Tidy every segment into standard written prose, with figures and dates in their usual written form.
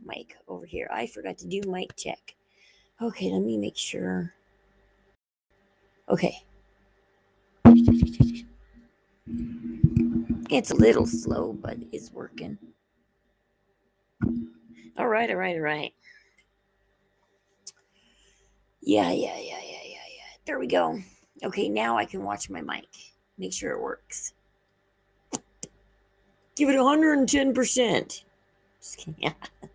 Mic over here. I forgot to do mic check. Okay, let me make sure. Okay. It's a little slow, but it's working. All right. Yeah. There we go. Okay, now I can watch my mic. Make sure it works. Give it 110%. Just kidding. Let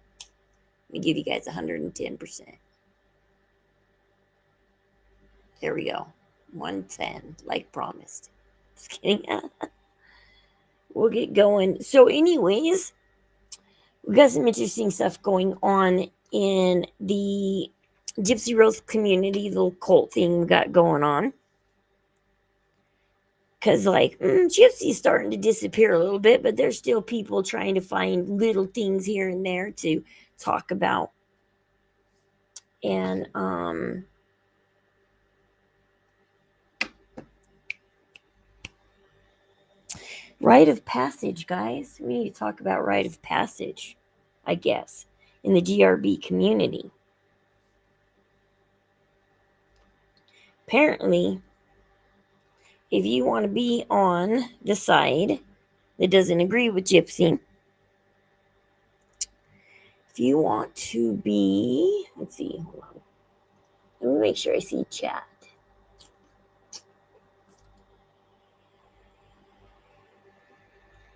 me give you guys 110%. There we go. 110, like promised. Just kidding. We'll get going. So, anyways, we got some interesting stuff going on in the Gypsy Rose community, little cult thing we got going on. Because, like, Gypsy's starting to disappear a little bit, but there's still people trying to find little things here and there to talk about. And, rite of passage, guys. We need to talk about rite of passage, I guess, in the GRB community. Apparently, if you want to be on the side that doesn't agree with Gypsy, if you want to be, let's see, hold on. Let me make sure I see chat.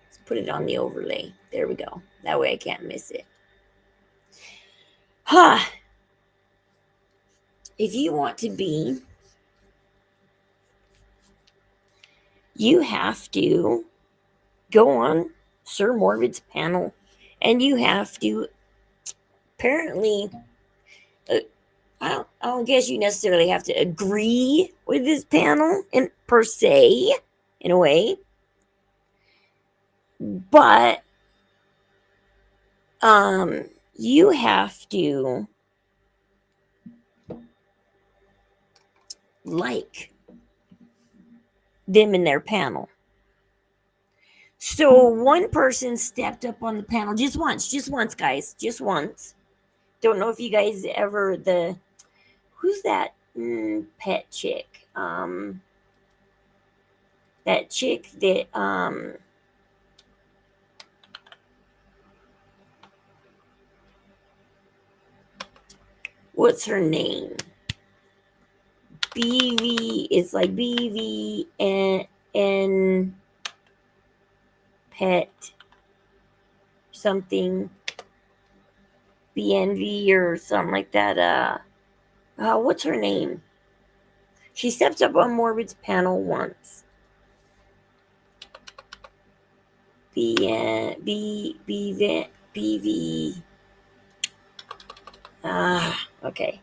Let's put it on the overlay. There we go. That way I can't miss it. If you want to be, you have to go on Sir Morbid's panel, and you have to apparently, I don't guess you necessarily have to agree with his panel per se, in a way, but you have to like them in their panel. So one person stepped up on the panel just once, guys, just once. Don't know if you guys ever who's that pet chick? That chick that what's her name? BV, it's like BV and pet something, BNV or something like that. What's her name? She stepped up on Morbid's panel once. BV. Okay.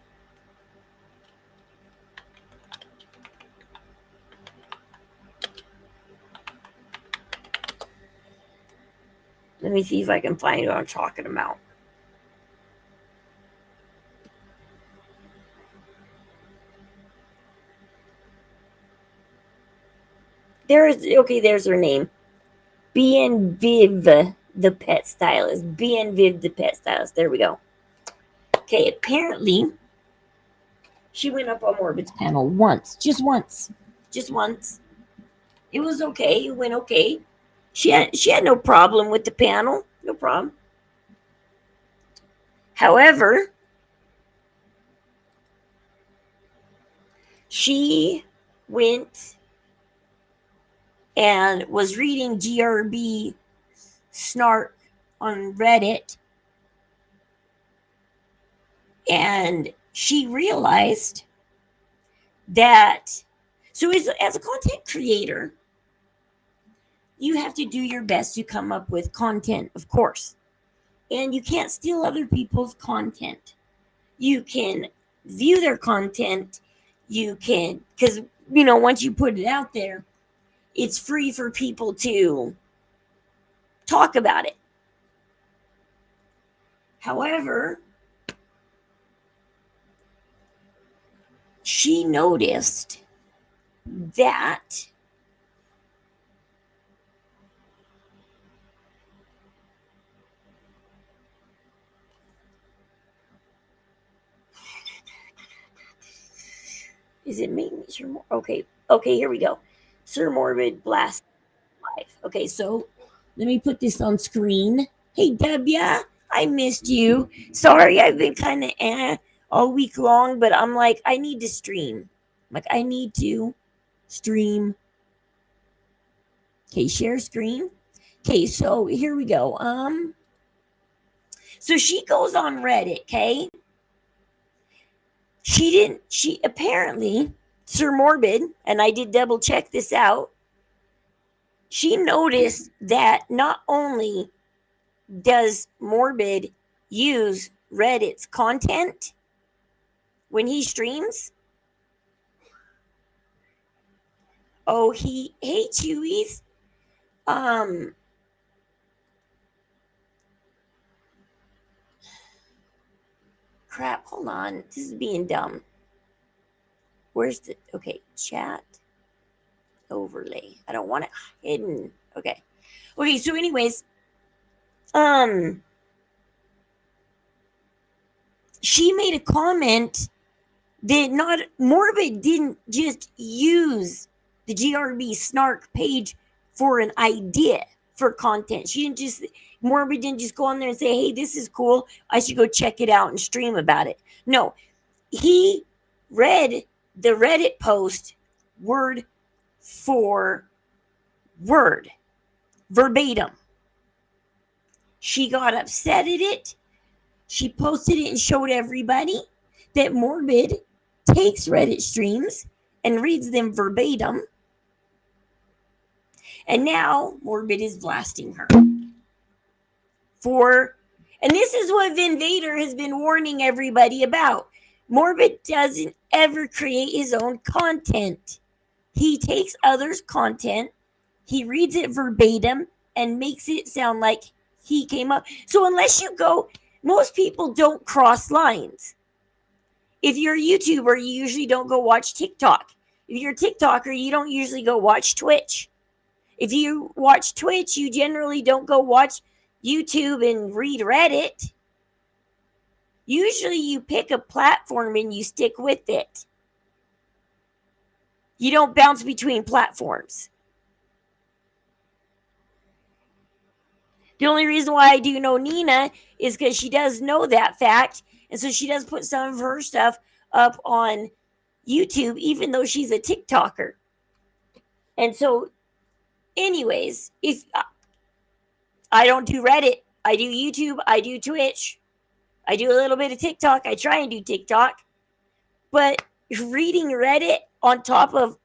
Let me see if I can find what I'm talking about. There's her name. BN Viv, the pet stylist. BN Viv, the pet stylist. There we go. Okay, apparently she went up on Morbid's panel once. Just once. It was okay. It went okay. She had no problem with the panel. No problem. However, she went and was reading GRB snark on Reddit, and she realized that, so as a content creator, you have to do your best to come up with content, of course, and you can't steal other people's content. You can view their content, you can, because once you put it out there, it's free for people to talk about it. However, she noticed that Is it me? Okay, here we go. Sir Morbid Blast Live. Okay, so let me put this on screen. Hey, Debia, I missed you. Sorry, I've been kind of all week long, but I'm like, I need to stream. Like, I need to stream. Okay, share screen. Okay, so here we go. So she goes on Reddit, okay? She apparently, Sir Morbid, and I did double check this out, she noticed that not only does Morbid use Reddit's content when he streams, hey Chewies, crap, hold on, this is being dumb. Where's the, okay, chat overlay. I don't want it hidden. Okay, so anyways, she made a comment that not Morbid didn't just use the GRB Snark page for an idea for content. Morbid didn't just go on there and say, hey, this is cool, I should go check it out and stream about it. No, he read the Reddit post word for word, verbatim. She got upset at it. She posted it and showed everybody that Morbid takes Reddit streams and reads them verbatim. And now Morbid is blasting her. And this is what Vin Vader has been warning everybody about. Morbid doesn't ever create his own content. He takes others' content, he reads it verbatim, and makes it sound like he came up. So unless you go, most people don't cross lines. If you're a YouTuber, you usually don't go watch TikTok. If you're a TikToker, you don't usually go watch Twitch. If you watch Twitch, you generally don't go watch YouTube and read Reddit. Usually you pick a platform and you stick with it. You don't bounce between platforms. The only reason why I do know Nina is because she does know that fact. And so she does put some of her stuff up on YouTube, even though she's a TikToker. And so, anyways, if I don't do Reddit, I do YouTube, I do Twitch, I do a little bit of TikTok, I try and do TikTok. But reading Reddit on top of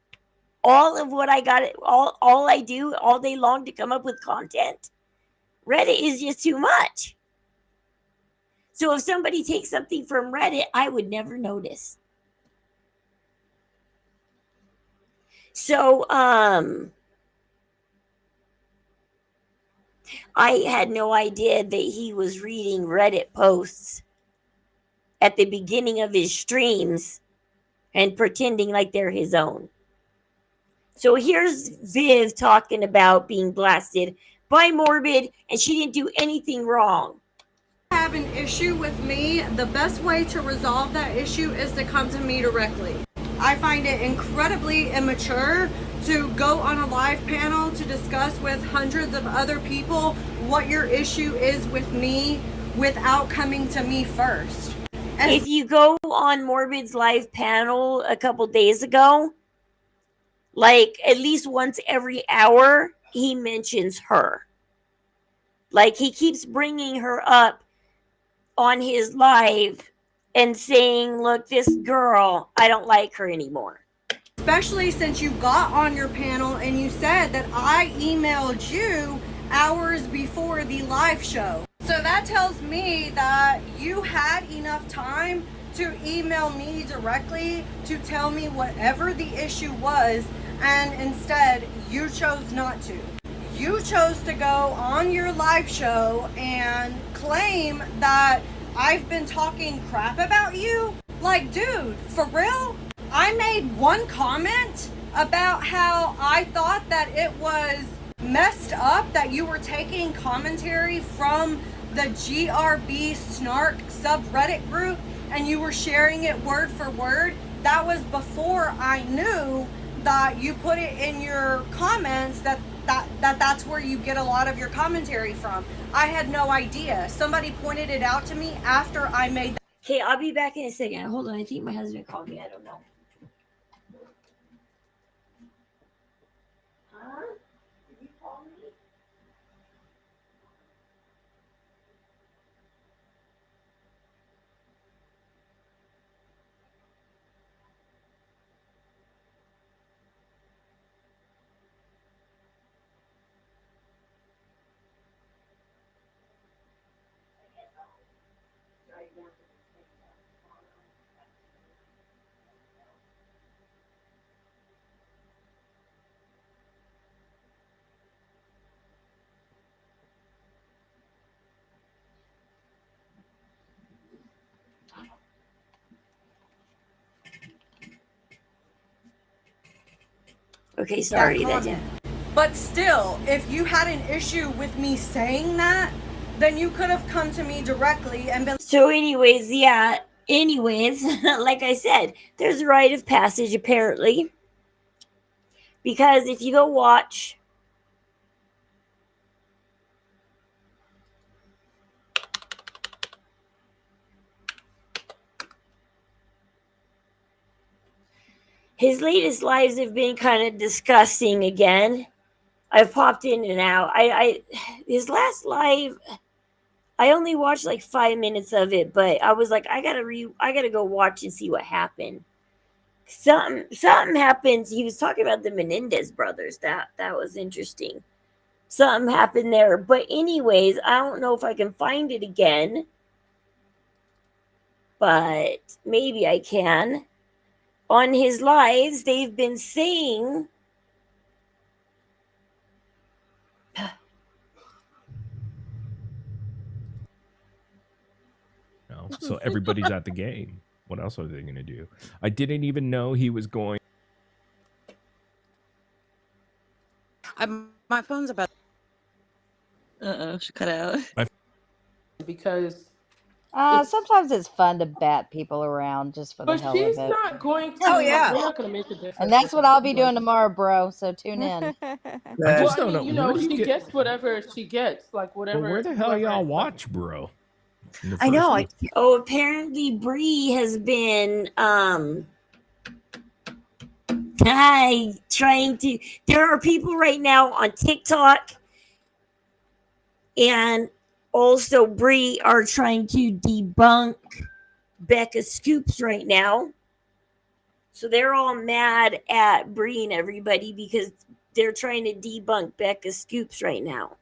all of what I got, all I do all day long to come up with content, Reddit is just too much. So if somebody takes something from Reddit, I would never notice. So I had no idea that he was reading Reddit posts at the beginning of his streams and pretending like they're his own. So here's Viv talking about being blasted by Morbid, and she didn't do anything wrong. Have an issue with me, the best way to resolve that issue is to come to me directly. I find it incredibly immature to go on a live panel to discuss with hundreds of other people what your issue is with me without coming to me first. If you go on Morbid's live panel a couple days ago, like at least once every hour, he mentions her. Like he keeps bringing her up on his live and saying, look, this girl, I don't like her anymore. Especially since you got on your panel and you said that I emailed you hours before the live show. So that tells me that you had enough time to email me directly to tell me whatever the issue was, and instead you chose not to. You chose to go on your live show and claim that I've been talking crap about you. Like, dude, for real? I made one comment about how I thought that it was messed up that you were taking commentary from the GRB Snark subreddit group and you were sharing it word for word that was before I knew that you put it in your comments that's where you get a lot of your commentary from. I had no idea. Somebody pointed it out to me after I made that. Okay, I'll be back in a second. Hold on. I think my husband called me. I don't know. Huh? Did you call me? Okay, sorry. That didn't. But still, if you had an issue with me saying that, then you could have come to me directly and been. So, anyways, yeah. Anyways, like I said, there's a rite of passage apparently. Because if you go watch his latest lives have been kind of disgusting again. I've popped in and out. I his last live, I only watched like 5 minutes of it, but I was like, I gotta go watch and see what happened. Something happened. He was talking about the Menendez brothers. That was interesting. Something happened there. But anyways, I don't know if I can find it again. But maybe I can. On his lives, they've been saying so everybody's at the game. What else are they going to do? I didn't even know he was going. My phone's about. She cut out. Because sometimes it's fun to bat people around just for the but hell she's of it. not going to. Oh, yeah. We're not going to make a difference. And that's what with I'll be her. doing tomorrow, bro. So tune in. I just Well, I don't mean, know. you know, Where do you she get? gets whatever she gets, like whatever. Well, where the hell whoever y'all ends up- watch, bro? In the I know. first one? oh, apparently Bree has been trying to. There are people right now on TikTok and also Bree are trying to debunk Becca Scoops right now. So they're all mad at Bree and everybody because they're trying to debunk Becca Scoops right now.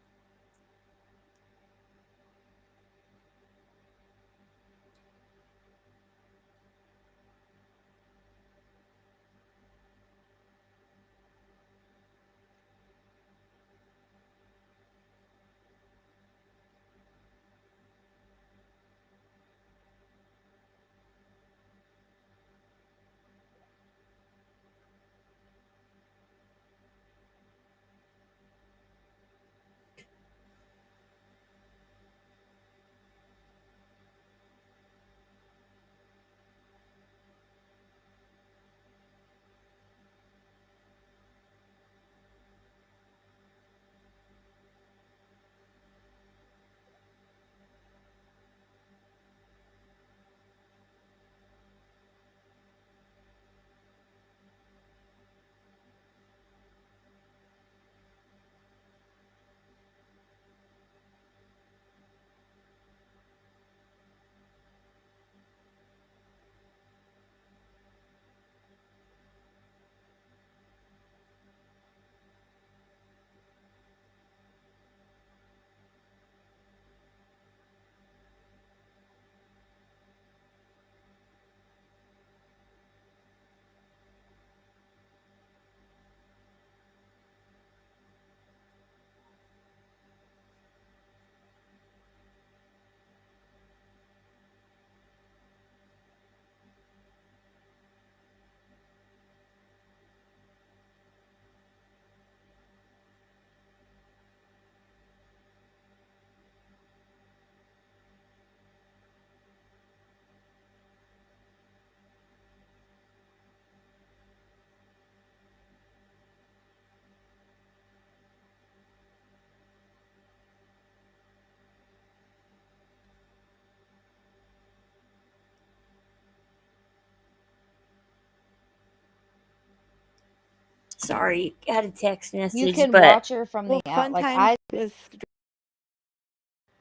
Sorry, got a text message, You can but watch her from Well, the out. fun Like times is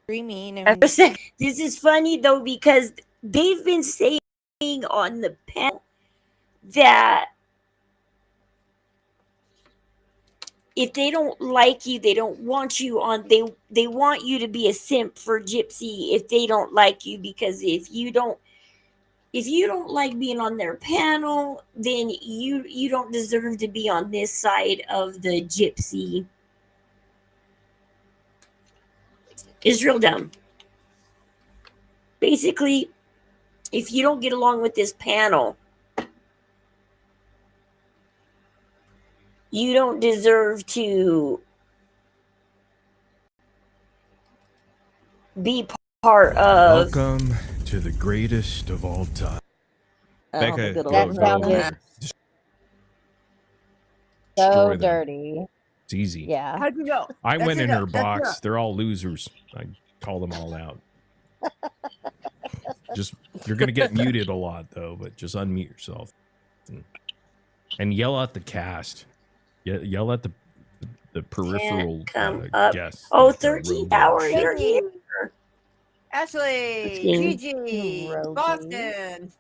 streaming and this is funny though because they've been saying on the panel that if they don't like you, they don't want you on. They want you to be a simp for Gypsy if they don't like you, because if you don't like being on their panel, then you don't deserve to be on this side of the Gypsy. It's real dumb. Basically, if you don't get along with this panel, you don't deserve to be part of. Welcome to the greatest of all time. I don't Becca, think it'll That work. sounded so Destroy them. dirty. It's easy. Yeah. how'd you know? I That's went in enough, her that's box. enough. They're all losers. I call them all out. Just you're gonna get muted a lot though, but just unmute yourself and yell at the cast. Yell at the peripheral come up. guests. Oh, like, 13th robots. hour, you're here. Ashley, 15. Gigi, Rosie. Boston,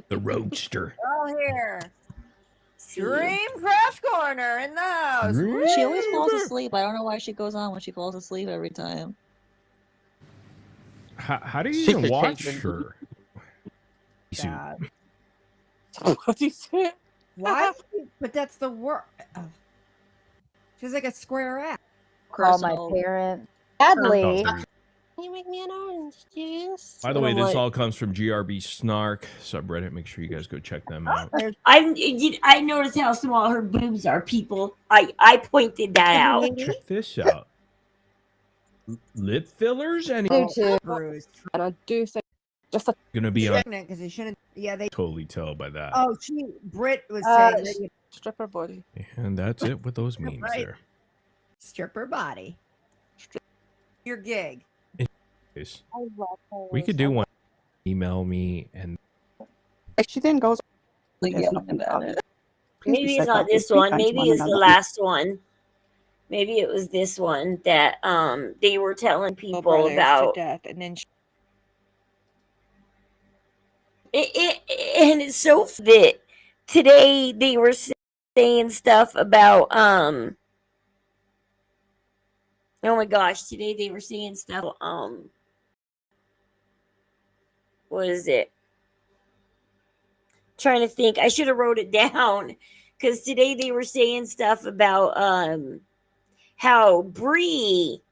The roadster. all here. See. Dream Crash Corner in the house. Dream- She always falls asleep. I don't know why she goes on when she falls asleep every time. How do you She even could watch take her? Bad. What do you say? Why? But that's the word. She's like a square ass. Call my Personal. parents. Oh, Sadly, there- Can you make me an orange juice? By the way, I'm this like- all comes from GRB Snark subreddit. Make sure you guys go check them out. I noticed how small her boobs are, people. I pointed that out. Check this out. Lip fillers and do too. Bruised. And I do say just a gonna be on. Because they shouldn't. Yeah, they. Totally tell by that. Oh, Britt was Uh, saying that you stripper body. And that's it with those memes Right. there. strip her body. Your gig. Anyways, we could do one. Email me and She then goes. Like, Yes, yelling nothing about it. Maybe it's not this one. Maybe it's the last one. Maybe it was this one that they were telling people about. death, and then And it's so that today they were saying stuff about oh my gosh, today they were saying stuff what is it? Trying to think. I should have wrote it down because today they were saying stuff about how Bree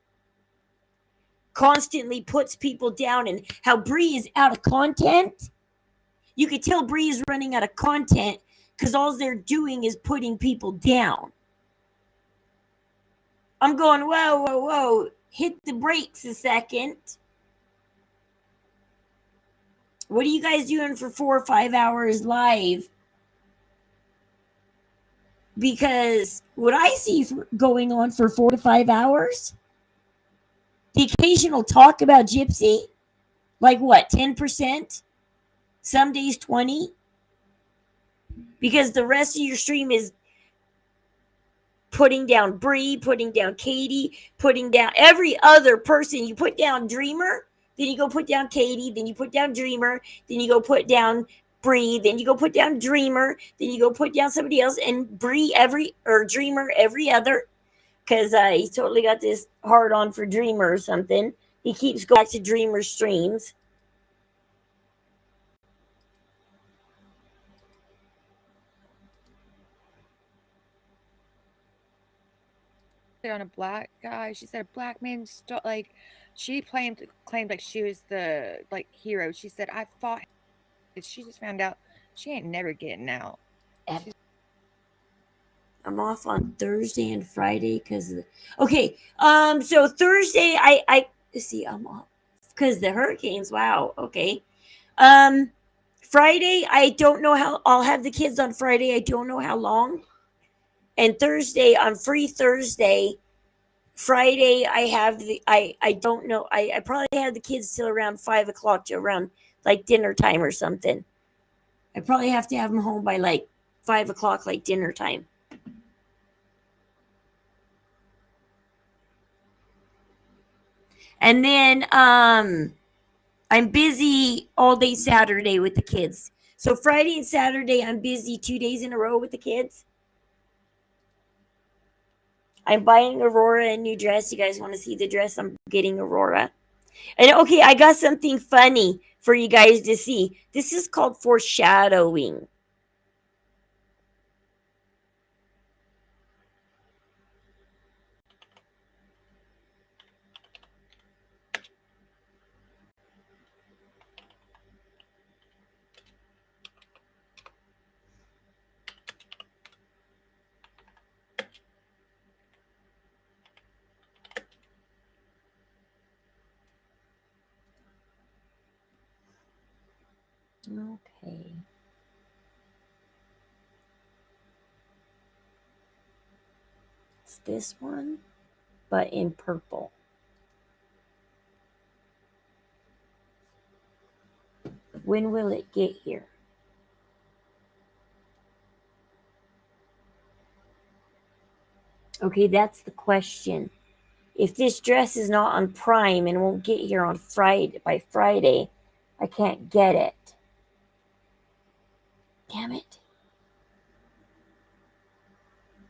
constantly puts people down and how Bree is out of content. You could tell Bree is running out of content because all they're doing is putting people down. I'm going, whoa, whoa, whoa. Hit the brakes a second. What are you guys doing for 4 or 5 hours live? Because what I see going on for 4 to 5 hours, the occasional talk about Gypsy, like what, 10%? Some days 20%? Because the rest of your stream is putting down Bree, putting down Katie, putting down every other person. You put down Dreamer, then you go put down Katie, then you put down Dreamer, then you go put down Bree, then you go put down Dreamer, then you go put down somebody else, and Dreamer every other, because he's totally got this hard on for Dreamer or something. He keeps going back to Dreamer streams. on a black guy. She said a black man like she claimed like she was the like hero. She said I fought. She just found out she ain't never getting out. I'm off on Thursday and Friday because okay. So Thursday I see I'm off because the hurricanes. Wow. Okay. Friday I don't know how I'll have the kids on Friday. I don't know how long. And Thursday, I'm free Thursday. Friday, I have I don't know. I probably have the kids till around 5 o'clock to around like dinner time or something. I probably have to have them home by like 5 o'clock, like dinner time. And then I'm busy all day Saturday with the kids. So Friday and Saturday, I'm busy 2 days in a row with the kids. I'm buying Aurora a new dress. You guys want to see the dress I'm getting Aurora? And okay, I got something funny for you guys to see. This is called foreshadowing. Okay. It's this one, but in purple. When will it get here? Okay, that's the question. If this dress is not on Prime and won't get here on Friday by Friday, I can't get it. Damn it.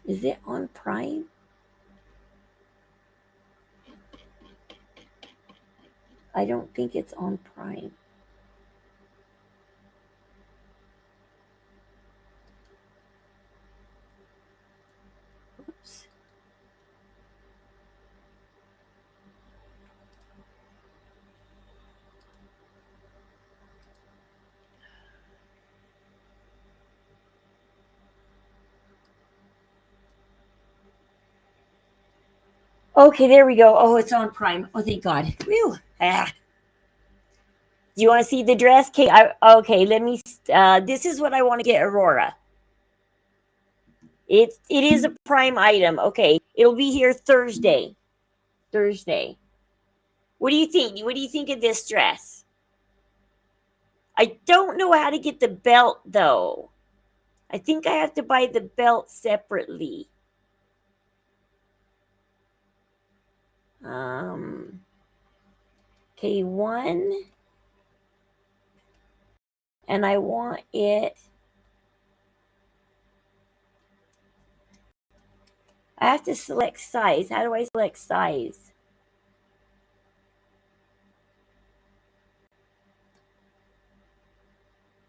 Is it on Prime? I don't think it's on Prime. Oops. Okay, there we go. Oh, it's on Prime. Oh, thank God. Whew. Ah. Do you want to see the dress? Okay, let me. This is what I want to get Aurora. It is a Prime item. Okay, it'll be here Thursday. Thursday. What do you think? What do you think of this dress? I don't know how to get the belt though. I think I have to buy the belt separately. Okay, one. And I want it. I have to select size. How do I select size?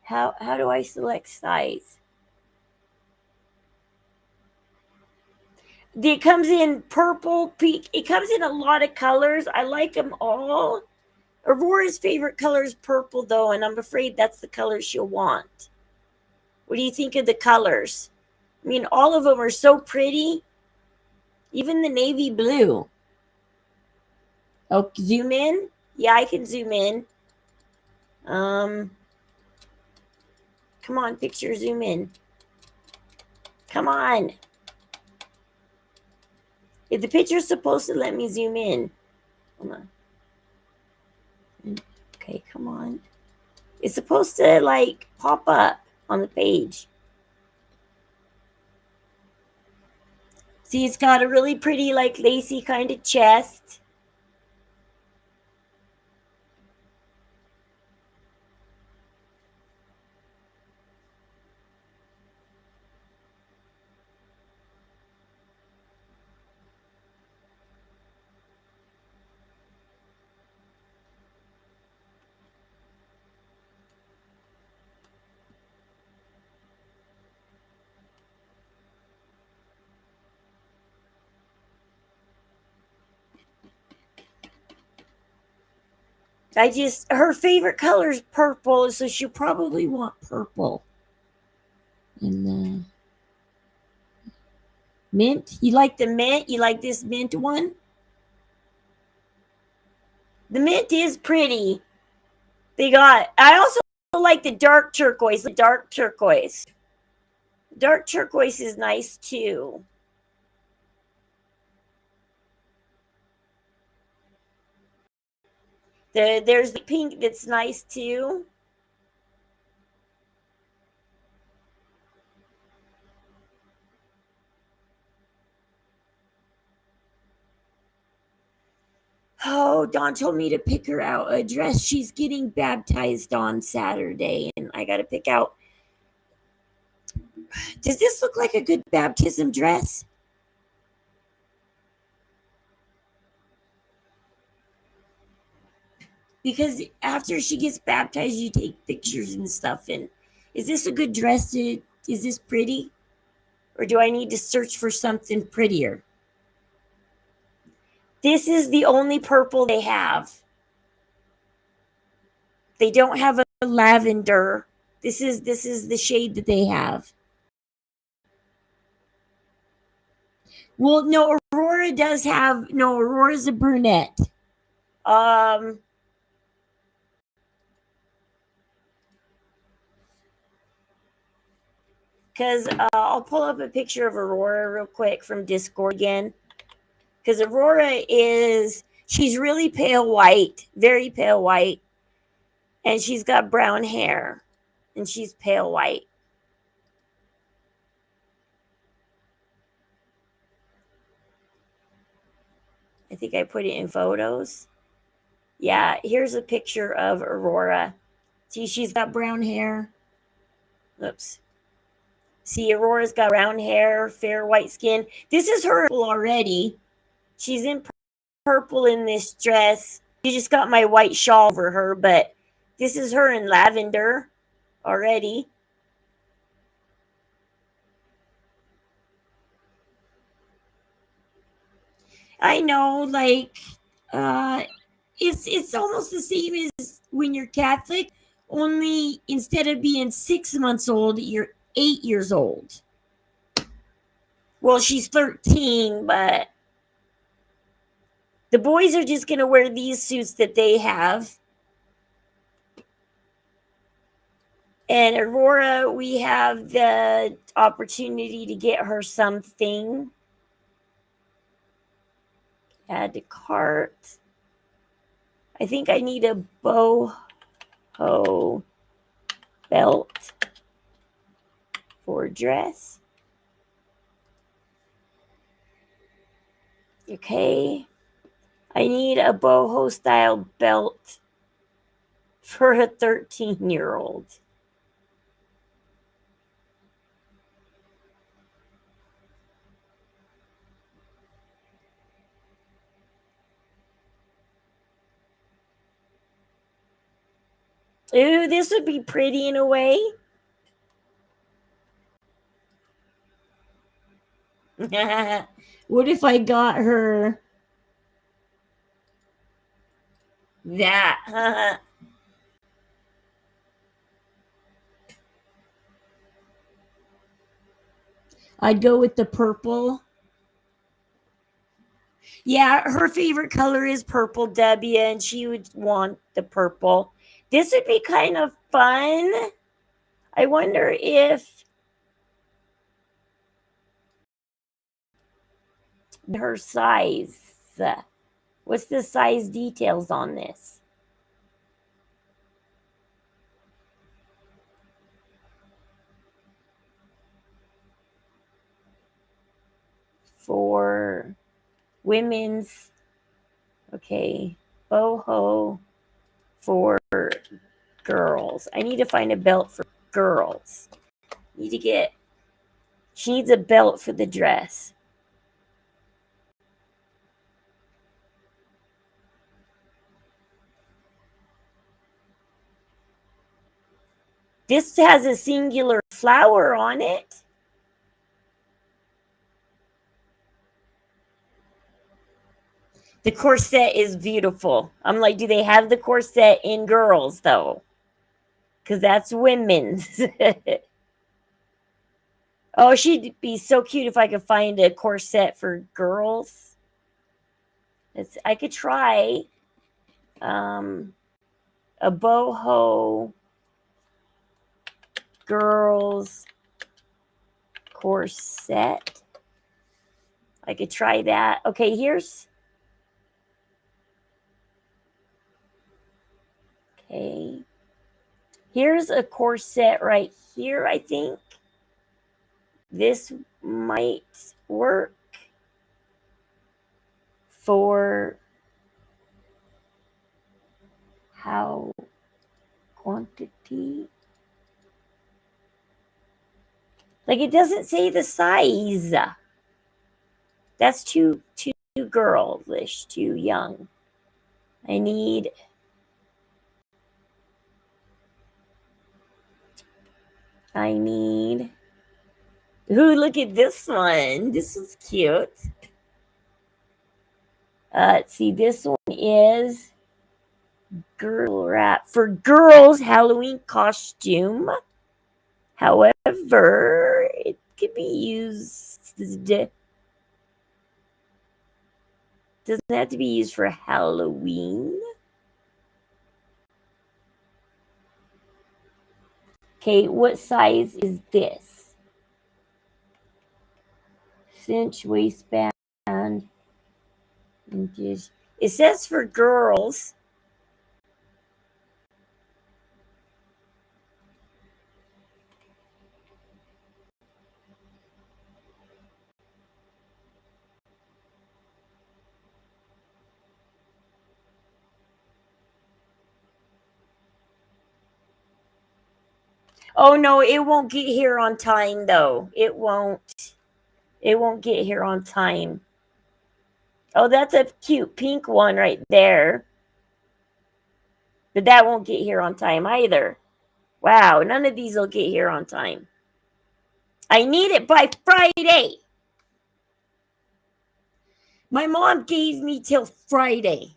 How do I select size? It comes in purple, pink. It comes in a lot of colors. I like them all. Aurora's favorite color is purple, though, and I'm afraid that's the color she'll want. What do you think of the colors? I mean, all of them are so pretty. Even the navy blue. Oh, zoom in? Yeah, I can zoom in. Come on, picture, zoom in. Come on. If the picture's supposed to let me zoom in. Hold on. Okay, come on. It's supposed to like pop up on the page. See, it's got a really pretty, like lacy kind of chest. Her favorite color is purple, so she'll probably want purple. And mint. You like the mint? You like this mint one? The mint is pretty. I also like the dark turquoise. The dark turquoise. Dark turquoise is nice too. There's the pink that's nice too. Oh, Dawn told me to pick her out a dress. She's getting baptized on Saturday, and I got to pick out. Does this look like a good baptism dress? Because after she gets baptized, you take pictures and stuff. And is this a good dress? Is this pretty? Or do I need to search for something prettier? This is the only purple they have. They don't have a lavender. This is the shade that they have. Well, no, Aurora does have no. Aurora's a brunette. Because I'll pull up a picture of Aurora real quick from Discord again. Because Aurora she's really pale white, very pale white. And she's got brown hair. And she's pale white. I think I put it in photos. Yeah, here's a picture of Aurora. See, she's got brown hair. Oops. See, Aurora's got brown hair, fair white skin. This is her already. She's in purple in this dress. She just got my white shawl over her, but this is her in lavender already. I know, like, it's almost the same as when you're Catholic, only instead of being 6 months old, you're 8 years old. Well, she's 13, but the boys are just going to wear these suits that they have. And Aurora, we have the opportunity to get her something. Add to cart. I think I need a boho belt for dress. Okay. I need a boho style belt for a 13-year-old. Ooh, this would be pretty in a way. What if I got her that? I'd go with the purple. Yeah, her favorite color is purple, Debbie, and she would want the purple. This would be kind of fun. I wonder if her size. What's the size details on this? For women's, okay, boho for girls. I need to find a belt for girls. She needs a belt for the dress. This has a singular flower on it. The corset is beautiful. I'm like, do they have the corset in girls, though? Because that's women's. Oh, she'd be so cute if I could find a corset for girls. I could try a boho girls corset. I could try that. Okay, here's a corset right here, I think. This might work for How quantity? Like it doesn't say the size. That's too girlish, too young. I need Ooh, look at this one. This is cute. Let's see, this one is girl wrap for girls Halloween costume. However, it could be used. Doesn't have to be used for Halloween. Okay, what size is this? Cinch waistband. It says for girls. Oh no, it won't get here on time though. It won't get here on time. Oh, that's a cute pink one right there. But that won't get here on time either. Wow, none of these will get here on time. I need it by Friday. My mom gave me till Friday.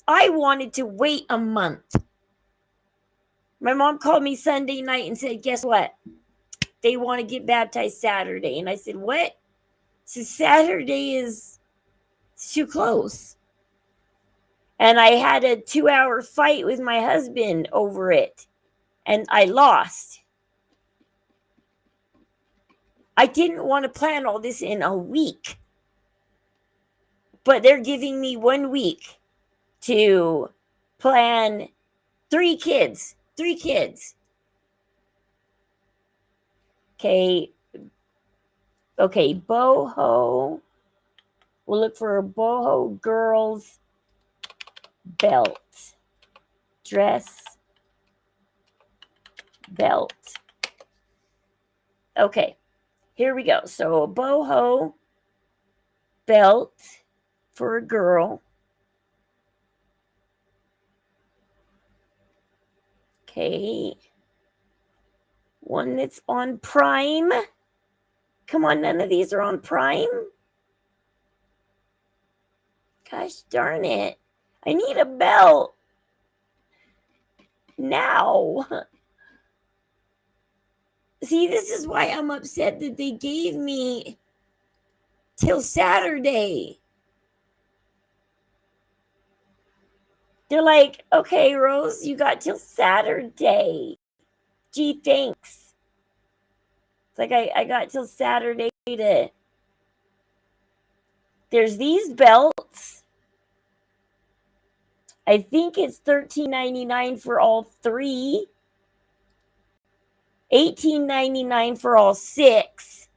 I wanted to wait a month. My mom called me Sunday night and said, guess what? They want to get baptized Saturday. And I said, what? So Saturday is too close. And I had a 2-hour fight with my husband over it. And I lost. I didn't want to plan all this in a week. But they're giving me 1 week to plan 3 kids. 3 kids. Okay. Okay, boho. We'll look for a boho girls belt. Dress belt. Okay, here we go. So a boho belt for a girl. Okay. One that's on Prime. Come on, none of these are on Prime. Gosh darn it. I need a belt. Now. See, this is why I'm upset that they gave me till Saturday. They're like, okay, Rose, you got till Saturday. Gee, thanks. It's like I got till Saturday to. There's these belts. I think it's $13.99 for all 3. $18.99 for all 6.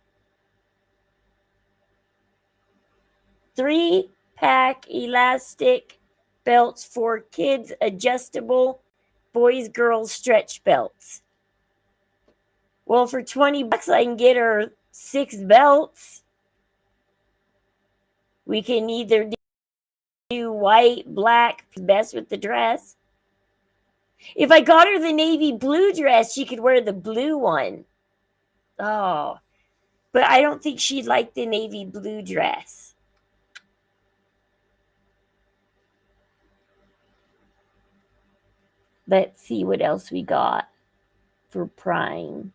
3-pack elastic belts for kids, adjustable boys, girls stretch belts. Well, for $20, I can get her 6 belts. We can either do white, black, best with the dress. If I got her the navy blue dress, she could wear the blue one. Oh, but I don't think she'd like the navy blue dress. Let's see what else we got for Prime.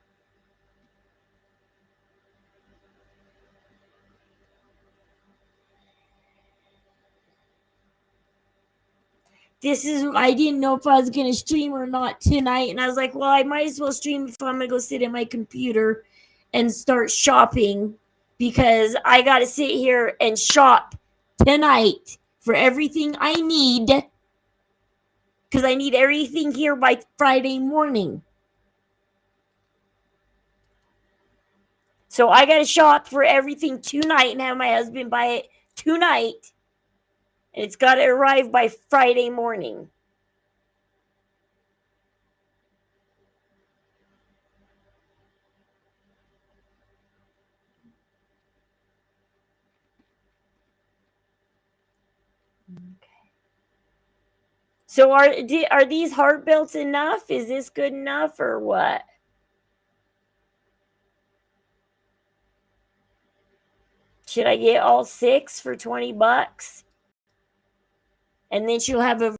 I didn't know if I was going to stream or not tonight. And I was like, well, I might as well stream if I'm going to go sit at my computer and start shopping, because I got to sit here and shop tonight for everything I need, because I need everything here by Friday morning. So I got to shop for everything tonight and have my husband buy it tonight. And it's got to arrive by Friday morning. So are these heart belts enough? Is this good enough or what? Should I get all 6 for $20? And then she'll have a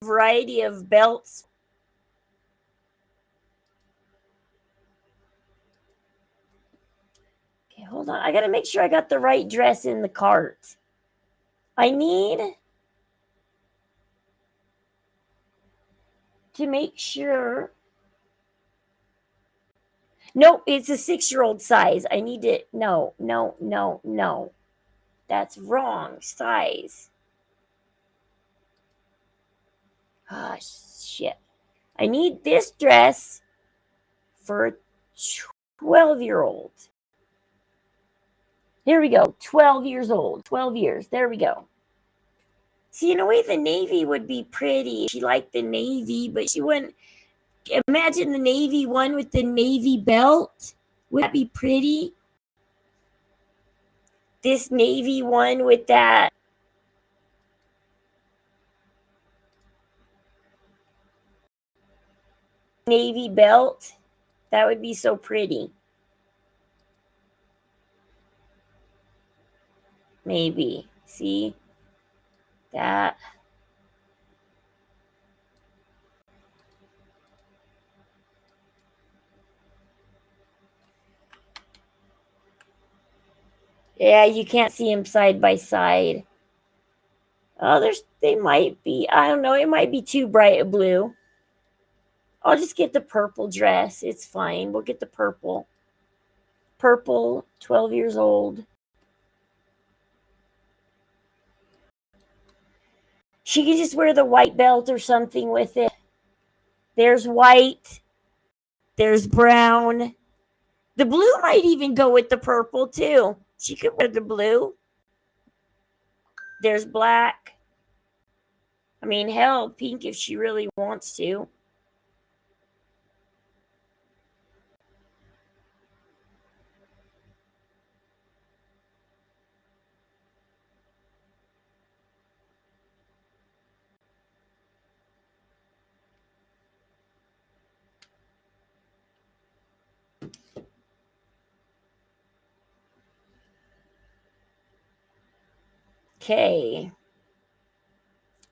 variety of belts. Okay, hold on. I got to make sure I got the right dress in the cart. I need to make sure. Nope, it's a 6-year-old size. I need to. No. That's wrong size. Ah, shit. I need this dress for a 12-year-old. Here we go. 12 years old. 12 years. There we go. See, in a way, the navy would be pretty. She liked the navy, but she wouldn't. Imagine the navy one with the navy belt. Would that be pretty? This navy one with that navy belt. That would be so pretty. Maybe. See? That. Yeah, you can't see them side by side. Oh, they might be. I don't know. It might be too bright a blue. I'll just get the purple dress. It's fine. We'll get the purple. Purple, 12 years old. She can just wear the white belt or something with it. There's white. There's brown. The blue might even go with the purple too. She could wear the blue. There's black. I mean, hell, pink if she really wants to. Okay.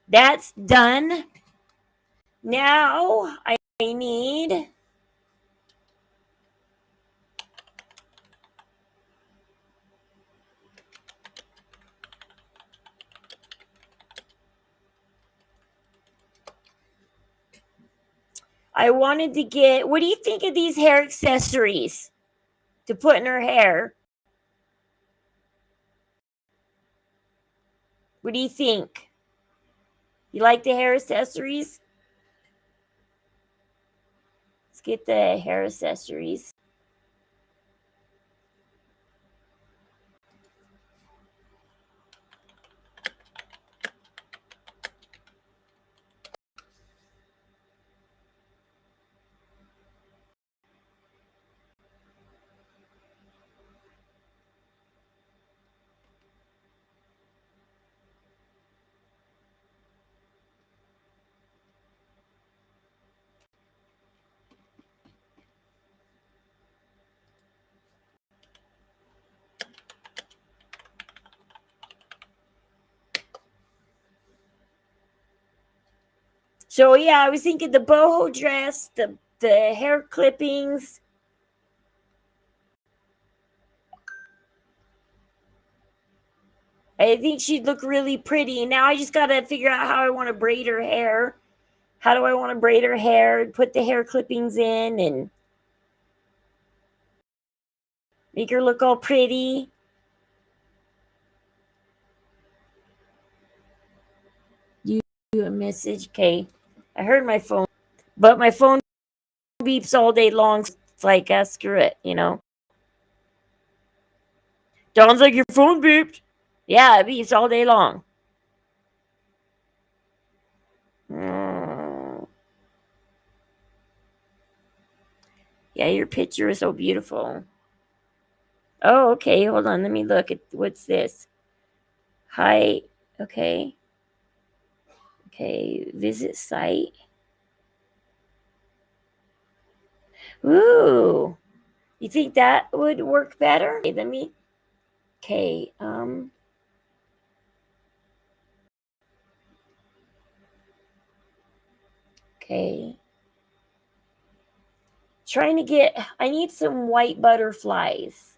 That's done. Now I need I wanted to get, what do you think of these hair accessories to put in her hair? What do you think? You like the hair accessories? Let's get the hair accessories. So yeah, I was thinking the boho dress, the hair clippings. I think she'd look really pretty. Now I just gotta figure out how I want to braid her hair. How do I want to braid her hair? Put the hair clippings in and make her look all pretty. You a message? Okay. I heard my phone, but my phone beeps all day long. So it's like, screw it, you know. Dawn's like, your phone beeped. Yeah, it beeps all day long. Yeah, your picture is so beautiful. Oh, okay. Hold on. Let me look at what's this. Hi. Okay. Okay. Visit site. Ooh. You think that would work better? Okay, let me. Okay. Okay. Trying to get. I need some white butterflies.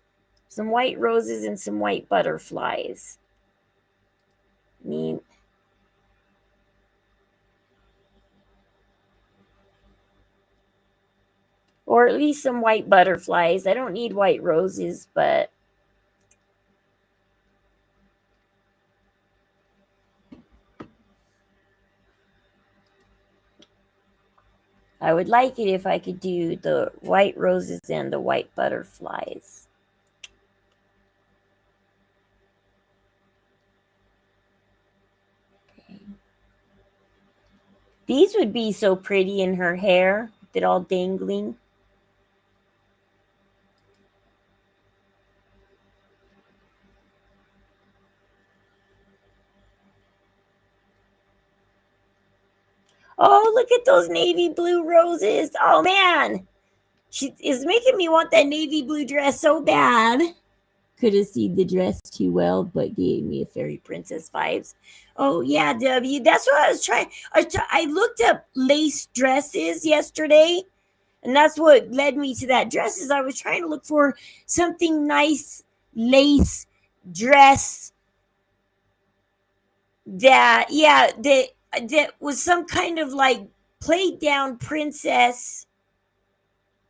Some white roses and some white butterflies. Need. Or at least some white butterflies. I don't need white roses, but I would like it if I could do the white roses and the white butterflies. Okay. These would be so pretty in her hair, with it all dangling. Oh, look at those navy blue roses. Oh, man. She is making me want that navy blue dress so bad. Could have seen the dress too well, but gave me a fairy princess vibes. Oh, yeah, W. That's what I was trying. I looked up lace dresses yesterday, and that's what led me to that dress. Is I was trying to look for something nice lace dress that was some kind of like played down princess.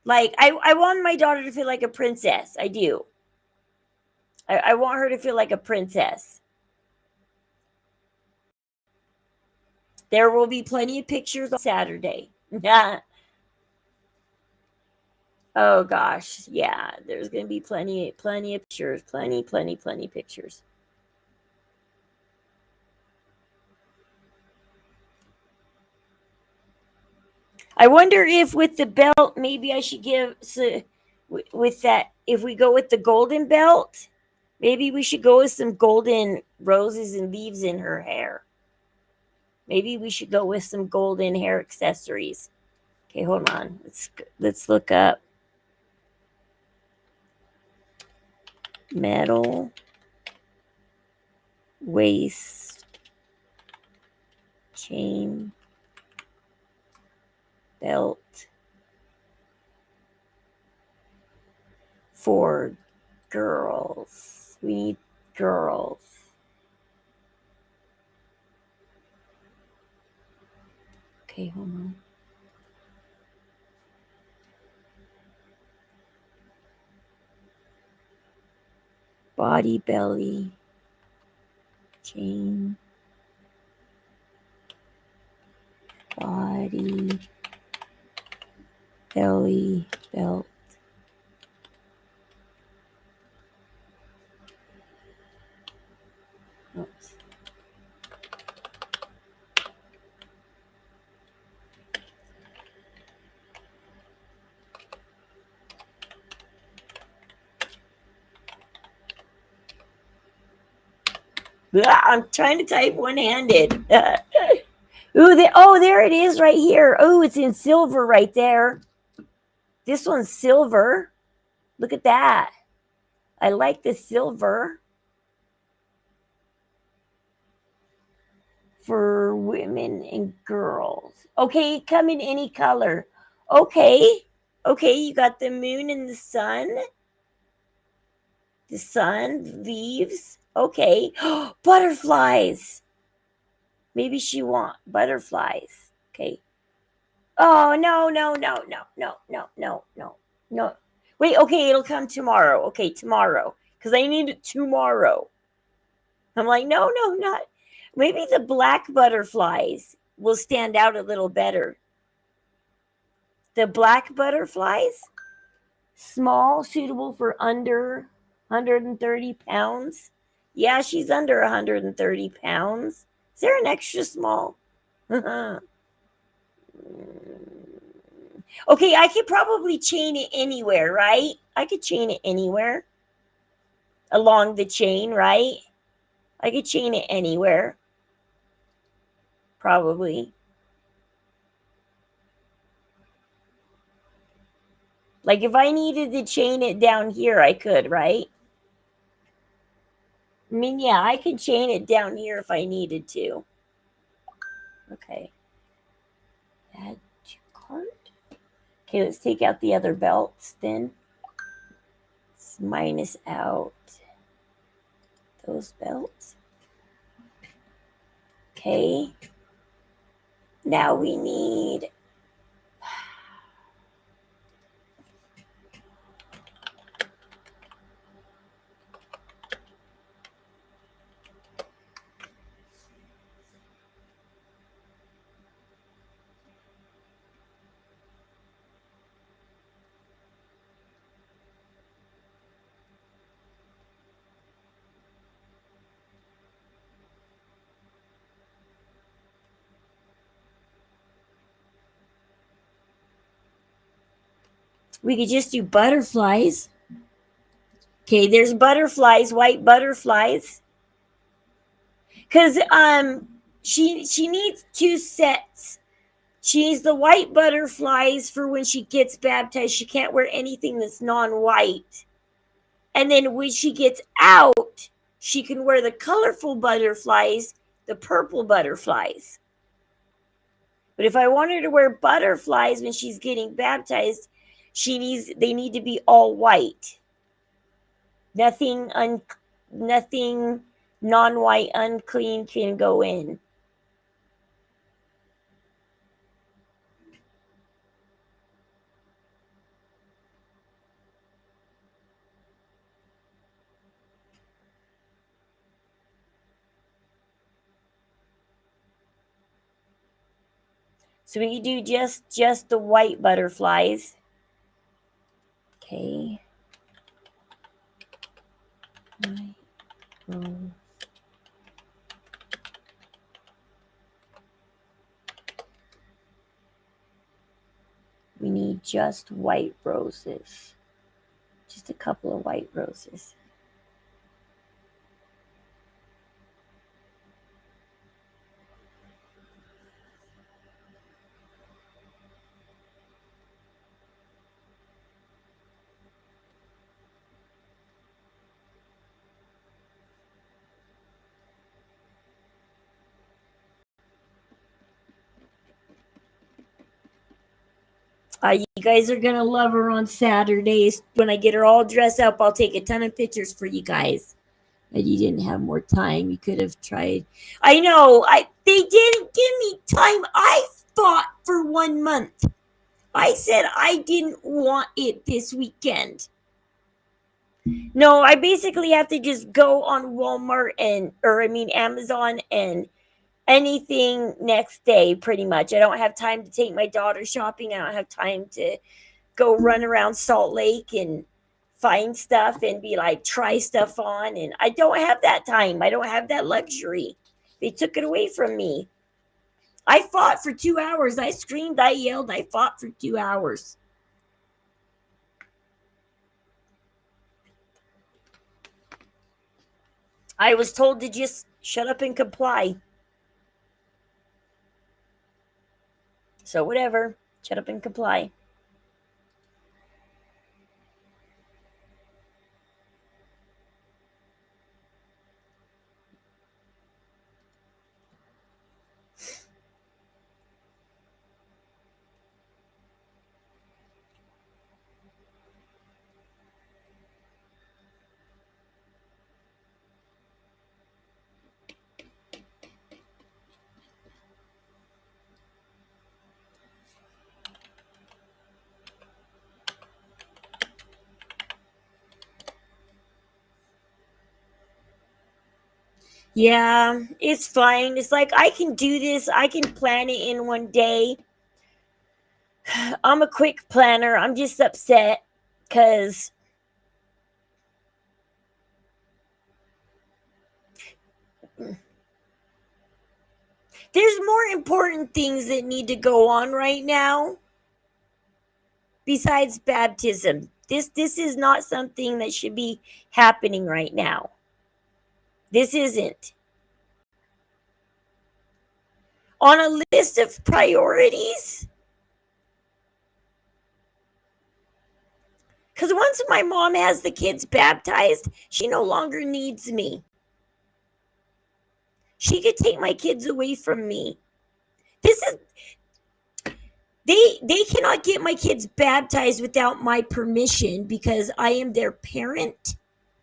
Like I want my daughter to feel like a princess. I do. I want her to feel like a princess. There will be plenty of pictures on Saturday. Oh gosh, yeah. There's gonna be plenty of pictures. Plenty pictures. I wonder if with the belt, maybe I should give with that. If we go with the golden belt, maybe we should go with some golden roses and leaves in her hair. Maybe we should go with some golden hair accessories. Okay, hold on. Let's look up metal waist chain belt for girls. We need girls. Okay, hold on. Body belly chain. Body belly belt. Oops. I'm trying to type one-handed. Ooh, there it is right here. Oh, it's in silver right there. This one's silver. Look at that. I like the silver. For women and girls. Okay, come in any color. Okay, you got the moon and the sun. The sun, leaves. Okay, butterflies. Maybe she want butterflies. Okay. Oh, no. Wait, okay, it'll come tomorrow. Okay, tomorrow. Because I need it tomorrow. I'm like, no, not. Maybe the black butterflies will stand out a little better. The black butterflies, small, suitable for under 130 pounds. Yeah, she's under 130 pounds. Is there an extra small? Okay, I could probably chain it anywhere, right? I could chain it anywhere along the chain, right? I could chain it anywhere, probably. Like if I needed to chain it down here, I could, right? I mean, yeah, I could chain it down here if I needed to. Okay. Add to cart. Okay, let's take out the other belts then. Let's minus out those belts. Okay. Now we need we could just do butterflies. Okay, there's butterflies, white butterflies. Cause she needs two sets. She needs the white butterflies for when she gets baptized. She can't wear anything that's non-white. And then when she gets out, she can wear the colorful butterflies, the purple butterflies. But if I want her to wear butterflies when she's getting baptized, they need to be all white. Nothing non-white unclean can go in. So we can do just the white butterflies. Okay. White rose. We need just white roses. Just a couple of white roses. You guys are going to love her on Saturdays. When I get her all dressed up, I'll take a ton of pictures for you guys. But you didn't have more time. You could have tried. I know. They didn't give me time. I fought for 1 month. I said I didn't want it this weekend. No, I basically have to just go on Walmart Amazon and anything next day pretty much. I don't have time to take my daughter shopping. I don't have time to go run around Salt Lake and find stuff and be like try stuff on, and I don't have that time. I don't have that luxury. They took it away from me. I fought for 2 hours. I screamed, I yelled, I fought for 2 hours. I was told to just shut up and comply. So whatever, shut up and comply. Yeah, it's fine. It's like I can do this. I can plan it in one day. I'm a quick planner. I'm just upset because there's more important things that need to go on right now. besides baptism. This is not something that should be happening right now. This isn't. On a list of priorities, because once my mom has the kids baptized, she no longer needs me. She could take my kids away from me. This is they cannot get my kids baptized without my permission because I am their parent.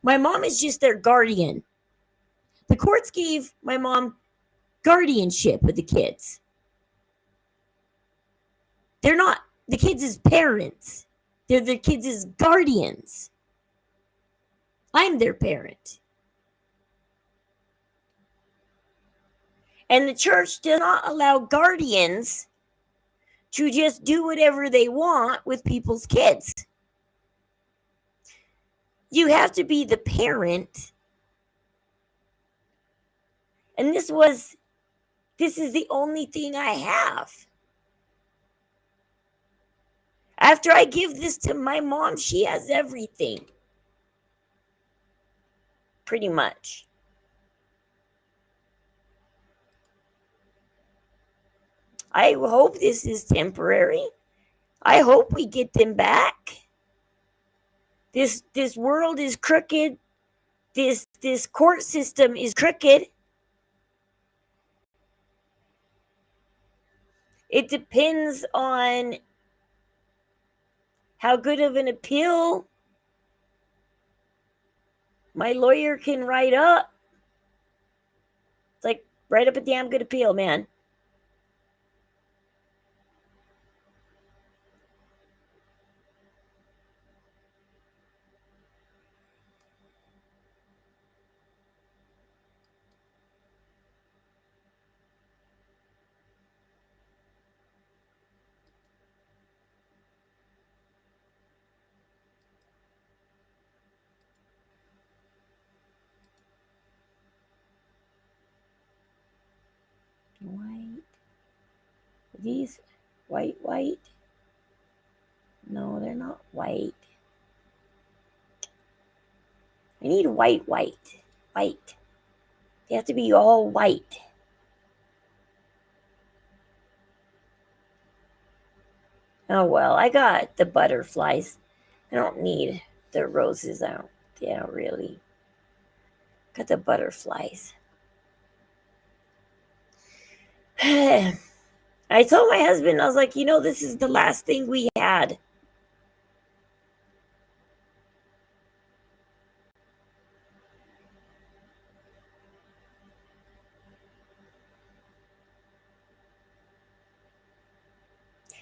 My mom is just their guardian. The courts gave my mom guardianship of the kids. They're not the kids' parents. They're their kids' guardians. I'm their parent. And the church does not allow guardians to just do whatever they want with people's kids. You have to be the parent. And this is the only thing I have. After I give this to my mom, she has everything. Pretty much. I hope this is temporary. I hope we get them back. This world is crooked. This court system is crooked. It depends on how good of an appeal my lawyer can write up. It's like, write up a damn good appeal, man. White. These white. No, they're not white. I need white. They have to be all white. Oh well, I got the butterflies. I don't need the roses. I don't really. Got the butterflies. I told my husband, I was like, this is the last thing we had.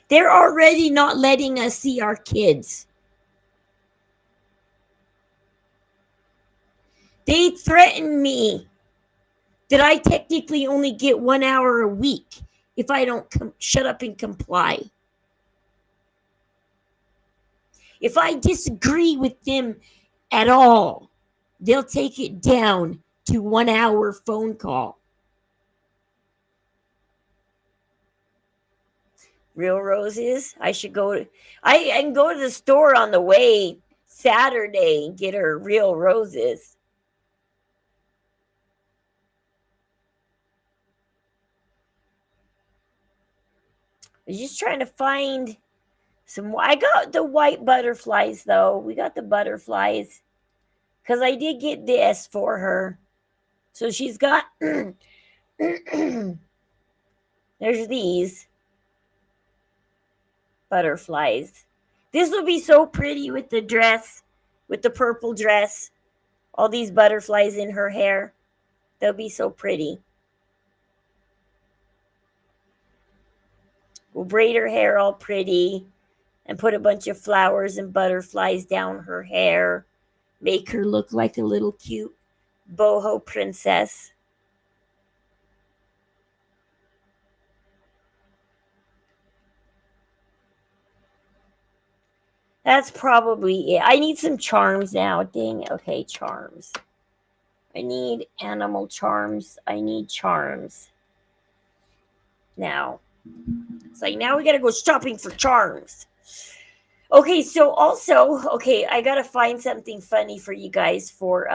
They're already not letting us see our kids. They threaten me that I technically only get 1 hour a week if I don't shut up and comply. If I disagree with them at all, they'll take it down to 1 hour phone call. Real roses? I can go to the store on the way Saturday and get her real roses. I was just trying to find some. I got the white butterflies though. We got the butterflies because I did get this for her. So she's got. There's these butterflies. This will be so pretty with the dress, with the purple dress. All these butterflies in her hair. They'll be so pretty. We'll braid her hair all pretty and put a bunch of flowers and butterflies down her hair. Make her look like a little cute boho princess. That's probably it. I need some charms now. Dang. Okay, charms. I need animal charms. I need charms. Now. It's like, now we gotta go shopping for charms. Okay, so also, okay, I gotta find something funny for you guys. For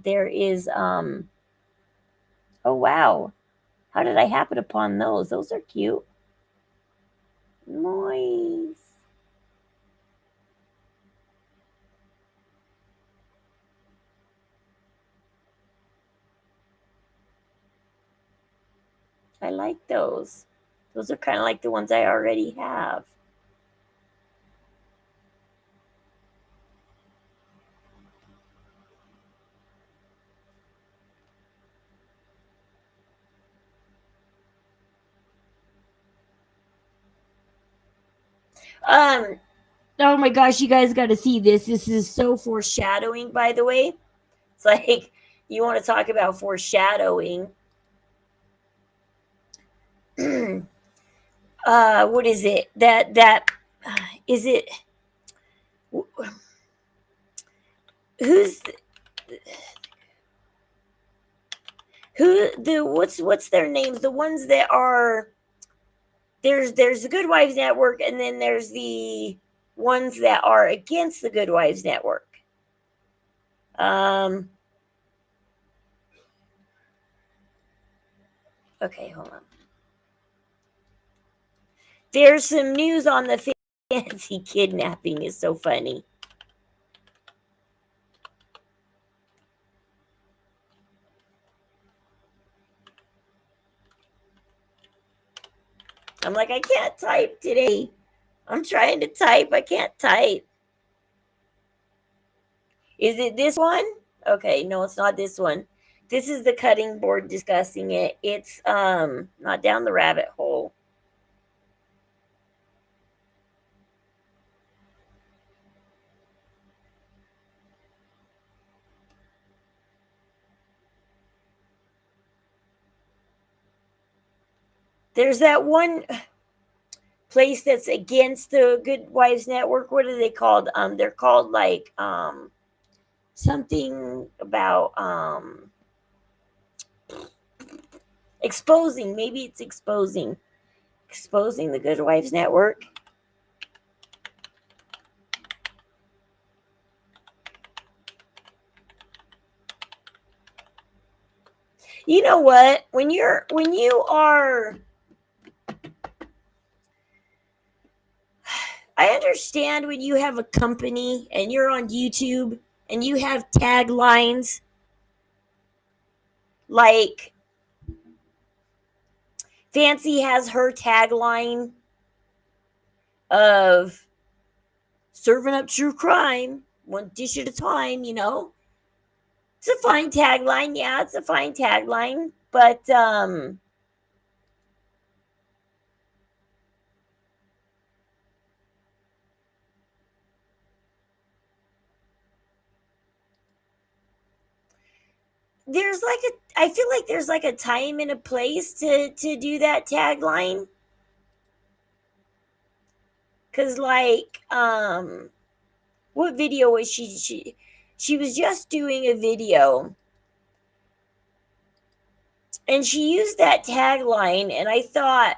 there is Oh wow, how did I happen upon those? Those are cute. Nice. I like those. Those are kind of like the ones I already have. Um, oh my gosh, you guys got to see this. This is so foreshadowing, by the way. It's like you want to talk about foreshadowing. What is it? That is it? Who's who? The what's their names? The ones that are there's the Good Wives Network, and then there's the ones that are against the Good Wives Network. Okay, hold on. There's some news on the fancy kidnapping. Is so funny. I'm like, I can't type today. I'm trying to type. I can't type. Is it this one? Okay, no, it's not this one. This is the cutting board discussing it. It's not down the rabbit hole. There's that one place that's against the Good Wives Network. What are they called? They're called like something about exposing. Maybe it's exposing the Good Wives Network. You know what? When you are, I understand when you have a company and you're on YouTube and you have taglines like Fancy has her tagline of serving up true crime one dish at a time, you know. It's a fine tagline. Yeah, it's a fine tagline. But there's like I feel like there's like a time and a place to do that tagline. Cause like what video was she was just doing a video and she used that tagline and I thought,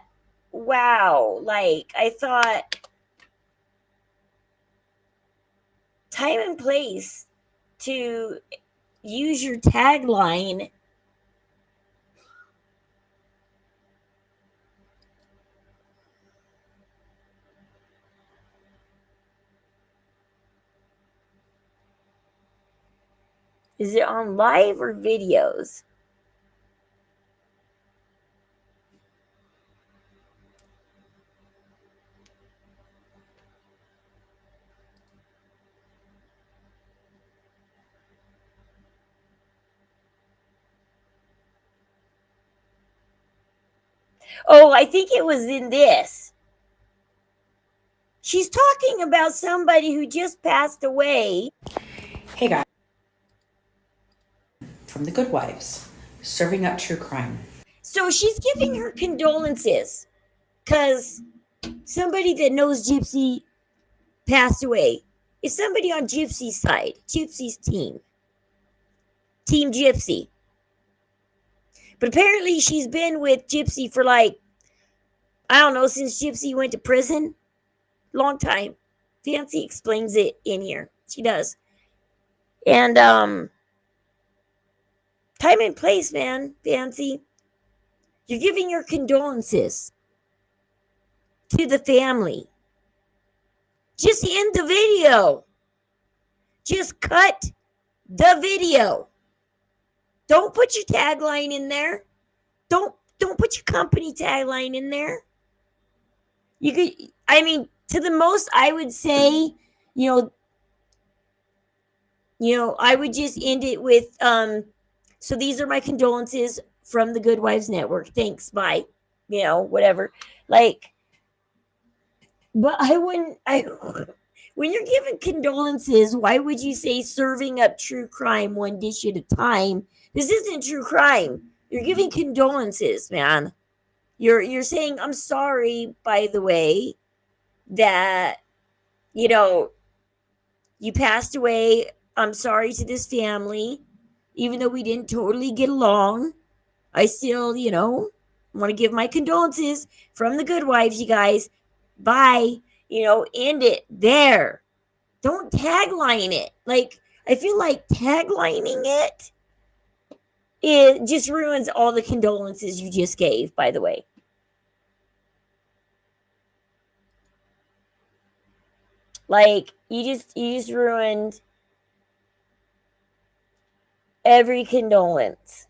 wow, like I thought time and place to use your tagline. Is it on live or videos? Oh, I think it was in this. She's talking about somebody who just passed away. Hey guys, from the Good Wives, serving up true crime. So she's giving her condolences because somebody that knows Gypsy passed away. Is somebody on Gypsy's side, Gypsy's team. Team Gypsy. But apparently she's been with Gypsy for like, I don't know, since Gypsy went to prison. Long time. Fancy explains it in here. She does. And time and place, man, Fancy. You're giving your condolences to the family. Just end the video. Just cut the video. Don't put your tagline in there. Don't put your company tagline in there. You could, I mean, to the most I would say, you know, I would just end it with so these are my condolences from the Good Wives Network. Thanks, bye. You know, whatever. Like, but I wouldn't when you're giving condolences, why would you say serving up true crime one dish at a time? This isn't true crime. You're giving condolences, man. You're saying I'm sorry, by the way, that you know you passed away. I'm sorry to this family, even though we didn't totally get along. I still, want to give my condolences from the Good Wives, you guys. Bye. End it there. Don't tagline it. Like, I feel like taglining it just ruins all the condolences you just gave, by the way. Like, you just ruined every condolence.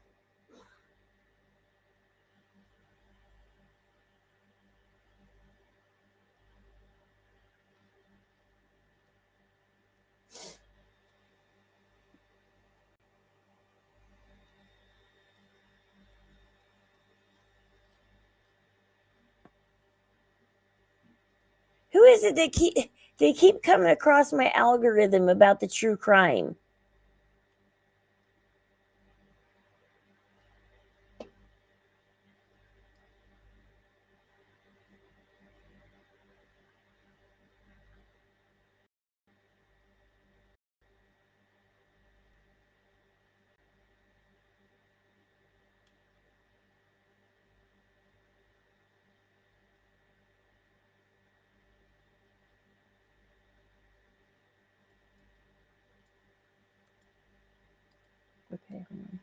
Who is it that they keep coming across my algorithm about the true crime? Okay, hold on.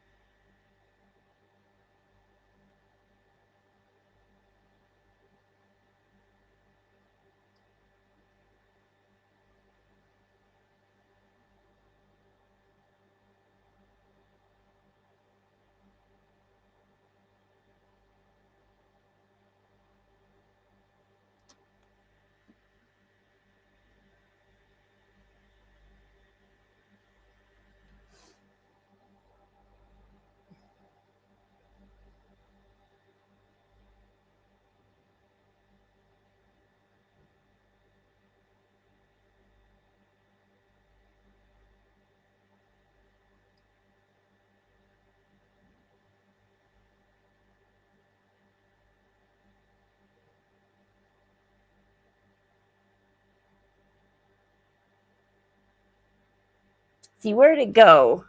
See, where'd it go?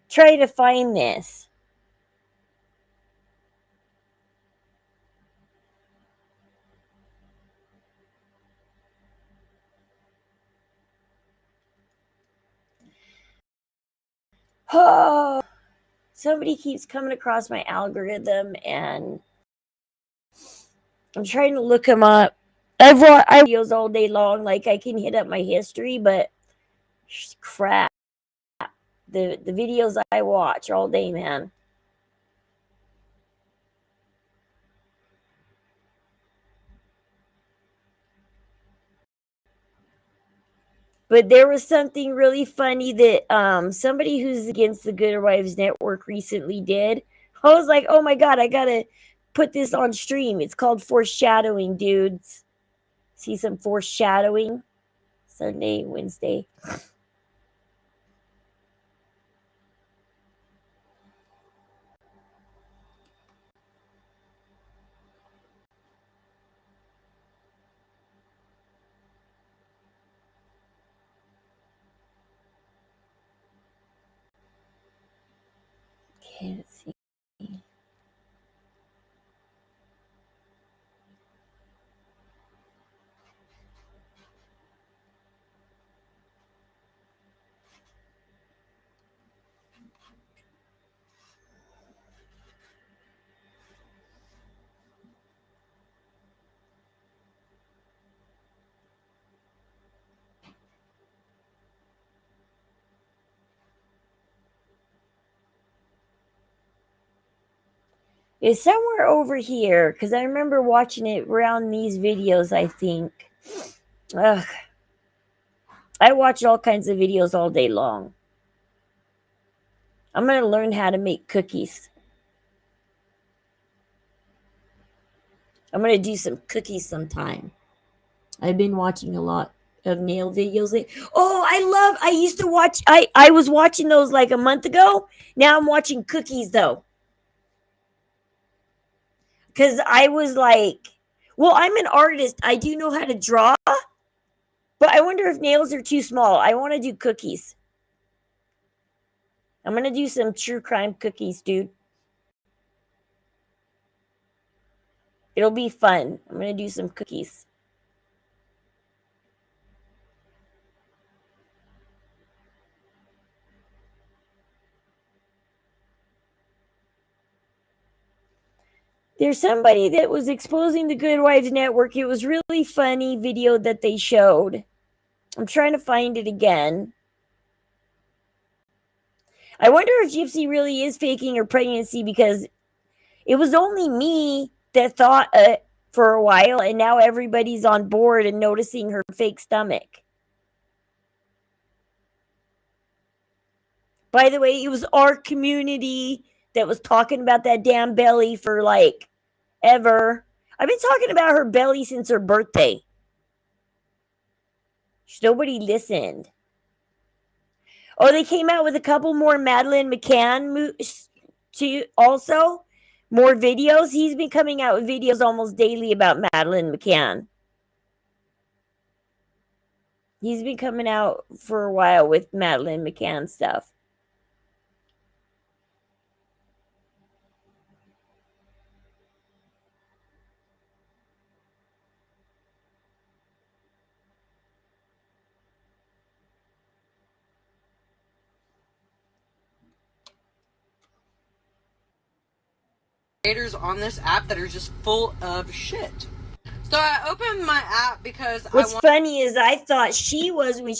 Try to find this. Oh, somebody keeps coming across my algorithm, and I'm trying to look them up. I videos all day long, like I can hit up my history, but crap. The videos I watch all day, man. But there was something really funny that somebody who's against the Good Wives Network recently did. I was like, oh my god, I gotta put this on stream. It's called foreshadowing, dudes. See some foreshadowing? Sunday, Wednesday. Okay, let's see. It's somewhere over here because I remember watching it around these videos, I think. Ugh. I watch all kinds of videos all day long. I'm going to learn how to make cookies. I'm going to do some cookies sometime. I've been watching a lot of nail videos. I used to watch, I was watching those like a month ago. Now I'm watching cookies though. Because I was like, well, I'm an artist. I do know how to draw. But I wonder if nails are too small. I want to do cookies. I'm going to do some true crime cookies, dude. It'll be fun. I'm going to do some cookies. There's somebody that was exposing the Good Wives Network. It was really funny video that they showed. I'm trying to find it again. I wonder if Gypsy really is faking her pregnancy because it was only me that thought it for a while, and now everybody's on board and noticing her fake stomach. By the way, it was our community that was talking about that damn belly for like ever. I've been talking about her belly since her birthday. Nobody listened. Oh, they came out with a couple more Madeline McCann to also more videos. He's been coming out with videos almost daily about Madeline McCann. He's been coming out for a while with Madeline McCann stuff. Creators on this app that are just full of shit. So I opened my app because What's funny is I thought she was when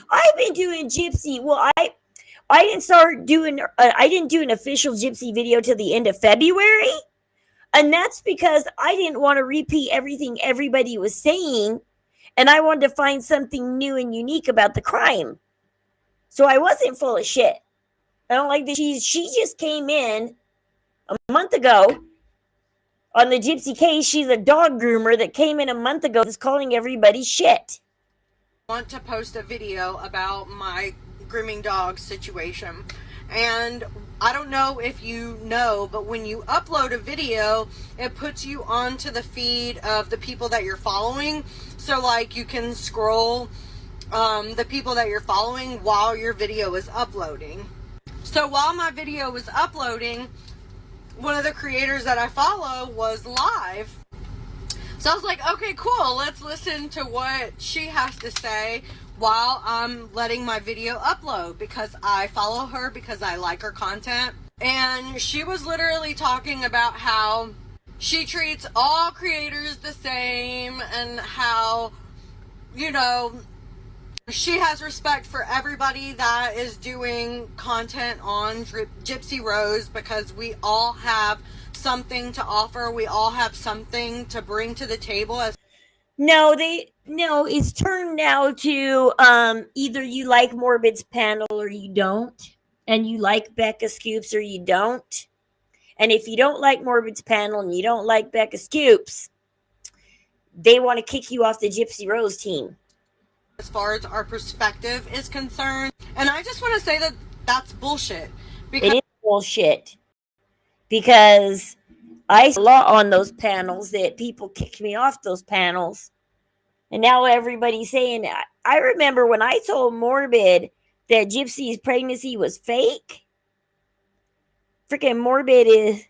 I've been doing Gypsy. Well, I didn't start doing. I didn't do an official Gypsy video till the end of February, and that's because I didn't want to repeat everything everybody was saying, and I wanted to find something new and unique about the crime. So I wasn't full of shit. I don't like that she just came in a month ago on the Gypsy case. She's a dog groomer that came in a month ago that's calling everybody shit. I want to post a video about my grooming dog situation. And I don't know if you know, but when you upload a video, it puts you onto the feed of the people that you're following. So like you can scroll the people that you're following while your video is uploading. So while my video was uploading, one of the creators that I follow was live. So I was like, okay, cool. Let's listen to what she has to say while I'm letting my video upload, because I follow her because I like her content. And she was literally talking about how she treats all creators the same and how, you know, she has respect for everybody that is doing content on Gypsy Rose, because we all have something to offer. We all have something to bring to the table. No, it's turned now to either you like Morbid's panel or you don't, and you like Becca Scoops or you don't. And if you don't like Morbid's panel and you don't like Becca Scoops, they want to kick you off the Gypsy Rose team. As far as our perspective is concerned. And I just want to say that that's bullshit. It is bullshit. Because I saw a lot on those panels that people kicked me off those panels. And now everybody's saying, I remember when I told Morbid that Gypsy's pregnancy was fake. Freaking Morbid is...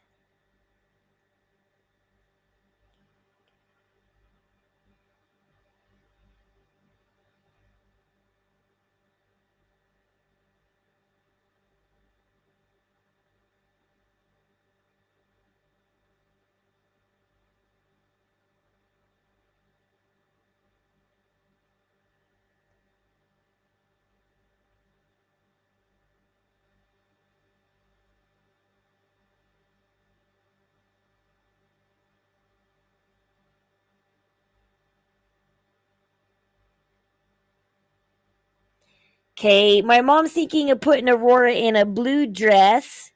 Okay, my mom's thinking of putting Aurora in a blue dress.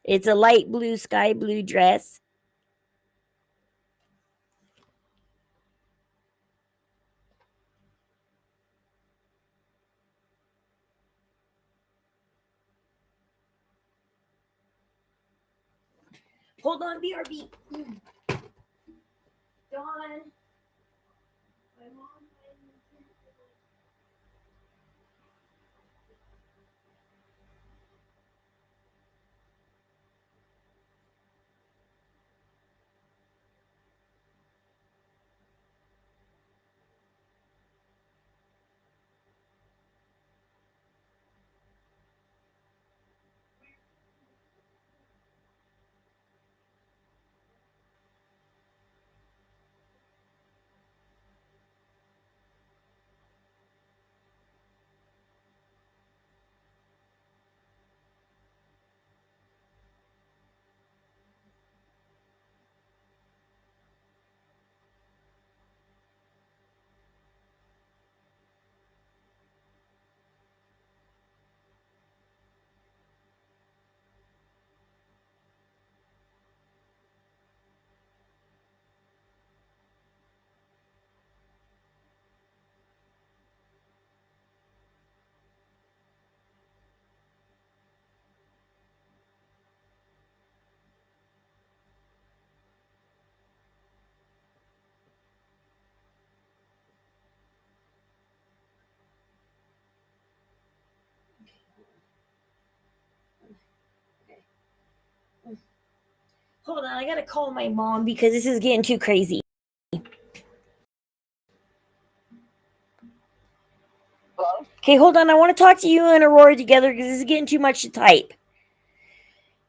It's a light blue, sky blue dress. Hold on, BRB. Dawn. My mom. Hold on, I gotta call my mom because this is getting too crazy. Hello? Okay, hold on. I want to talk to you and Aurora together because this is getting too much to type.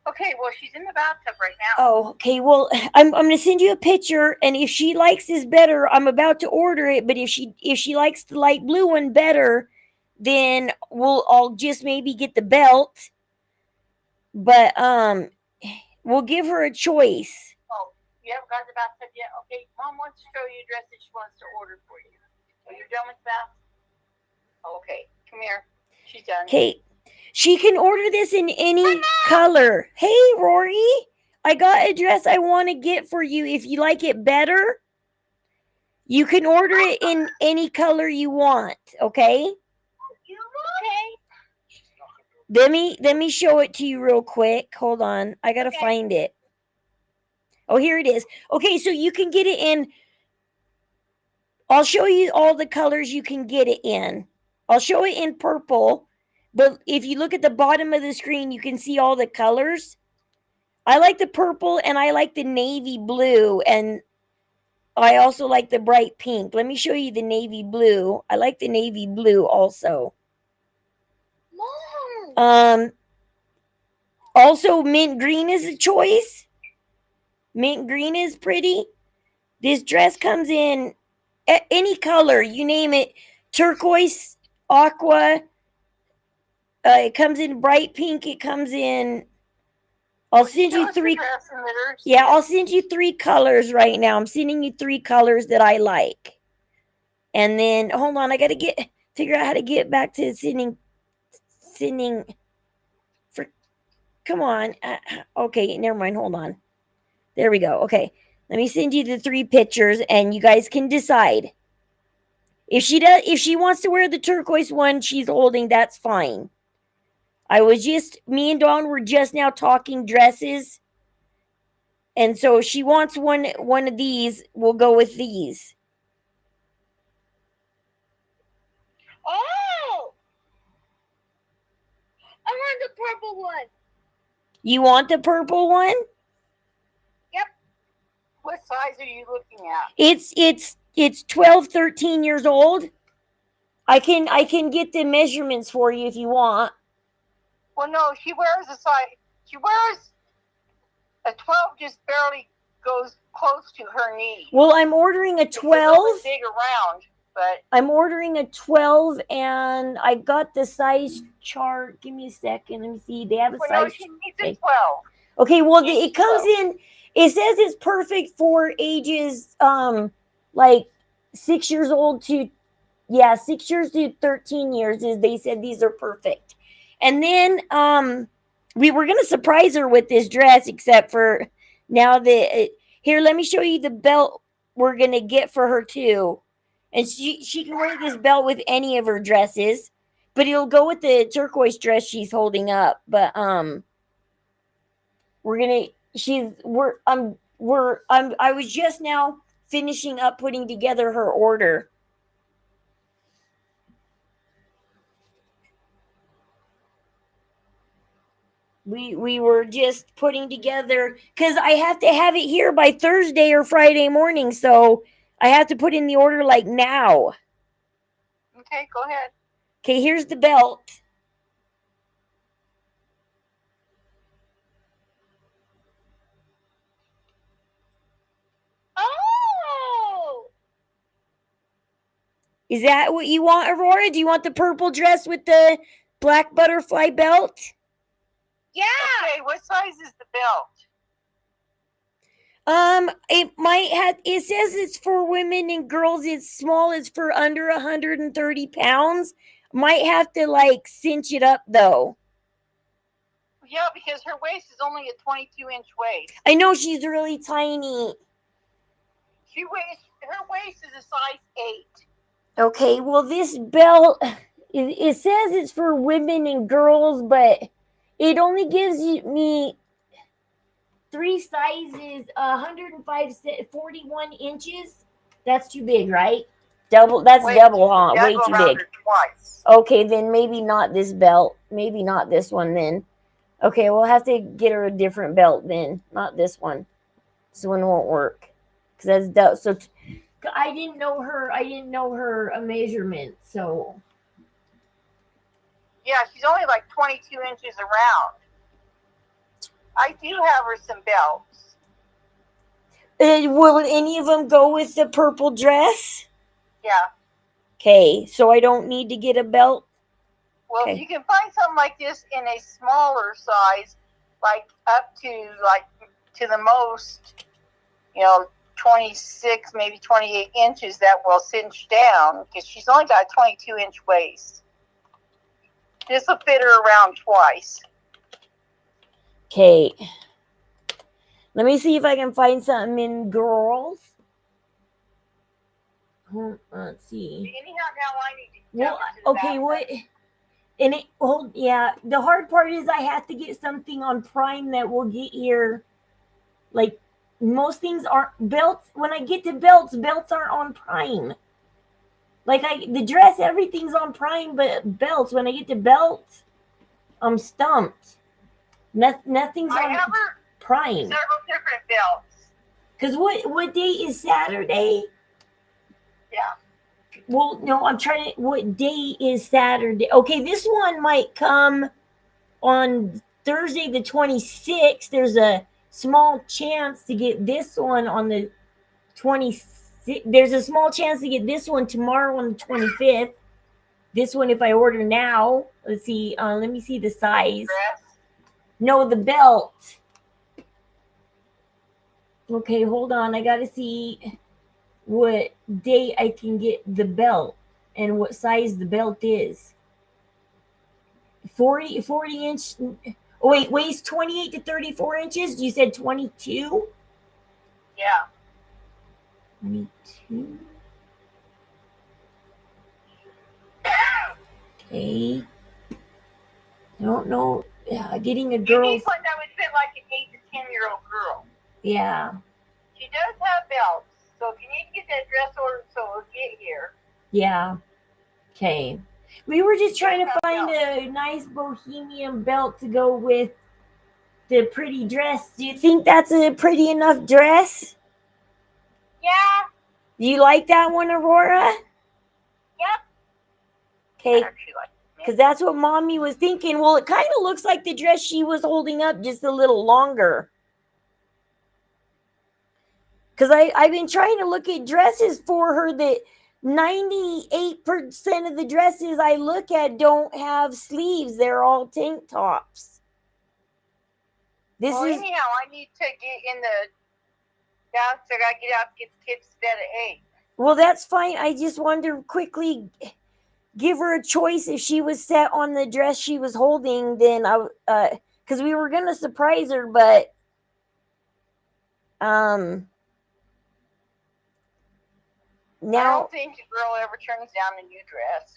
Okay, well, she's in the bathtub right now. Oh, okay. Well, I'm gonna send you a picture, and if she likes this better, I'm about to order it. But if she likes the light blue one better, then I'll just maybe get the belt. But we'll give her a choice. Oh, you haven't got the bathtub yet? Okay, Mom wants to show you a dress that she wants to order for you. Are you done with the bath? Okay, come here. She's done. Okay. She can order this in any color. Hey, Rory, I got a dress I want to get for you. If you like it better, you can order it in any color you want. Okay. Okay. Let me show it to you real quick. Hold on. I gotta find it. Oh, here it is. Okay, so you can get it in. I'll show you all the colors you can get it in. I'll show it in purple. But if you look at the bottom of the screen, you can see all the colors. I like the purple and I like the navy blue. And I also like the bright pink. Let me show you the navy blue. I like the navy blue also. Also, mint green is a choice. Mint green is pretty. This dress comes in any color. You name it. Turquoise, aqua. It comes in bright pink. It comes in. I'll send you three. Yeah, I'll send you 3 colors right now. I'm sending you 3 colors that I like. And then hold on, I gotta figure out how to get back to sending. For, come on. Okay, never mind. Hold on. There we go. Okay, let me send you the 3 pictures, and you guys can decide. If she wants to wear the turquoise one she's holding, that's fine. Me and Dawn were just now talking dresses. And so if she wants one of these, we'll go with these. Oh! I want the purple one. You want the purple one? Yep. What size are you looking at? It's 12, 13 years old. I can get the measurements for you if you want. Well, no, she wears a 12 just barely goes close to her knee. Well, I'm ordering a 12. It's a big around, but I'm ordering a 12, and I got the size chart. Give me a second. Let me see. They have a size. No, she needs a 12. Okay, well, it comes in. It says it's perfect for ages like 6 years old to Yeah, 6 years to 13 years is they said these are perfect. And then we were gonna surprise her with this dress, except for now that here, let me show you the belt we're gonna get for her too. And she can wear this belt with any of her dresses, but it'll go with the turquoise dress she's holding up. But we're gonna I was just now finishing up putting together her order. We were just putting together because I have to have it here by Thursday or Friday morning, so I have to put in the order like now. Okay, go ahead. Okay, here's the belt. Oh! Is that what you want, Aurora? Do you want the purple dress with the black butterfly belt? Yeah! Okay, what size is the belt? It might have, it says it's for women and girls. It's small, it's for under 130 pounds. Might have to like cinch it up though. Yeah, because her waist is only a 22-inch waist. I know she's really tiny. Her waist is a size 8. Okay, well, this belt, it says it's for women and girls, but it only gives me 3 sizes, 105, 41 inches. That's too big, right? That's double, huh? Way too big. Twice. Okay, then maybe not this belt. Maybe not this one then. Okay, we'll have to get her a different belt then. Not this one. This one won't work. Because that's so I didn't know her measurement, so Yeah, she's only like 22 inches around. I do have her some belts. will any of them go with the purple dress? Yeah. Okay, so I don't need to get a belt. Well, Okay. you can find something like this in a smaller size, like up to to the most, 26, maybe 28 inches that will cinch down because she's only got a 22-inch waist. This will fit her around twice. Okay. Let me see if I can find something in girls. Let's see. Anyhow, now I need to Well, okay, what? And the hard part is I have to get something on Prime that will get here. Like, most things aren't belts. When I get to belts aren't on Prime. Like, the dress, everything's on Prime, but belts, when I get to belts, I'm stumped. Nothing's on Prime. Several different belts. Because what day is Saturday? Yeah. Well, no, I'm trying to. What day is Saturday? Okay, this one might come on Thursday the 26th. There's a small chance to get this one on the 26th. There's a small chance to get this one tomorrow on the 25th. This one, if I order now, let's see. Let me see the size. Dress? No, the belt. Okay, hold on. I gotta see what day I can get the belt and what size the belt is. 40 inch. Oh, wait, waist 28 to 34 inches. You said 22? Yeah. 22. Okay. I don't know. Yeah, getting a girl. You need one that would fit like an 8 to 10-year-old girl. Yeah. She does have belts. So if you need to get that dress ordered so it'll get here. Yeah. Okay. We were just trying to find a nice bohemian belt to go with the pretty dress. Do you think that's a pretty enough dress? Yeah. Do you like that one, Aurora? Yep. Okay. Because that's what Mommy was thinking. Well, it kind of looks like the dress she was holding up, just a little longer. Because I've been trying to look at dresses for her that 98% of the dresses I look at don't have sleeves. They're all tank tops. Anyhow, I need to get in the downstairs. I gotta get out, get the kids to bed at 8. Well, that's fine. I just wanted to quickly give her a choice. If she was set on the dress she was holding, then because we were gonna surprise her, but I now don't think the girl ever turns down a new dress.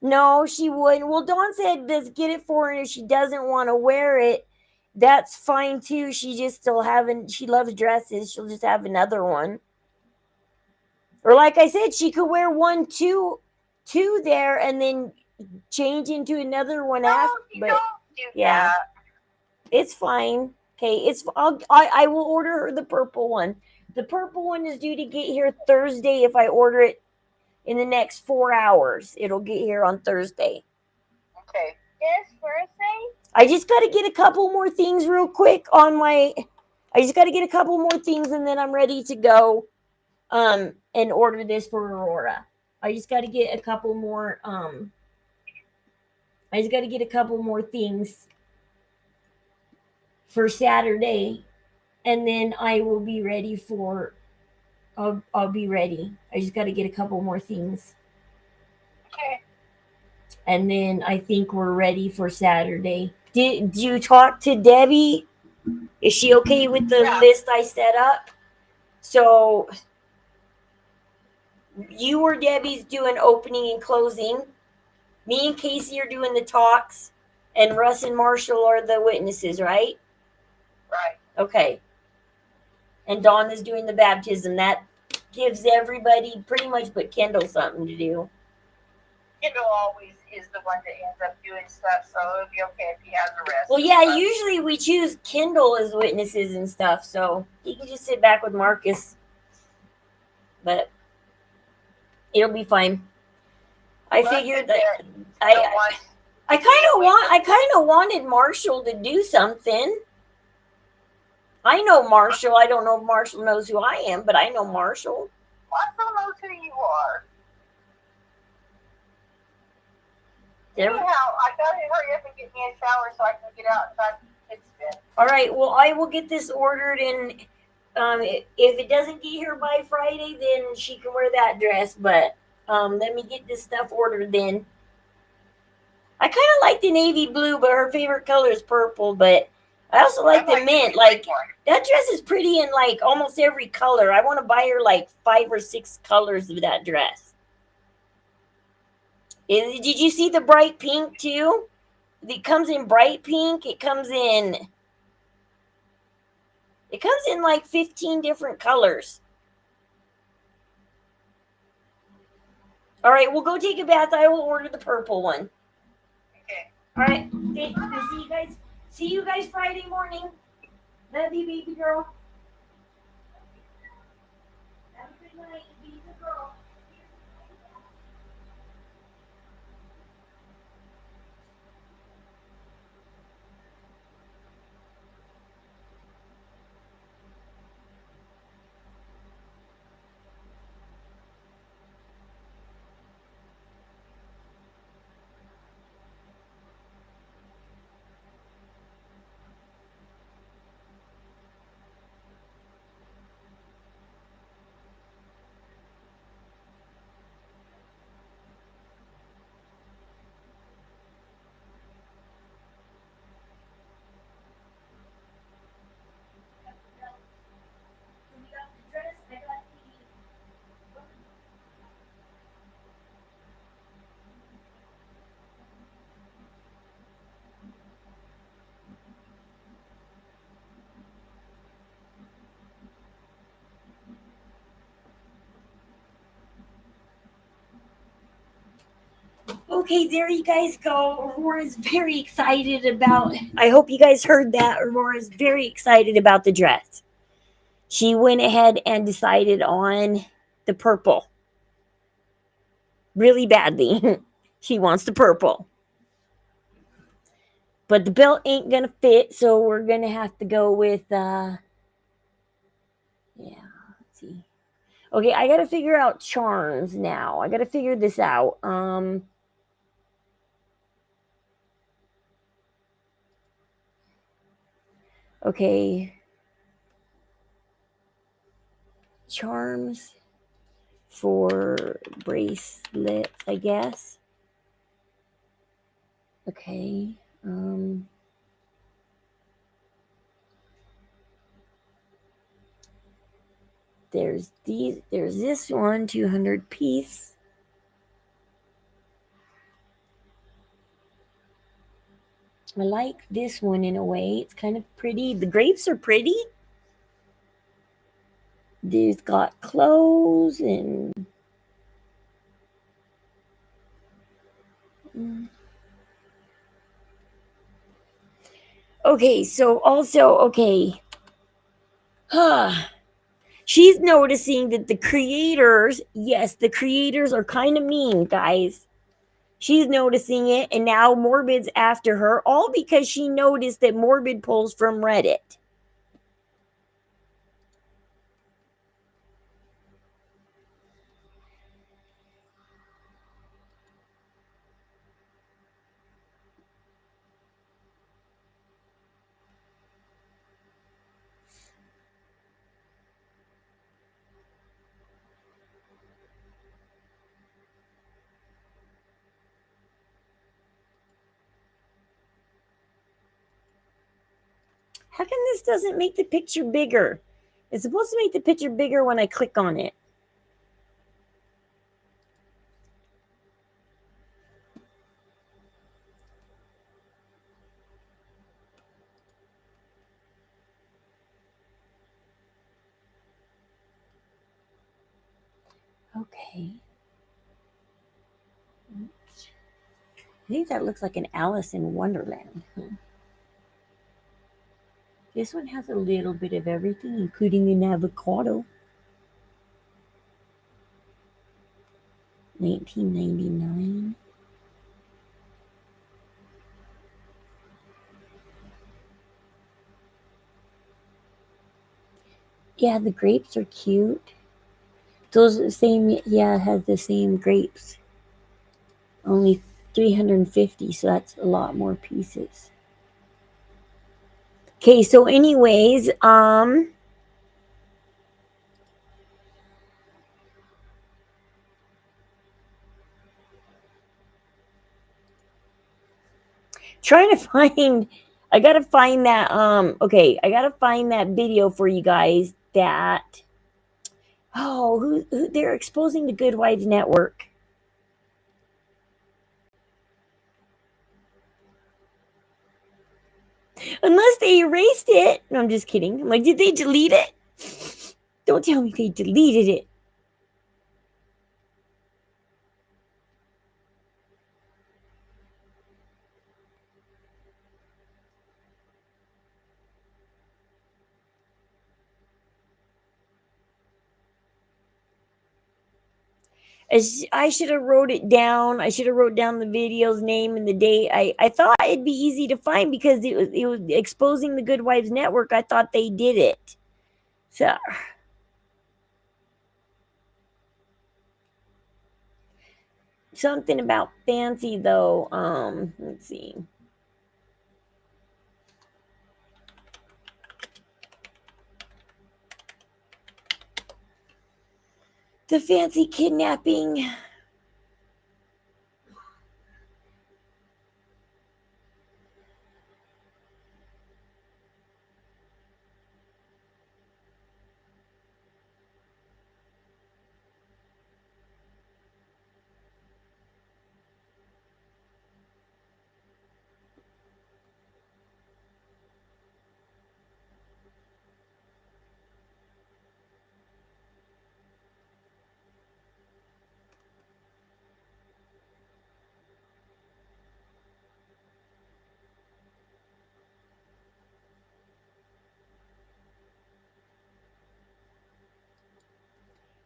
no, she wouldn't. Well, Dawn said let's get it for her, and if she doesn't want to wear it, that's fine too. She just still haven't. She loves dresses. She'll just have another one. Or like I said, she could wear two there, and then change into another one No, after. you But don't do yeah, that. it's fine. Okay, I will order her the purple one. The purple one is due to get here Thursday. If I order it in the next 4 hours, it'll get here on Thursday. Okay. This Thursday? I just got to get a couple more things real quick on my. I just got to get a couple more things, and then I'm ready to go. And order this for Aurora. I just got to get a couple more. I just got to get a couple more things for Saturday, and then I will be ready for. I'll be ready. I just got to get a couple more things, Okay. and then I think we're ready for Saturday. Did you talk to Debbie? Is she okay with the Yeah. list I set up? So you or Debbie's doing opening and closing. Me and Casey are doing the talks, and Russ and Marshall are the witnesses, right? Right. Okay. And Dawn is doing the baptism. That gives everybody pretty much but Kendall something to do. Kendall always is the one that ends up doing stuff, so it'll be okay if he has the rest. Well, yeah, usually we choose Kendall as witnesses and stuff, so he can just sit back with Marcus. But it'll be fine. I figured that I kind of wanted Marshall to do something. I know Marshall. I don't know if Marshall knows who I am, but I know Marshall. Marshall knows who you are. There- Anyhow, I gotta hurry up and get me a shower so I can get out and time for kids' bed. All right. Well, I will get this ordered, and if it doesn't get here by Friday, then she can wear that dress. But let me get this stuff ordered then. I kind of like the navy blue, but her favorite color is purple. But I also like the mint. Like that dress is pretty in like almost every color. I want to buy her like 5 or 6 colors of that dress. Did you see the bright pink too? It comes in bright pink. It comes in like 15 different colors. All right, we'll go take a bath. I will order the purple one. Okay. All right. I'll see you guys. See you guys Friday morning. Love you, baby girl. Have a good night. Be a good girl. Okay, there you guys go. Aurora's very excited about. I hope you guys heard that. Aurora's very excited about the dress. She went ahead and decided on the purple. Really badly. She wants the purple. But the belt ain't gonna fit, so we're gonna have to go with let's see. Okay, I gotta figure out charms now. I gotta figure this out. Okay. Charms. for bracelets, I guess. Okay. There's this one, 200 piece. I like this one in a way. It's kind of pretty. The grapes are pretty. These got clothes and okay, so also okay. She's noticing that the creators, yes, the creators are kind of mean, guys. She's noticing it, and now Morbid's after her, all because she noticed that Morbid pulls from Reddit. How come this doesn't make the picture bigger? It's supposed to make the picture bigger when I click on it. Okay. I think that looks like an Alice in Wonderland. This one has a little bit of everything, including an avocado. 1999. Yeah, the grapes are cute. Those are the same, yeah, it has the same grapes. Only 350, so that's a lot more pieces. Okay, so anyways, trying to find I gotta find that okay, I gotta find that video for you guys that who they're exposing the Good Wives Network. Unless they erased it. No, I'm just kidding. I'm like, did they delete it? Don't tell me they deleted it. I should have wrote it down. I should have wrote down the video's name and the date. I thought it'd be easy to find because it was exposing the Good Wives Network. I thought they did it. So something about fancy though. Let's see. The fancy kidnapping.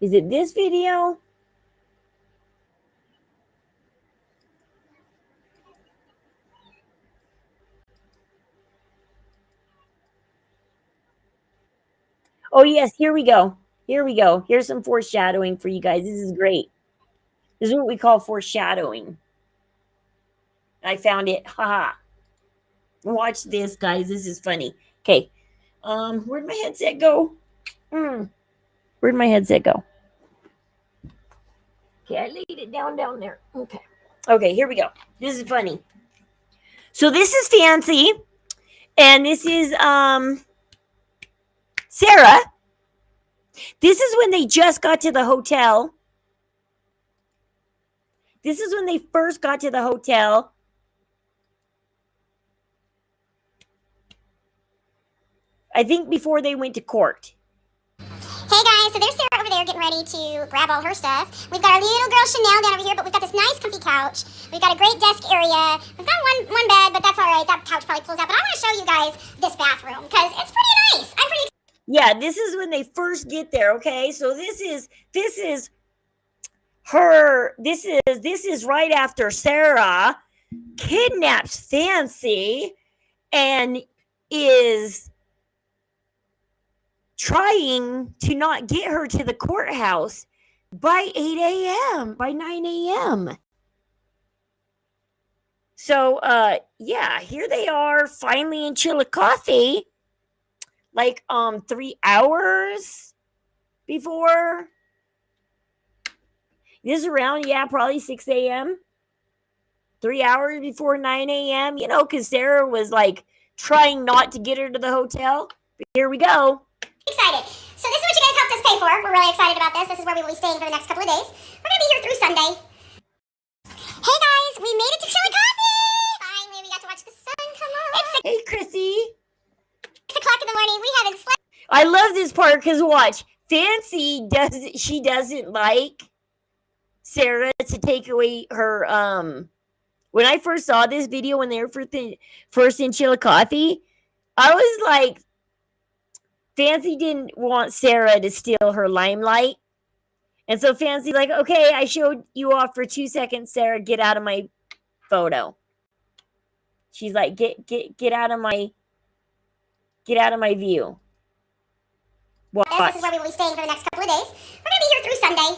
Is it this video? Oh yes, here we go. Here we go. Here's some foreshadowing for you guys. This is great. This is what we call foreshadowing. I found it. Haha. Watch this, guys. This is funny. Okay. Where'd my headset go? Where'd my headset go? Okay, I laid it down there. Okay. Okay, here we go. This is funny. So this is Fancy, and this is Sarah. This is when they just got to the hotel. This is when they first got to the hotel. I think before they went to court. Hey guys, so there's Sarah over there getting ready to grab all her stuff. We've got our little girl Chanel down over here, but we've got this nice comfy couch. We've got a great desk area. We've got one bed, but that's all right. That couch probably pulls out. But I want to show you guys this bathroom because it's pretty nice. I'm pretty. Yeah, this is when they first get there. Okay, so this is her. This is right after Sarah kidnaps Fancy and is trying to not get her to the courthouse by 8 a.m., by 9 a.m. So, yeah, here they are finally in Chillicothe, like, 3 hours before. This is around, yeah, probably 6 a.m., 3 hours before 9 a.m., you know, because Sarah was, like, trying not to get her to the hotel. But here we go. Excited. So this is what you guys helped us pay for. We're really excited about this. This is where we will be staying for the next couple of days. We're going to be here through Sunday. Hey guys, we made it to Chillicothe! Finally, we got to watch the sun come up. It's Hey, Chrissy. 6 o'clock in the morning. We haven't slept. I love this part because watch, Fancy doesn't like Sarah to take away her when I first saw this video when they were first in Chillicothe, I was like, Fancy didn't want Sarah to steal her limelight. And so Fancy's like, okay, I showed you off for 2 seconds, Sarah, get out of my photo. She's like, get out of my view. Watch. This is where we will be staying for the next couple of days. We're going to be here through Sunday.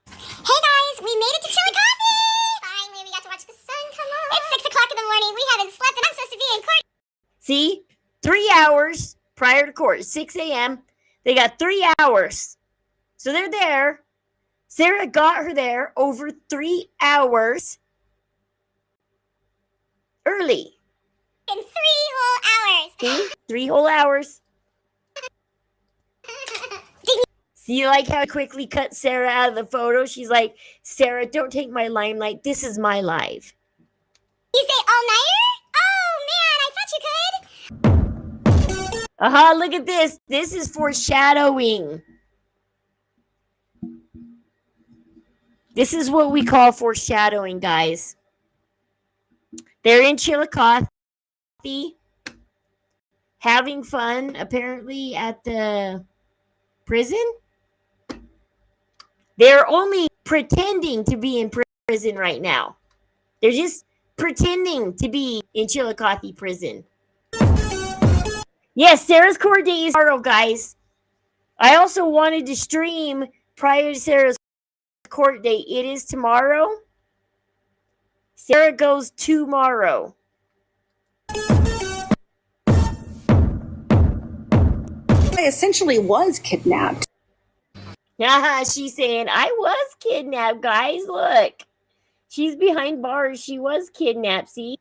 Hey guys, we made it to Chillicothe! Finally, we got to watch the sun come up. It's 6 o'clock in the morning. We haven't slept, and I'm supposed to be in court. See? 3 hours prior to court, 6 a.m. They got 3 hours. So they're there. Sarah got her there over 3 hours early. In 3 whole hours. See? 3 whole hours. See, you like how I quickly cut Sarah out of the photo? She's like, Sarah, don't take my limelight. This is my life. You say all-nighter? Oh, man, I thought you could. Aha, look at this. This is foreshadowing. This is what we call foreshadowing, guys. They're in Chillicothe, having fun, apparently, at the prison. They're only pretending to be in prison right now. They're just pretending to be in Chillicothe prison. Yes, Sarah's court date is tomorrow, guys. I also wanted to stream prior to Sarah's court date. It is tomorrow. Sarah goes tomorrow. I essentially was kidnapped. She's saying, I was kidnapped, guys. Look. She's behind bars. She was kidnapped, see?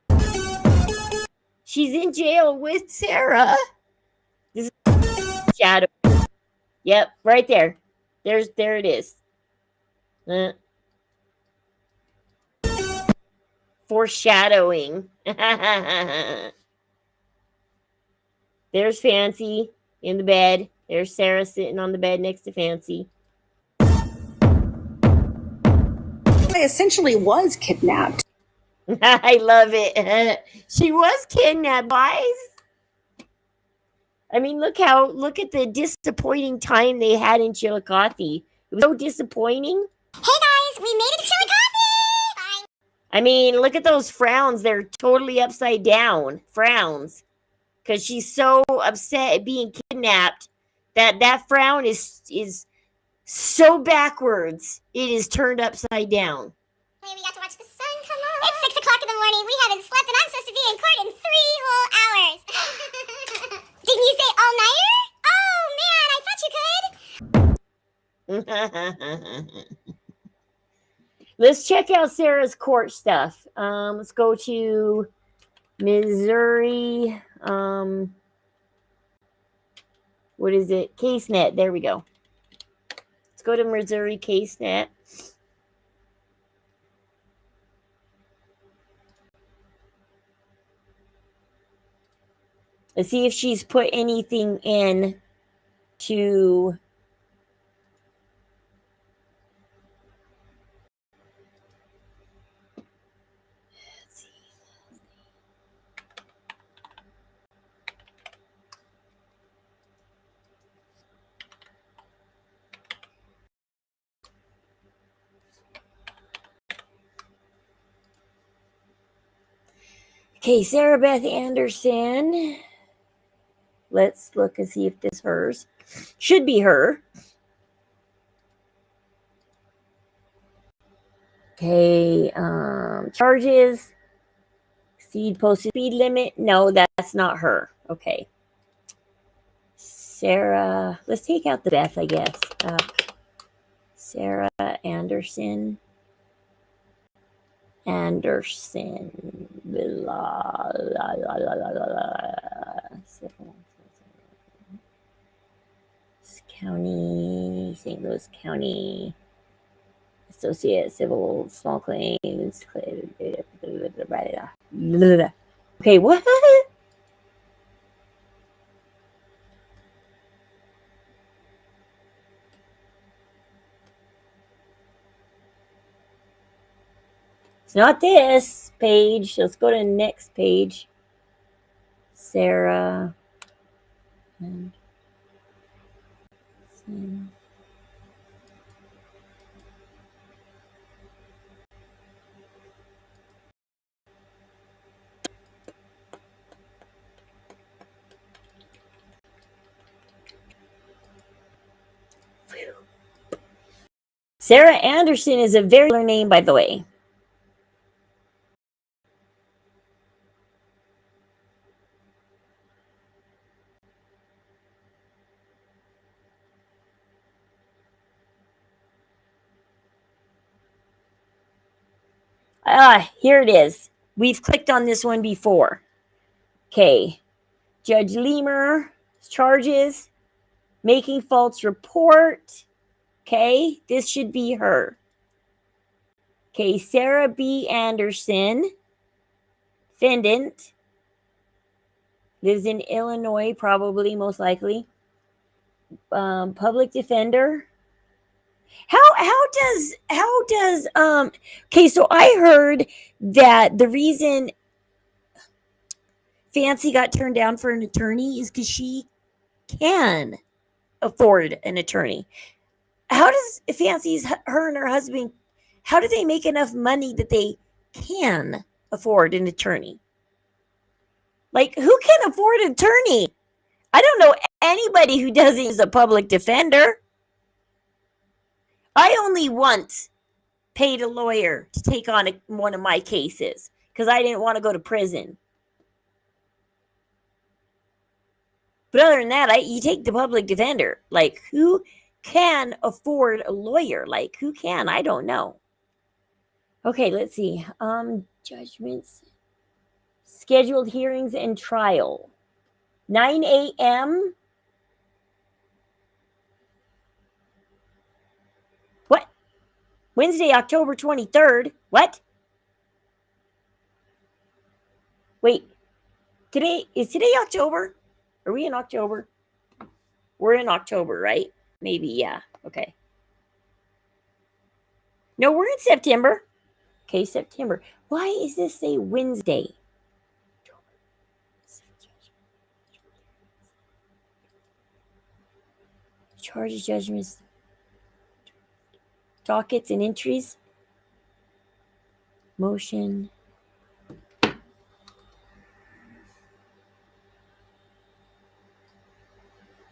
She's in jail with Sarah. This is shadow. Yep, right there. There it is. Foreshadowing. There's Fancy in the bed. There's Sarah sitting on the bed next to Fancy. I essentially was kidnapped. I love it. She was kidnapped, guys. I mean, look at the disappointing time they had in Chillicothe. It was so disappointing. Hey guys, we made it to Chillicothe! Fine. I mean, look at those frowns. They're totally upside down frowns. Because she's so upset at being kidnapped that frown is so backwards. It is turned upside down. We got to watch the sun come up. It's 6 o'clock in the morning. We haven't slept, and I'm supposed to be in court in 3 whole hours. Didn't you say all-nighter? Oh, man, I thought you could. Let's check out Sarah's court stuff. Let's go to Missouri. What is it? CaseNet. There we go. Let's go to Missouri CaseNet. Let's see if she's put anything in to Okay, Sarah Beth Anderson. Let's look and see if this is hers. Should be her. Okay, charges. Exceed posted speed limit. No, that's not her. Okay. Sarah. Let's take out the Beth, I guess. Sarah Anderson. Anderson. Blah, blah, blah, blah, blah, blah. County, St. Louis County, Associate Civil Small Claims. Okay, what? It's not this page. Let's go to the next page. Sarah. And Sarah Anderson is a very popular name, by the way. Here it is. We've clicked on this one before. Okay. Judge Lemur, charges, making false report. Okay, this should be her. Okay, Sarah B. Anderson, defendant, lives in Illinois, probably, most likely. Public defender. How does okay, so I heard that the reason Fancy got turned down for an attorney is because she can afford an attorney. How does Fancy's, her and her husband, how do they make enough money that they can afford an attorney? Like, who can afford an attorney? I don't know anybody who doesn't use a public defender. I only once paid a lawyer to take on one of my cases because I didn't want to go to prison. But other than that, you take the public defender. Like, who can afford a lawyer? Like, who can? I don't know. Okay, let's see. Judgments. Scheduled hearings and trial. 9 a.m. What? Wednesday, October 23rd. What? Wait. Is today October? Are we in October? We're in October, right? Maybe, yeah. Okay. No, we're in September. Okay, September. Why is this say Wednesday? Charges, judgments, dockets, and entries. Motion.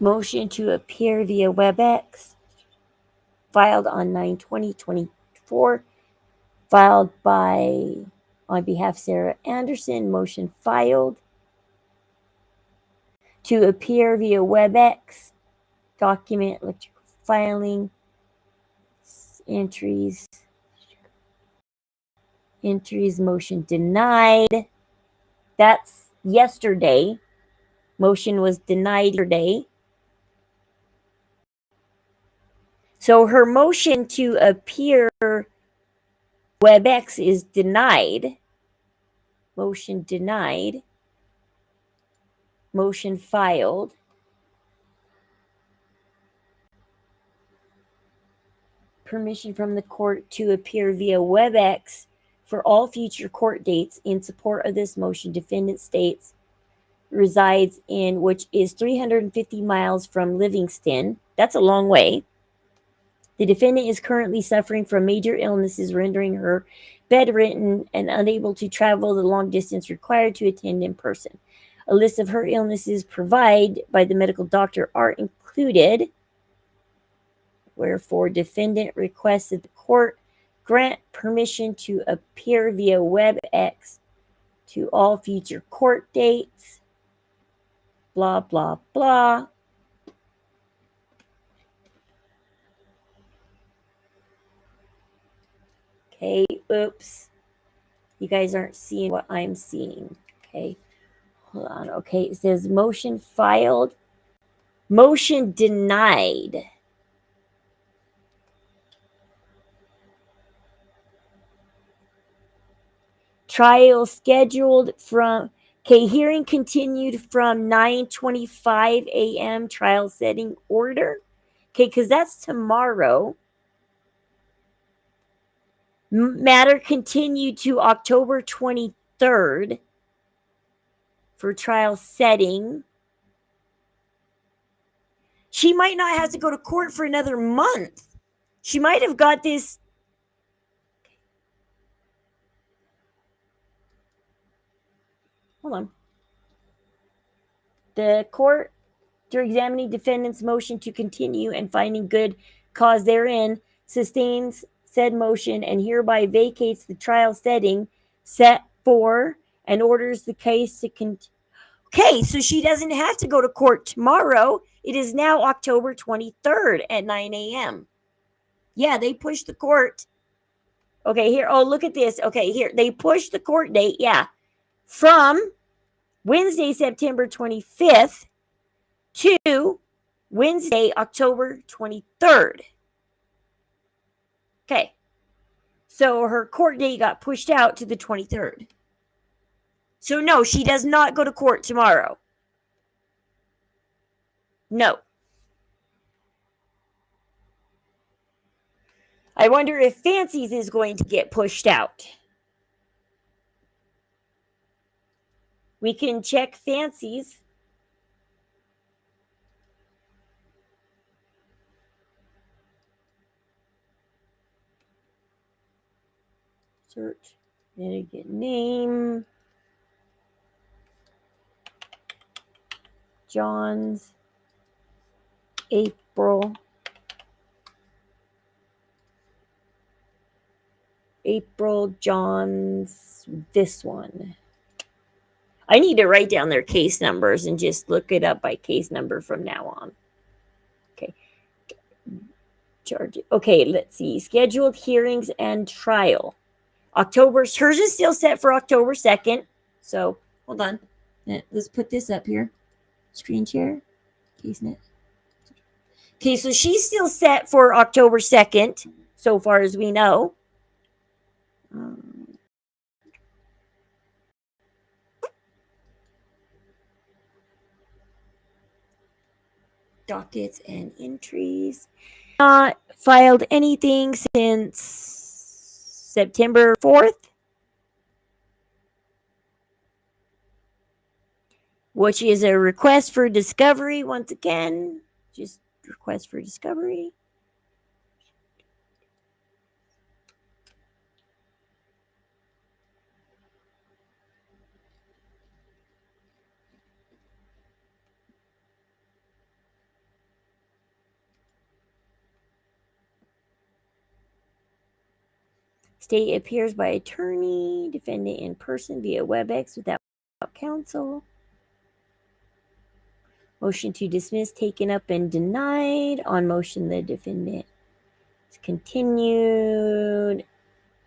Motion to appear via WebEx. Filed on 9/20/24. Filed on behalf of Sarah Anderson. Motion filed. To appear via WebEx. Document electronic filing. Entries. Entries, motion denied. That's yesterday. Motion was denied yesterday. So her motion to appear WebEx is denied. Motion denied. Motion filed. Permission from the court to appear via WebEx for all future court dates. In support of this motion, defendant states resides in, which is 350 miles from Livingston. That's a long way. The defendant is currently suffering from major illnesses, rendering her bedridden and unable to travel the long distance required to attend in person. A list of her illnesses provided by the medical doctor are included. Wherefore, defendant requests that the court grant permission to appear via WebEx to all future court dates. Blah, blah, blah. Okay, oops. You guys aren't seeing what I'm seeing. Okay, hold on. Okay, it says motion filed. Motion denied. Trial scheduled from, okay, hearing continued from 9:25 a.m. Trial setting order. Okay, because that's tomorrow. Matter continued to October 23rd for trial setting. She might not have to go to court for another month. She might have got this. Hold on. The court, after examining defendant's motion to continue and finding good cause therein, sustains said motion and hereby vacates the trial setting set for and orders the case to continue. Okay, so she doesn't have to go to court tomorrow. It is now October 23rd at 9 a.m. Yeah, they pushed the court. Okay, here. Oh, look at this. Okay, here. They pushed the court date, yeah, from Wednesday, September 25th to Wednesday, October 23rd. Okay. So her court date got pushed out to the 23rd. So no, she does not go to court tomorrow. No. I wonder if Fancy's is going to get pushed out. We can check Fancy's. Search. Litigant name. John's. April. John's. This one. I need to write down their case numbers and just look it up by case number from now on. Okay. Charge. Okay, let's see. Scheduled hearings and trial. Hers is still set for October 2nd. So, hold on. Let's put this up here. Screen share. CaseNet. Okay, so she's still set for October 2nd, so far as we know. Dockets and entries. Not filed anything since September 4th, which is a request for discovery. Once again, just request for discovery. State appears by attorney, defendant in person via WebEx without counsel. Motion to dismiss taken up and denied. On motion, the defendant is continued.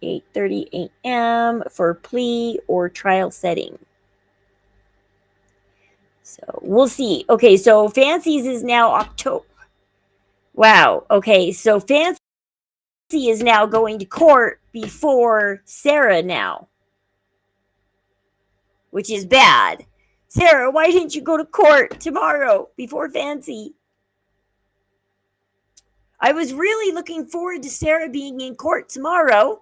8:30 a.m. for plea or trial setting. So we'll see. Okay, so Fancy's is now October. Wow. Okay, so Fancy is now going to court before Sarah now, which is bad. Sarah, why didn't you go to court tomorrow before Fancy? I was really looking forward to Sarah being in court tomorrow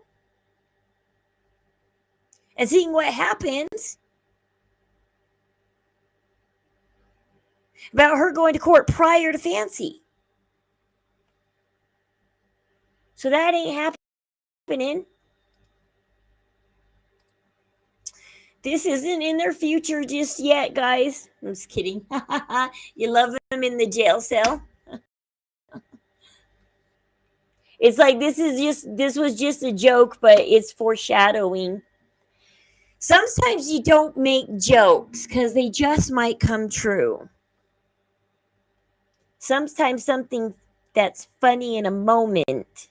and seeing what happens about her going to court prior to Fancy. So that ain't happening. This isn't in their future just yet, guys. I'm just kidding. You love them in the jail cell. It's like this was just a joke, but it's foreshadowing. Sometimes you don't make jokes because they just might come true. Sometimes something that's funny in a moment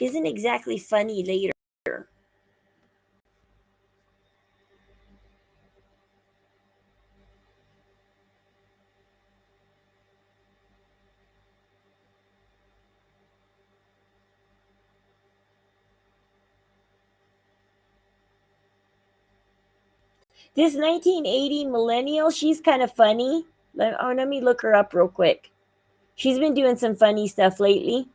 isn't exactly funny later. This 1980 millennial, she's kind of funny. Let me look her up real quick. She's been doing some funny stuff lately.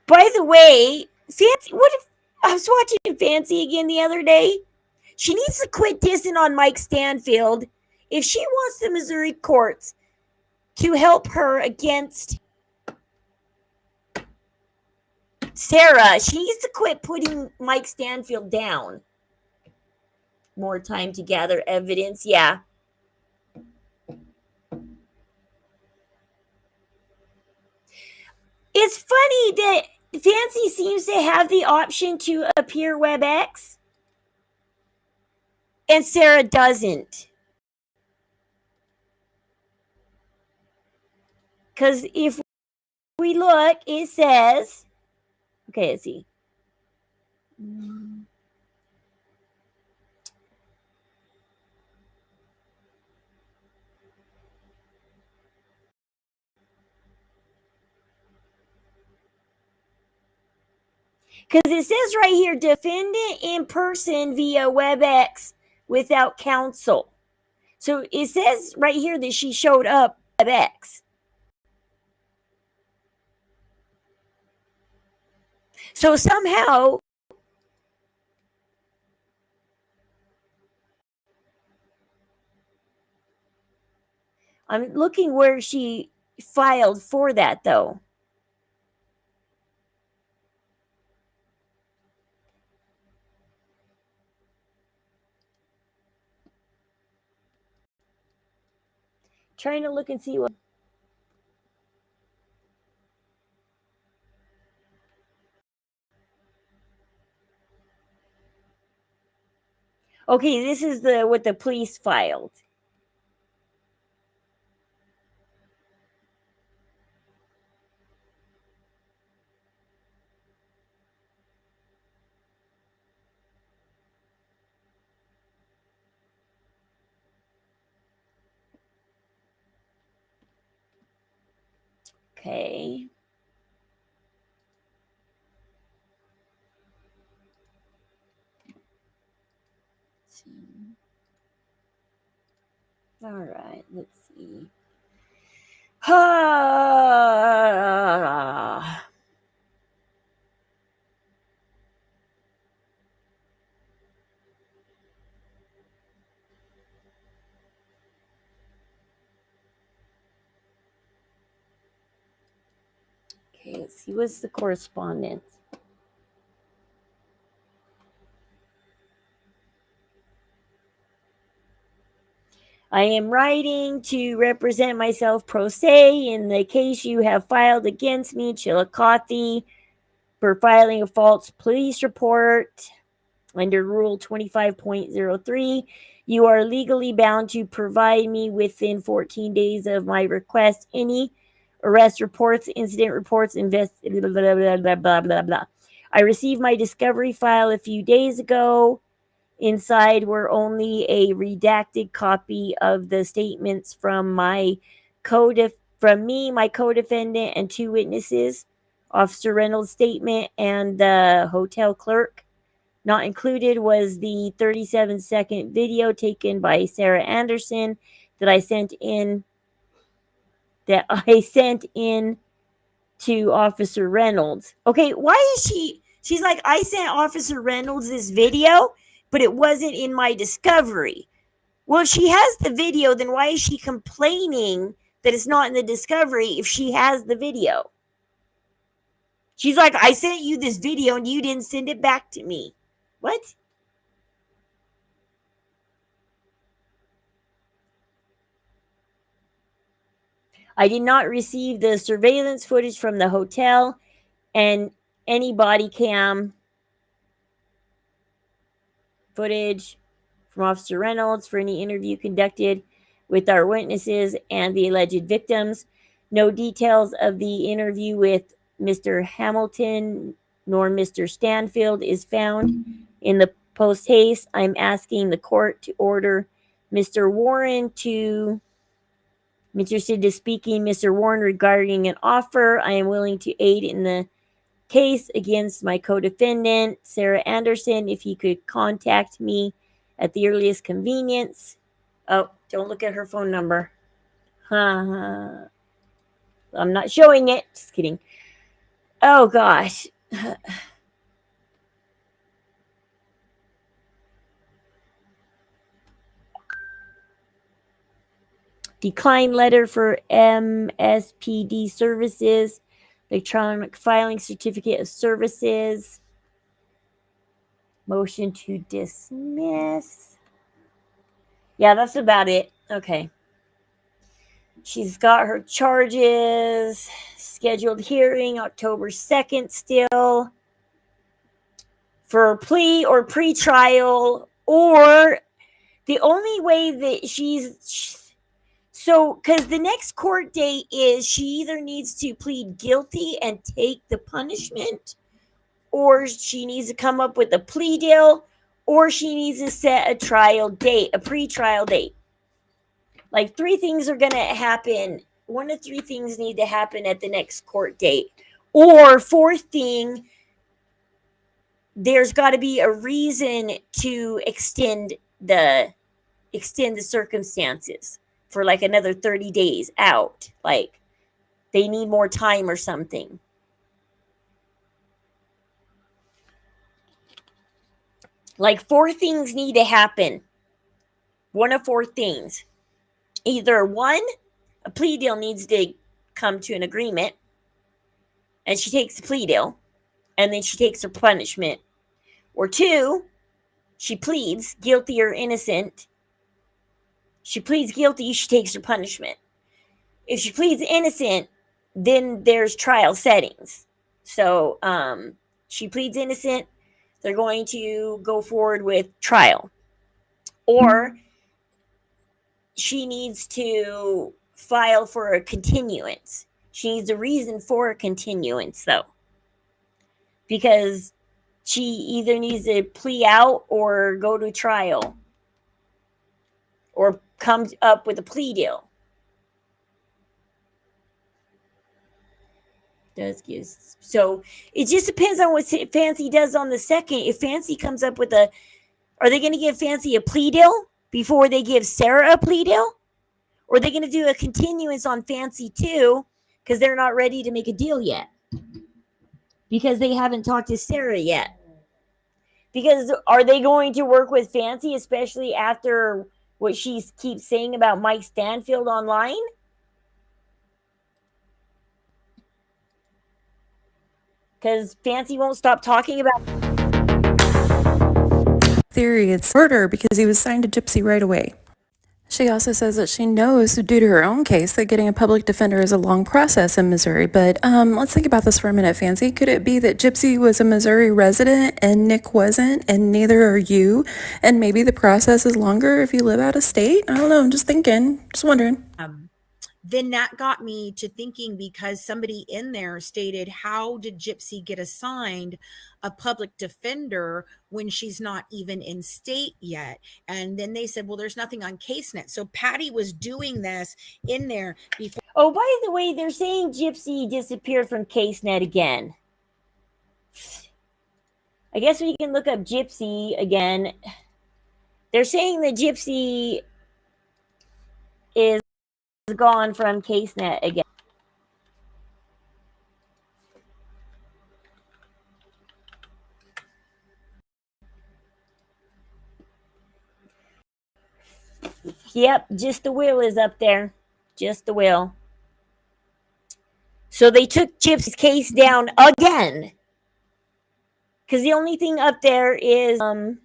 By the way, Fancy, what if I was watching Fancy again the other day? She needs to quit dissing on Mike Stanfield if she wants the Missouri courts to help her against Sarah. She needs to quit putting Mike Stanfield down. More time to gather evidence. Yeah. It's funny that Fancy seems to have the option to appear WebEx and Sarah doesn't. Because if we look, it says, okay, let's see. Because it says right here, defendant in person via WebEx without counsel. So it says right here that she showed up WebEx. So somehow I'm looking where she filed for that though. Trying to look and see what. Okay, this is what the police filed. Okay. Let's see. All right, let's see. Okay, let's see. What's the correspondence? I am writing to represent myself pro se in the case you have filed against me, Chillicothe, for filing a false police report under Rule 25.03. You are legally bound to provide me within 14 days of my request any arrest reports, incident reports, blah, blah, blah, blah, blah, blah, blah. I received my discovery file a few days ago. Inside were only a redacted copy of the statements from my my co-defendant, and 2 witnesses, Officer Reynolds' statement and the hotel clerk. Not included was the 37-second video taken by Sarah Anderson that I sent in to Officer Reynolds. Okay, why is she's like, I sent Officer Reynolds this video, but it wasn't in my discovery. Well, if she has the video, then why is she complaining that it's not in the discovery if she has the video? She's like, I sent you this video and you didn't send it back to me. What? I did not receive the surveillance footage from the hotel and any body cam footage from Officer Reynolds for any interview conducted with our witnesses and the alleged victims. No details of the interview with Mr. Hamilton nor Mr. Stanfield is found in the post haste. I'm asking the court to order Mr. Warren to... I'm interested in speaking Mr. Warren regarding an offer. I am willing to aid in the case against my co-defendant, Sarah Anderson, if he could contact me at the earliest convenience. Oh, don't look at her phone number. I'm not showing it. Just kidding. Oh, gosh. Decline letter for MSPD services. Electronic filing certificate of services. Motion to dismiss. Yeah, that's about it. Okay. She's got her charges. Scheduled hearing October 2nd still. For plea or pretrial. Or the only way that because the next court date is she either needs to plead guilty and take the punishment, or she needs to come up with a plea deal, or she needs to set a trial date, a pretrial date. Like 3 things are going to happen. 1 of 3 things need to happen at the next court date. Or 4th thing, there's got to be a reason to extend the circumstances for like another 30 days out. Like they need more time or something. Like 4 things need to happen. 1 of 4 things. Either 1, a plea deal needs to come to an agreement and she takes the plea deal and then she takes her punishment. Or 2, she pleads guilty or innocent. She pleads guilty, she takes her punishment. If she pleads innocent, then there's trial settings. So she pleads innocent, they're going to go forward with trial. Or she needs to file for a continuance. She needs a reason for a continuance, though. Because she either needs to plea out or go to trial. Or comes up with a plea deal. So it just depends on what Fancy does on the 2nd. If Fancy comes up with are they going to give Fancy a plea deal before they give Sarah a plea deal? Or are they going to do a continuance on Fancy too? Because they're not ready to make a deal yet. Because they haven't talked to Sarah yet. Because are they going to work with Fancy, especially after what she keeps saying about Mike Stanfield online? Because Fancy won't stop talking about... Theory, it's murder because he was signed to Gypsy right away. She also says that she knows, due to her own case, that getting a public defender is a long process in Missouri. But let's think about this for a minute, Fancy. Could it be that Gypsy was a Missouri resident and Nick wasn't, and neither are you? And maybe the process is longer if you live out of state? I don't know. I'm just thinking. Just wondering. then that got me to thinking, because somebody in there stated, how did Gypsy get assigned a public defender when she's not even in state yet? And then they said, well, there's nothing on CaseNet. So Patty was doing this in there before. Oh, by the way, they're saying Gypsy disappeared from CaseNet again. I guess we can look up Gypsy again. They're saying that Gypsy is gone from CaseNet again. Yep, just the will is up there. Just the will. So they took Gypsy's case down again. Because the only thing up there is the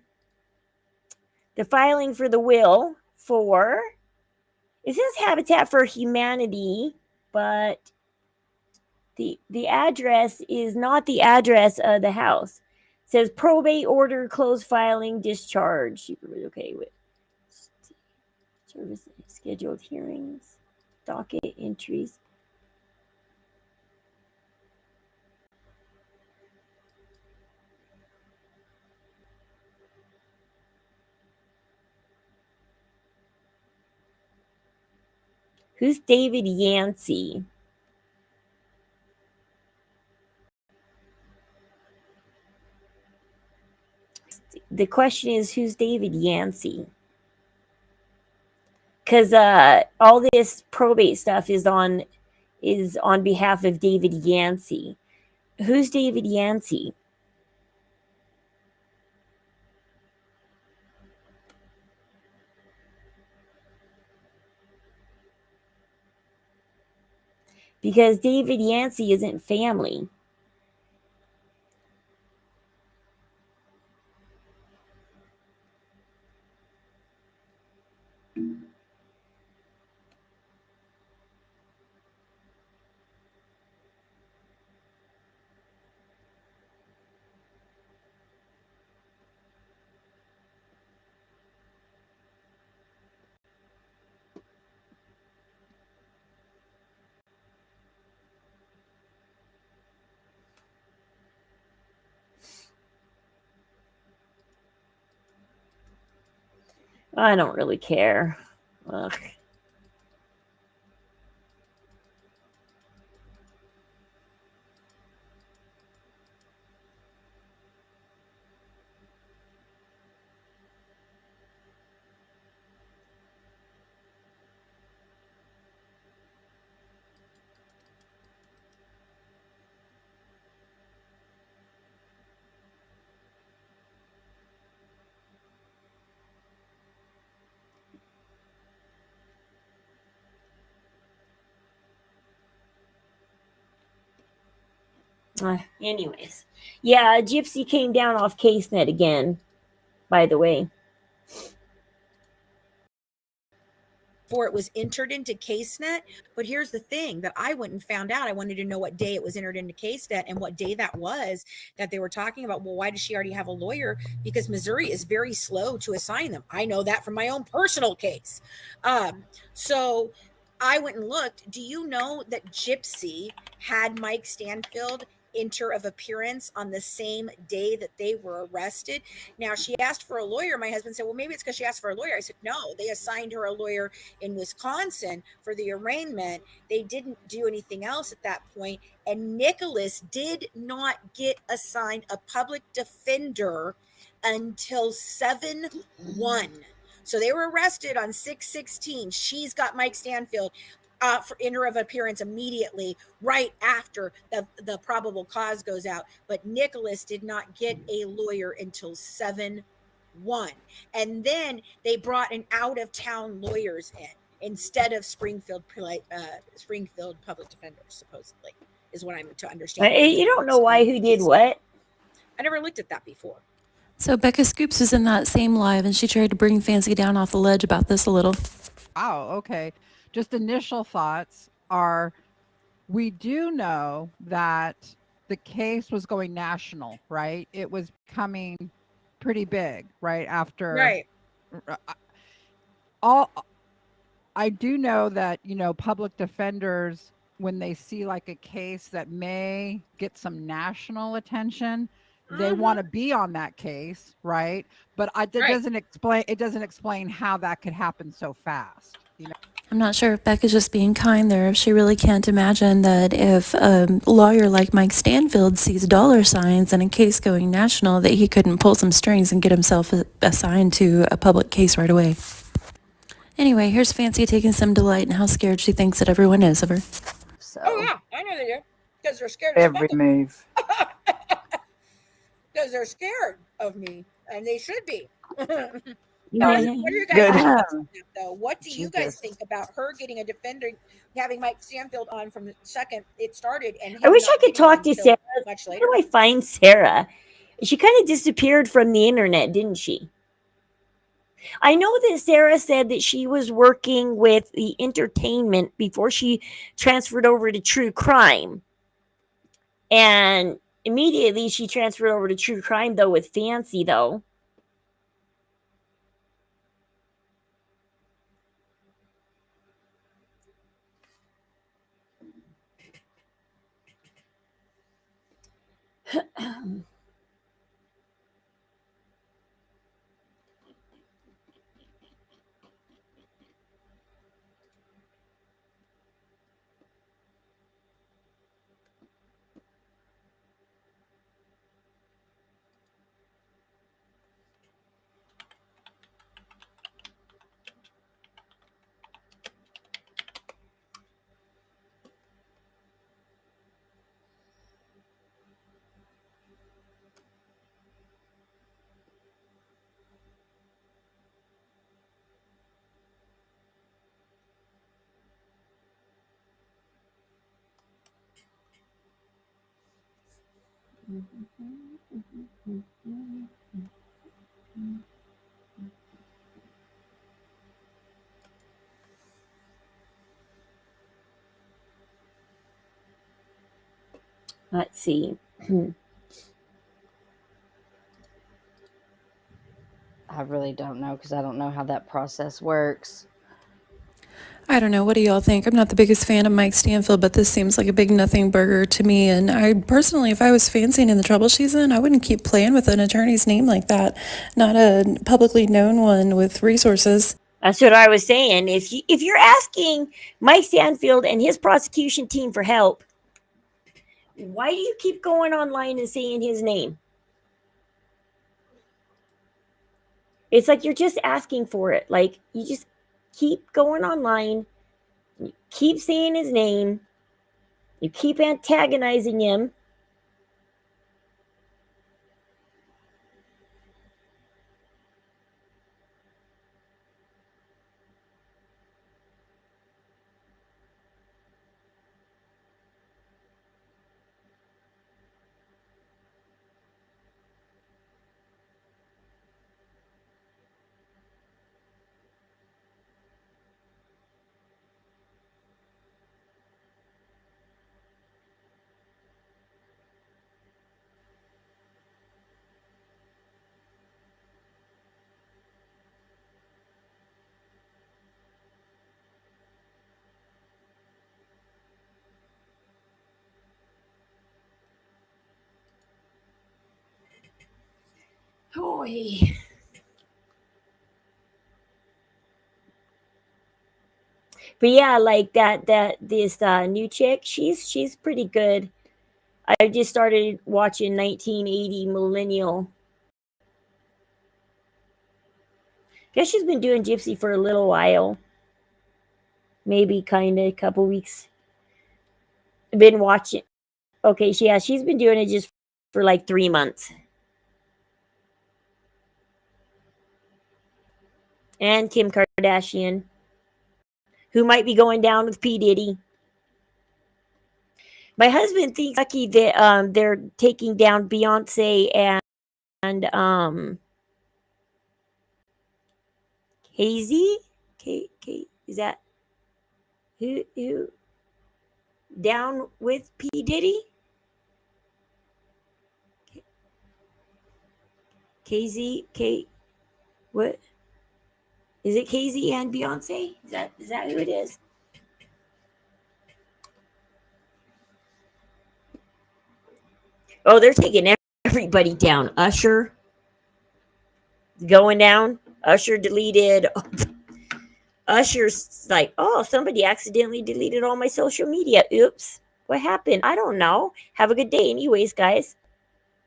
filing for the will for, it says Habitat for Humanity, but the address is not the address of the house. It says probate order, closed filing, discharge. Okay, with service scheduled hearings, docket entries. Who's David Yancey? The question is, who's David Yancey? Because all this probate stuff is on behalf of David Yancey. Who's David Yancey? Because David Yancey isn't family. I don't really care. Ugh. Anyways, yeah, Gypsy came down off CaseNet again, by the way. Before it was entered into CaseNet. But here's the thing that I went and found out. I wanted to know what day it was entered into CaseNet and what day that was that they were talking about. Well, why does she already have a lawyer? Because Missouri is very slow to assign them. I know that from my own personal case. So I went and looked. Do you know that Gypsy had Mike Stanfield enter of appearance on the same day that they were arrested? Now, she asked for a lawyer. My husband said, well, maybe it's because she asked for a lawyer. I said, no, they assigned her a lawyer in Wisconsin for the arraignment. They didn't do anything else at that point. And Nicholas did not get assigned a public defender until 7/1. So they were arrested on 6/16. She's got Mike Stanfield for enter of appearance immediately right after the probable cause goes out. But Nicholas did not get a lawyer until 7/1. And then they brought an out-of-town lawyers in instead of Springfield public defenders, supposedly, is what I'm to understand. You don't know why who did what? I never looked at that before. So Becca Scoops was in that same live, and she tried to bring Fancy down off the ledge about this a little. Wow, okay. Just initial thoughts are, we do know that the case was going national, right? It was becoming pretty big, right? After right. I do know that, public defenders, when they see like a case that may get some national attention, they want to be on that case, right? But that Right. doesn't explain how that could happen so fast. I'm not sure if Becca's just being kind there, if she really can't imagine that if a lawyer like Mike Stanfield sees dollar signs in a case going national, that he couldn't pull some strings and get himself assigned to a public case right away. Anyway, here's Fancy taking some delight in how scared she thinks that everyone is of her. So Oh yeah, I know they do. Because they're scared as every fuck. move. Because they're scared of me, and they should be. Yeah. What do you guys Good. think about that, though? What do you guys Jesus. think about her getting a defender, having Mike Stanfield on from the second it started, and him I wish I not could getting one talk to until Sarah. much Where later? do I find Sarah? She kind of disappeared from the internet, didn't she? I know that Sarah said that she was working with the entertainment before she transferred over to true crime. And immediately she transferred over to true crime, though, with Fancy, though. Let's see. I really don't know because I don't know how that process works. I don't know. What do y'all think? I'm not the biggest fan of Mike Stanfield, but this seems like a big nothing burger to me. And I personally, if I was fancying in the trouble she's in, I wouldn't keep playing with an attorney's name like that. Not a publicly known one with resources. That's what I was saying. If you're asking Mike Stanfield and his prosecution team for help, why do you keep going online and saying his name? It's like you're just asking for it. Like, you just keep going online, you keep saying his name, you keep antagonizing him. Oy. But yeah, like this new chick, she's pretty good. I just started watching 1980 Millennial. Guess she's been doing Gypsy for a little while. Maybe kind of a couple weeks. I've been watching. Okay, she's been doing it just for like 3 months. And Kim Kardashian, who might be going down with P. Diddy. My husband thinks lucky that they're taking down Beyonce and Hazy. K is that who down with P. Diddy? KZ K what Is it KZ and Beyonce? Is that who it is? Oh, they're taking everybody down. Usher going down. Usher deleted. Usher's like, oh, somebody accidentally deleted all my social media. Oops. What happened? I don't know. Have a good day. Anyways, guys.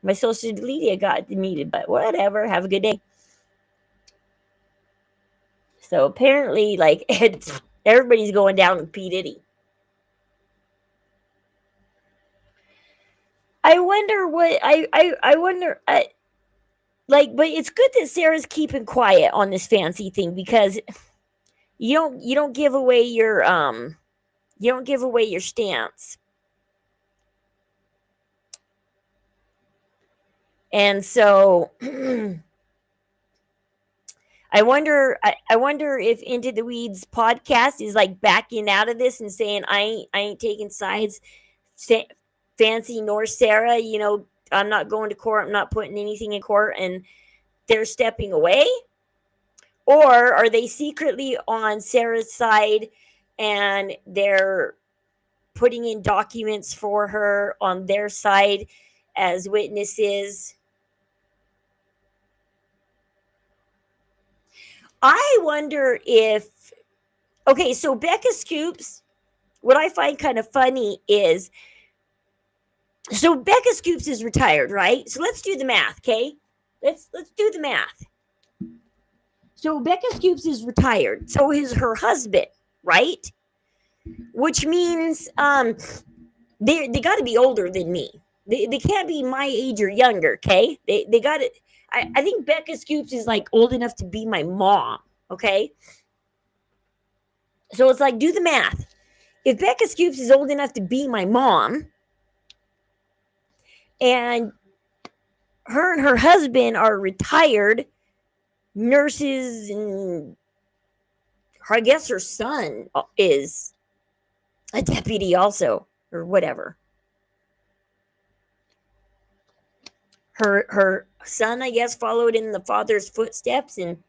My social media got deleted, but whatever. Have a good day. So apparently, like, everybody's going down with P. Diddy. I wonder what I wonder like, but it's good that Sarah's keeping quiet on this fancy thing, because you don't give away your stance. And so I wonder if Into the Weeds podcast is like backing out of this and saying I ain't taking sides. Fancy nor Sarah, I'm not going to court. I'm not putting anything in court, and they're stepping away. Or are they secretly on Sarah's side and they're putting in documents for her on their side as witnesses? I wonder if, okay, so Becca Scoops, what I find kind of funny is, so Becca Scoops is retired, right? So let's do the math, okay? Let's do the math. So Becca Scoops is retired. So is her husband, right? Which means they got to be older than me. They can't be my age or younger, okay? They got to. I think Becca Scoops is like old enough to be my mom, okay? So it's like, do the math. If Becca Scoops is old enough to be my mom, and her and her husband are retired nurses, and I guess her son is a deputy also, or whatever. Her son, I guess, followed in the father's footsteps. And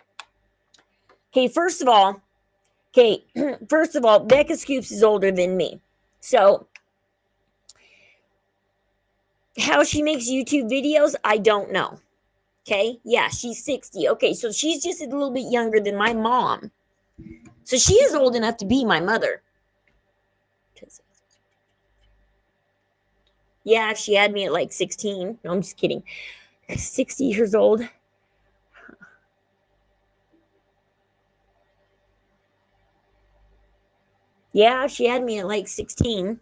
okay, first of all, Becca Scoops is older than me. So how she makes YouTube videos, I don't know. Okay, yeah, she's 60. Okay, so she's just a little bit younger than my mom. So she is old enough to be my mother. Yeah, if she had me at like 16. No, I'm just kidding. 60 years old. Yeah, if she had me at like 16,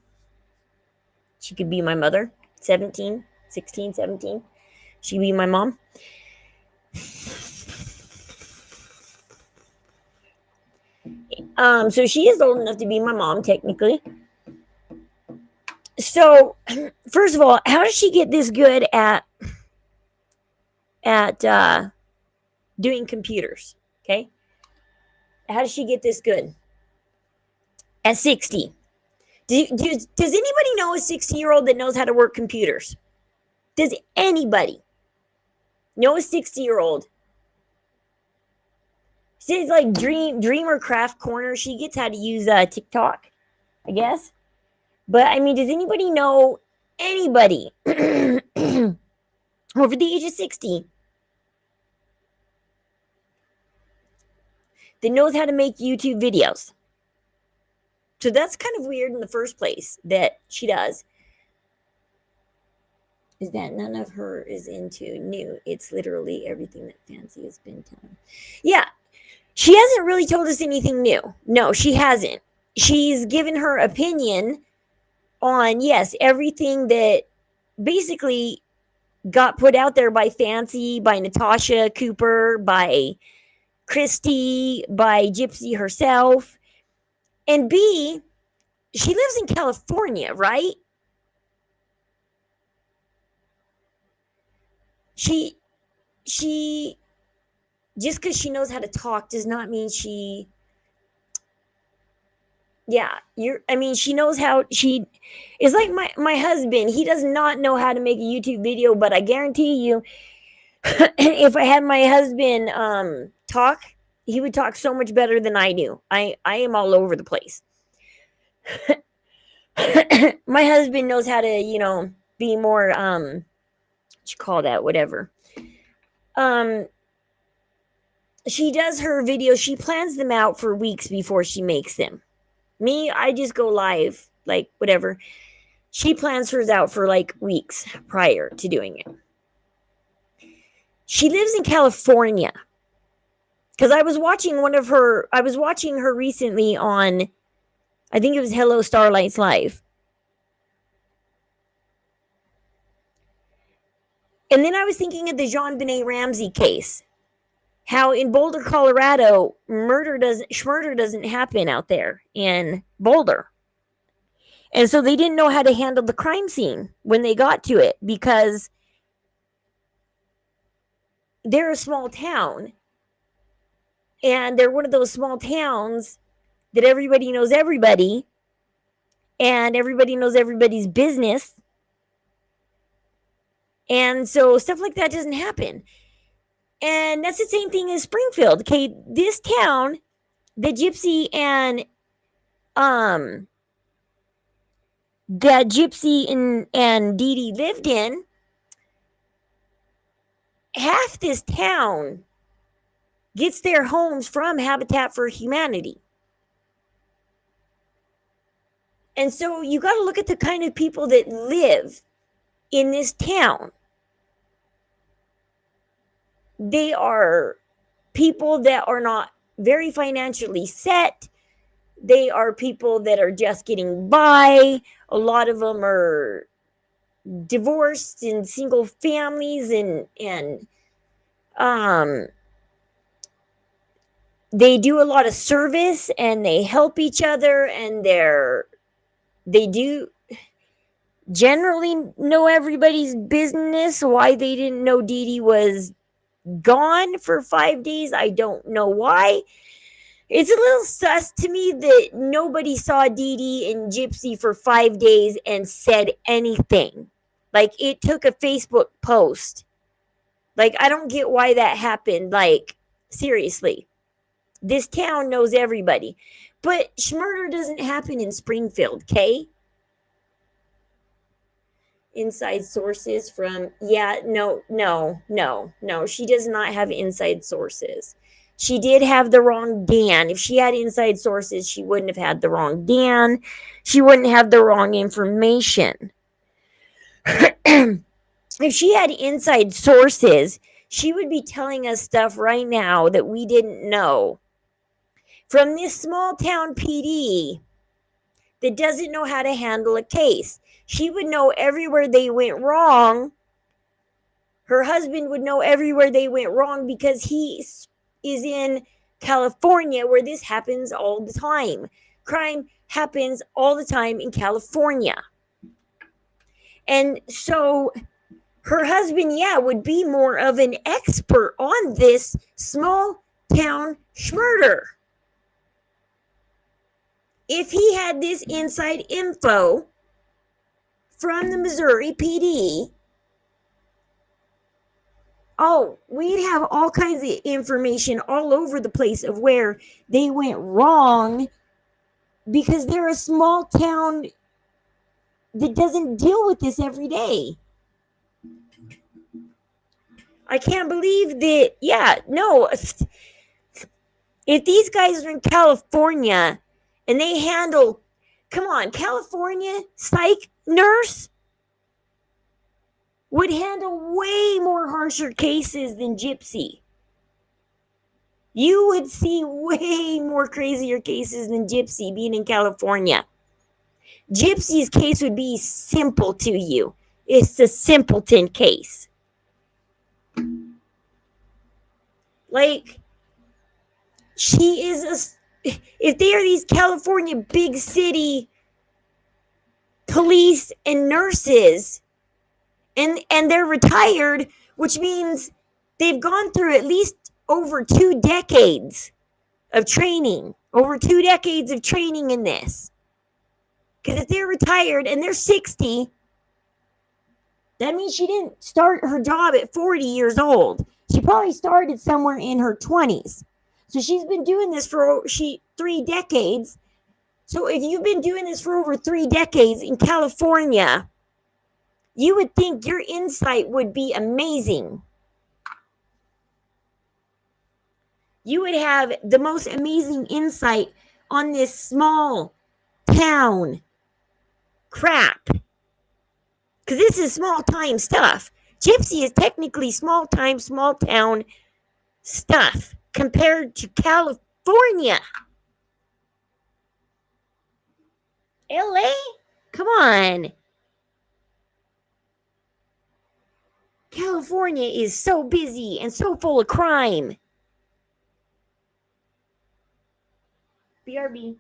she could be my mother. 17, 16, 17. She'd be my mom. So she is old enough to be my mom, technically. So, first of all, how does she get this good at doing computers? Okay, how does she get this good at 60? Does anybody know a 60-year-old that knows how to work computers? Does anybody know a 60-year-old? She's like Dreamer Craft Corner. She gets how to use TikTok, I guess. But I mean, does anybody know anybody over the age of 60 that knows how to make YouTube videos? So that's kind of weird in the first place that she does. Is that none of her is into new. It's literally everything that Fancy has been telling. Yeah, she hasn't really told us anything new. No, she hasn't. She's given her opinion on, yes, everything that basically got put out there by Fancy, by Natasha Cooper, by Christy, by Gypsy herself. And B, she lives in California, right? She just because she knows how to talk does not mean she, she knows how. She is like my husband. He does not know how to make a YouTube video, but I guarantee you, if I had my husband talk, he would talk so much better than I do. I am all over the place. My husband knows how to, be more what you call that, whatever. She does her videos, she plans them out for weeks before she makes them. Me, I just go live, like whatever. She plans hers out for like weeks prior to doing it. She lives in California. Because I was watching her recently on, I think it was Hello Starlights Live. And then I was thinking of the JonBenet Ramsey case. How in Boulder, Colorado, schmurder doesn't happen out there in Boulder. And so they didn't know how to handle the crime scene when they got to it because they're a small town. And they're one of those small towns that everybody knows everybody. And everybody knows everybody's business. And so stuff like that doesn't happen. And that's the same thing as Springfield. Okay, this town that Gypsy and Dee Dee lived in, half this town gets their homes from Habitat for Humanity. And so you got to look at the kind of people that live in this town. They are people that are not very financially set. They are people that are just getting by. A lot of them are divorced and single families and they do a lot of service and they help each other and they do generally know everybody's business. Why they didn't know Dee Dee was gone for 5 days, I don't know why. It's a little sus to me that nobody saw Dee Dee and Gypsy for 5 days and said anything. Like, it took a Facebook post. Like, I don't get why that happened. Like, seriously. This town knows everybody. But schmurder doesn't happen in Springfield, okay? Inside sources from, no. She does not have inside sources. She did have the wrong Dan. If she had inside sources, she wouldn't have had the wrong Dan. She wouldn't have the wrong information. If she had inside sources, she would be telling us stuff right now that we didn't know. From this small town PD that doesn't know how to handle a case. She would know everywhere they went wrong. Her husband would know everywhere they went wrong because he is in California where this happens all the time. Crime happens all the time in California. And so her husband, would be more of an expert on this small town schmurder. If he had this inside info from the Missouri PD, we'd have all kinds of information all over the place of where they went wrong because they're a small town that doesn't deal with this every day. I can't believe that, if these guys are in California and they handle, California psych nurse would handle way more harsher cases than Gypsy. You would see way more crazier cases than Gypsy being in California. Gypsy's case would be simple to you. It's a simpleton case. Like, if they are these California big city police and nurses, and they're retired, which means they've gone through at least over 2 decades of training. Over 2 decades of training in this. Because if they're retired and they're 60, that means she didn't start her job at 40 years old. She probably started somewhere in her 20s. So she's been doing this for 3 decades. So if you've been doing this for over 3 decades in California, you would think your insight would be amazing. You would have the most amazing insight on this small town crap. Because this is small time stuff. Gypsy is technically small time, small town stuff compared to California. LA? Come on. California is so busy and so full of crime. BRB.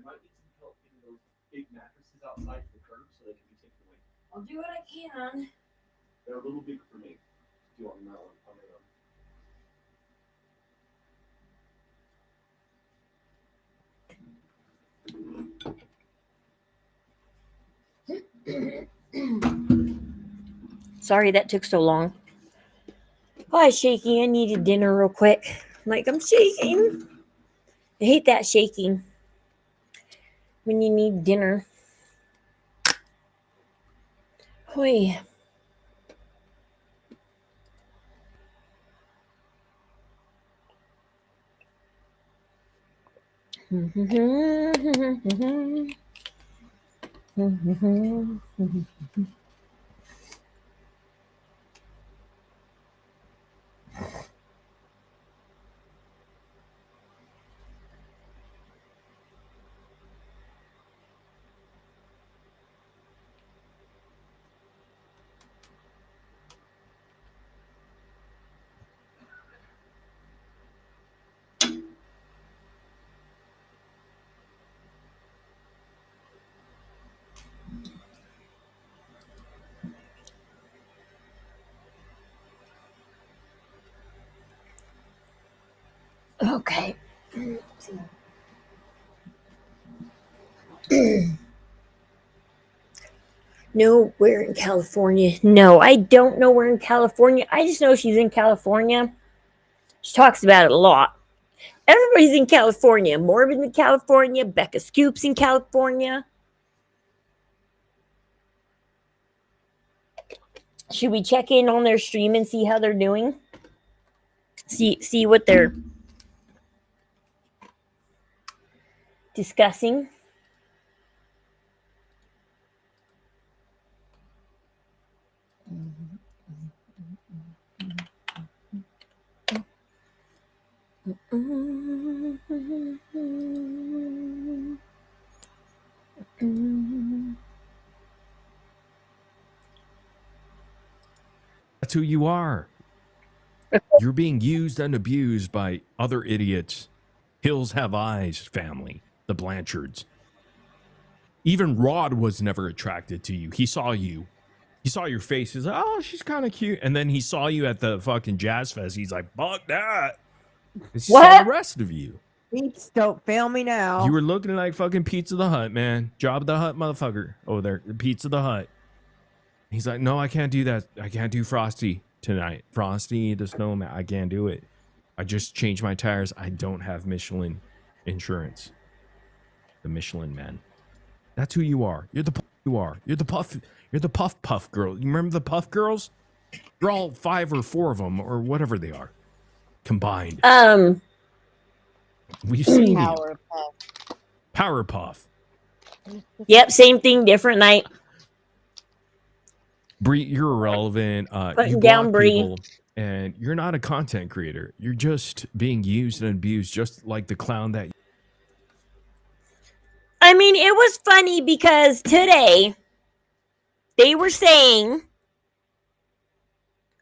might need some help getting those big mattresses outside to the curb so they can be taken away. I'll do what I can. They're a little big for me. Do on that one on their own. Sorry that took so long. Hi, shaking. I needed dinner real quick. I'm shaking. I hate that shaking when you need dinner. Hoy. Okay. No, we're in California. No, I don't know where in California. I just know she's in California. She talks about it a lot. Everybody's in California. Morbid's in California. Becca Scoop's in California. Should we check in on their stream and see how they're doing? See what they're discussing? That's who you are. You're being used and abused by other idiots. Hills Have Eyes family, the Blanchards. Even Rod was never attracted to you. He saw you. He saw your face. He's like, oh, she's kind of cute. And then he saw you at the fucking Jazz Fest. He's like, fuck that. He saw the rest of you. Beats, don't fail me now. You were looking like fucking Pizza the Hut, man. Job the Hut motherfucker over there. Pizza the Hut. He's like, no, I can't do that. I can't do Frosty tonight. Frosty the Snowman. I can't do it. I just changed my tires. I don't have Michelin insurance. The Michelin man. That's who you are. You're the you are. You're the puff. You're the puff girl. You remember the puff girls? You're all 5 or 4 of them or whatever they are combined. We've seen you. Powerpuff. Yep, same thing, different night. Bree, you're irrelevant. Putting You down block Bree. people, and you're not a content creator. You're just being used and abused, just like the clown that. I mean, it was funny because today they were saying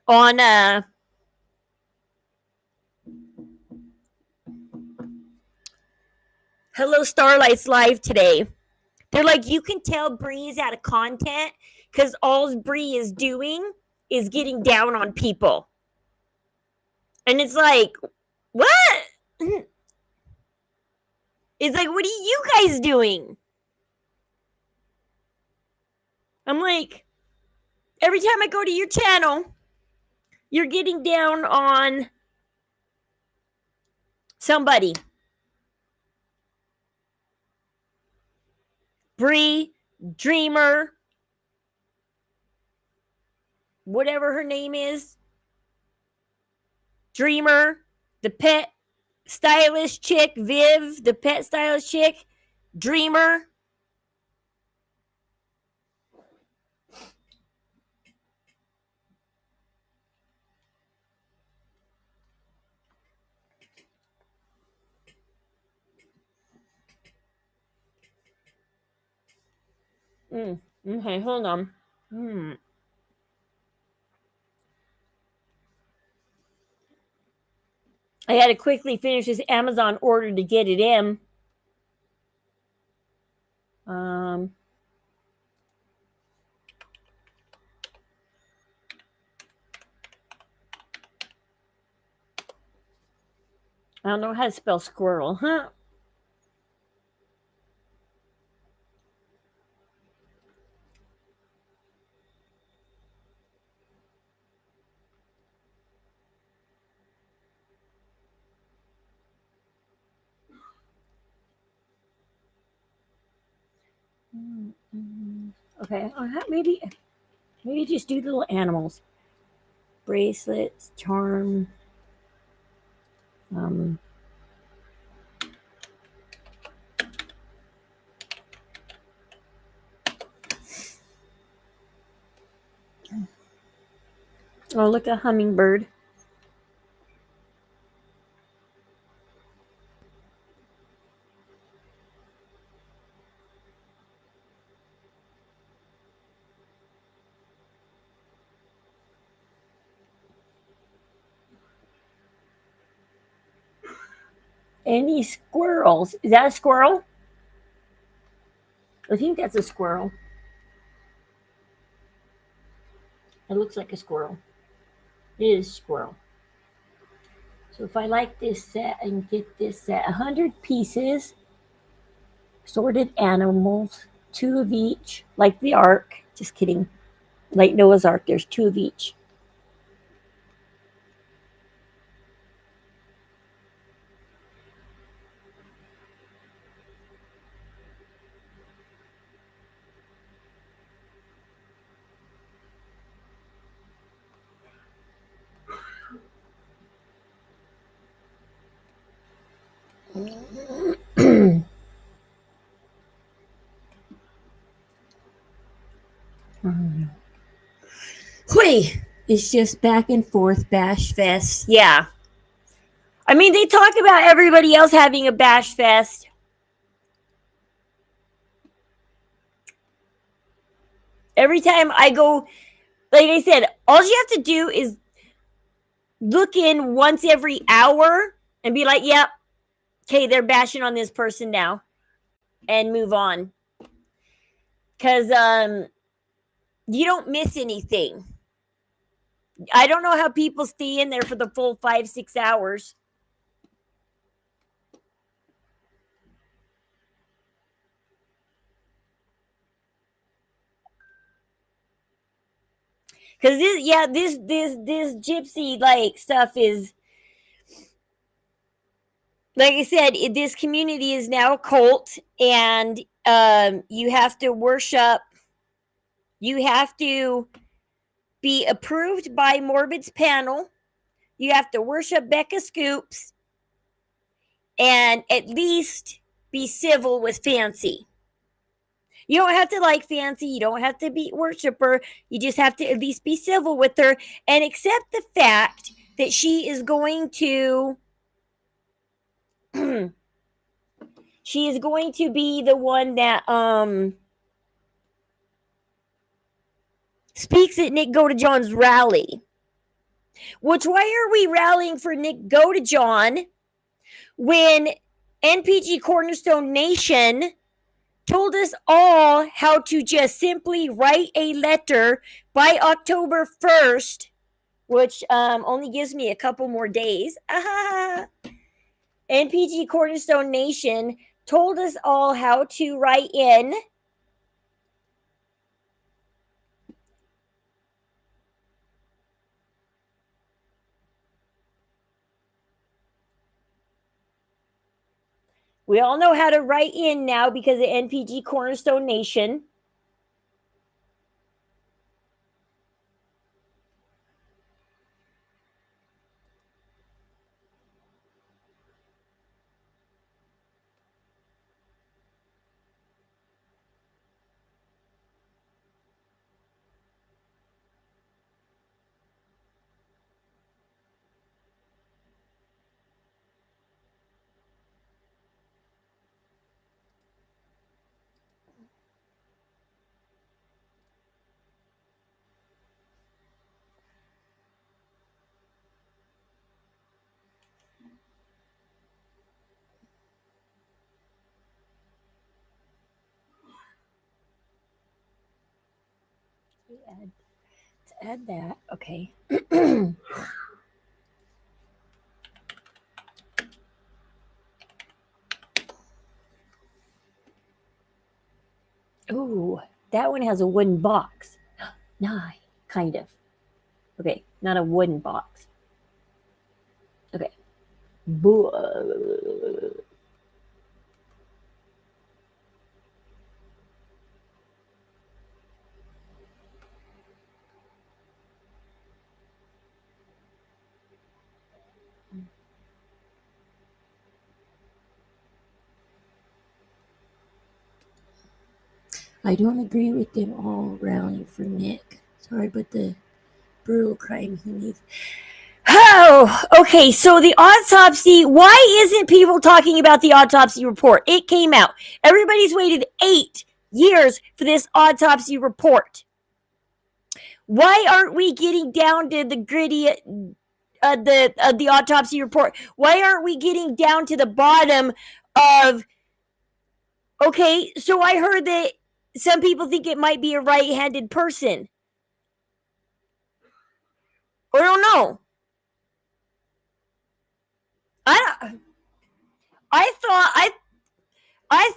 on Hello Starlight's live today. They're like, you can tell Bree is out of content because all Bree is doing is getting down on people. And it's like, what? It's like, what are you guys doing? I'm like, every time I go to your channel, you're getting down on somebody. Bree, Dreamer, whatever her name is. Dreamer, the pet stylish chick, Viv, the pet stylish chick, Dreamer. Okay, hold on. I had to quickly finish this Amazon order to get it in. Um, I don't know how to spell squirrel, huh? Okay, maybe just do little animals. Bracelets, charm. Um, oh, look, a hummingbird. Any squirrels? Is that a squirrel? I think that's a squirrel. It looks like a squirrel. It is a squirrel. So if I like this set and get this set, 100 pieces, sorted animals, 2 of each, like the Ark. Just kidding. Like Noah's Ark, there's 2 of each. Hui! It's just back and forth bash fest. Yeah. I mean, they talk about everybody else having a bash fest. Every time I go, like I said, all you have to do is look in once every hour and be like, yep, okay, they're bashing on this person now, and move on. Because you don't miss anything. I don't know how people stay in there for the full 5-6 hours. Because this gypsy like stuff is, like I said, this community is now a cult, and you have to worship. You have to be approved by Morbid's panel. You have to worship Becca Scoops, and at least be civil with Fancy. You don't have to like Fancy. You don't have to be worship her. You just have to at least be civil with her and accept the fact that she is going to she is going to be the one that speaks at Nick Godejohn's rally. Which, why are we rallying for Nick Godejohn when NPG Cornerstone Nation told us all how to just simply write a letter by October 1st, which only gives me a couple more days. NPG Cornerstone Nation told us all how to write in We all know how to write in now because of NPG Cornerstone Nation. Let's add that. Okay. Ooh, that one has a wooden box. Nah, kind of. Okay, not a wooden box. Okay. I don't agree with them all rallying for Nick. Sorry, but the brutal crime he needs. Oh, okay. So the autopsy. Why isn't people talking about the autopsy report? It came out. Everybody's waited 8 years for this autopsy report. Why aren't we getting down to the gritty, the autopsy report? Why aren't we getting down to the bottom of? Okay, so I heard that some people think it might be a right-handed person. I don't know. I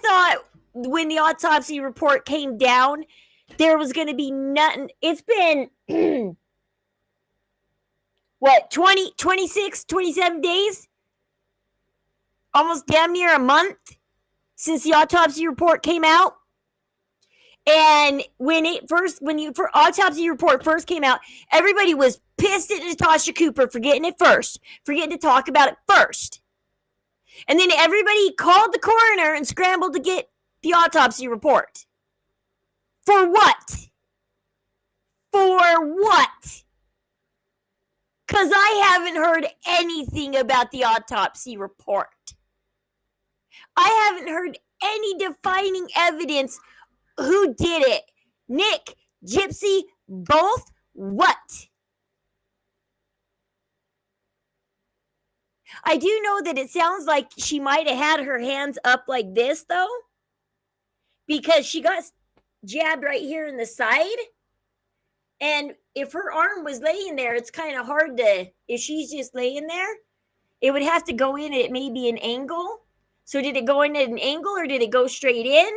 thought when the autopsy report came down, there was going to be nothing. It's been what, 20, 26, 27 days? Almost damn near a month since the autopsy report came out. And when the autopsy report first came out, everybody was pissed at Natasha Cooper for getting to talk about it first. And then everybody called the coroner and scrambled to get the autopsy report. For what? For what? Because I haven't heard anything about the autopsy report. I haven't heard any defining evidence. Who did it? Nick, Gypsy, both? What? I do know that it sounds like she might have had her hands up like this, though, because she got jabbed right here in the side. And if her arm was laying there, it's kind of hard to, if she's just laying there, it would have to go in at maybe an angle. So did it go in at an angle or did it go straight in?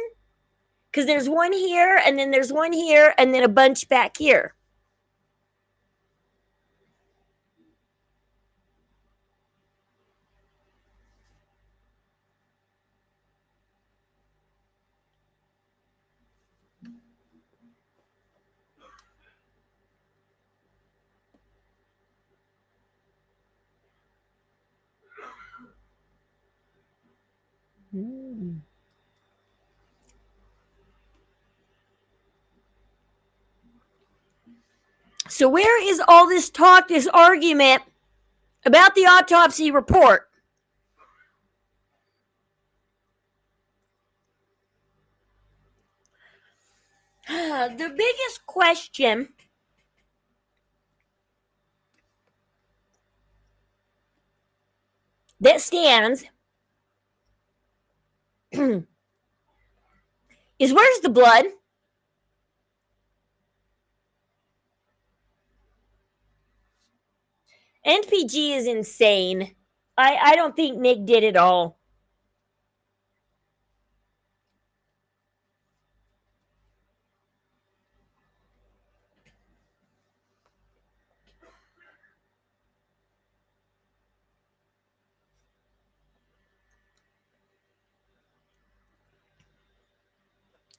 Because there's one here, and then there's one here, and then a bunch back here. So where is all this talk, this argument about the autopsy report? The biggest question that stands is, where's the blood? NPG is insane. I don't think Nick did it all.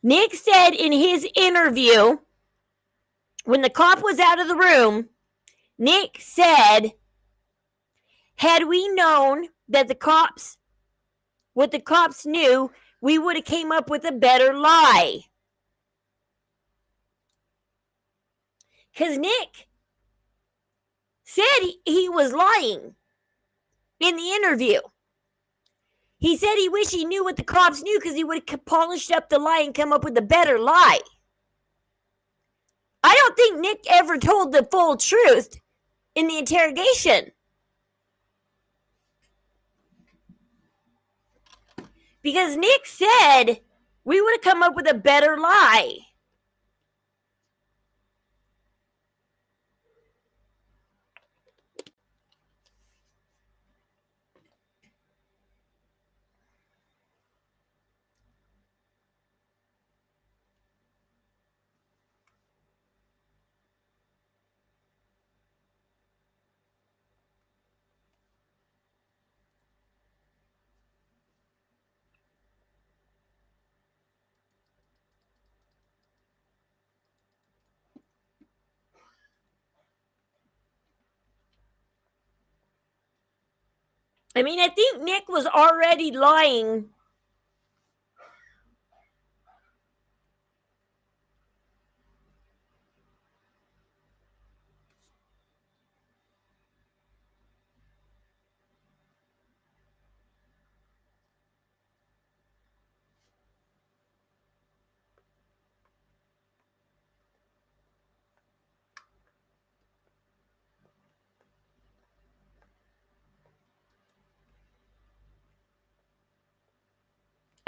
Nick said in his interview, when the cop was out of the room, Nick said, had we known that what the cops knew, we would have came up with a better lie. Because Nick said he was lying in the interview. He said he wished he knew what the cops knew because he would have polished up the lie and come up with a better lie. I don't think Nick ever told the full truth in the interrogation. Because Nick said we would have come up with a better lie. I mean, I think Nick was already lying.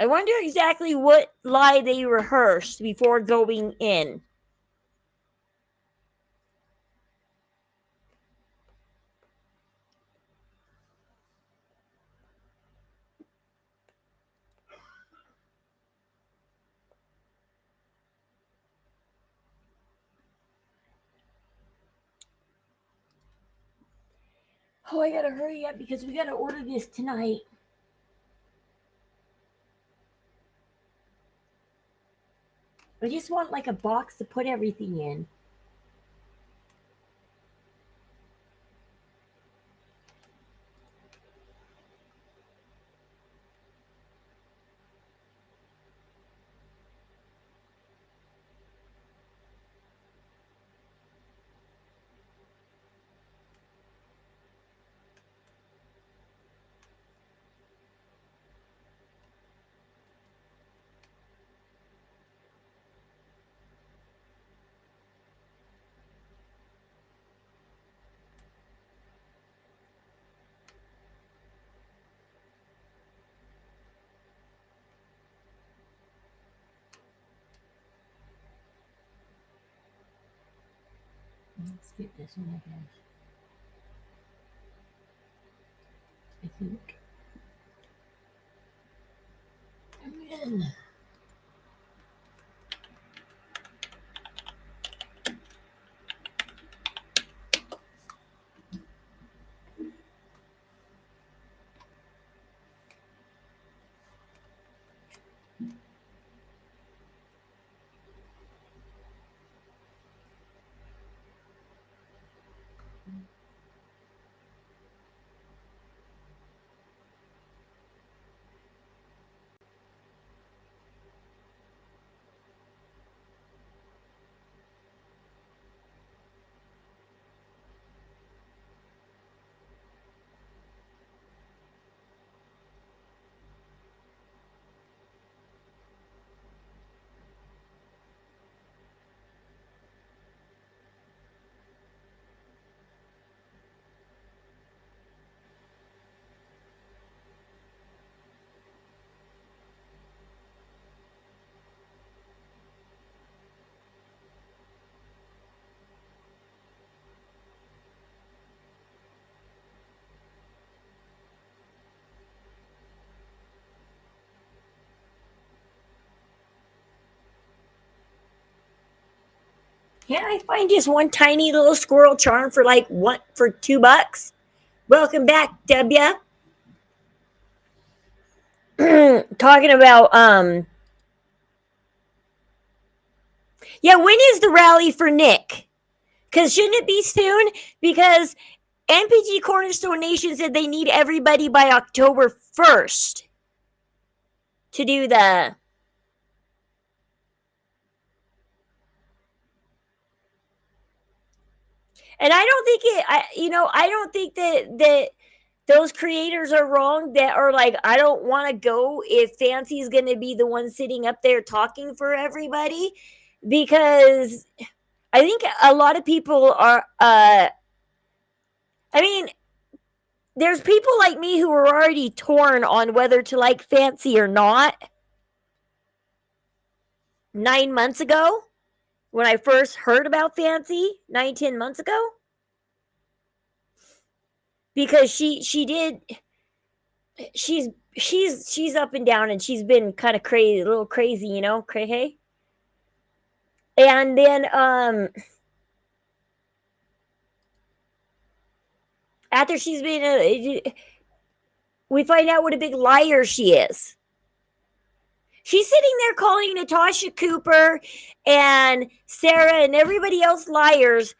I wonder exactly what lie they rehearsed before going in. Oh, I gotta hurry up because we gotta order this tonight. I just want like a box to put everything in. Let's get this one, I guess. I think. I'm in. Can't I find just one tiny little squirrel charm for like for $2? Welcome back, W. Talking about yeah, when is the rally for Nick? Because shouldn't it be soon? Because NPG Cornerstone Nation said they need everybody by October 1st to do the. And I don't think I don't think that those creators are wrong that are like, I don't want to go if Fancy's going to be the one sitting up there talking for everybody, because I think a lot of people are I mean, there's people like me who are already torn on whether to like Fancy or not 9 months ago when I first heard about Fancy 9-10 months ago, because she's up and down and she's been kind of crazy, a little crazy, cray. And then after she's been we find out what a big liar she is. She's sitting there calling Natasha Cooper and Sarah and everybody else liars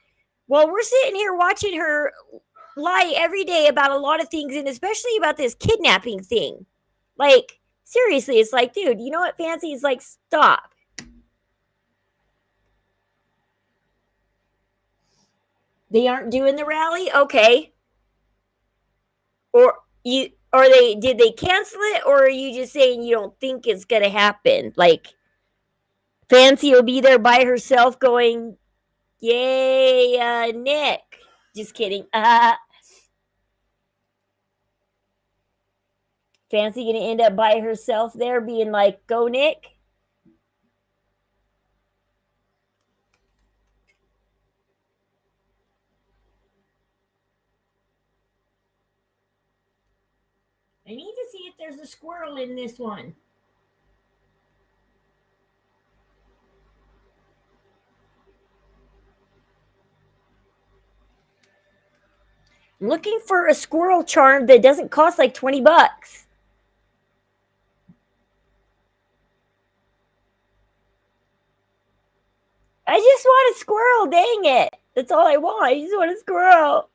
while we're sitting here watching her lie every day about a lot of things, and especially about this kidnapping thing. Like, seriously, it's like, dude, you know what, Fancy? It's like, stop. They aren't doing the rally? Okay. Or did they cancel it, or are you just saying you don't think it's gonna happen? Like, Fancy will be there by herself going, yay, Nick. Just kidding. Fancy gonna end up by herself there being like, go Nick? I need to see if there's a squirrel in this one. I'm looking for a squirrel charm that doesn't cost like $20. I just want a squirrel, dang it. That's all I want. I just want a squirrel.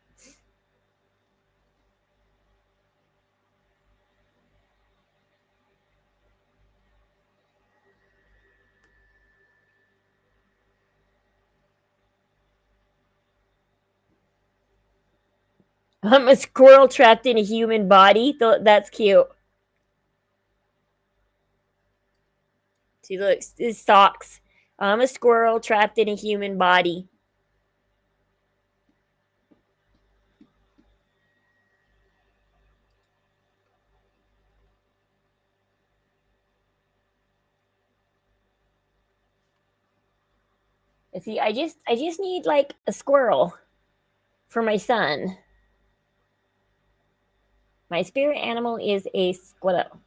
I'm a squirrel trapped in a human body. That's cute. See, look, this socks. I'm a squirrel trapped in a human body. See, I just need like a squirrel for my son. My spirit animal is a squirrel.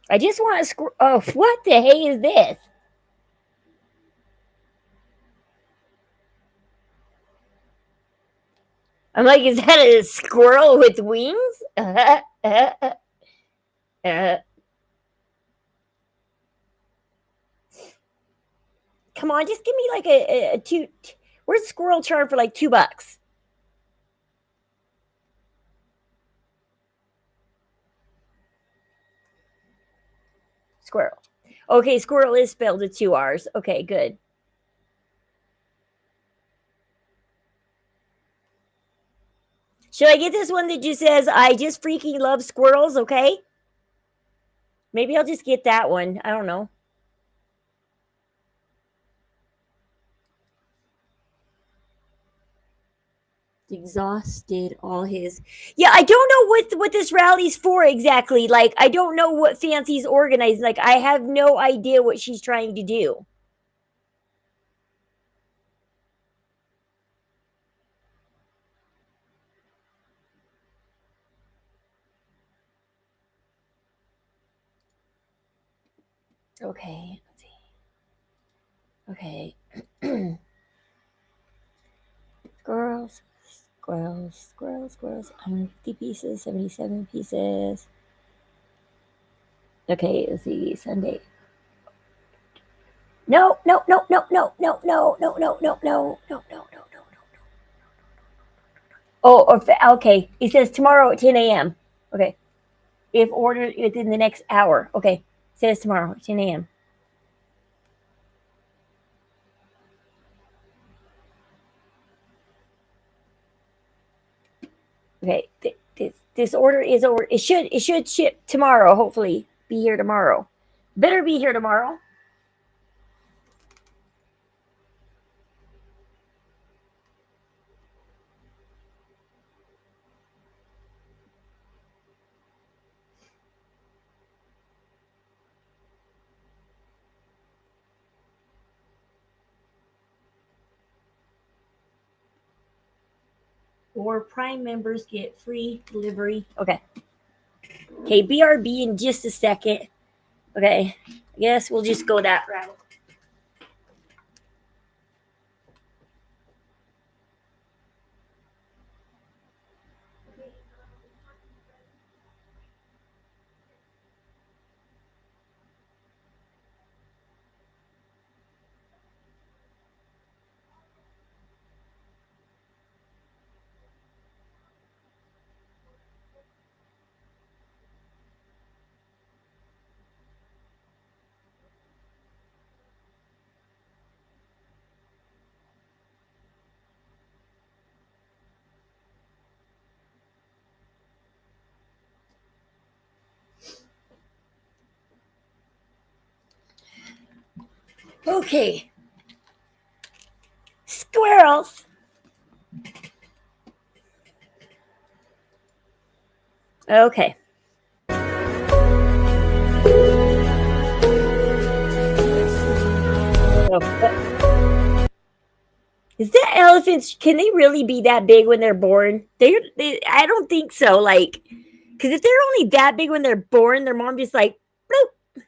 I just want a squirrel. Oh, what the hey is this? I'm like, is that a squirrel with wings? Come on, just give me like a two. Where's the squirrel charm for like $2? Squirrel. Okay, squirrel is spelled with 2 R's. Okay, good. Should I get this one that just says, I just freaking love squirrels, okay? Maybe I'll just get that one. I don't know. Exhausted all his. Yeah, I don't know what this rally's for exactly. Like, I don't know what Fancy's organizing. Like, I have no idea what she's trying to do. Okay, let's see. Okay. Squirrels, squirrels. 150 pieces, 77 pieces. Okay, let's see. Sunday. No. Oh, okay. It says tomorrow at 10 a.m. Okay. If ordered within the next hour. Okay. It says tomorrow at 10 a.m. Okay. This order is over. It should ship tomorrow, hopefully. Be here tomorrow. Better be here tomorrow. Or Prime members get free delivery. Okay. Okay, BRB in just a second. Okay. I guess we'll just go that route. Okay. Squirrels. Okay. Is that elephants? Can they really be that big when they're born? I don't think so. Like, because if they're only that big when they're born, their mom just like, bloop,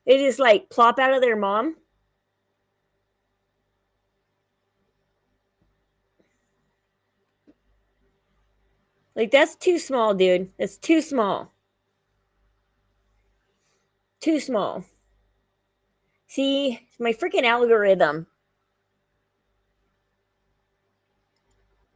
they just like plop out of their mom. Like, that's too small, dude. That's too small. Too small. See, my freaking algorithm.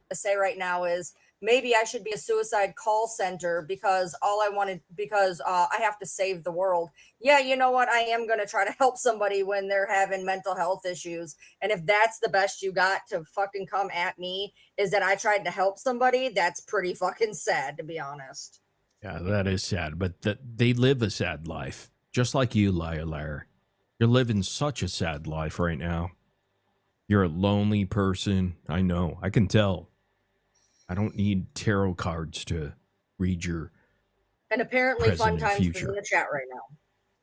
To say right now is maybe I should be a suicide call center because I have to save the world. Yeah, you know what? I am going to try to help somebody when they're having mental health issues. And if that's the best you got to fucking come at me is that I tried to help somebody, that's pretty fucking sad, to be honest. Yeah, that is sad, but they live a sad life, just like you, liar. You're living such a sad life right now. You're a lonely person. I know. I can tell. I don't need tarot cards to read your And apparently present Fun and Times is in future. the chat right now.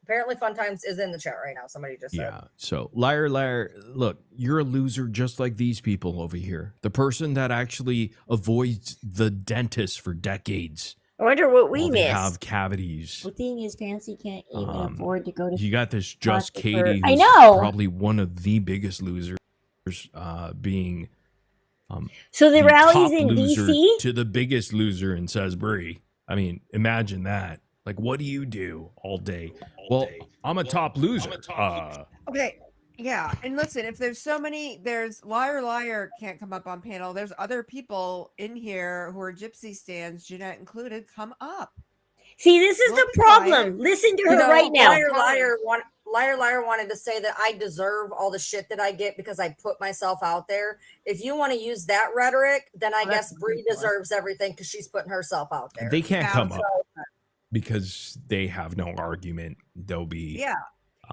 Apparently Fun Times is in the chat right now. Somebody just said. Yeah. So liar, look, you're a loser just like these people over here. The person that actually avoids the dentist for decades. I wonder what we while they missed. have cavities. The thing is, Fancy can't even afford to go to. You got this Just doctor for- Katie, I who's know. probably one of the biggest losers, being So the rally's top in loser DC? to the biggest loser in Salisbury. I mean, imagine that. Like, what do you do all day? Well, I'm a top loser. Okay. Yeah. And listen, if there's there's liar can't come up on panel. There's other people in here who are gypsy stands, Jeanette included, come up. See, this is We'll the be problem. quiet. Listen to her right now. Liar wanted to say that I deserve all the shit that I get because I put myself out there. If you want to use that rhetoric, then I guess Bree deserves everything because she's putting herself out there. They can't come So- up because they have no argument. They'll be Yeah.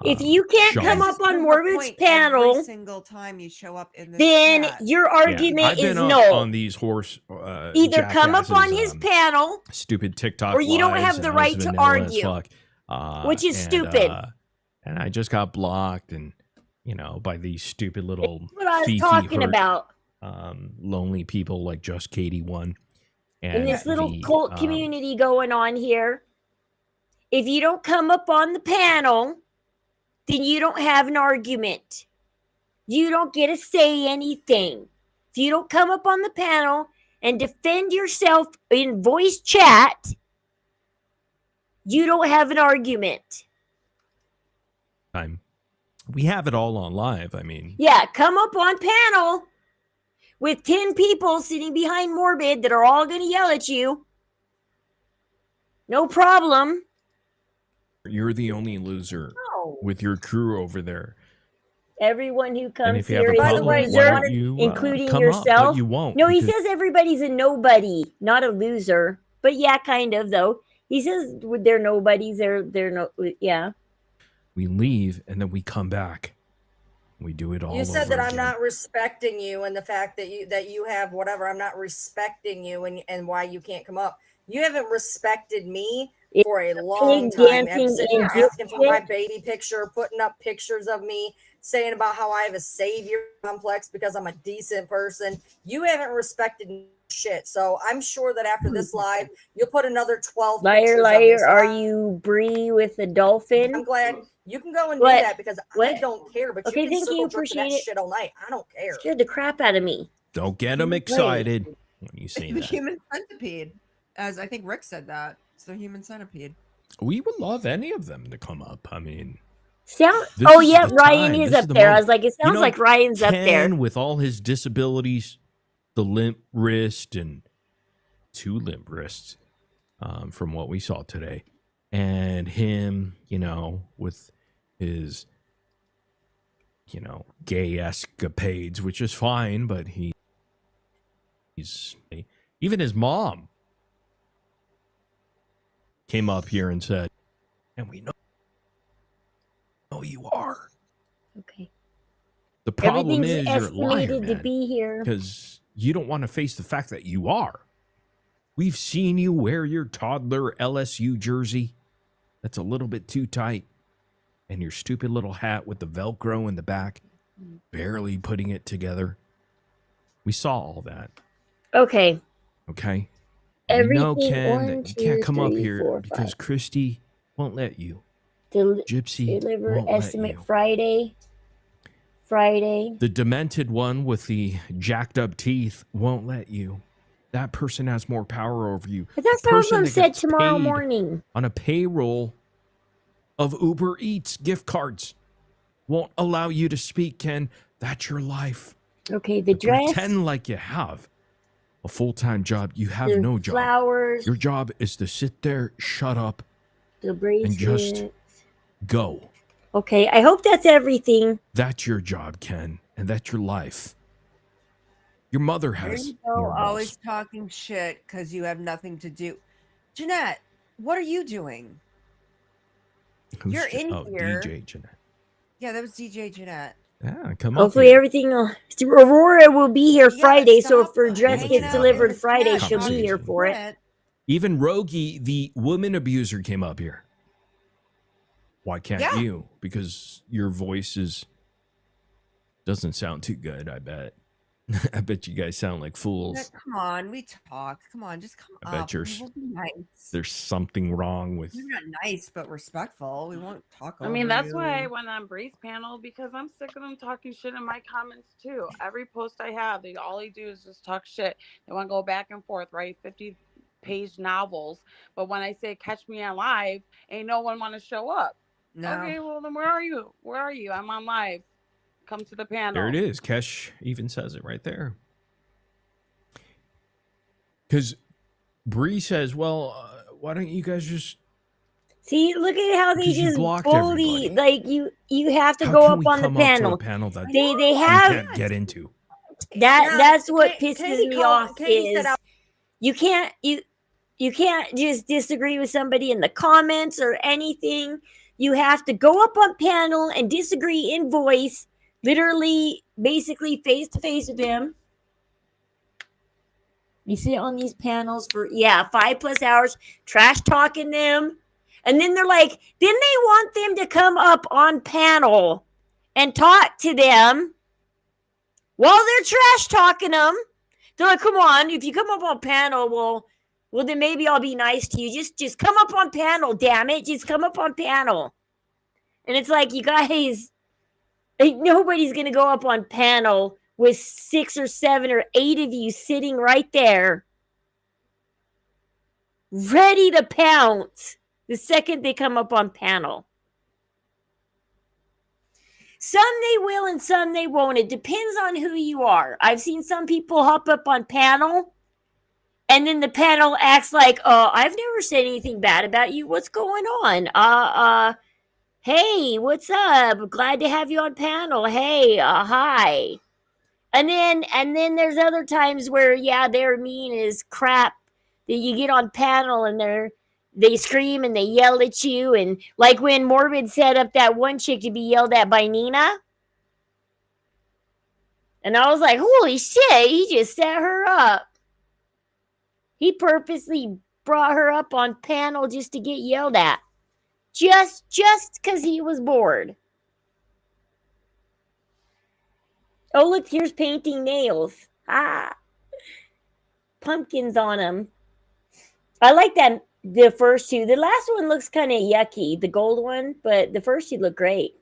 If you can't shown. come up on Morbid's panel, every single time you show up in this then chat. your argument I've been is on, no. on these horse Either come up on jackasses, his panel, stupid TikTok or you don't lives, have and the I was right to vanilla as argue, fuck, which is and, stupid. And I just got blocked, and by these stupid little That's what I was fifi talking hurt, about. lonely people like Just Katie one, In and this little the, cult community going on here. If you don't come up on the panel, then you don't have an argument. You don't get to say anything. If you don't come up on the panel and defend yourself in voice chat, you don't have an argument. time. We have it all on live. I mean, Yeah, come up on panel with 10 people sitting behind Morbid that are all going to yell at you. No problem. you're the only loser No. with your crew over there. Everyone who And comes if you have here a is a problem, why loser, don't you including come yourself. up? But you won't. No, he because- says everybody's a nobody, not a loser. But yeah, kind of though. He says they're nobodies. They're no. Yeah. we leave and then we come back. We do it all. You said over that I'm again. not respecting you and the fact that you have whatever. I'm not respecting you and why you can't come up. You haven't respected me for a long time. I'm sitting here asking for my baby picture, putting up pictures of me, saying about how I have a savior complex because I'm a decent person. You haven't respected shit. So I'm sure that after this live, you'll put another 12 Liar, pictures of me. liar. So Are you Bree with the dolphin? I'm glad you can go and What? do that because I What? don't care. But Okay, you can thank circle you. jerk to Appreciate that it. shit all night. I don't care. Scared the crap out of me. Don't get them excited when you say The that. human centipede, as I think Rick said that. It's the human centipede. We would love any of them to come up. I mean, Sound. this Oh is yeah, the Ryan time. is This up the there. I moment. was like, it You sounds know, like Ryan's up there. Ken, with all his disabilities, the limp wrist and 2 limp wrists, from what we saw today, and him, with his, gay escapades, which is fine, but he's even his mom came up here and said, and we know you are. Okay. The problem Everything's is you're a liar, estimated to man, be here. because you don't want to face the fact that you are. We've seen you wear your toddler LSU jersey that's a little bit too tight, and your stupid little hat with the Velcro in the back, barely putting it together. We saw all that. Okay. Okay? Everything. We know, Ken, 1, that you 2, can't come up 3, here 4, because 5. Christy won't let you. Gypsy Deliver won't let estimate you. Friday. The demented one with the jacked up teeth won't let you. That person has more power over you. But that's The not what person I'm that said gets tomorrow paid morning. on a payroll of Uber Eats gift cards won't allow you to speak, Ken. That's your life. Okay, the dress. Pretend like you have a full-time job. You have The no job. flowers. Your job is to sit there, shut up, The bracelet. and just go. Okay, I hope that's everything. That's your job, Ken, and that's your life. Your mother There has you go, more balls. always talking shit because you have nothing to do. Jeanette, what are you doing? You're in here. DJ Jeanette. Yeah, that was DJ Jeanette. Yeah, come up Hopefully here. everything will. Aurora will be here Friday, so if her dress hanging gets out delivered with Friday, Kat, she'll be here talking for it. shit. Even Rogie, the woman abuser, came up here. Why can't Yeah. you? Because your voice doesn't sound too good, I bet. I bet you guys sound like fools. Jeanette, come on, we talk. Come on, just come I bet up. We will be nice. there's something wrong with We're not nice, but respectful. We won't talk I mean, over that's you. why I went on Bree's panel, because I'm sick of them talking shit in my comments too. Every post I have, all they do is just talk shit. They want to go back and forth, write 50-page novels. But when I say catch me on live, ain't no one want to show up. No. Okay, well then where are you? Where are you? I'm on live. Come to the panel. There it is. Kesh even says it right there. Because Bree says, well, why don't you guys just... See, look at how they Because you just blocked fully like you have to How go can up we on the come up to a panel. panel that They you have can't get into? that's what pisses Katie me called- off Katie is said you can't just disagree with somebody in the comments or anything. You have to go up on panel and disagree in voice, literally, basically face to face with them. You sit on these panels for 5+ hours, trash talking them. And then they're like, then they want them to come up on panel and talk to them while they're trash talking them. They're like, come on, if you come up on panel, well then maybe I'll be nice to you. Just come up on panel, damn it. Just come up on panel. And it's like, you guys, nobody's going to go up on panel with 6 or 7 or 8 of you sitting right there, ready to pounce the second they come up on panel. Some they will and some they won't. It depends on who you are. I've seen some people hop up on panel and then the panel acts like, I've never said anything bad about you. What's going on? Hey, what's up? Glad to have you on panel. Hey, hi. And then there's other times where, they're mean as crap that you get on panel and they scream and they yell at you. And like when Morbid set up that one chick to be yelled at by Nina. And I was like, holy shit, he just set her up. He purposely brought her up on panel just to get yelled at. Just because he was bored. Oh, look, here's painting nails. Pumpkins on them. I like that, the first two. The last one looks kind of yucky, the gold one, but the first two look great.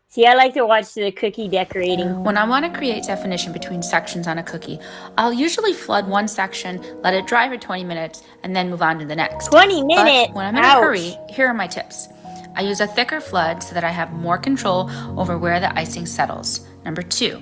See, I like to watch the cookie decorating. When I want to create definition between sections on a cookie, I'll usually flood one section, let it dry for 20 minutes, and then move on to the next. 20 minutes? But when I'm in a hurry, here are my tips. I use a thicker flood so that I have more control over where the icing settles. Number 2,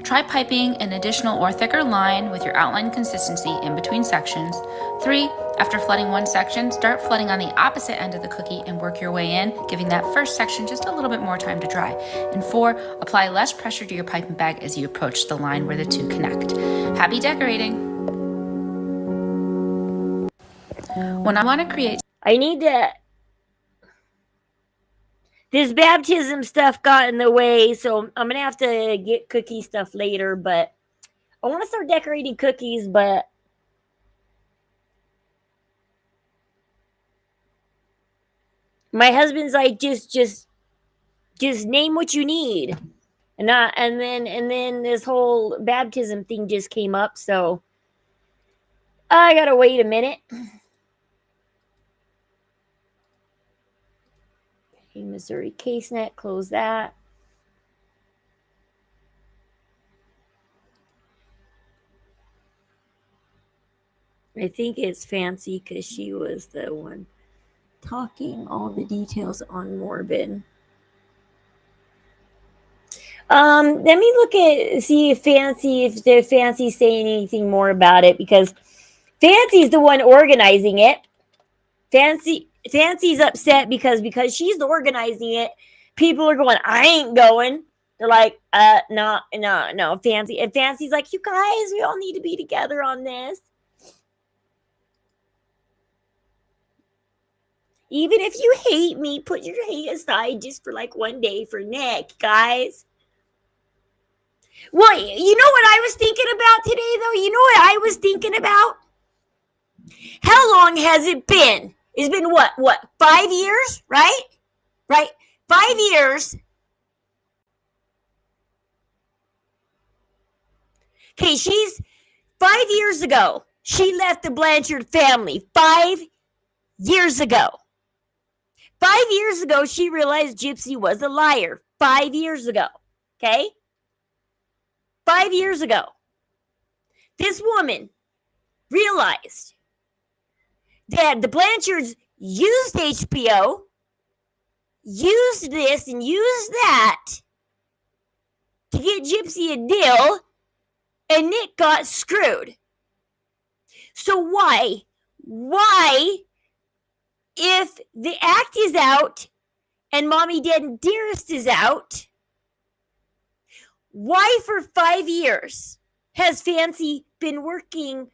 Try piping an additional or thicker line with your outline consistency in between sections. 3. After flooding one section, start flooding on the opposite end of the cookie and work your way in, giving that first section just a little bit more time to dry. And 4. Apply less pressure to your piping bag as you approach the line where the two connect. Happy decorating! When I want to create... I need to... This baptism stuff got in the way, so I'm going to have to get cookie stuff later, but I want to start decorating cookies, but my husband's like, just name what you need. And then this whole baptism thing just came up, so I got to wait a minute. Okay, Missouri CaseNet, close that. I think it's Fancy because she was the one talking all the details on Morbid. Let me look at see if the Fancy saying anything more about it, because Fancy's the one organizing it. Fancy's upset because she's organizing it. People are going, I ain't going. They're like, no, Fancy. And Fancy's like, you guys, we all need to be together on this. Even if you hate me, put your hate aside just for like one day for Nick, guys. Well, you know what I was thinking about today, though? You know what I was thinking about? How long has it been? It's been what, 5 years, right? Right? 5 years. Okay, 5 years ago, she left the Blanchard family. 5 years ago. 5 years ago, she realized Gypsy was a liar. 5 years ago. Okay? 5 years ago. This woman realized that the Blanchards used HBO, used this and used that to get Gypsy a deal, and Nick got screwed. So why, if the act is out and Mommy, Dad, and Dearest is out, why for 5 years has Fancy been working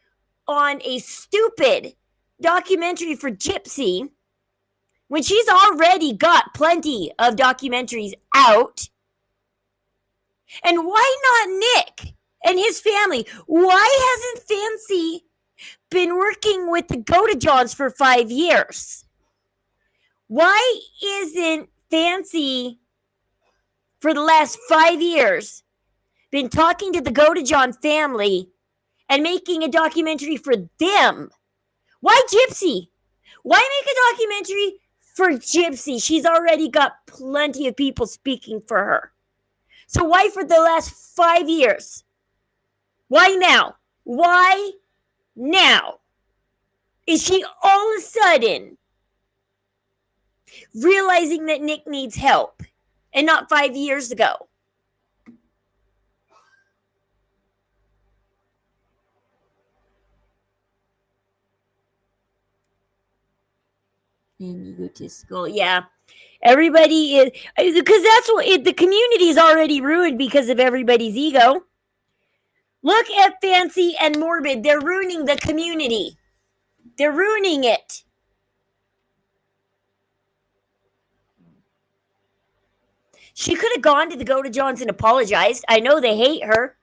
on a stupid documentary for Gypsy when she's already got plenty of documentaries out? And why not Nick and his family? Why hasn't Fancy been working with the Go-to-Johns for 5 years? Why isn't Fancy, for the last 5 years, been talking to the Go-to-John family and making a documentary for them? Why Gypsy? Why make a documentary for Gypsy? She's already got plenty of people speaking for her. So why for the last 5 years? Why now? Why now is she all of a sudden realizing that Nick needs help and not 5 years ago? And egotistical, yeah. Everybody is, because that's what the community is already ruined because of everybody's ego. Look at Fancy and Morbid. They're ruining the community. They're ruining it. She could have gone to the Go-to-Johns and apologized. I know they hate her,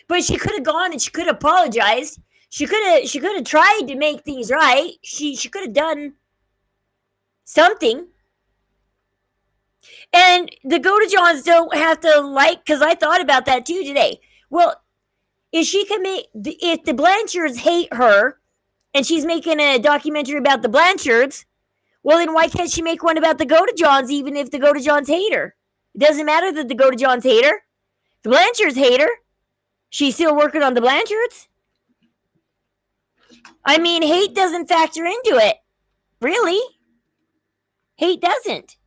but she could have gone and she could have apologized. She could have tried to make things right. She could have done something. And the Go-to-Johns don't have to like, because I thought about that too today. Well, if the Blanchards hate her and she's making a documentary about the Blanchards, well, then why can't she make one about the Go-to-Johns even if the Go-to-Johns hate her? It doesn't matter that the Go-to-Johns hate her. The Blanchards hate her. She's still working on the Blanchards. I mean, hate doesn't factor into it. Really? Hate doesn't.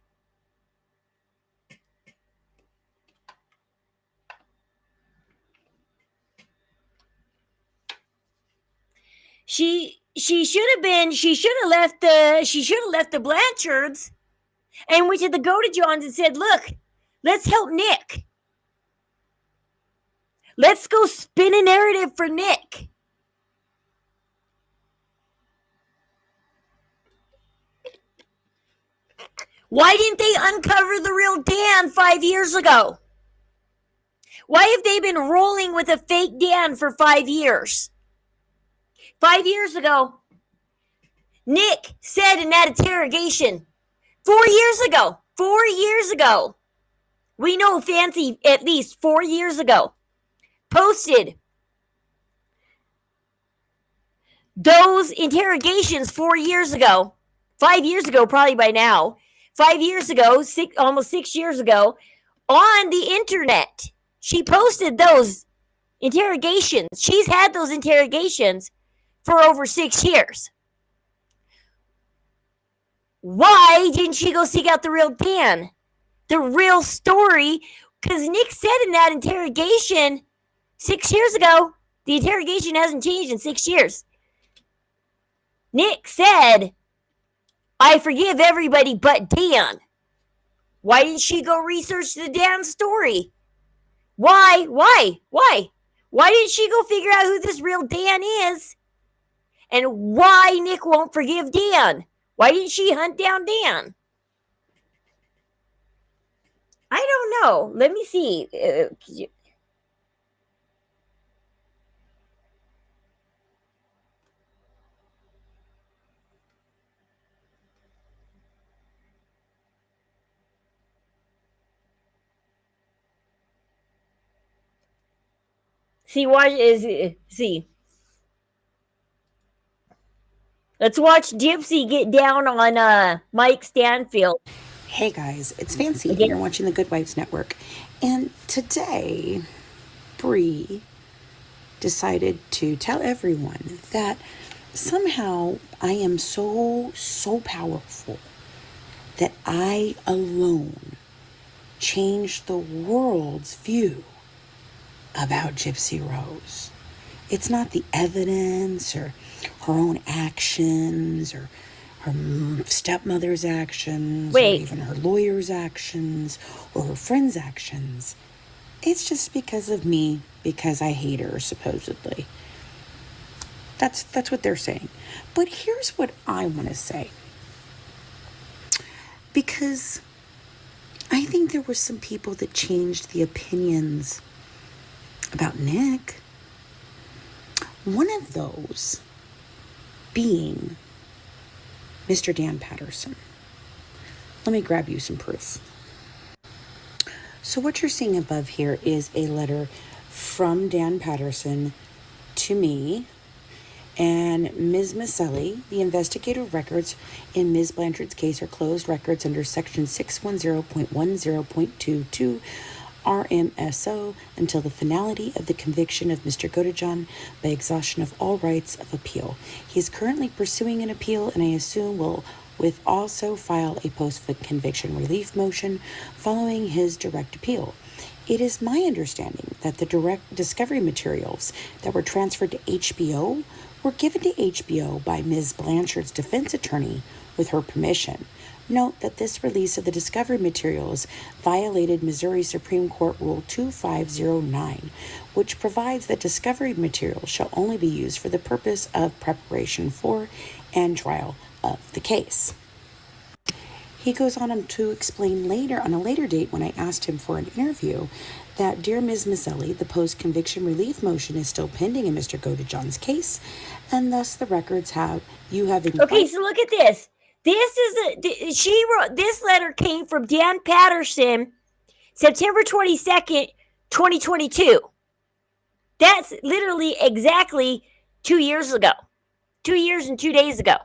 She should have left the Blanchards and went to the Godejohns and said, "Look, let's help Nick. Let's go spin a narrative for Nick." Why didn't they uncover the real Dan 5 years ago? Why have they been rolling with a fake Dan for 5 years? 5 years ago, Nick said in that interrogation, 4 years ago, we know Fancy at least 4 years ago, posted those interrogations 4 years ago, 5 years ago, probably by now, 5 years ago, almost 6 years ago, on the internet. She posted those interrogations. She's had those interrogations for over 6 years. Why didn't she go seek out the real Dan? The real story? Because Nick said in that interrogation 6 years ago, the interrogation hasn't changed in 6 years. Nick said, "I forgive everybody but Dan." Why didn't she go research the Dan story? Why? Why didn't she go figure out who this real Dan is? And why Nick won't forgive Dan? Why didn't she hunt down Dan? I don't know. Let me see. See. Let's watch Gypsy get down on Mike Stanfield. Hey guys, it's Fancy, and you're watching the Good Wives Network. And today, Bree decided to tell everyone that somehow I am so powerful that I alone changed the world's view about Gypsy Rose. It's not the evidence or her own actions or her stepmother's actions, or even her lawyer's actions, or her friend's actions. It's just because of me, because I hate her, supposedly. That's what they're saying. But here's what I want to say. Because I think there were some people that changed the opinions about Nick. One of those being Mr. Dan Patterson. Let me grab you some proof. So what you're seeing above here is a letter from Dan Patterson to me and Ms. Maselli. The investigative records in Ms. Blanchard's case are closed records under section 610.10.22 RMSO until the finality of the conviction of Mr. Godejohn by exhaustion of all rights of appeal. He is currently pursuing an appeal, and I assume will also file a post-conviction relief motion following his direct appeal. It is my understanding that the direct discovery materials that were transferred to HBO were given to HBO by Ms. Blanchard's defense attorney with her permission. Note that this release of the discovery materials violated Missouri Supreme Court Rule 2509, which provides that discovery materials shall only be used for the purpose of preparation for and trial of the case. He goes on to explain later, on a later date when I asked him for an interview, that, dear Ms. Maselli, the post-conviction relief motion is still pending in Mr. Godejohn's case, and thus the records you have... Okay, so look at this. She wrote, this letter came from Dan Patterson, September 22nd, 2022. That's literally exactly 2 years ago. 2 years and 2 days ago.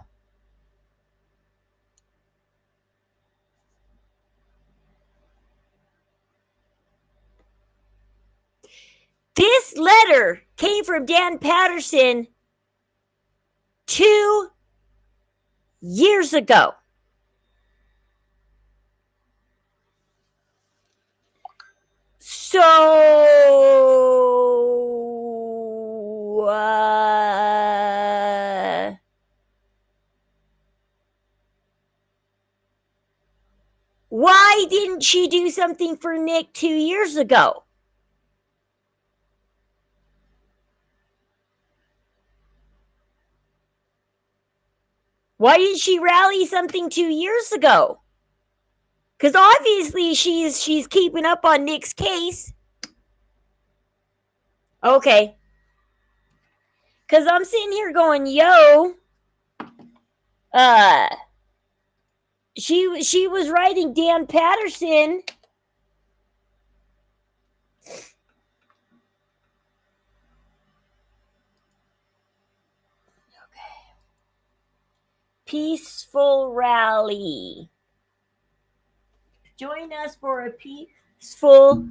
This letter came from Dan Patterson 2 years ago. So, didn't she do something for Nick 2 years ago? Why didn't she rally something 2 years ago? Because obviously she's keeping up on Nick's case. Okay. Because I'm sitting here going, yo, she was writing Dan Patterson. Peaceful rally. Join us for a peaceful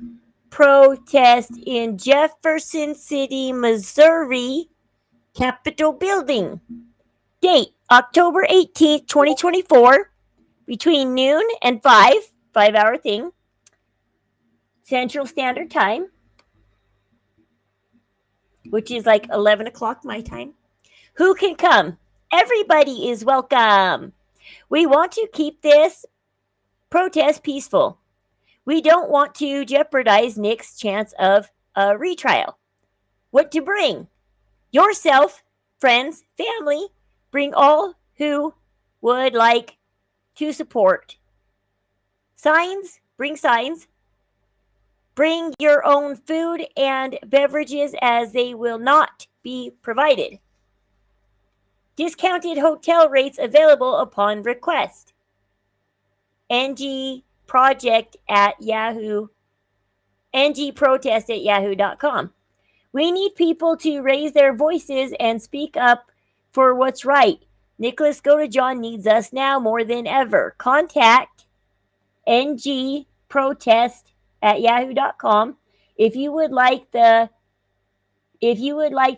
protest in Jefferson City, Missouri, Capitol Building. Date, October 18th, 2024, between noon and 5-hour thing, Central Standard Time, which is like 11 o'clock my time. Who can come? Everybody is welcome. We want to keep this protest peaceful. We don't want to jeopardize Nick's chance of a retrial. What to bring? Yourself, friends, family. Bring all who would like to support. Signs. Bring signs. Bring your own food and beverages as they will not be provided. Discounted hotel rates available upon request. ngprotest@yahoo.com. We need people to raise their voices and speak up for what's right. Nicholas Godejohn needs us now more than ever. Contact ngprotest@yahoo.com if you would like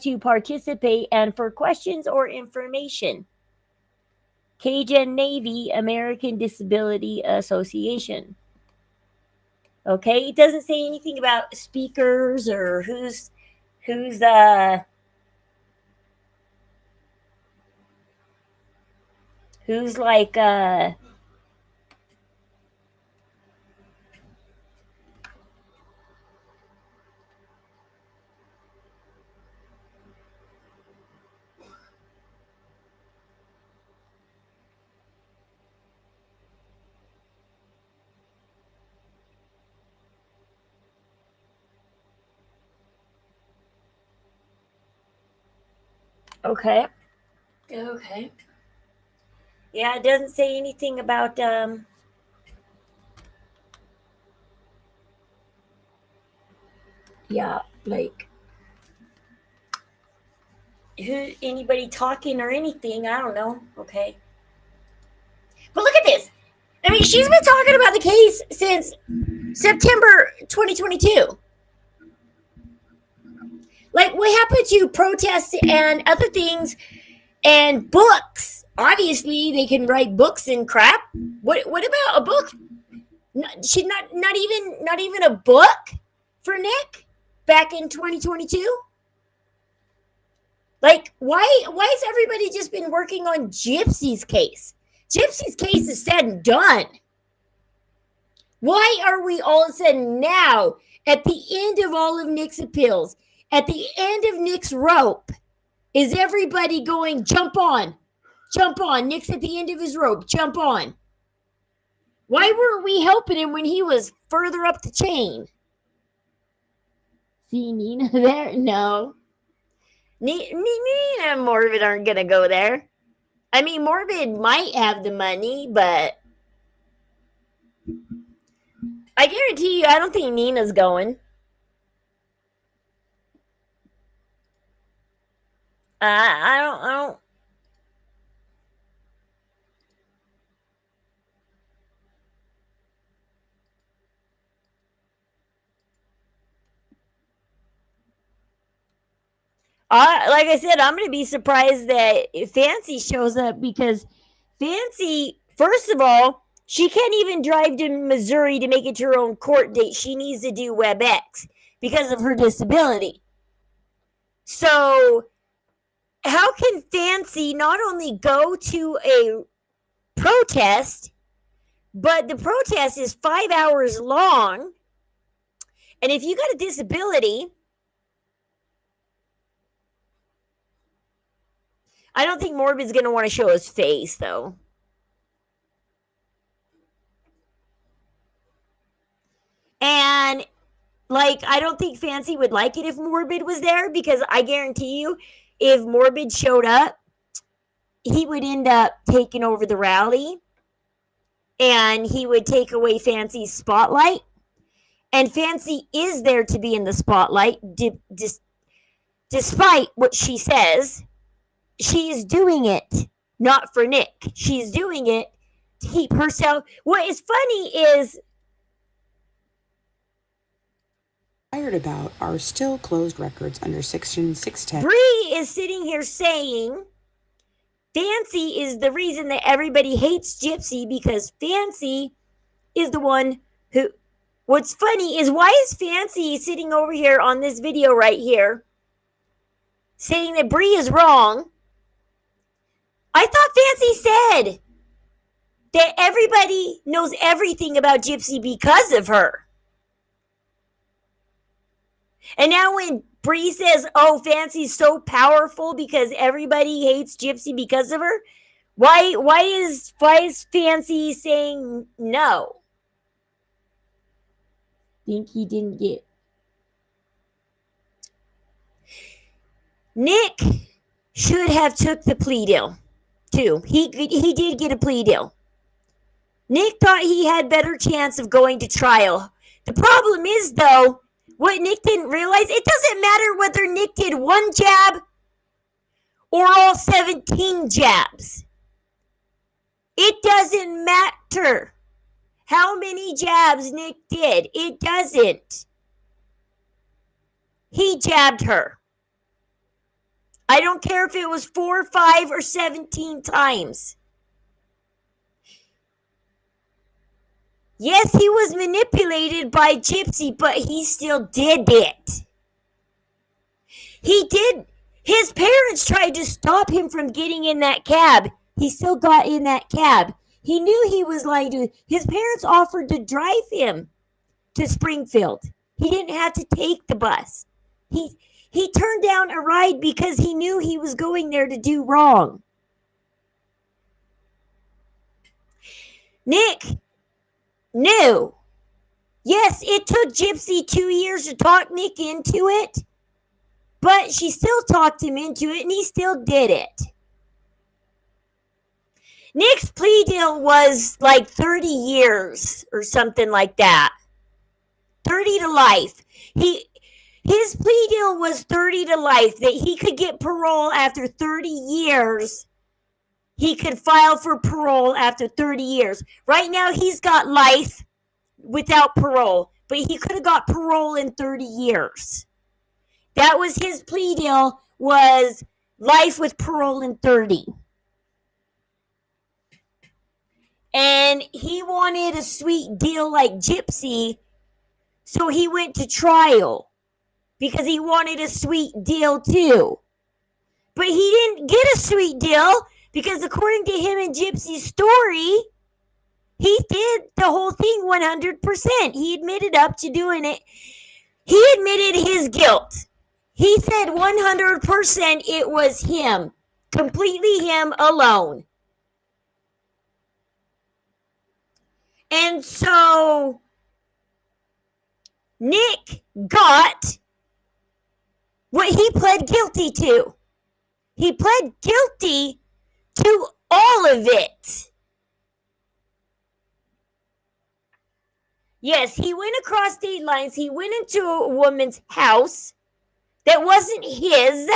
to participate and for questions or information. Cajun Navy American Disability Association. Okay, it doesn't say anything about speakers or who's like Okay. Yeah, it doesn't say anything about like anybody talking or anything. I don't know. Okay. But look at this. I mean, she's been talking about the case since September 2022. Like, what happened to protests and other things and books? Obviously, they can write books and crap. What about a book? Not even a book for Nick back in 2022. Like, why has everybody just been working on Gypsy's case? Gypsy's case is said and done. Why are we all of a sudden now, at the end of all of Nick's appeals, at the end of Nick's rope, is everybody going, jump on, Nick's at the end of his rope, jump on. Why weren't we helping him when he was further up the chain? See Nina there? No. Nina and Morbid aren't going to go there. I mean, Morbid might have the money, but I guarantee you, I don't think Nina's going. I don't. Like I said, I'm going to be surprised that Fancy shows up because Fancy, first of all, she can't even drive to Missouri to make it to her own court date. She needs to do WebEx because of her disability. So, how can Fancy not only go to a protest, But the protest is 5 hours long. And if you got a disability, I don't think Morbid's going to want to show his face, though. And, like, I don't think Fancy would like it if Morbid was there, because I guarantee you, if Morbid showed up, he would end up taking over the rally, and he would take away Fancy's spotlight. And Fancy is there to be in the spotlight, despite what she says. She is doing it not for Nick. She's doing it to keep herself. What is funny is Fired about are still closed records under Section 610. Bree is sitting here saying Fancy is the reason that everybody hates Gypsy, because Fancy is the one who. What's funny is, why is Fancy sitting over here on this video right here saying that Bree is wrong? I thought Fancy said that everybody knows everything about Gypsy because of her. And now when Bree says, oh, Fancy's so powerful because everybody hates Gypsy because of her, why is Fancy saying no? Think he didn't get. Nick should have took the plea deal too. He did get a plea deal. Nick thought he had better chance of going to trial. The problem is, though, what Nick didn't realize, it doesn't matter whether Nick did one jab or all 17 jabs. It doesn't matter how many jabs Nick did. It doesn't. He jabbed her. I don't care if it was 4, 5, or 17 times. Yes, he was manipulated by Gypsy, but he still did it. He did. His parents tried to stop him from getting in that cab. He still got in that cab. He knew he was lying to. His parents offered to drive him to Springfield. He didn't have to take the bus. He turned down a ride because he knew he was going there to do wrong. Nick knew. Yes, it took Gypsy 2 years to talk Nick into it, but she still talked him into it, and he still did it. Nick's plea deal was like 30 years or something like that. 30 to life. His plea deal was 30 to life, that he could get parole after 30 years. He could file for parole after 30 years. Right now, he's got life without parole, but he could have got parole in 30 years. That was his plea deal, was life with parole in 30. And he wanted a sweet deal like Gypsy, so he went to trial because he wanted a sweet deal too. But he didn't get a sweet deal because, according to him and Gypsy's story, he did the whole thing 100%. He admitted up to doing it. He admitted his guilt. He said 100% it was him. Completely him alone. And so Nick got what he pled guilty to. He pled guilty to all of it. Yes, he went across state lines. He went into a woman's house that wasn't his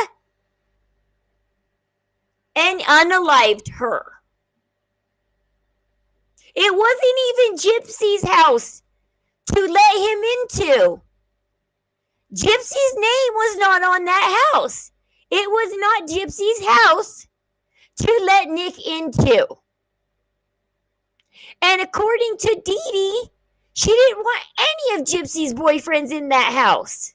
and unalived her. It wasn't even Gypsy's house to let him into. Gypsy's name was not on that house. It was not Gypsy's house to let Nick into. And according to Dee Dee, she didn't want any of Gypsy's boyfriends in that house.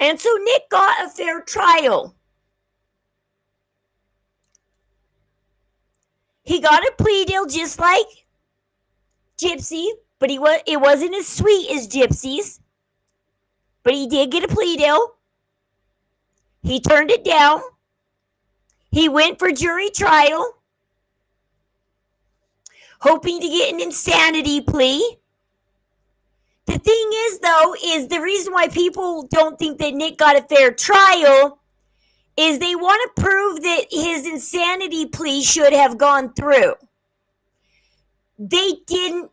And so Nick got a fair trial. He got a plea deal just like Gypsy, but it wasn't as sweet as Gypsy's. But he did get a plea deal. He turned it down. He went for jury trial, hoping to get an insanity plea. The thing is, though, is the reason why people don't think that Nick got a fair trial is they want to prove that his insanity plea should have gone through. They didn't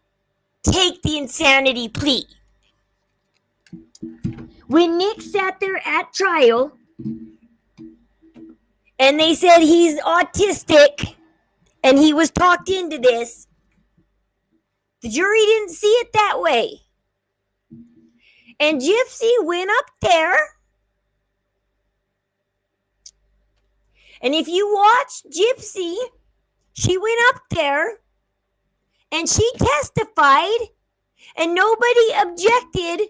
take the insanity plea. When Nick sat there at trial and they said he's autistic and he was talked into this, the jury didn't see it that way. And Gypsy went up there. And if you watch Gypsy, she went up there and she testified and nobody objected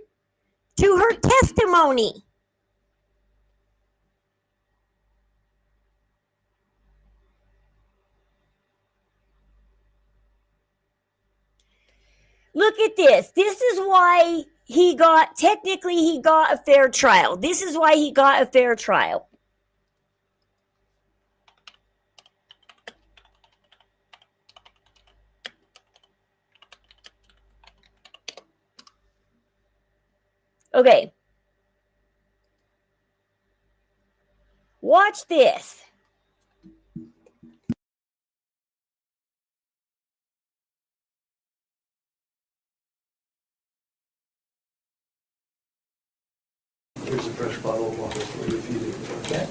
to her testimony. Look at this. This is why he got a fair trial. This is why he got a fair trial. Okay. Watch this. Here's a fresh bottle of water for you if you need it. Okay.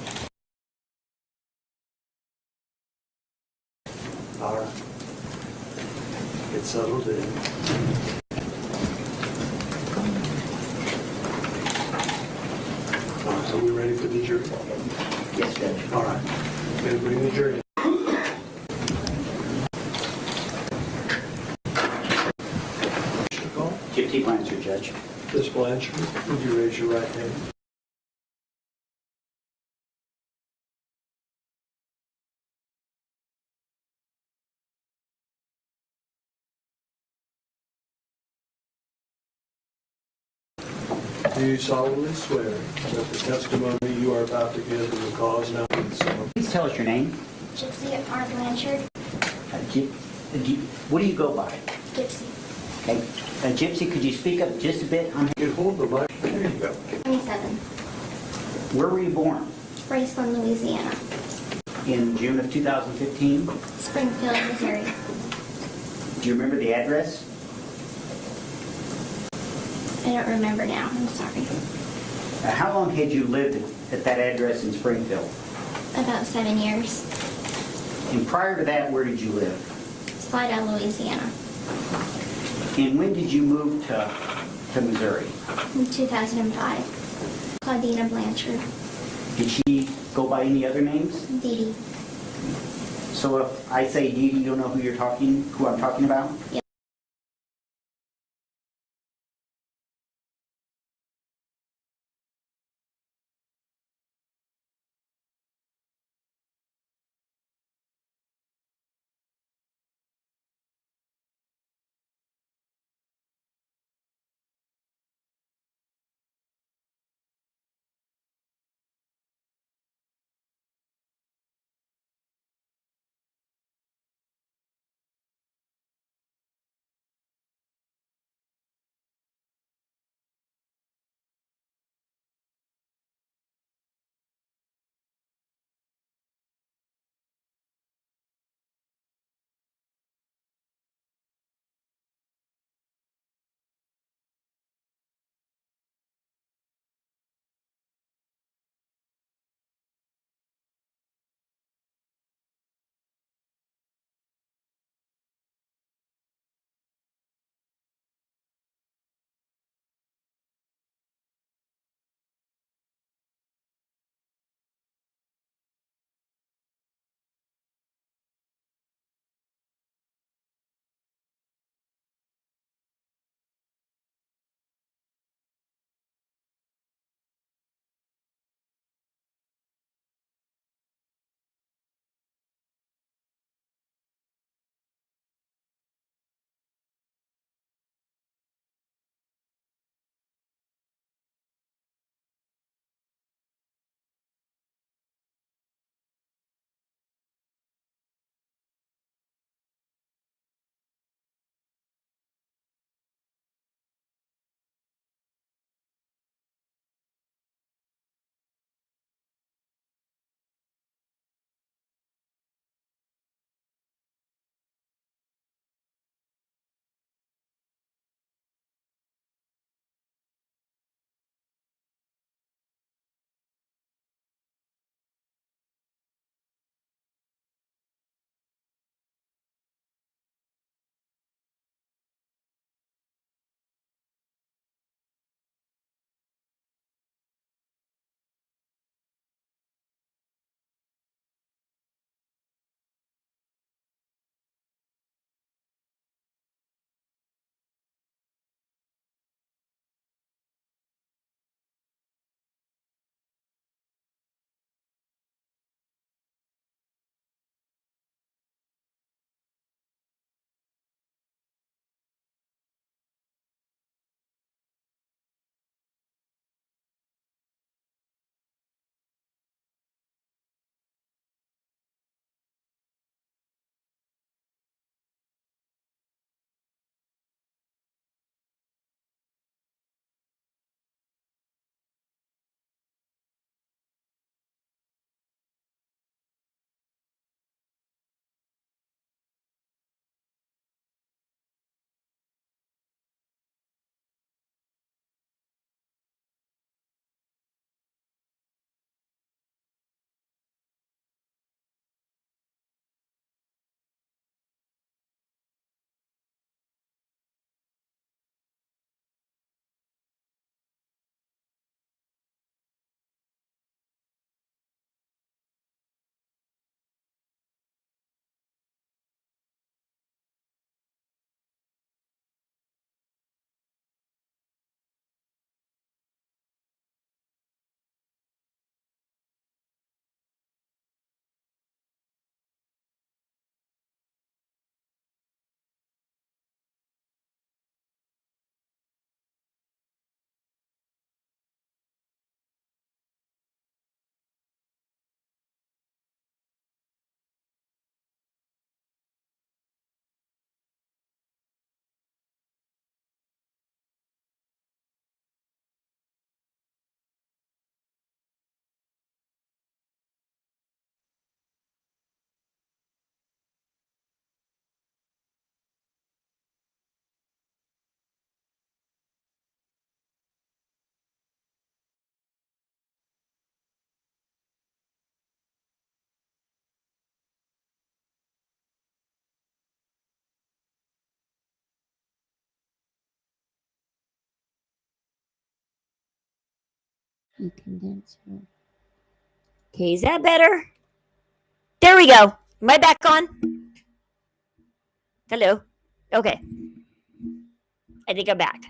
All right. Get settled in. All right, so we ready for the jury? Yes, Judge. All right. Going to bring the jury in. Gypsy Blanchard, Judge. Ms. Blanchard, would you raise your right hand? Do you solemnly swear that the testimony you are about to give in the cause now is so? Please tell us your name. Gypsy R. Blanchard. What do you go by? Gypsy. Okay. Gypsy, could you speak up just a bit? You can hold the mic. There you go. 27. Where were you born? Graceland, Louisiana. In June of 2015? Springfield, Missouri. Do you remember the address? I don't remember now. I'm sorry. How long had you lived at that address in Springfield? About 7 years. And prior to that, where did you live? Slidell, Louisiana. And when did you move to Missouri? In 2005. Claudina Blanchard. Did she go by any other names? Dee Dee. So if I say Dee Dee, you'll know who I'm talking about? Yep. You condense her. Okay, is that better? There we go. Am I back on? Hello? Okay. I think I'm back.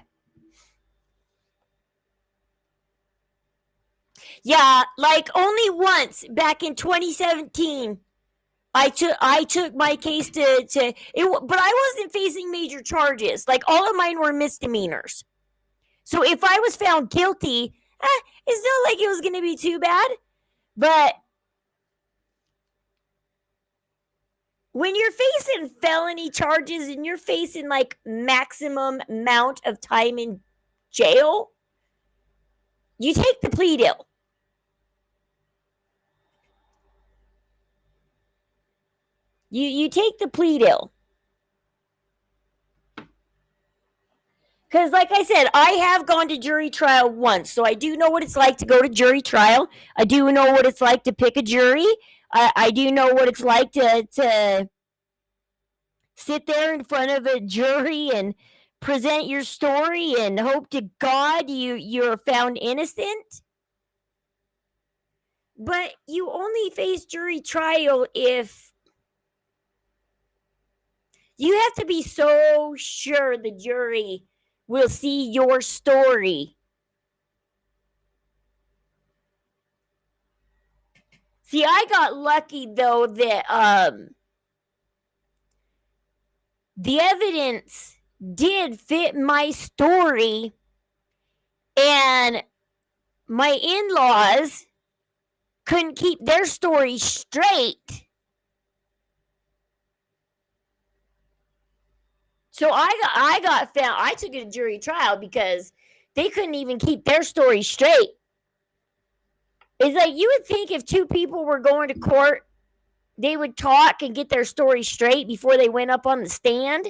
Yeah, like only once back in 2017, I took my case to it, but I wasn't facing major charges. Like all of mine were misdemeanors. So if I was found guilty, it's not like it was going to be too bad. But when you're facing felony charges and you're facing like maximum amount of time in jail, you take the plea deal. You take the plea deal. Because like I said, I have gone to jury trial once, so I do know what it's like to go to jury trial. I do know what it's like to pick a jury. I do know what it's like to sit there in front of a jury and present your story and hope to God you're found innocent. But you only face jury trial if you have to be so sure the jury will see your story. See, I got lucky though that the evidence did fit my story, and my in-laws couldn't keep their story straight. So I got found. I took it to jury trial because they couldn't even keep their story straight. It's like you would think if two people were going to court, they would talk and get their story straight before they went up on the stand.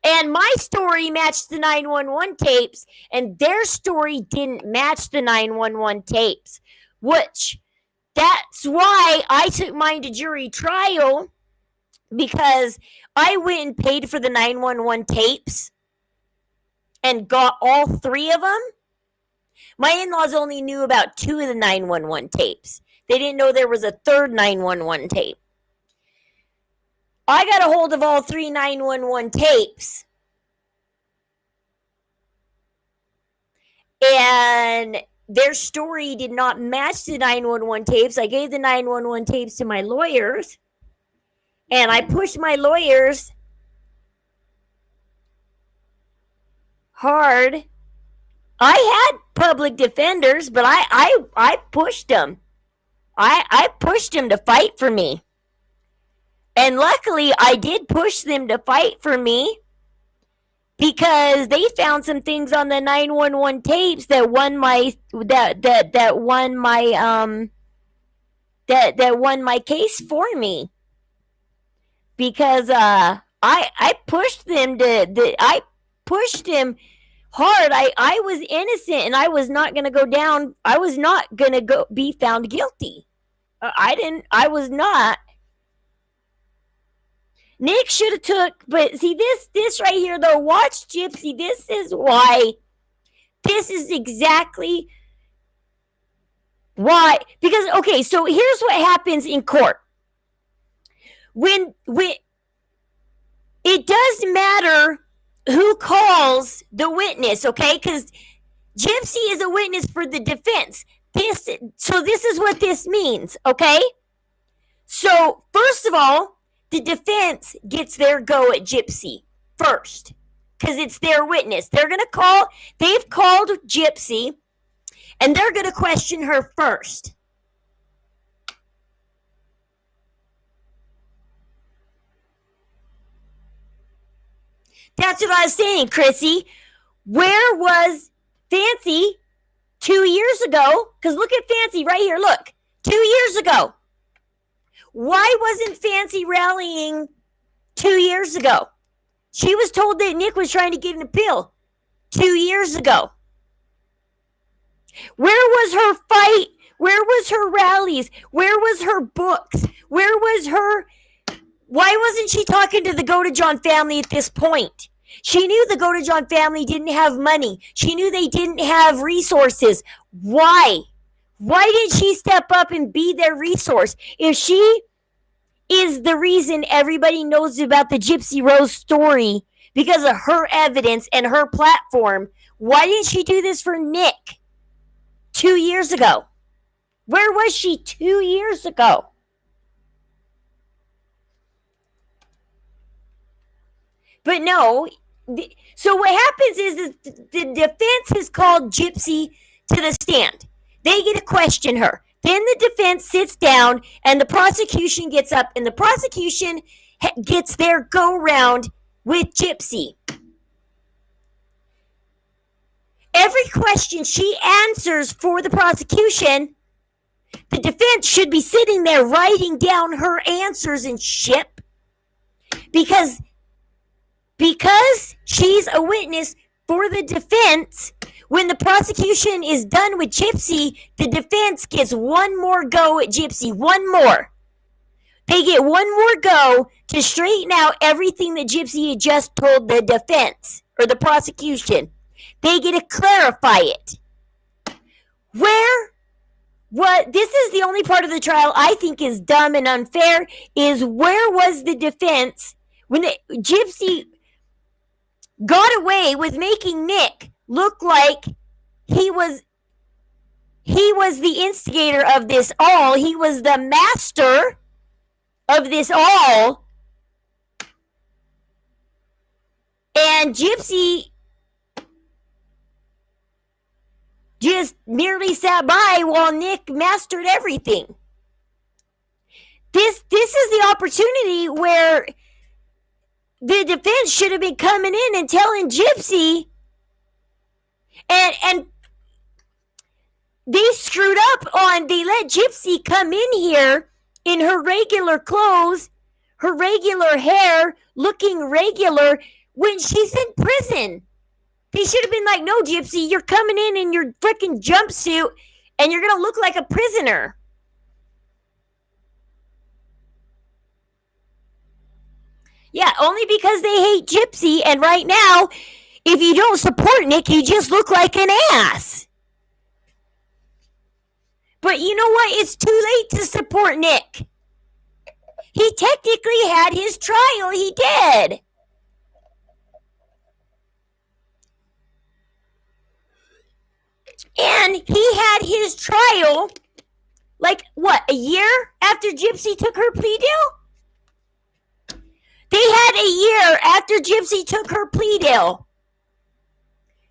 And my story matched the 911 tapes, and their story didn't match the 911 tapes, which that's why I took mine to jury trial, because I went and paid for the 911 tapes and got all 3 of them. My in-laws only knew about 2 of the 911 tapes. They didn't know there was a third 911 tape. I got a hold of all 3 911 tapes. And their story did not match the 911 tapes. I gave the 911 tapes to my lawyers. And I pushed my lawyers hard. I had public defenders, but I pushed them. I pushed them to fight for me. And luckily, I did push them to fight for me because they found some things on the 911 tapes that won my won my case for me. Because I pushed them I pushed them hard. I was innocent, and I was not going to go down. I was not going to be found guilty. I was not. Nick should have took, but see this right here though, watch Gypsy. This is why. This is exactly why. Because, okay, so here's what happens in court. When it doesn't matter who calls the witness, okay? Because Gypsy is a witness for the defense. So this is what this means, okay? So first of all, the defense gets their go at Gypsy first because it's their witness. They've called Gypsy, and they're going to question her first. That's what I was saying, Chrissy. Where was Fancy 2 years ago? Because look at Fancy right here. Look, 2 years ago. Why wasn't Fancy rallying 2 years ago? She was told that Nick was trying to get an appeal 2 years ago. Where was her fight? Where was her rallies? Where was her books? Where was her... Why wasn't she talking to the Go to John family at this point? She knew the Godejohn family didn't have money. She knew they didn't have resources. Why? Why didn't she step up and be their resource? If she is the reason everybody knows about the Gypsy Rose story because of her evidence and her platform, why didn't she do this for Nick 2 years ago? Where was she 2 years ago? But no, so what happens is the defense has called Gypsy to the stand. They get to question her. Then the defense sits down and the prosecution gets up and the prosecution gets their go round with Gypsy. Every question she answers for the prosecution, the defense should be sitting there writing down her answers and shit. Because she's a witness for the defense, when the prosecution is done with Gypsy, the defense gets one more go at Gypsy. One more. They get one more go to straighten out everything that Gypsy had just told the defense or the prosecution. They get to clarify it. This is the only part of the trial I think is dumb and unfair, is where was the defense when Gypsy got away with making Nick look like he was the instigator of this all. He was the master of this all. And Gypsy just merely sat by while Nick mastered everything. This is the opportunity where the defense should have been coming in and telling Gypsy, and they screwed up they let Gypsy come in here in her regular clothes, her regular hair, looking regular when she's in prison. They should have been like, no, Gypsy, you're coming in your freaking jumpsuit and you're going to look like a prisoner. Yeah, only because they hate Gypsy, and right now, if you don't support Nick, you just look like an ass. But you know what? It's too late to support Nick. He technically had his trial. He did. And he had his trial, a year after Gypsy took her plea deal? They had a year after Gypsy took her plea deal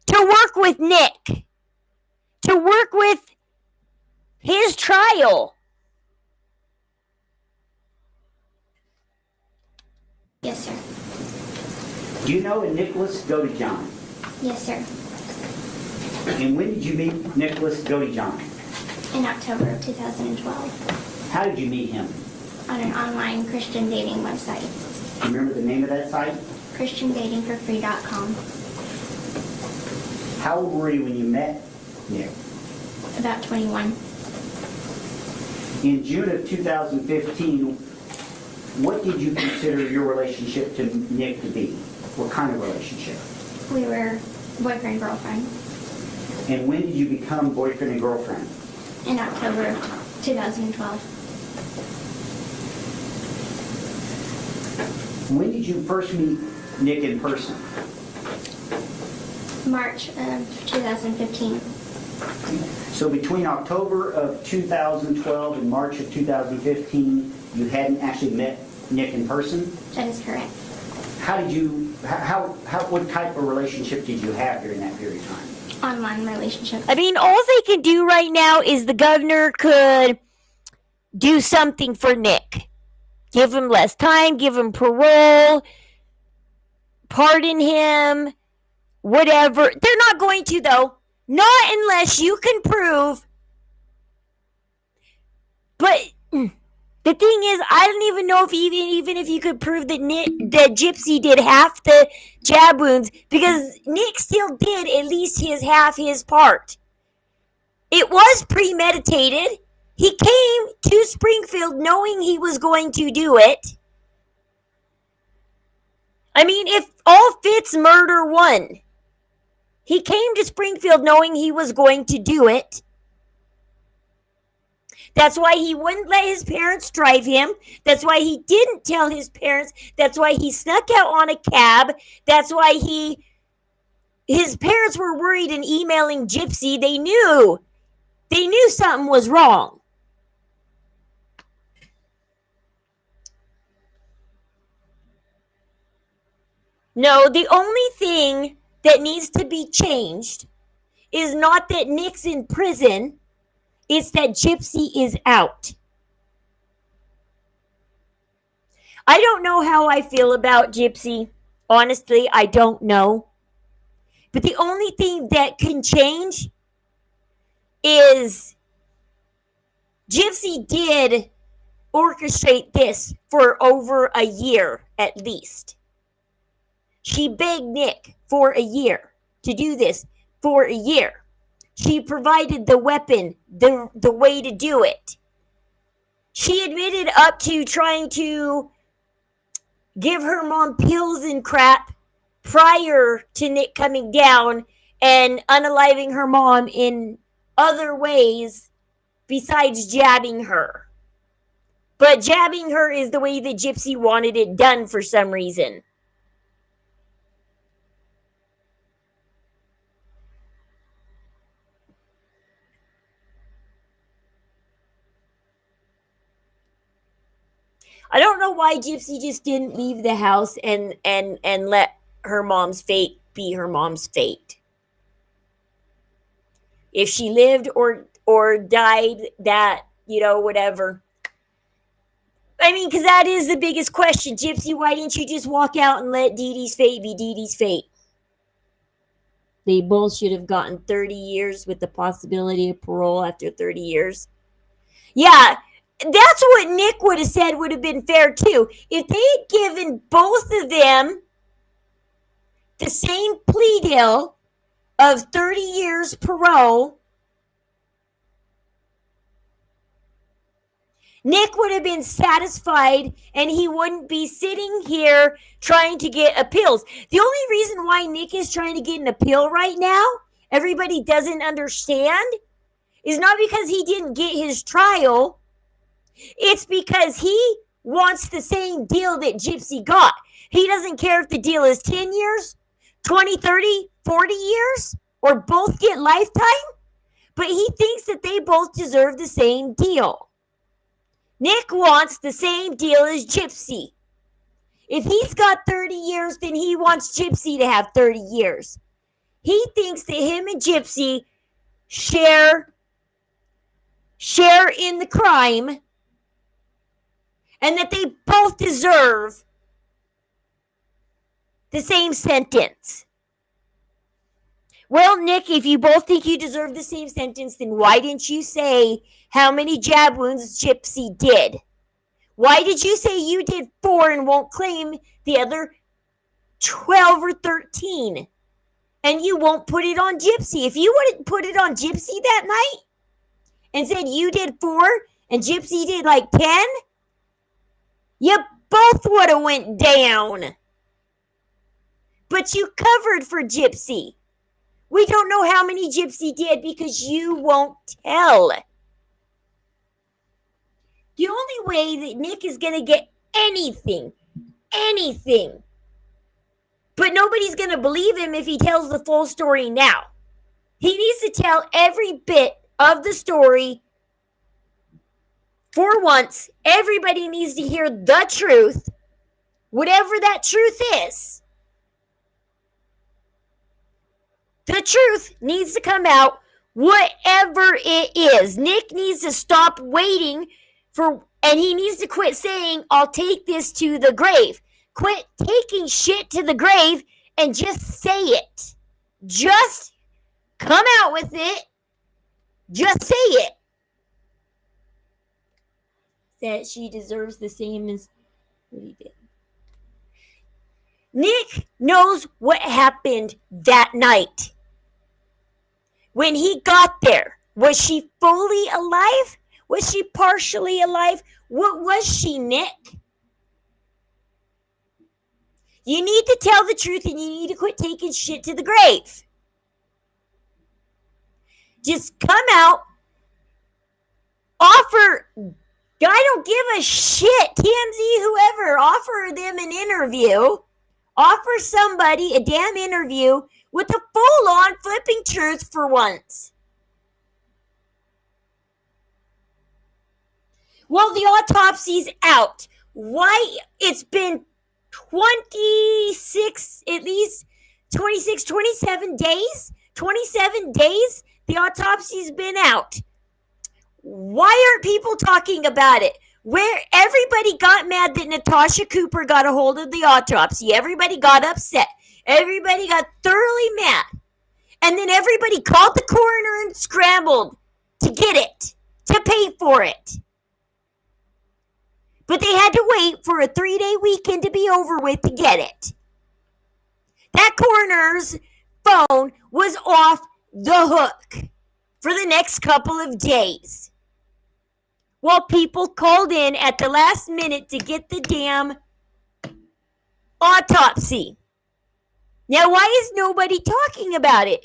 to work with Nick, to work with his trial. Yes, sir. Do you know a Nicholas Godejohn? Yes, sir. And when did you meet Nicholas Godejohn? In October of 2012. How did you meet him? On an online Christian dating website. Do you remember the name of that site? ChristianDatingForFree.com. How old were you when you met Nick? About 21. In June of 2015, what did you consider your relationship to Nick to be? What kind of relationship? We were boyfriend, girlfriend. And when did you become boyfriend and girlfriend? In October of 2012. When did you first meet Nick in person? March of 2015. So between October of 2012 and March of 2015, you hadn't actually met Nick in person? That is correct. What type of relationship did you have during that period of time? Online relationship. I mean, all they can do right now is the governor could do something for Nick. Give him less time, give him parole, pardon him, whatever. They're not going to, though. Not unless you can prove. But the thing is, I don't even know if even if you could prove that that Gypsy did half the jab wounds, because Nick still did at least half his part. It was premeditated. He came to Springfield knowing he was going to do it. I mean, if All Fitz murder one. He came to Springfield knowing he was going to do it. That's why he wouldn't let his parents drive him. That's why he didn't tell his parents. That's why he snuck out on a cab. That's why his parents were worried and emailing Gypsy. They knew something was wrong. No, the only thing that needs to be changed is not that Nick's in prison, it's that Gypsy is out. I don't know how I feel about Gypsy. Honestly, I don't know. But the only thing that can change is Gypsy did orchestrate this for over a year at least. She begged Nick for a year to do this for a year. She provided the weapon, the way to do it. She admitted up to trying to give her mom pills and crap prior to Nick coming down and unaliving her mom in other ways besides jabbing her. But jabbing her is the way that Gypsy wanted it done for some reason. I don't know why Gypsy just didn't leave the house and let her mom's fate be her mom's fate. If she lived or died, that, whatever. I mean, because that is the biggest question. Gypsy, why didn't you just walk out and let Dee Dee's fate be Dee Dee's fate? They both should have gotten 30 years with the possibility of parole after 30 years. Yeah, that's what Nick would have said would have been fair too. If they had given both of them the same plea deal of 30 years parole, Nick would have been satisfied and he wouldn't be sitting here trying to get appeals. The only reason why Nick is trying to get an appeal right now, everybody doesn't understand, is not because he didn't get his trial. It's because he wants the same deal that Gypsy got. He doesn't care if the deal is 10 years, 20, 30, 40 years, or both get lifetime, but he thinks that they both deserve the same deal. Nick wants the same deal as Gypsy. If he's got 30 years, then he wants Gypsy to have 30 years. He thinks that him and Gypsy share in the crime and that they both deserve the same sentence. Well, Nick, if you both think you deserve the same sentence, then why didn't you say how many jab wounds Gypsy did? Why did you say you did 4 and won't claim the other 12 or 13? And you won't put it on Gypsy. If you would have put it on Gypsy that night and said you did 4 and Gypsy did like 10, you both would have went down. But you covered for Gypsy. We don't know how many Gypsy did because you won't tell. The only way that Nick is going to get anything, but nobody's going to believe him if he tells the full story now. He needs to tell every bit of the story. For once, everybody needs to hear the truth, whatever that truth is. The truth needs to come out, whatever it is. Nick needs to stop waiting and he needs to quit saying, I'll take this to the grave. Quit taking shit to the grave and just say it. Just come out with it. Just say it. That she deserves the same as what he did. Nick knows what happened that night. When he got there, was she fully alive? Was she partially alive? What was she, Nick? You need to tell the truth and you need to quit taking shit to the grave. Just come out, offer, I don't give a shit, TMZ, whoever, offer them an interview. Offer somebody a damn interview with a full-on flipping truth for once. Well, the autopsy's out. Why? It's been 26, at least 26, 27 days? 27 days the autopsy's been out. Why aren't people talking about it? Where everybody got mad that Natasha Cooper got a hold of the autopsy. Everybody got upset. Everybody got thoroughly mad. And then everybody called the coroner and scrambled to get it, to pay for it. But they had to wait for a 3-day weekend to be over with to get it. That coroner's phone was off the hook for the next couple of days. While people called in at the last minute to get the damn autopsy. Now, why is nobody talking about it?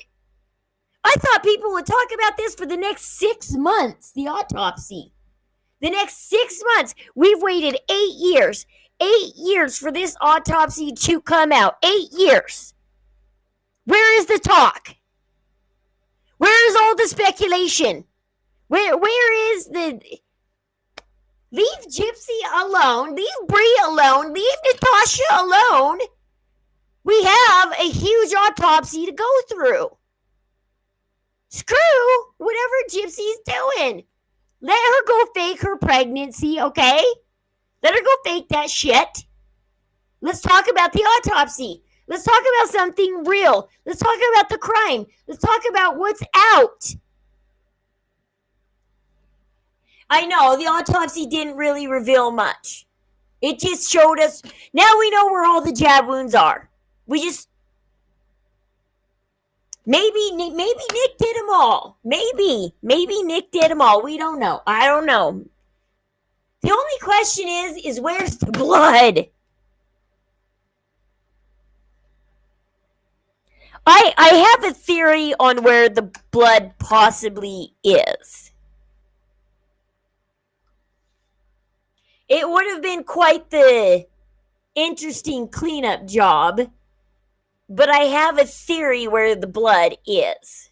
I thought people would talk about this for the next 6 months, the autopsy. The next 6 months. We've waited 8 years. 8 years for this autopsy to come out. 8 years. Where is the talk? Where is all the speculation? Where is the... Leave Gypsy alone. Leave Bree alone. Leave Natasha alone. We have a huge autopsy to go through. Screw whatever Gypsy's doing. Let her go fake her pregnancy, okay? Let her go fake that shit. Let's talk about the autopsy. Let's talk about something real. Let's talk about the crime. Let's talk about what's out. I know, the autopsy didn't really reveal much. It just showed us, now we know where all the jab wounds are. We just, maybe Nick did them all. Maybe Nick did them all. We don't know. I don't know. The only question is where's the blood? I have a theory on where the blood possibly is. It would have been quite the interesting cleanup job, but I have a theory where the blood is.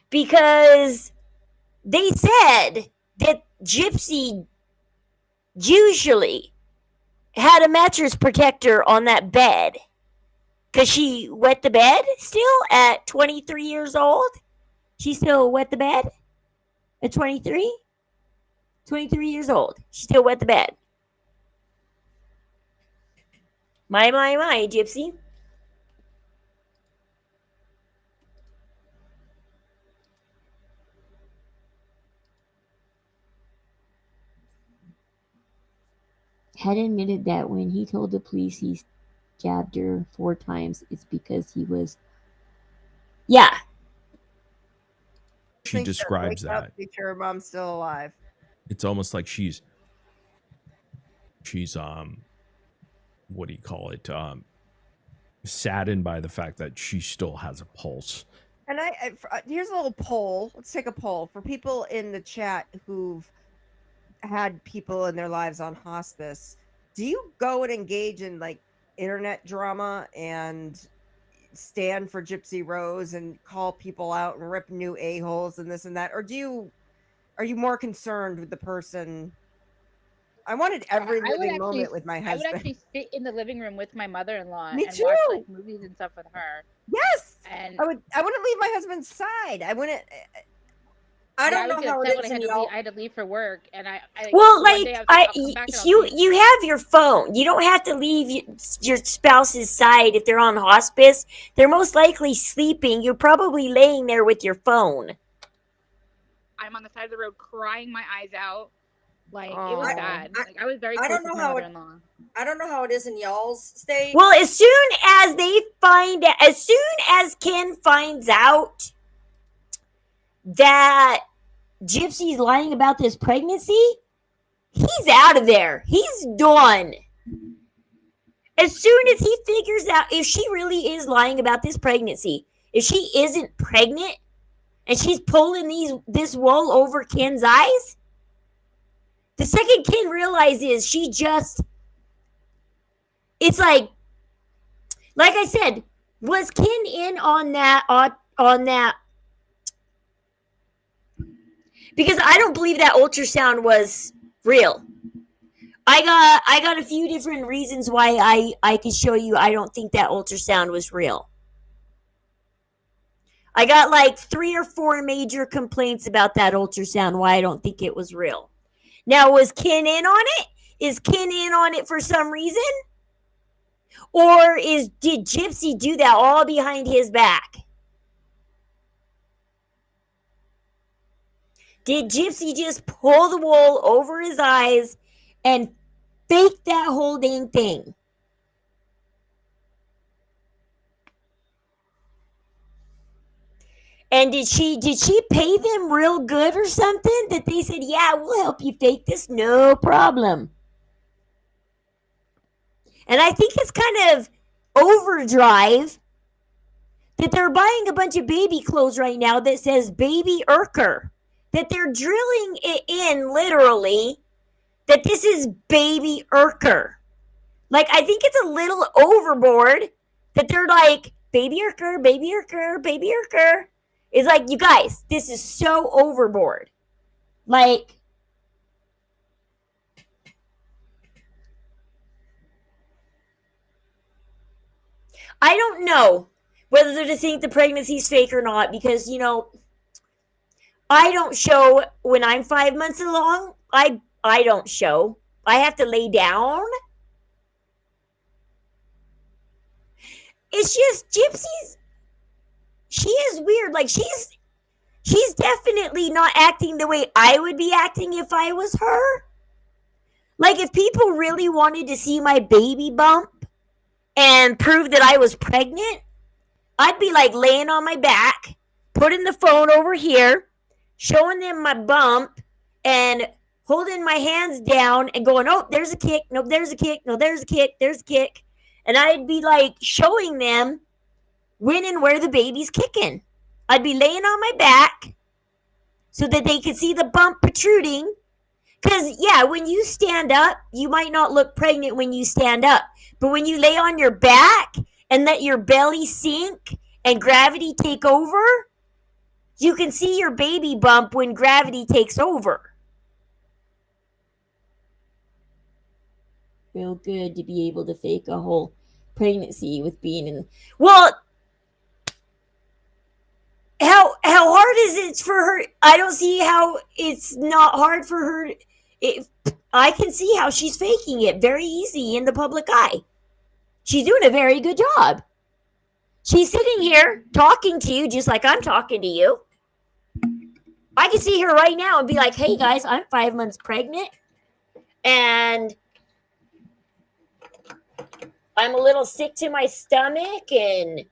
Because they said that Gypsy usually had a mattress protector on that bed. Because she wet the bed still at 23 years old? She still wet the bed at 23? 23 years old. She still wet the bed. My, Gypsy. Had admitted that when he told the police he jabbed her 4 times, it's because he was... Yeah. She describes that. Be sure mom's still alive. It's almost like she's what do you call it? Saddened by the fact that she still has a pulse. And here's a little poll. Let's take a poll for people in the chat who've had people in their lives on hospice. Do you go and engage in like internet drama and stand for Gypsy Rose and call people out and rip new a-holes and this and that? Or are you more concerned with the person? I wanted every living moment with my husband. I would actually sit in the living room with my mother-in-law Me and too. watch like movies and stuff with her. Yes. And I wouldn't leave my husband's side. I wouldn't. I don't know how it is. I had to leave for work, and I well, one like day I was like, I'll come back and I'll see you have your phone. You don't have to leave your spouse's side if they're on hospice. They're most likely sleeping. You're probably laying there with your phone. I'm on the side of the road crying my eyes out. Like it was bad. I was very I close don't know with my how mother-in-law. I don't know how it is in y'all's state. Well, as soon as Ken finds out that Gypsy's lying about this pregnancy, he's out of there. He's done. As soon as he figures out if she really is lying about this pregnancy, if she isn't pregnant and she's pulling this wool over Ken's eyes, the second Ken realizes it's like I said, was Ken in on that, because I don't believe that ultrasound was real. I got a few different reasons why I can show you I don't think that ultrasound was real. I got like 3 or 4 major complaints about that ultrasound, why I don't think it was real. Now, was Ken in on it? Is Ken in on it for some reason? Or did Gypsy do that all behind his back? Did Gypsy just pull the wool over his eyes and fake that whole dang thing? And did she pay them real good or something that they said, yeah, we'll help you fake this, no problem? And I think it's kind of overdrive that they're buying a bunch of baby clothes right now that says Baby Urker. That they're drilling it in literally that this is Baby Urker. Like, I think it's a little overboard that they're like, Baby Urker, Baby Urker, Baby Urker. It's like, you guys, this is so overboard. Like, I don't know whether to think the pregnancy's fake or not because, I don't show when I'm 5 months along. I don't show. I have to lay down. It's just Gypsy's. She is weird. Like she's definitely not acting the way I would be acting if I was her. Like if people really wanted to see my baby bump and prove that I was pregnant, I'd be like laying on my back, putting the phone over here, showing them my bump and holding my hands down and going, oh, there's a kick. No, there's a kick. No, there's a kick. There's a kick. And I'd be like showing them when and where the baby's kicking. I'd be laying on my back so that they could see the bump protruding. Because, yeah, when you stand up, you might not look pregnant when you stand up. But when you lay on your back and let your belly sink and gravity take over, you can see your baby bump when gravity takes over. Real good to be able to fake a whole pregnancy with being in. Well, how hard is it for her? I don't see how it's not hard for her. I can see how she's faking it very easy in the public eye. She's doing a very good job. She's sitting here talking to you just like I'm talking to you. I can see her right now and be like, hey guys, I'm 5 months pregnant and I'm a little sick to my stomach and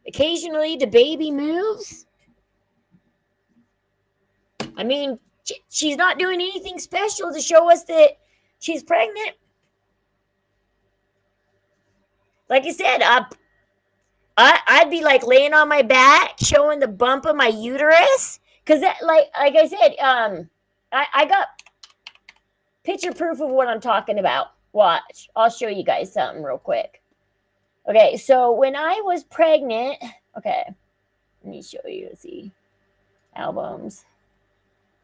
occasionally the baby moves. I mean, she's not doing anything special to show us that she's pregnant. Like I said, I'd be like laying on my back, showing the bump of my uterus. Because like I said, I got picture proof of what I'm talking about. Watch. I'll show you guys something real quick. Okay, so when I was pregnant, okay, let me show you, let's see, albums.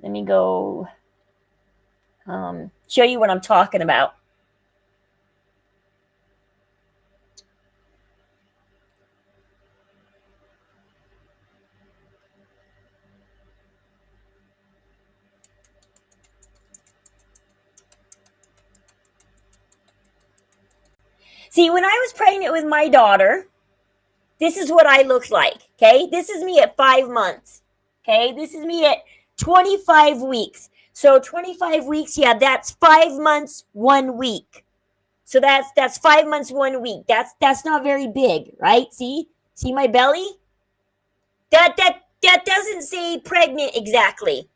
Let me go show you what I'm talking about. See, when I was pregnant with my daughter, this is what I looked like, okay? This is me at 5 months, okay? This is me at 25 weeks. So 25 weeks, yeah, that's 5 months, 1 week. So that's 5 months, 1 week. That's not very big, right? See my belly? That day pregnant exactly.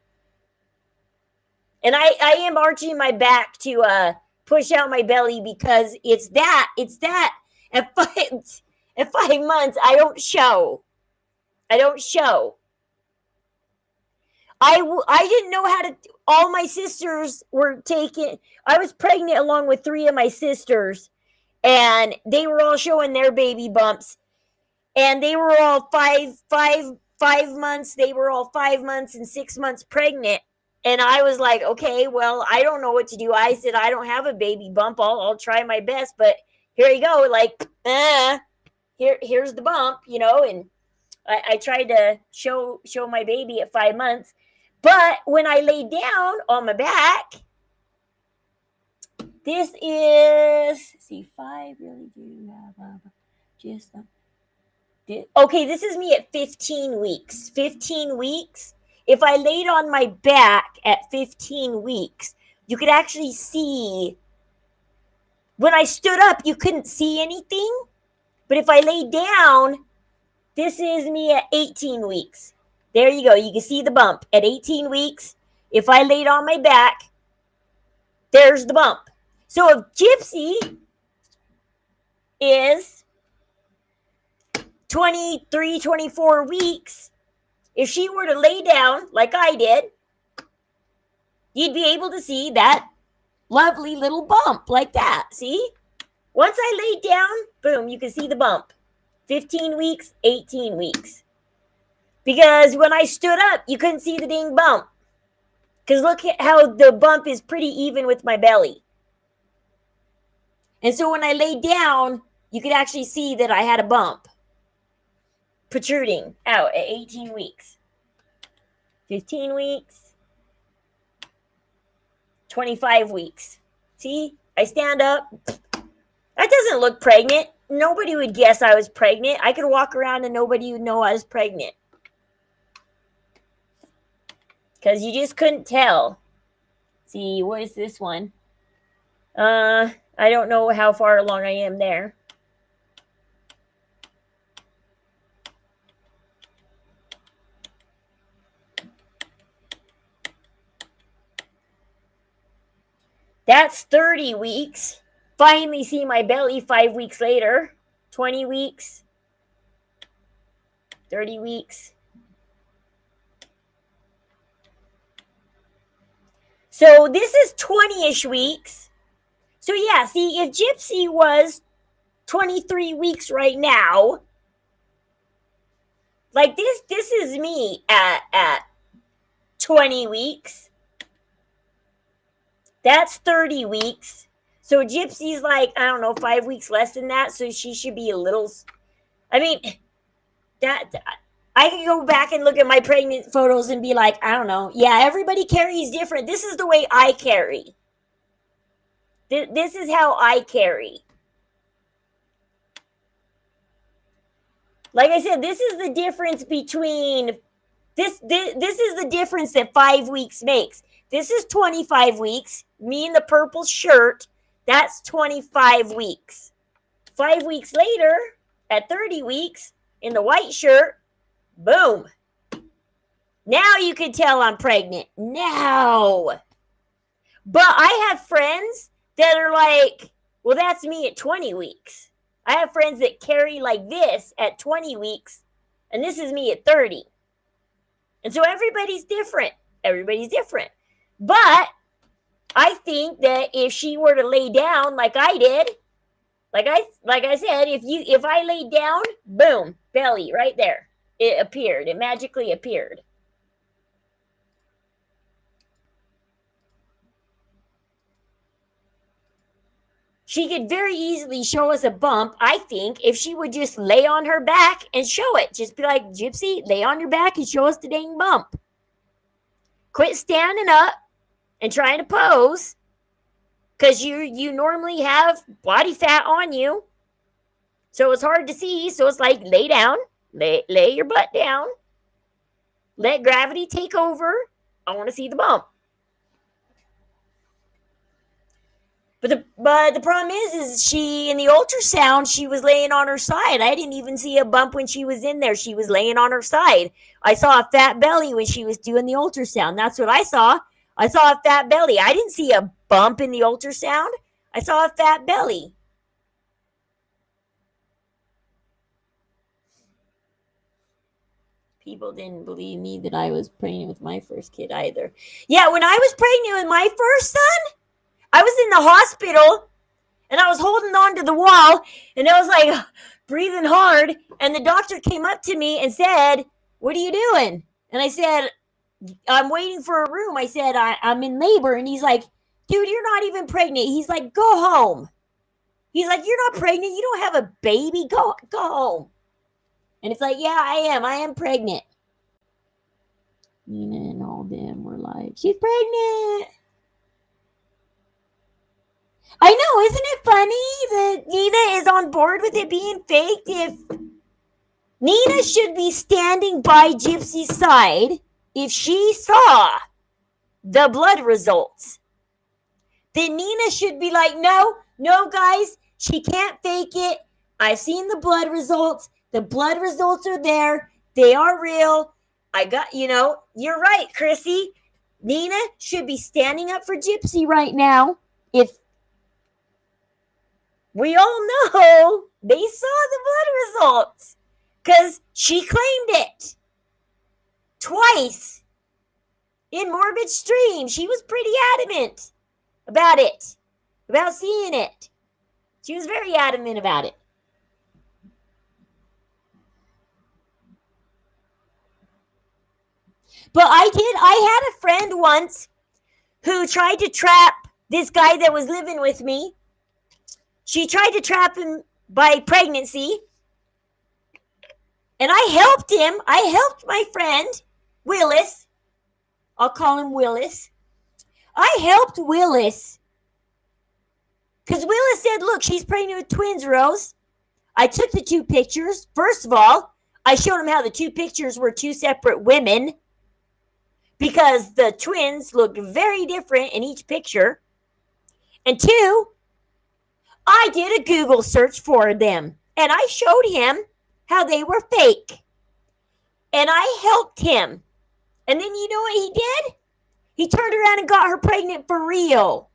And I am arching my back to push out my belly because it's that at 5 months I don't show. I didn't know how to. All my sisters were taken. I was pregnant along with 3 of my sisters, and they were all showing their baby bumps, and they were all 5 months. They were all 5 months and 6 months pregnant. And I was like, okay, well, I don't know what to do. I said, I don't have a baby bump. I'll try my best, but here you go. Like, here's the bump, and I tried to show my baby at 5 months. But when I laid down on my back, this is, see, 5 really do have just okay, this is me at 15 weeks. 15 weeks. If I laid on my back at 15 weeks, you could actually see. When I stood up, you couldn't see anything. But if I laid down, this is me at 18 weeks. There you go. You can see the bump at 18 weeks. If I laid on my back, there's the bump. So if Gypsy is 23, 24 weeks, if she were to lay down like I did, you'd be able to see that lovely little bump like that. See? Once I laid down, boom, you can see the bump. 15 weeks, 18 weeks. Because when I stood up, you couldn't see the dang bump. Because look at how the bump is pretty even with my belly. And so when I laid down, you could actually see that I had a bump protruding out at 18 weeks. 15 weeks. 25 weeks. See? I stand up. That doesn't look pregnant. Nobody would guess I was pregnant. I could walk around and nobody would know I was pregnant. Because you just couldn't tell. See, what is this one? I don't know how far along I am there. That's 30 weeks. Finally see my belly 5 weeks later. 20 weeks. 30 weeks. So this is 20-ish weeks. So yeah, see, if Gypsy was 23 weeks right now, like this is me at 20 weeks. That's 30 weeks. So Gypsy's like, I don't know, 5 weeks less than that. So she should be a little, I mean, that I could go back and look at my pregnant photos and be like, I don't know. Yeah, everybody carries different. This is the way I carry. This is how I carry. Like I said, this is the difference between this is the difference that 5 weeks makes. This is 25 weeks. Me in the purple shirt, that's 25 weeks. 5 weeks later, at 30 weeks, in the white shirt, boom. Now you can tell I'm pregnant. Now. But I have friends that are like, well, that's me at 20 weeks. I have friends that carry like this at 20 weeks, and this is me at 30. And so everybody's different. Everybody's different. But I think that if she were to lay down like I did, like I said, if I laid down, boom, belly right there. It appeared. It magically appeared. She could very easily show us a bump, I think, if she would just lay on her back and show it. Just be like, Gypsy, lay on your back and show us the dang bump. Quit standing up and trying to pose, because you normally have body fat on you. So it's hard to see. So it's like, lay down, lay your butt down. Let gravity take over. I want to see the bump. But the problem is she in the ultrasound she was laying on her side. I didn't even see a bump when she was in there. She was laying on her side. I saw a fat belly when she was doing the ultrasound. That's what I saw. I saw a fat belly. I didn't see a bump in the ultrasound. I saw a fat belly. People didn't believe me that I was pregnant with my first kid either. Yeah, when I was pregnant with my first son, I was in the hospital and I was holding on to the wall and I was like breathing hard. And the doctor came up to me and said, "What are you doing?" And I said, "I'm waiting for a room." I said, I'm in labor. And he's like, "Dude, you're not even pregnant." He's like, "Go home." He's like, "You're not pregnant. You don't have a baby. Go home." And it's like, "Yeah, I am pregnant." Nina and all them were like, "She's pregnant." I know, isn't it funny that Nina is on board with it being faked? If Nina should be standing by Gypsy's side if she saw the blood results, then Nina should be like, no, guys, she can't fake it. I've seen the blood results. The blood results are there. They are real. You're right, Chrissy. Nina should be standing up for Gypsy right now. If we all know they saw the blood results because she claimed it twice in Morbid Stream. She was pretty adamant about it, about seeing it. She was very adamant about it. But I had a friend once who tried to trap this guy that was living with me. She tried to trap him by pregnancy. And I helped him. I helped my friend, Willis. I'll call him Willis. I helped Willis. Because Willis said, "Look, she's pregnant with twins, Rose." I took the two pictures. First of all, I showed him how the two pictures were two separate women. Because the twins looked very different in each picture. And two, I did a Google search for them. And I showed him how they were fake. And I helped him. And then you know what he did? He turned around and got her pregnant for real.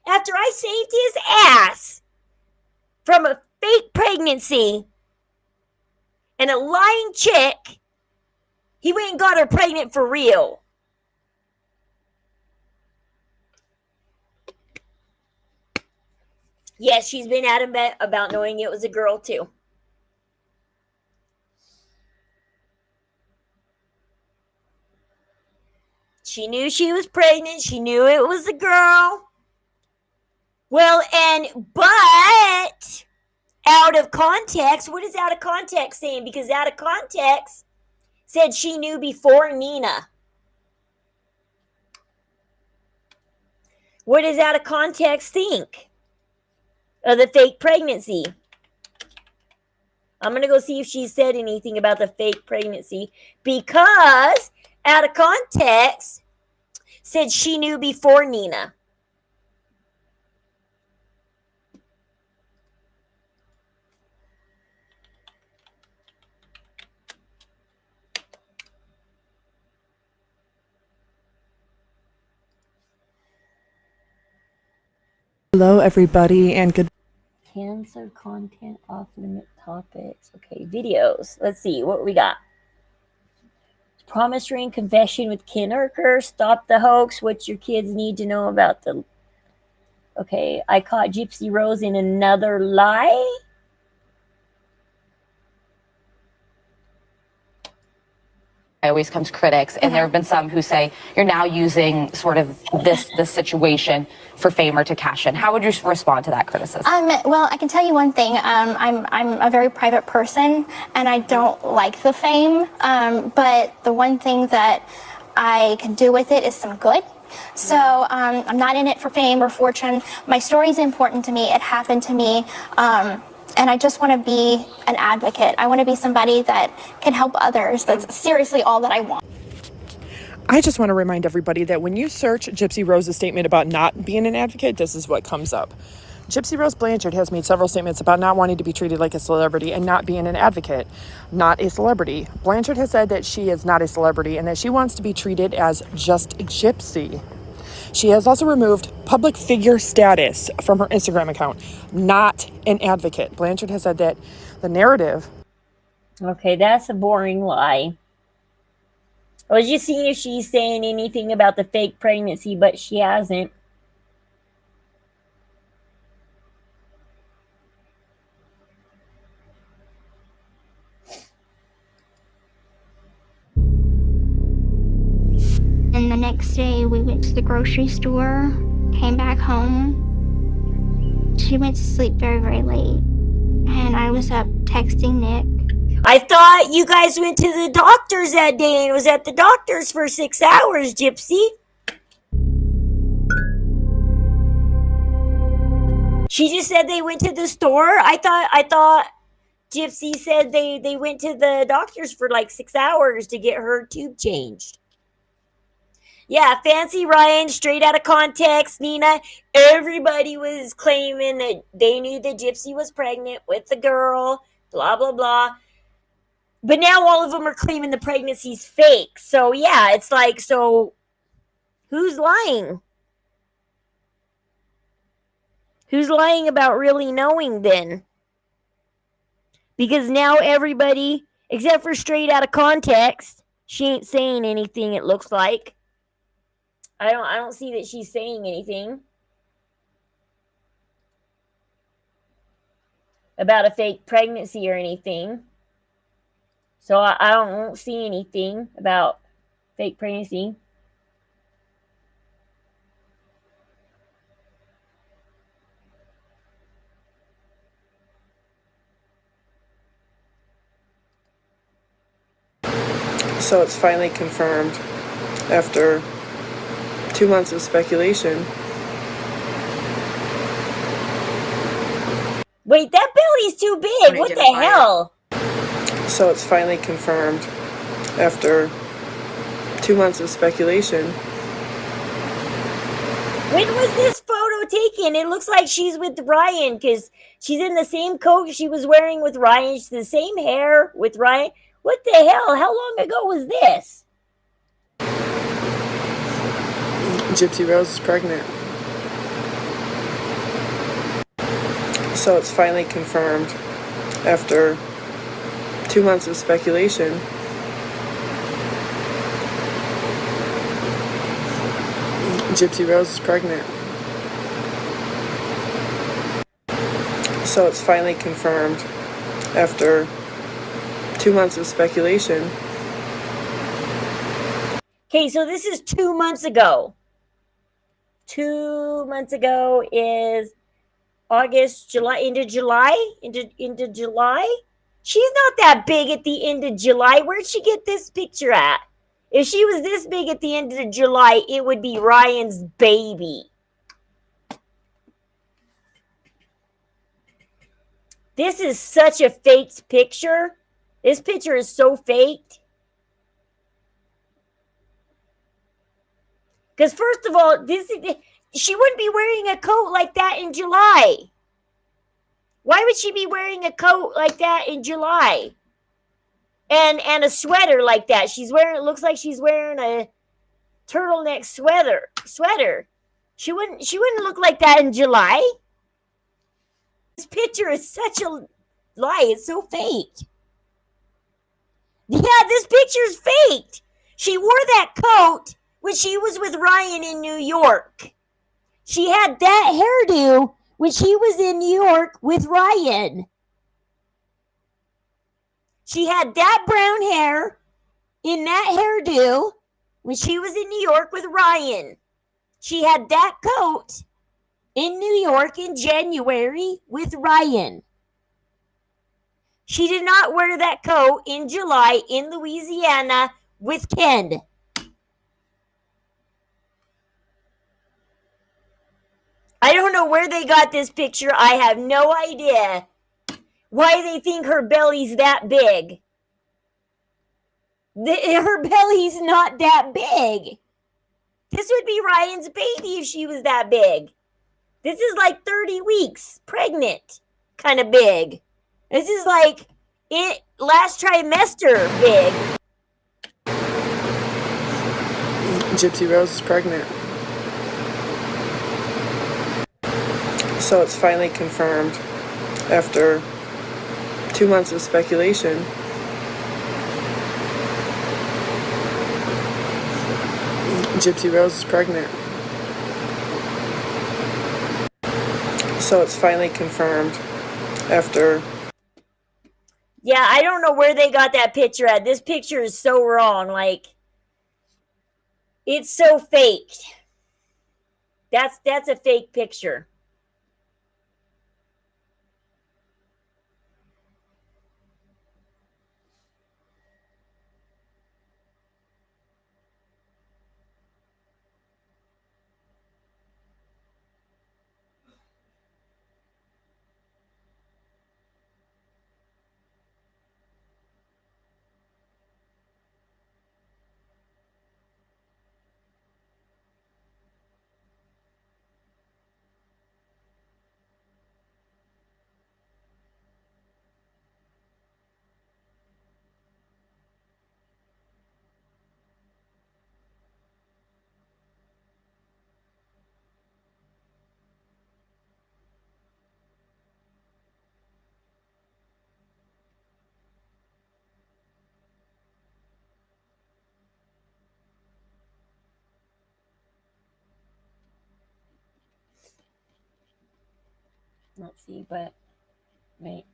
After I saved his ass from a fake pregnancy and a lying chick, he went and got her pregnant for real. Yes, she's been adamant about knowing it was a girl too. She knew she was pregnant. She knew it was a girl. Well, but out of context, what is out of context saying? Because out of context said she knew before Nina. What does out of context think of the fake pregnancy? I'm going to go see if she said anything about the fake pregnancy, because out of context said she knew before Nina. Hello, everybody, and good. Cancel content, off limit topics. Okay, videos. Let's see what we got. Promise ring confession with Ken Urker. Stop the hoax. What your kids need to know about the. Okay, I caught Gypsy Rose in another lie. Always comes critics, and there have been some who say you're now using sort of this situation for fame or to cash in. How would you respond to that criticism? Well, I can tell you one thing. I'm a very private person, and I don't like the fame. But the one thing that I can do with it is some good. So I'm not in it for fame or fortune. My story is important to me. It happened to me. And I just want to be an advocate. I want to be somebody that can help others. That's seriously all that I want. I just want to remind everybody that when you search Gypsy Rose's statement about not being an advocate, this is what comes up. Gypsy Rose Blanchard has made several statements about not wanting to be treated like a celebrity and not being an advocate, not a celebrity. Blanchard has said that she is not a celebrity and that she wants to be treated as just Gypsy. She has also removed public figure status from her Instagram account, not an advocate. Blanchard has said that the narrative... Okay, that's a boring lie. I was just seeing if she's saying anything about the fake pregnancy, but she hasn't. And the next day, we went to the grocery store, came back home. She went to sleep very, very late. And I was up texting Nick. I thought you guys went to the doctor's that day and was at the doctor's for 6 hours, Gypsy. She just said they went to the store. I thought Gypsy said they went to the doctor's for like 6 hours to get her tube changed. Yeah, Fancy Ryan, straight out of context, Nina. Everybody was claiming that they knew that Gypsy was pregnant with the girl, blah, blah, blah. But now all of them are claiming the pregnancy's fake. So, yeah, it's like, so who's lying? Who's lying about really knowing then? Because now everybody, except for straight out of context, she ain't saying anything, it looks like. I don't see that she's saying anything about a fake pregnancy or anything. So I don't see anything about fake pregnancy. So it's finally confirmed after 2 months of speculation. Wait, that belly's too big. What the hell? So it's finally confirmed after 2 months of speculation. When was this photo taken? It looks like she's with Ryan because she's in the same coat she was wearing with Ryan. She's the same hair with Ryan. What the hell? How long ago was this? Gypsy Rose is pregnant. So it's finally confirmed after 2 months of speculation. Gypsy Rose is pregnant. So it's finally confirmed after 2 months of speculation. Okay, so this is 2 months ago. 2 months ago is August, July, into July. She's not that big at the end of July. Where'd she get this picture at? If she was this big at the end of July, it would be Ryan's baby. This is such a faked picture. This picture is so faked. Because first of all, she wouldn't be wearing a coat like that in July. Why would she be wearing a coat like that in July? And a sweater like that. It looks like she's wearing a turtleneck sweater. She wouldn't look like that in July. This picture is such a lie. It's so fake. Yeah, this picture's faked. She wore that coat when she was with Ryan in New York. She had that hairdo when she was in New York with Ryan. She had that brown hair in that hairdo when she was in New York with Ryan. She had that coat in New York in January with Ryan. She did not wear that coat in July in Louisiana with Ken. I don't know where they got this picture. I have no idea why they think her belly's that big. Her belly's not that big. This would be Ryan's baby if she was that big. This is like 30 weeks pregnant, kind of big. This is like it last trimester big. Gypsy Rose is pregnant. So it's finally confirmed after 2 months of speculation. Gypsy Rose is pregnant. So it's finally confirmed after. Yeah, I don't know where they got that picture at. This picture is so wrong. Like, it's so faked. That's a fake picture. Let's see, but wait.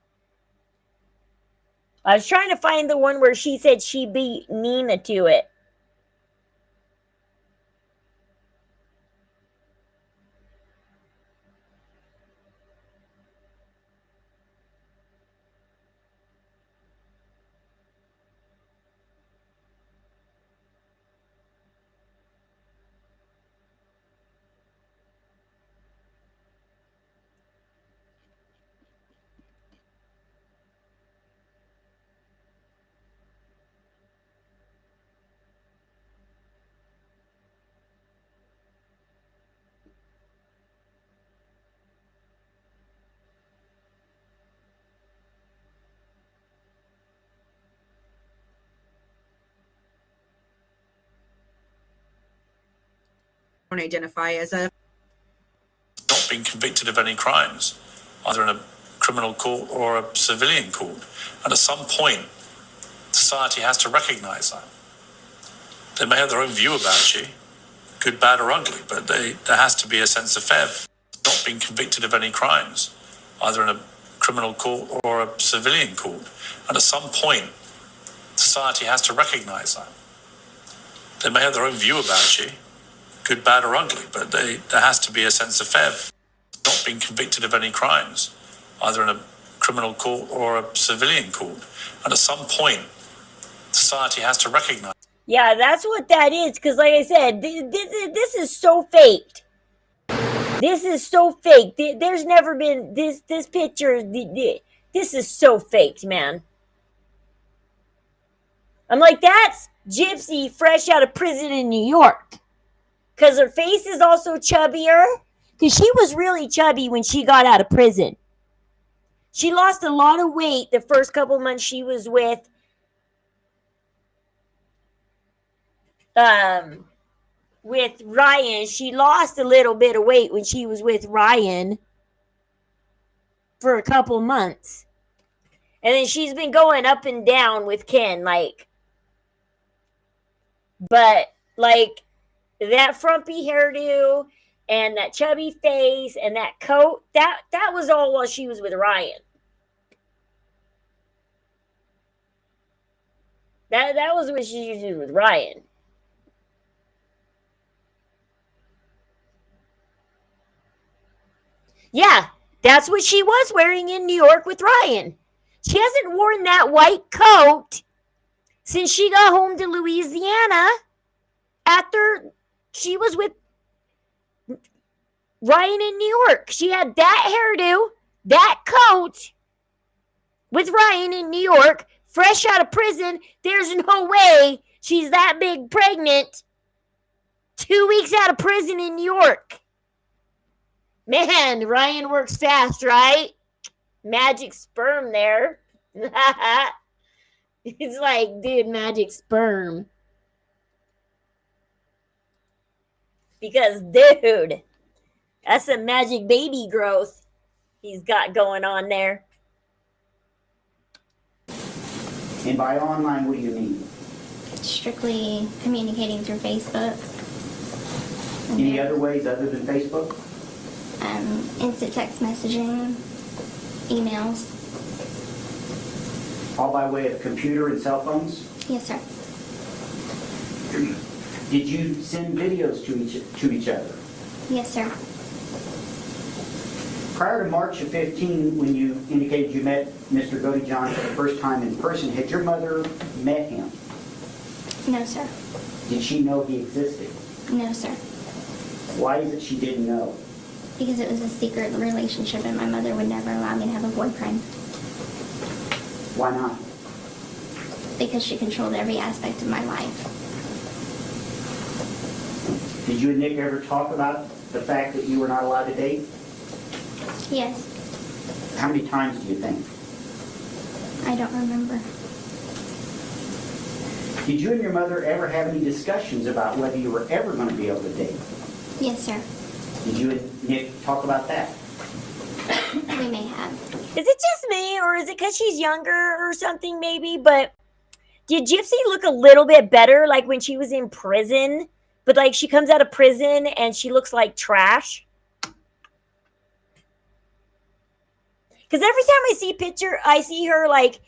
I was trying to find the one where she said she beat Nina to it. Don't identify as a. Not been convicted of any crimes, either in a criminal court or a civilian court. And at some point, society has to recognize that. They may have their own view about you, good, bad, or ugly, but there has to be a sense of fairness. Not been convicted of any crimes, either in a criminal court or a civilian court. And at some point, society has to recognize that. They may have their own view about you, good, bad, or ugly, but there has to be a sense of fairness. Not been convicted of any crimes, either in a criminal court or a civilian court. And at some point, society has to recognize. Yeah, that's what that is. Because, like I said, this is so faked. This is so fake. There's never been this picture. This is so faked, man. I'm like, that's Gypsy fresh out of prison in New York. Because her face is also chubbier. Because she was really chubby when she got out of prison. She lost a lot of weight the first couple months she was with Ryan. She lost a little bit of weight when she was with Ryan for a couple months. And then she's been going up and down with Ken, like, but like that frumpy hairdo and that chubby face and that coat, that was all while she was with Ryan. That was what she was with Ryan. Yeah, that's what she was wearing in New York with Ryan. She hasn't worn that white coat since she got home to Louisiana after she was with Ryan in New York. She had that hairdo, that coat with Ryan in New York fresh out of prison. There's no way she's that big pregnant. 2 weeks out of prison in New York. Man, Ryan works fast, right? Magic sperm there. It's like, dude, magic sperm. Because, dude, that's some magic baby growth he's got going on there. And by online, what do you mean? Strictly communicating through Facebook. Any other ways other than Facebook? Instant text messaging, emails. All by way of computer and cell phones? Yes, sir. Did you send videos to each other? Yes, sir. Prior to March of 15, when you indicated you met Mr. Godejohn for the first time in person, had your mother met him? No, sir. Did she know he existed? No, sir. Why is it she didn't know? Because it was a secret relationship and my mother would never allow me to have a boyfriend. Why not? Because she controlled every aspect of my life. Did you and Nick ever talk about the fact that you were not allowed to date? Yes. How many times do you think? I don't remember. Did you and your mother ever have any discussions about whether you were ever going to be able to date? Yes, sir. Did you and Nick talk about that? We may have. Is it just me, or is it because she's younger or something, maybe? But did Gypsy look a little bit better, like when she was in prison? But like she comes out of prison and she looks like trash? Because every time I see her like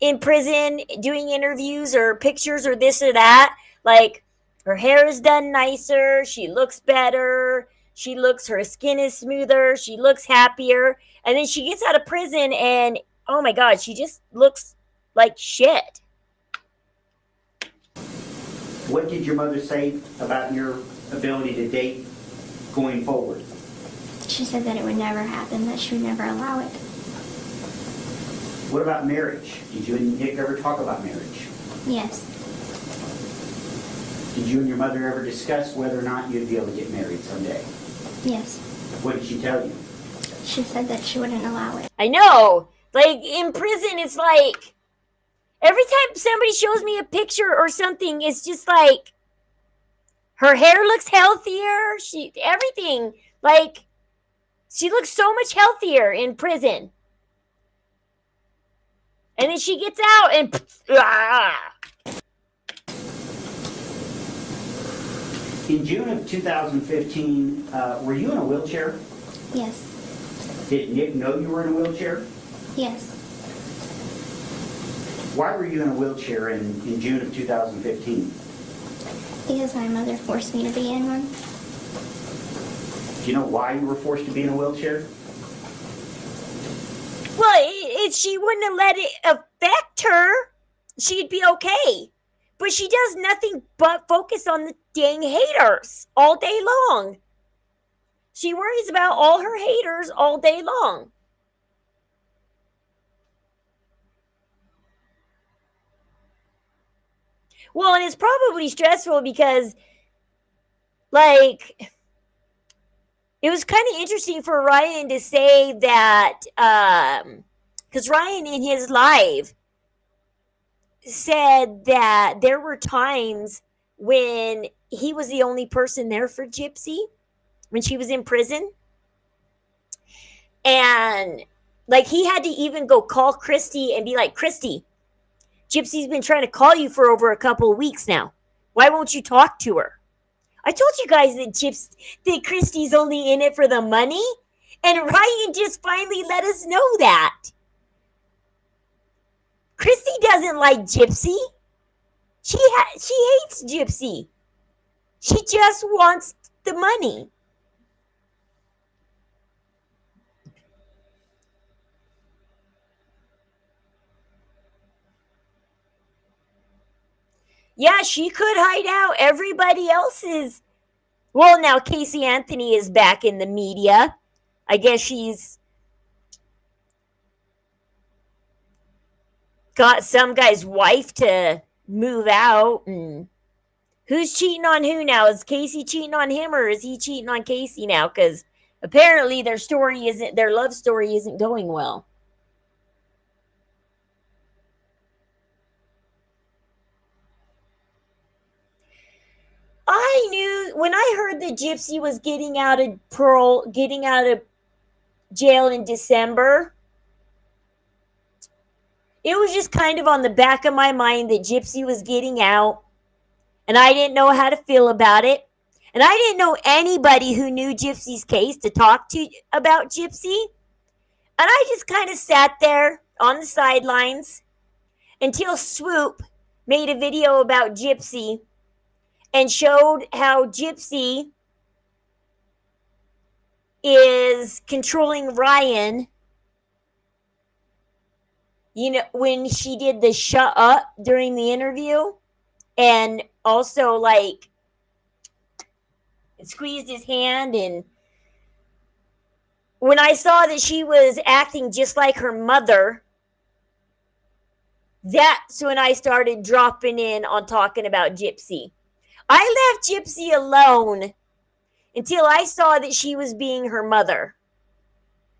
in prison doing interviews or pictures or this or that, like her hair is done nicer, she looks better, her skin is smoother, she looks happier, and then she gets out of prison and oh my god, she just looks like shit. What did your mother say about your ability to date going forward? She said that it would never happen, that she would never allow it. What about marriage? Did you and Nick ever talk about marriage? Yes. Did you and your mother ever discuss whether or not you'd be able to get married someday? Yes. What did she tell you? She said that she wouldn't allow it. I know. Like in prison, it's like every time somebody shows me a picture or something, it's just like her hair looks healthier. Everything, like she looks so much healthier in prison. And then she gets out and In June of 2015, were you in a wheelchair? Yes. Did Nick know you were in a wheelchair? Yes. Why were you in a wheelchair in June of 2015? Because my mother forced me to be in one. Do you know why you were forced to be in a wheelchair? well, she wouldn't have let it affect her, she'd be okay. But she does nothing but focus on the dang haters all day long. She worries about all her haters all day long. Well, and it's probably stressful because, like, it was kind of interesting for Ryan to say that, because Ryan in his live said that there were times when he was the only person there for Gypsy when she was in prison. And, like, he had to even go call Christy and be like, Christy, Gypsy's been trying to call you for over a couple of weeks now. Why won't you talk to her? I told you guys that Christy's only in it for the money. And Ryan just finally let us know that. Christy doesn't like Gypsy. She hates Gypsy. She just wants the money. Yeah, she could hide out. Everybody else is. Well, now Casey Anthony is back in the media. I guess she's. got some guy's wife to move out. And who's cheating on who now? Is Casey cheating on him, or is he cheating on Casey now? Because apparently their love story isn't going well. I knew when I heard that Gypsy was getting out of jail in December. It was just kind of on the back of my mind that Gypsy was getting out, and I didn't know how to feel about it. And I didn't know anybody who knew Gypsy's case to talk to about Gypsy. And I just kind of sat there on the sidelines until Swoop made a video about Gypsy and showed how Gypsy is controlling Ryan. You know, when she did the shut up during the interview, and also like squeezed his hand. And when I saw that she was acting just like her mother, that's when I started dropping in on talking about Gypsy. I left Gypsy alone until I saw that she was being her mother.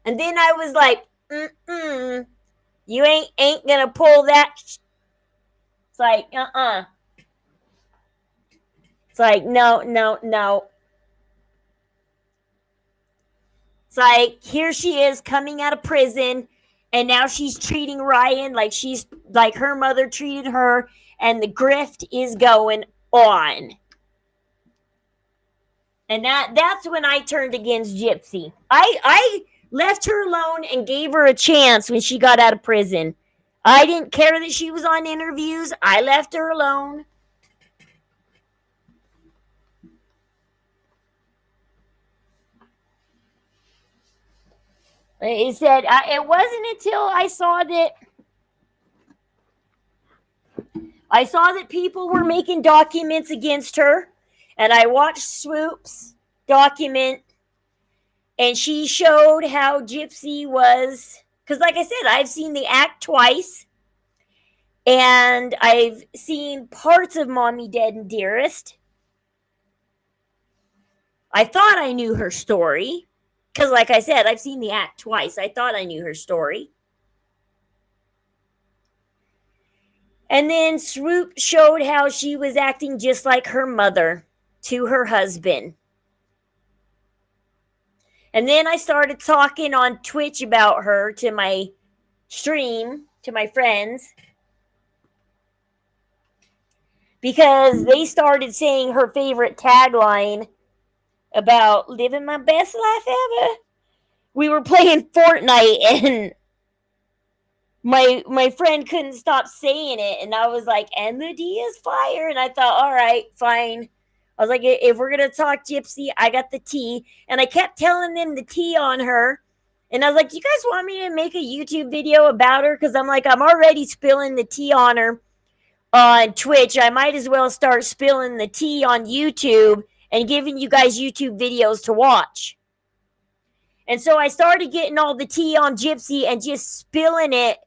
And then I was like, you ain't gonna pull that. It's like, It's like, no. It's like, here she is coming out of prison, and now she's treating Ryan like her mother treated her, and the grift is going on. And that's when I turned against Gypsy. I left her alone and gave her a chance when she got out of prison. I didn't care that she was on interviews. I left her alone. He said it wasn't until I saw that people were making documents against her, and I watched Swoop's document, and she showed how Gypsy was, because like I said, I've seen the act twice, and I've seen parts of Mommy Dead and Dearest. I thought I knew her story, because like I said, I've seen the act twice. I thought I knew her story. And then Swoop showed how she was acting just like her mother to her husband. And then I started talking on Twitch about her to my stream, to my friends, because they started saying her favorite tagline about living my best life ever. We were playing Fortnite, and my friend couldn't stop saying it, and I was like, and the D is fire. And I thought, all right, fine. I was like, if we're gonna talk Gypsy, I got the T. And I kept telling them the T on her. And I was like, you guys want me to make a YouTube video about her? Because I'm like, I'm already spilling the tea on her on Twitch. I might as well start spilling the tea on YouTube and giving you guys YouTube videos to watch. And so I started getting all the tea on Gypsy and just spilling it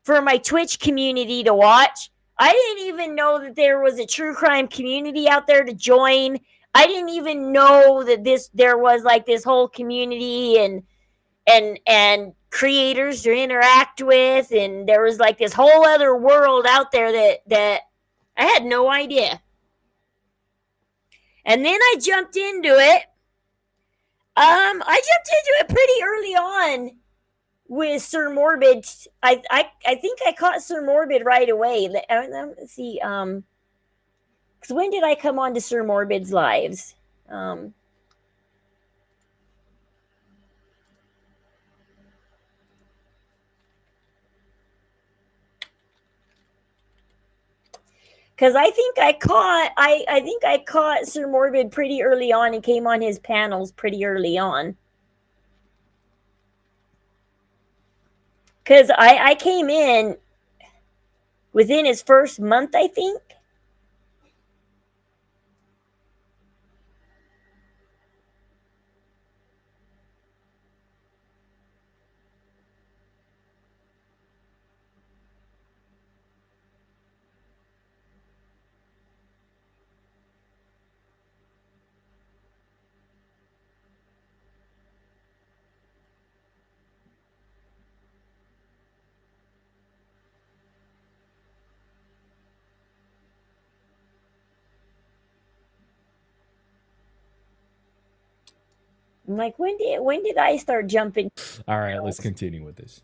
for my Twitch community to watch. I didn't even know that there was a true crime community out there to join. I didn't even know that there was like this whole community and creators to interact with, and there was like this whole other world out there that I had no idea. And then I jumped into it. I jumped into it pretty early on with Sir Morbid. I think I caught Sir Morbid right away. Let's see. Because when did I come on to Sir Morbid's lives? Because I think I caught Sir Morbid pretty early on and came on his panels pretty early on. Because I came in within his first month, I think. I'm like, when did I start jumping? All right, let's continue with this.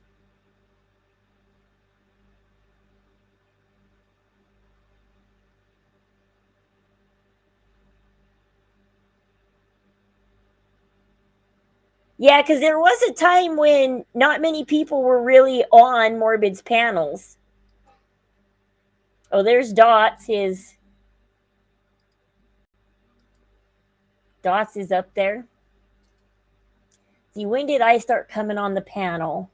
Yeah, because there was a time when not many people were really on Morbid's panels. Oh, there's Dots. Dots is up there. See, when did I start coming on the panel?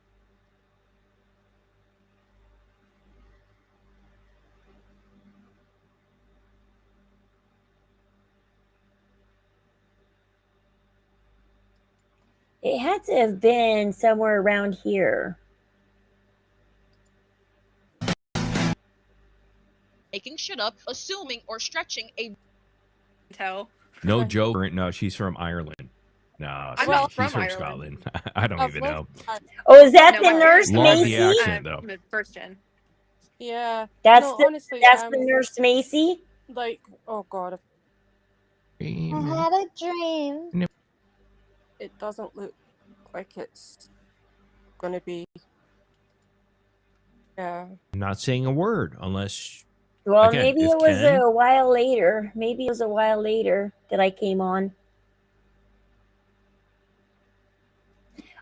It had to have been somewhere around here. Making shit up, assuming or stretching a tell. No joke. No, she's from Ireland. No, I'm not she's from from Ireland. Scotland. I don't even know. Oh, is that No, the my nurse Love the Macy? accent though. First gen. Yeah. That's no, the honestly, that's the nurse Macy. like, oh god, I had a dream. it doesn't look like it's gonna be. Yeah. I'm not saying a word unless. Well, Again, maybe if it was Ken- a while later. Maybe it was a while later that I came on.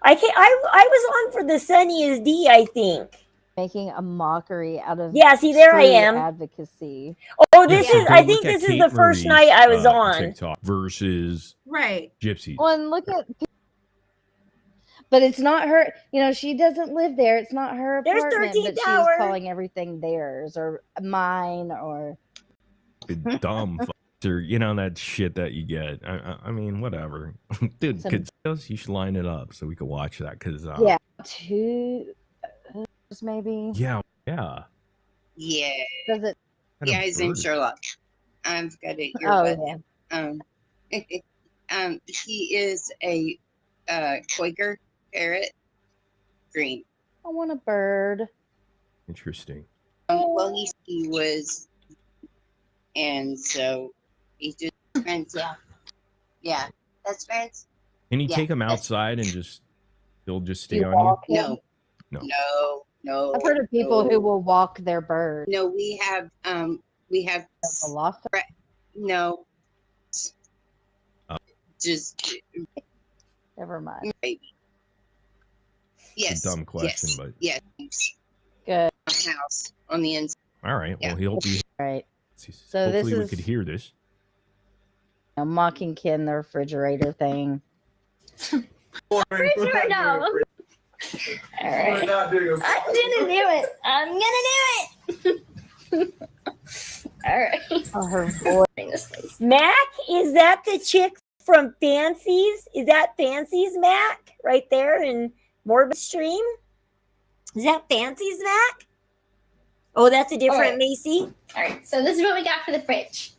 I was on for the Sunny as D, I think. Making a mockery out of Yeah, see, there I true am. advocacy. Oh, this so is. go I look think at this is Kate the first Marie's, night I was on. TikTok versus Right. Gypsy. Well, and look at, but it's not her. You know, she doesn't live there. It's not her There's apartment, 13th but she's hour. calling everything theirs or mine or. Dumb fucker, you know that shit that you get. I mean, whatever, dude. Could you should line it up so we could watch that because Yeah, 2 maybe. yeah. Yeah. Does it? Yeah, his name's bird. Sherlock. I've got it. Oh, He is a Quaker parrot, green. I want a bird. Interesting. Well, he was, and so he's just friends. Yeah, that's friends. Can you Yeah, take him that's- outside and he'll just stay You on walk you? him? No. I've heard of people who will walk their bird. No, we have no. Just Never mind. baby. Yes. It's a dumb question, yes, but yes. Good. House on the inside. all right. Well, he'll be. Right. So Hopefully, this we is could hear this. mocking Ken, the refrigerator thing. Refrigerator, no. All right. I'm gonna do it. I'm gonna do it. All right. Oh, her voice. Mac, is that the chick from Fancies? Is that Fancies Mac right there in Morbid Stream? Is that Fancies Mac? Oh, that's a different Alright. Macy. All right. So this is what we got for the fridge.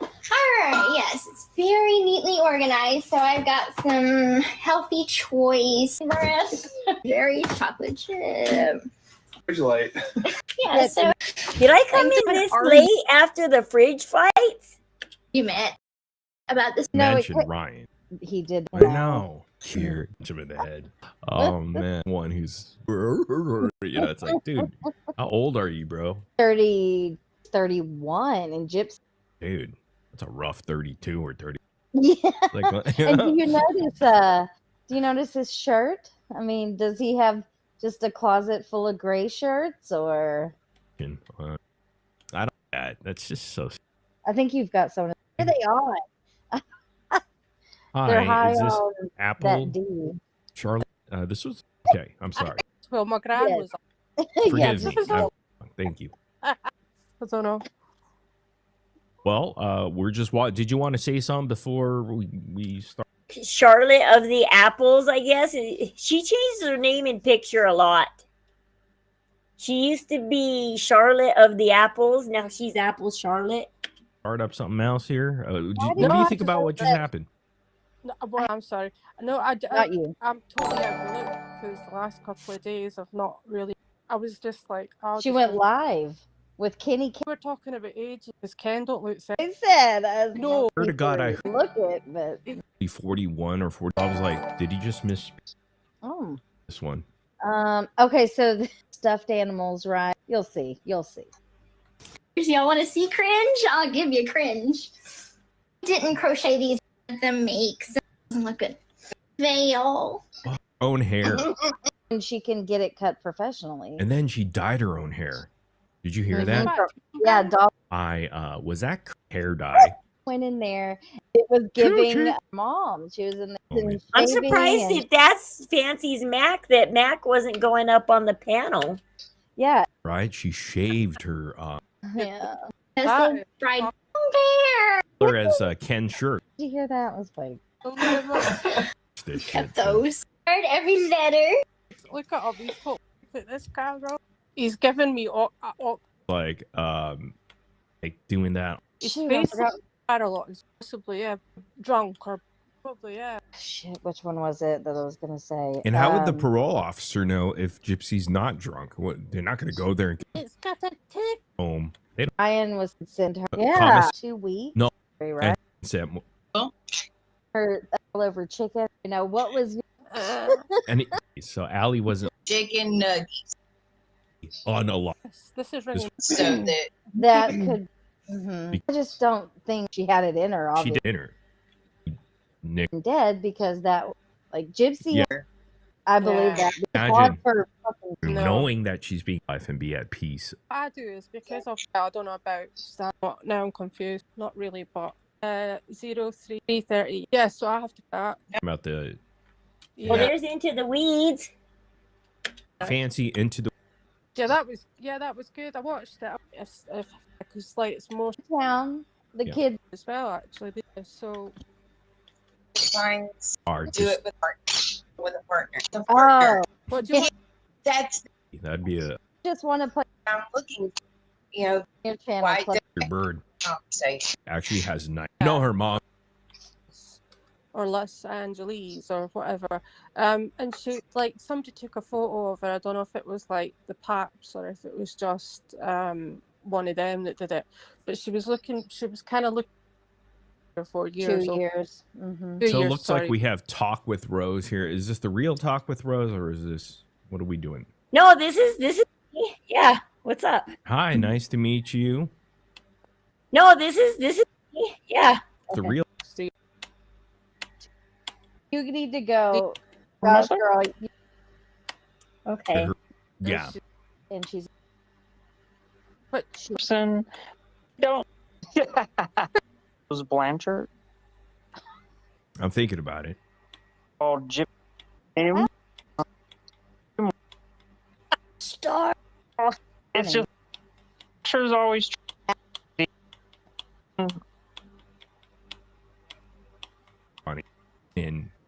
All right. Yes, it's very neatly organized. So I've got some healthy choice bread, very chocolate chip. Fridge light. Yeah. So Did I come in this late after the fridge fights? you met about this? Mention Ryan. He did. I know. Here, punch him in the head. Oh man, one who's it's like, dude, how old are you, bro? 30, 31 and Gypsy. Dude, that's a rough 32 or 30. Yeah. Like, And do you notice his shirt? I mean, does he have just a closet full of gray shirts or I don't that. That's just so. I think you've got some. What are they on? Hi, They're high is this on Apple? that D. Charlotte, this was okay. I'm sorry. Well, my grad was. Forgive me. Thank you. I don't know. Well, we're just did you want to say something before we start? Charlotte of the Apples, I guess. She changed her name and picture a lot. She used to be Charlotte of the Apples. Now she's Apple Charlotte. Start up something else here. What No, do you I think just about what just happened? No, well, I'm sorry. No, Not you. I'm totally overlooked because the last couple of days I've not really. I was just like, She went live. with Kenny. We're talking about ages. Because Ken don't look 30. I said, No. Swear to God, I heard look it, but 41 or 40. I was like, did he just miss oh, this one? okay, so the stuffed animals, right? You'll see. Y'all want to see cringe? I'll give you cringe. Didn't crochet these. Them make so it doesn't look good. Veil. Own hair. And she can get it cut professionally. And then she dyed her own hair. Did you hear that? Yeah, dog Was that hair dye? went in there. It was giving mom. She was in there. I'm surprised if that's Fancy's Mac that Mac wasn't going up on the panel. Yeah. Right? She shaved her Yeah. Fried bear. color as Ken's shirt. Did you hear that? It was like This shit. Those. Heard every letter. Look at all these folks. Look at this guy, bro. He's giving me all. Like doing that. His face had a lot. He's possibly drunk or probably shit. Which one was it that I was gonna say? And how would the parole officer know if Gypsy's not drunk? What, they're not going to go there and get It's got a tick. home. They don't Ryan was sent her. Thomas- Yeah, 2 weeks. No. Right. And said, Her all over chicken. You know what was? and so Allie wasn't Chicken nuggets. on a lot. This is really So that could. I just don't think she had it in her. She Obviously, did in her. Nick. dead because that, like Gypsy. Yeah. I believe that. Imagine Her fucking knowing that she's being alive and be at peace. I do is because of I don't know about that. Now I'm confused. Not really, but 0330. Yeah, so I have to that. About the Well, there's Into the Weeds. Fancy into the Yeah, that was good. I watched it. If because like it's more town. The kid as well actually. So Finds are do just it with a partner. The partner. What do you That's that'd be a just want to put. I'm looking. You know, your channel. why your bird conversation. actually has night. You know her mom. or Los Angeles or whatever. And she like somebody took a photo of her. I don't know if it was like the Paps or if it was just one of them that did it. But she was kind of looking for 4 years. 2 years. So it looks like we have Talk with Rose here. Is this the real Talk with Rose, or is this what are we doing? No, this is yeah. What's up? Hi, nice to meet you. No, this is yeah. The real. You need to go. Gosh, girl. Okay. Yeah. And she's. But person don't. Was Blanchard? I'm thinking about it. Oh, Gypsy. Star. It's just pictures always.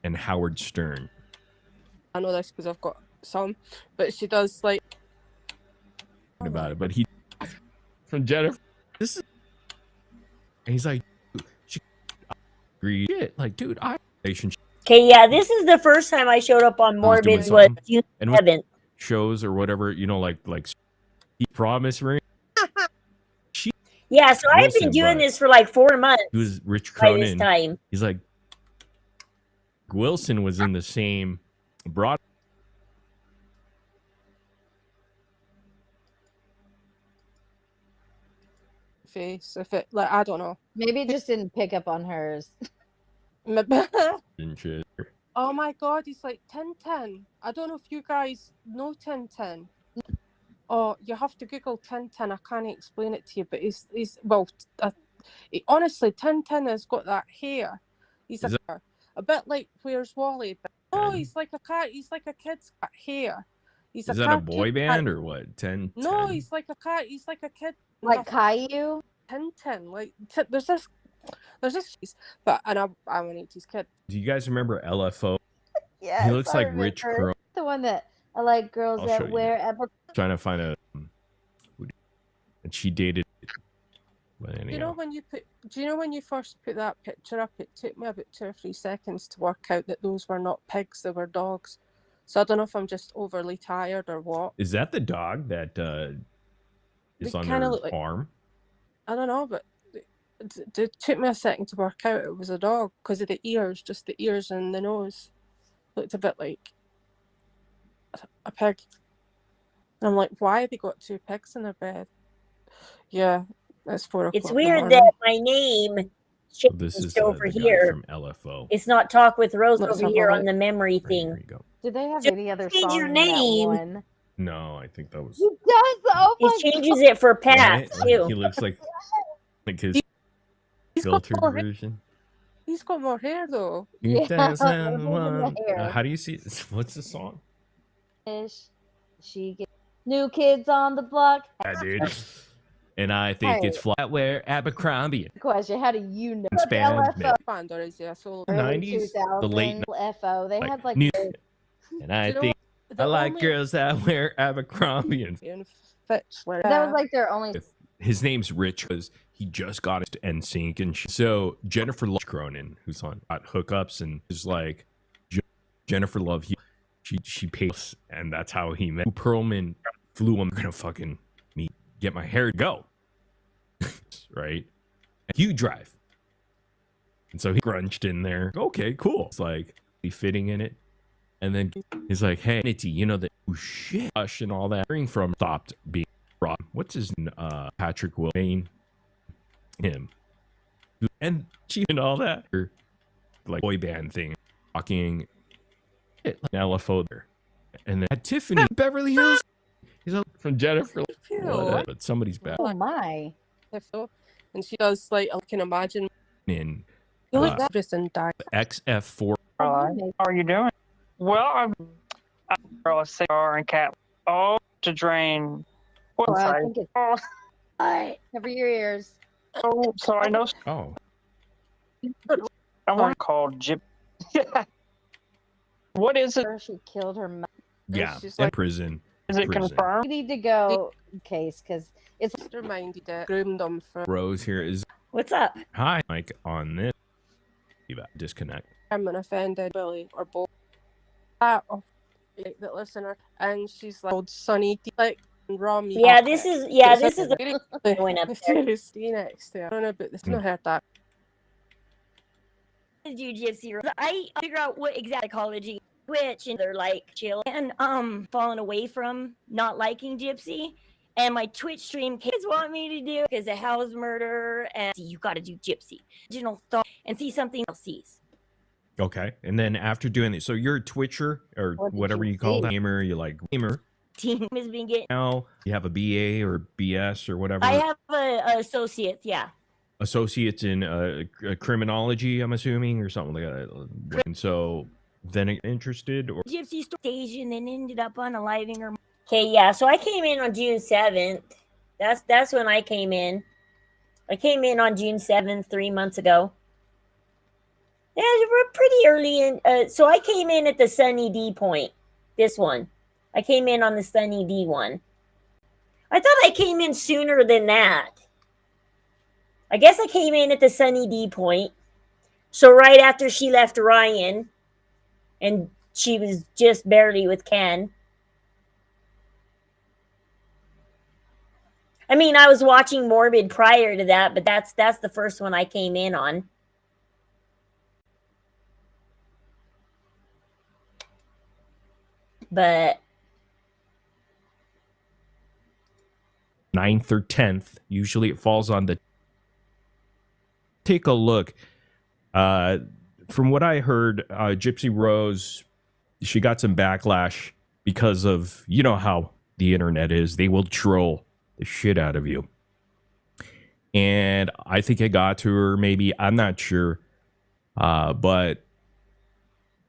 And Howard Stern. I know this because I've got some, but she does like About it, but he from Jennifer. This is. And he's like, she agreed. Like, dude, I relationship. Okay, yeah, this is the first time I showed up on Morbid's was June and with 7th. shows or whatever, you know, like he promised ring. Yeah, so I've Wilson, been doing but this for like 4 months. He was Rich by this Cronin. time. He's like, Wilson was in the same broad. face. If it like I don't know. Maybe it just didn't pick up on hers. And shit. Oh my god, he's like Tintin. I don't know if you guys know Tintin. Oh, you have to Google Tintin. I can't explain it to you, but he's well, honestly, Tintin has got that hair. He's a bit like Where's Wally? But no, he's like a cat. He's like a kid's got hair. He's Is a that a cartoon boy band cat. or what? 10? No, he's like a cat. He's like a kid. Like Caillou? Tintin. Like there's this, but and I'm an 80s kid. Do you guys remember LFO? Yeah. He looks like Rich Cronin. The one that I like girls I'll show that you. wear epic. Trying to find a. And she dated. But anyhow. You know when you put? Do you know when you first put that picture up? It took me about 2 or 3 seconds to work out that those were not pigs; they were dogs. So I don't know if I'm just overly tired or what. Is that the dog that is they on kind their of look like, arm. I don't know, but it took me a second to work out it was a dog because of the ears, just the ears and the nose looked a bit like a pig. And I'm like, why have they got two pigs in their bed? Yeah, it's 4 It's o'clock in the weird morning. that my name So this is changed over the guy here. from LFO. It's not Talk with Rose Let's over have a here on look. the memory Right, here thing. you go. Do they have So any other change your songs in that name. one? No, I think that was He does. Oh It my changes it for Pat right. Like, he too. looks like his He's got filtered more hair. version. He's got more hair though. You Yeah, dance more and than one. the hair. How do you see? What's the song? She gets new kids on the block. Yeah, dude. And I think Hey. it's Flatware Abercrombie. Question: how do you know? Span LFO, Band or is he a solo? early 90s, the late 2000s, FO. They had like new. the- And I You know think what? The I like only- girls that wear Abercrombie. And in Fitch, where that was like their only. his name's Rich because he just got his NSYNC and so Jennifer Love Cronin, who's on got hookups and is like Jennifer Love. She pays and that's how he met. Perlman flew him. I'm gonna fucking get my hair to go. Right? And you drive. And so he grunched in there. Okay, cool. It's like he fitting in it. And then he's like, hey, Nitty, you know that shit and all that hearing from stopped being Rob. What's his Patrick Wilbane? Him. And she and all that. Or, like boy band thing. Talking like LFO there. And then Tiffany Beverly Hills. He's like from Jennifer. But somebody's back. Oh my! And she does like I can imagine. In You look just in dark. XF4. How are you doing? Well, I'm a cigar and cat. Oh, to drain. What's Well, I I? think it's Oh, cover your ears. oh, so I know. Oh. I want to call Gypsy. What is it? She killed her mother. Yeah, she's in like- prison. Is it Prison. confirmed? You need to go case because it's reminded that groomed them for Rose here is What's up? hi, Mike on this. Disconnect. I'm an offended Billy or both. That lives in her, and she's like old Sunny D, like Rom. Yeah, this is the going up there. next to her. I don't know about this. I've not heard that. Do Gypsy Rose. I figure out what exact psychology Twitch and they're like chill and falling away from not liking Gypsy. And my Twitch stream kids want me to do because of house murder and you got to do Gypsy original thought and see something else sees. Okay, and then after doing it, so you're a Twitcher or What did whatever you you call see? it, gamer. You like gamer. Team has been getting. Now you have a BA or BS or whatever. I have a associate, yeah. Associates in criminology, I'm assuming, or something like that. And so then interested or Gypsy stage and then ended up unaliving her. Okay, yeah. So I came in on June 7th. That's when I came in. I came in on June 7th, 3 months ago. Yeah, we're pretty early in. So I came in at the Sunny D point. This one. I came in on the Sunny D one. I thought I came in sooner than that. I guess I came in at the Sunny D point. So right after she left Ryan, and she was just barely with Ken. I mean, I was watching Morbid prior to that, but that's the first one I came in on. But 9th or 10th. Usually it falls on the. Take a look. From what I heard, Gypsy Rose, she got some backlash because of, you know how the internet is. They will troll the shit out of you. And I think it got to her, maybe. I'm not sure. But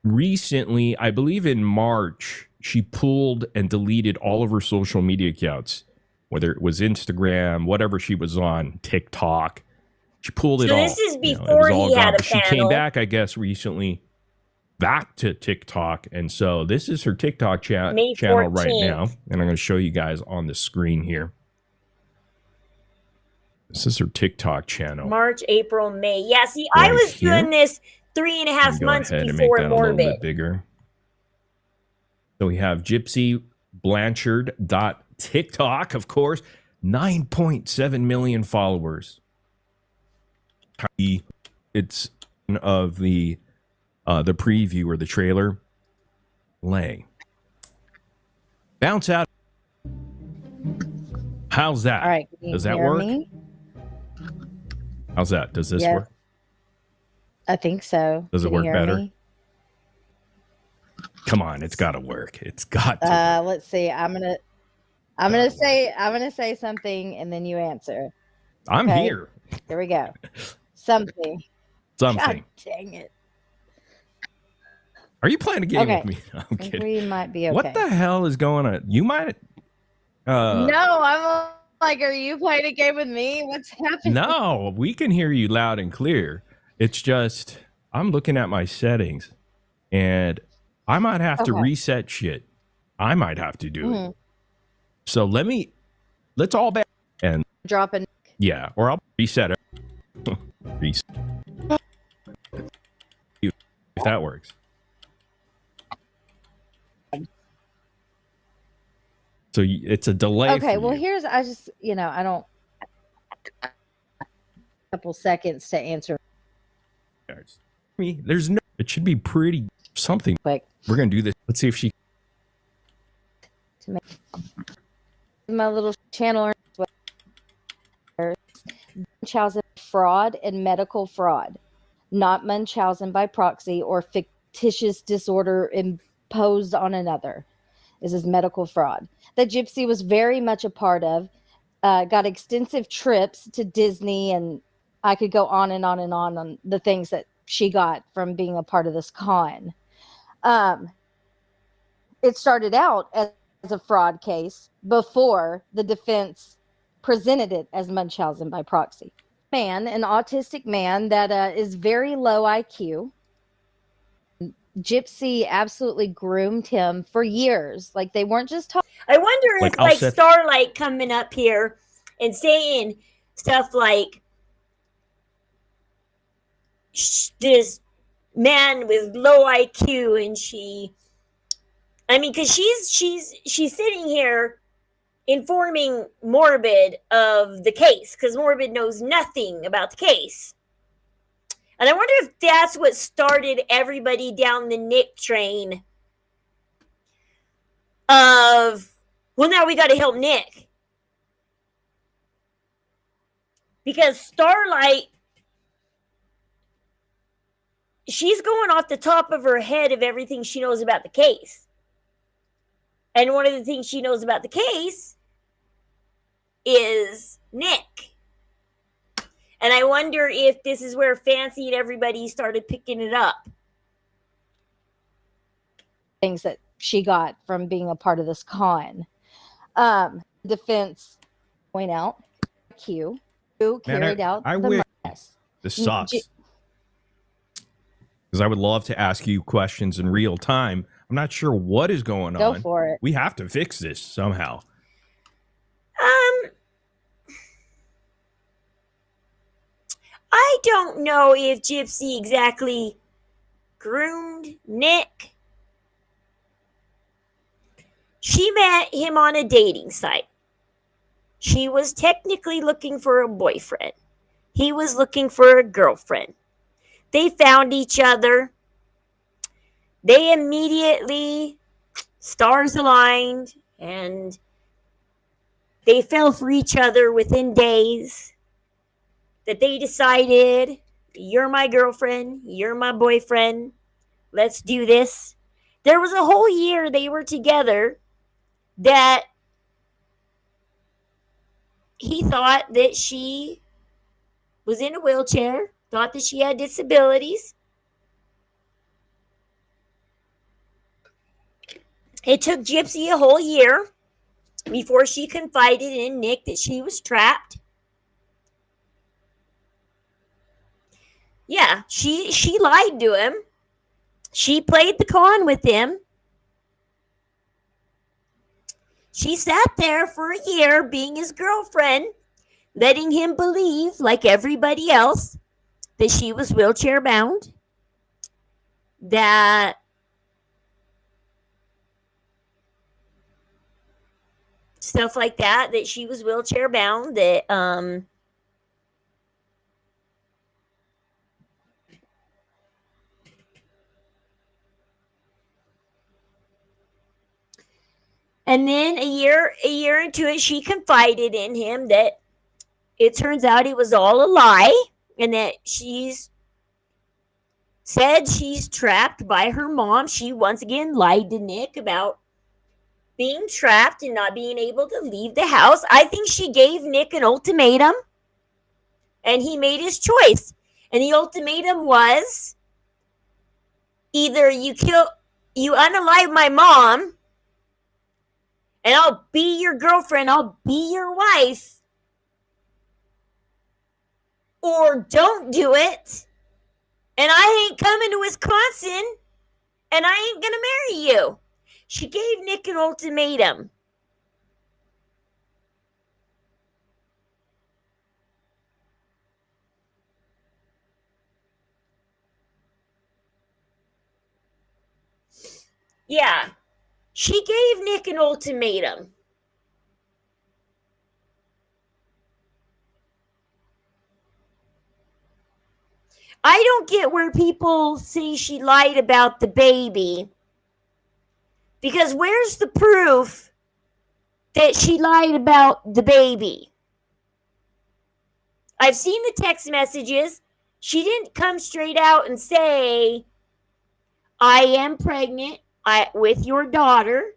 recently, I believe in March, she pulled and deleted all of her social media accounts, whether it was Instagram, whatever she was on, TikTok. She pulled it so all. this is You know, before it was all he gone. had a But she panel. came back, I guess, recently back to TikTok. And so this is her TikTok May channel right 14th. now. And I'm going to show you guys on the screen here. This is her TikTok channel. March, April, May. Yeah, see, I Right was here. doing this 3.5 Let me go months ahead and make before that a little bit Morbid. bigger. So we have Gypsy Blanchard.TikTok, of course. 9.7 million followers. It's of the preview or the trailer. Lay. Bounce out. How's that? All right. Can you Does that hear work? me? How's that? Does this Yes. work? I think so. Does it Can you work hear better? me? Come on, it's got to work. It's got to. Let's see. I'm gonna say something and then you answer. I'm Okay? here. Here we go. Something. Something. God dang it. Are you playing a game Okay. with me? I'm I think kidding. we might be okay. What the hell is going on? You might. No, I'm like, are you playing a game with me? What's happening? No, we can hear you loud and clear. It's just I'm looking at my settings, and I might have to Okay. reset shit. I might have to do it. Mhm. So let's all back and Drop a yeah, or I'll reset it. Reset. If that works. So it's a delay. Okay, for well, you. here's I just I don't a couple seconds to answer There's no. It should be pretty something. quick We're gonna do this. Let's see if she. to make my little channel. Munchausen fraud and medical fraud, not Munchausen by proxy or fictitious disorder imposed on another. This is medical fraud that Gypsy was very much a part of. Got extensive trips to Disney, and I could go on and on and on the things that she got from being a part of this con. It started out as a fraud case before the defense presented it as Munchausen by proxy. An autistic man that is very low IQ. Gypsy absolutely groomed him for years. Like they weren't just talking. I wonder if I'll like set- Starlight coming up here and saying stuff like this man with low IQ, and because she's sitting here informing Morbid of the case because Morbid knows nothing about the case. And I wonder if that's what started everybody down the Nick train of, well, now we got to help Nick. Because Starlight, she's going off the top of her head of everything she knows about the case. And one of the things she knows about the case is Nick. And I wonder if this is where Fancy and everybody started picking it up. Things that she got from being a part of this con. Defense point out Q who carried out I the wish murders. this sucks. Because I would love to ask you questions in real time. I'm not sure what is going Go on. for it. We have to fix this somehow. I don't know if Gypsy exactly groomed Nick. She met him on a dating site. She was technically looking for a boyfriend. He was looking for a girlfriend. They found each other. They immediately, stars aligned, and they fell for each other within days. That they decided, you're my girlfriend, you're my boyfriend, let's do this. There was a whole year they were together that he thought that she was in a wheelchair, thought that she had disabilities. It took Gypsy a whole year before she confided in Nick that she was trapped. Yeah, she lied to him. She played the con with him. She sat there for a year being his girlfriend, letting him believe, like everybody else, that she was wheelchair bound, that stuff like that, that she was wheelchair bound, that and then a year into it, she confided in him that it turns out it was all a lie, and that she's trapped by her mom. She once again lied to Nick about being trapped and not being able to leave the house. I think she gave Nick an ultimatum, and he made his choice. And the ultimatum was either you unalive my mom, and I'll be your girlfriend, I'll be your wife, or don't do it, and I ain't coming to Wisconsin, and I ain't gonna marry you. She gave Nick an ultimatum. Yeah, she gave Nick an ultimatum. I don't get where people say she lied about the baby, because where's the proof that she lied about the baby? I've seen the text messages. She didn't come straight out and say, I am pregnant with your daughter,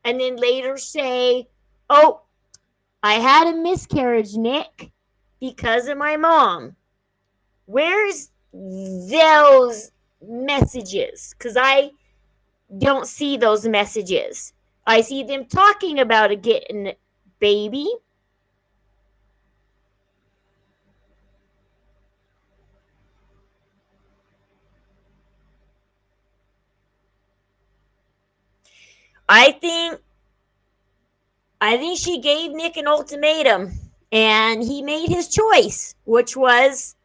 and then later say, oh, I had a miscarriage, Nick, because of my mom. Where's those messages? Because I don't see those messages. I see them talking about a getting baby. I think she gave Nick an ultimatum, and he made his choice, which was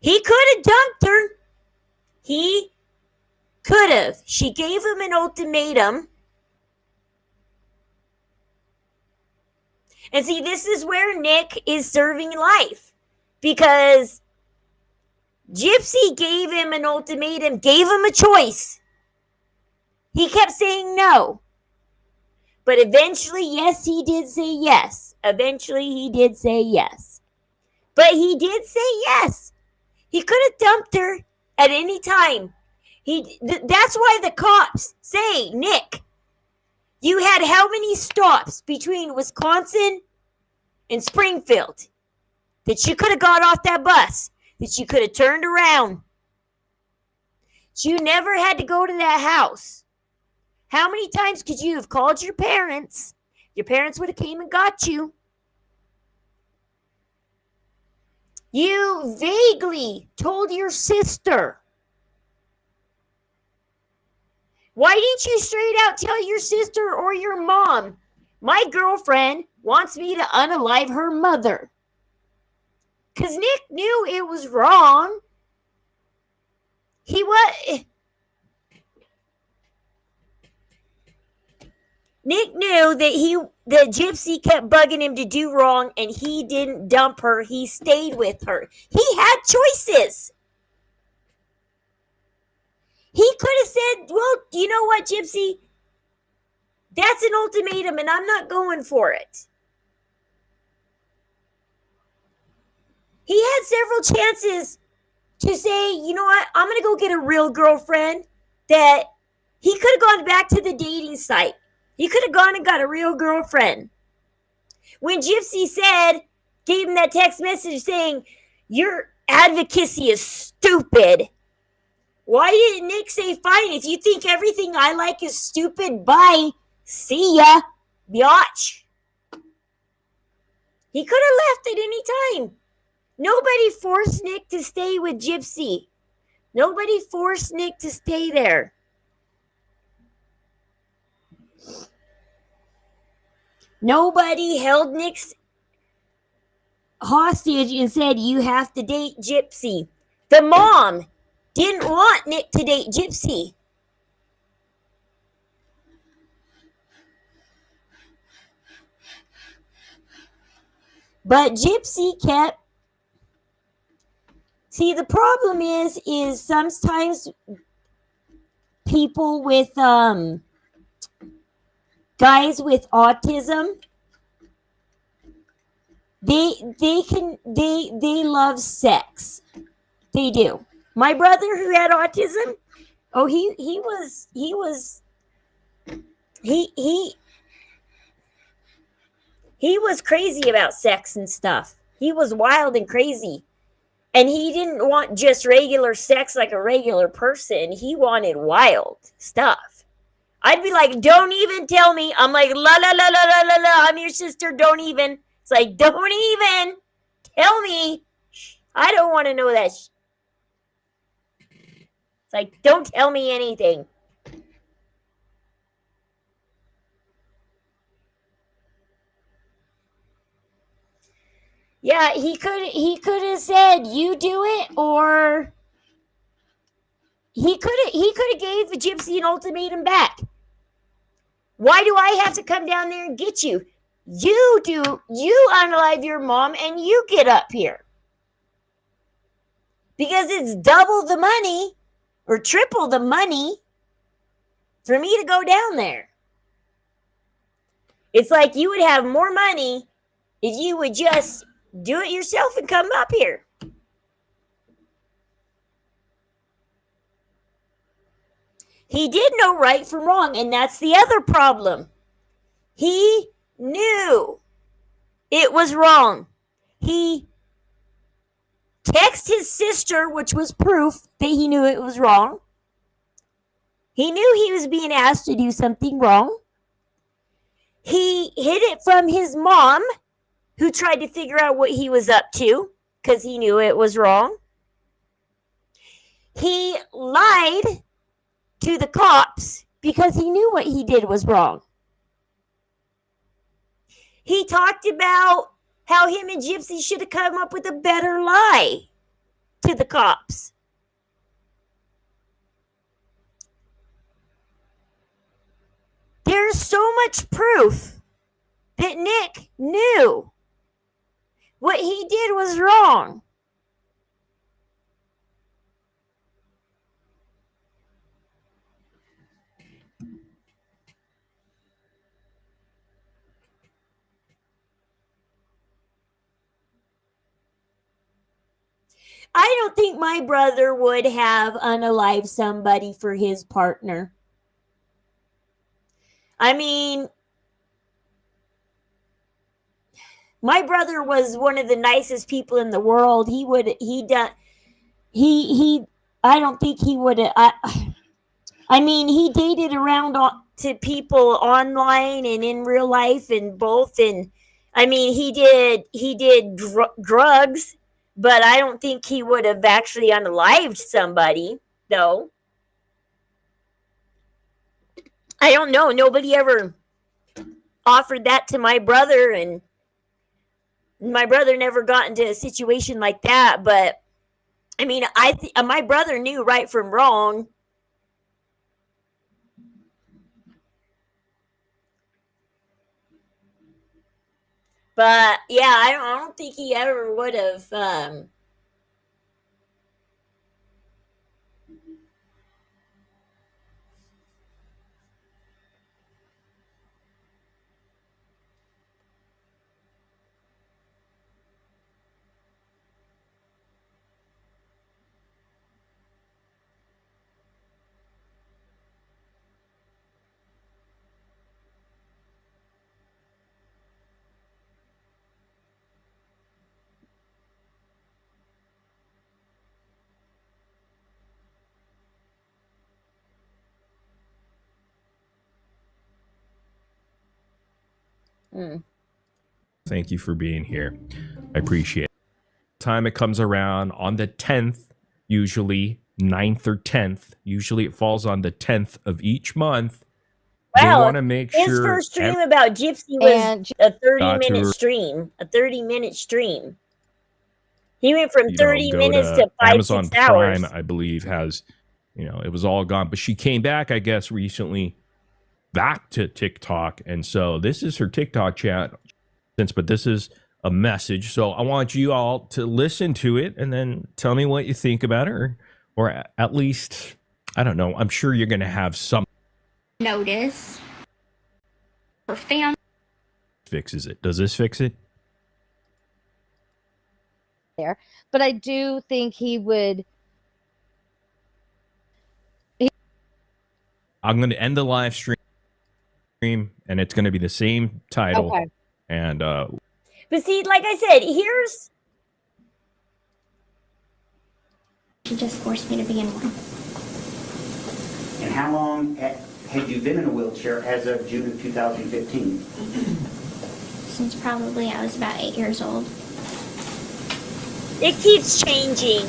he could have dumped her. He could have. She gave him an ultimatum. And see, this is where Nick is serving life, because Gypsy gave him an ultimatum, gave him a choice. He kept saying no. But eventually, yes, he did say yes. Eventually, he did say yes. But he did say yes. He could have dumped her at any time. That's why the cops say, Nick, you had how many stops between Wisconsin and Springfield that you could have got off that bus, that you could have turned around? You never had to go to that house. How many times could you have called your parents? Your parents would have came and got you. You vaguely told your sister. Why didn't you straight out tell your sister or your mom, my girlfriend wants me to unalive her mother? Because Nick knew it was wrong. Nick knew that Gypsy kept bugging him to do wrong, and he didn't dump her. He stayed with her. He had choices. He could have said, well, you know what, Gypsy? That's an ultimatum, and I'm not going for it. He had several chances to say, you know what, I'm going to go get a real girlfriend. That he could have gone back to the dating site. He could have gone and got a real girlfriend. When Gypsy gave him that text message saying, your advocacy is stupid. Why didn't Nick say, fine, if you think everything I like is stupid, bye. See ya, biatch. He could have left at any time. Nobody forced Nick to stay with Gypsy. Nobody forced Nick to stay there. Nobody held Nick's hostage and said, you have to date Gypsy. The mom didn't want Nick to date Gypsy. But Gypsy kept. See, the problem is sometimes people with guys with autism, they love sex. They do. My brother who had autism, oh he was crazy about sex and stuff. He was wild and crazy. And he didn't want just regular sex like a regular person. He wanted wild stuff. I'd be like, don't even tell me. I'm like, la la la la la la la. I'm your sister. Don't even. It's like, don't even tell me. I don't want to know that. It's like, don't tell me anything. Yeah, he could have said you do it, or he could have gave the Gypsy an ultimatum back. Why do I have to come down there and get you? You unalive your mom and you get up here. Because it's double the money or triple the money for me to go down there. It's like you would have more money if you would just do it yourself and come up here. He did know right from wrong, and that's the other problem. He knew it was wrong. He texted his sister, which was proof that he knew it was wrong. He knew he was being asked to do something wrong. He hid it from his mom, who tried to figure out what he was up to because he knew it was wrong. He lied to the cops because he knew what he did was wrong. He talked about how him and Gypsy should have come up with a better lie to the cops. There's so much proof that Nick knew what he did was wrong. I don't think my brother would have unalived somebody for his partner. I mean, my brother was one of the nicest people in the world. I don't think he would have. I mean, he dated around to people online and in real life and both. And I mean, he did drugs, but I don't think he would have actually unalived somebody, though. I don't know. Nobody ever offered that to my brother, and my brother never got into a situation like that. But I mean, my brother knew right from wrong. But yeah, I don't think he ever would have. Thank you for being here. I appreciate it. Time it comes around on the 10th, usually 9th or 10th. Usually it falls on the 10th of each month. Wow, they want to make his sure first stream about Gypsy was a 30-minute stream. A 30-minute stream. He went from 30 minutes to 5, Amazon 6 hours. Prime, I believe, has, it was all gone. But she came back, I guess, recently back to TikTok. And so this is her TikTok chat. But this is a message. So I want you all to listen to it and then tell me what you think about it, or at least, I don't know. I'm sure you're going to have some. Notice for family. Fixes it. Does this fix it? There, but I do think he would. I'm going to end the live stream, and it's going to be the same title. Okay. And But see, like I said, here's. She just forced me to be in one. And how long had you been in a wheelchair as of June of 2015? Since probably I was about 8 years old. It keeps changing.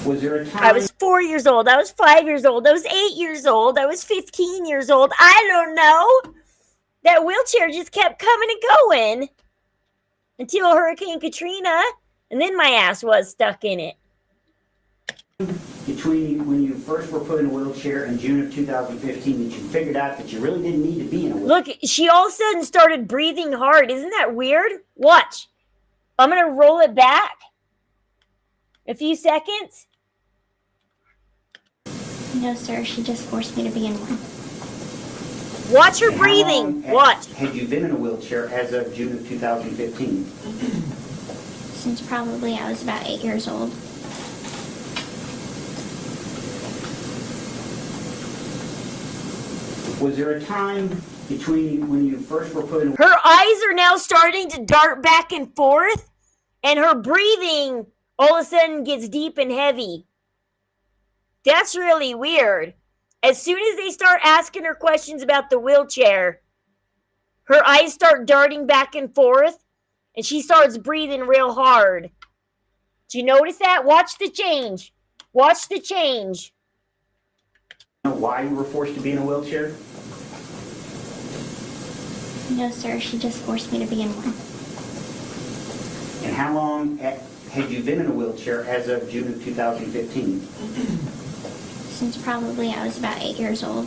Was there a time? I was 4 years old. I was 5 years old. I was 8 years old. I was 15 years old. I don't know. That wheelchair just kept coming and going until Hurricane Katrina, and then my ass was stuck in it. Between when you first were put in a wheelchair in June of 2015 that you figured out that you really didn't need to be in a wheelchair? Look, she all of a sudden started breathing hard. Isn't that weird? Watch. I'm going to roll it back. A few seconds. No, sir, she just forced me to be in one. Watch her And how breathing. long Watch. Had you been in a wheelchair as of June of 2015? Since probably I was about 8 years old. Was there a time between when you first were put in? Her eyes are now starting to dart back and forth, and her breathing all of a sudden gets deep and heavy. That's really weird. As soon as they start asking her questions about the wheelchair, her eyes start darting back and forth, and she starts breathing real hard. Do you notice that? Watch the change. Watch the change. Why you were forced to be in a wheelchair? No, sir, she just forced me to be in one. And how long had you been in a wheelchair as of June of 2015? Since probably I was about 8 years old.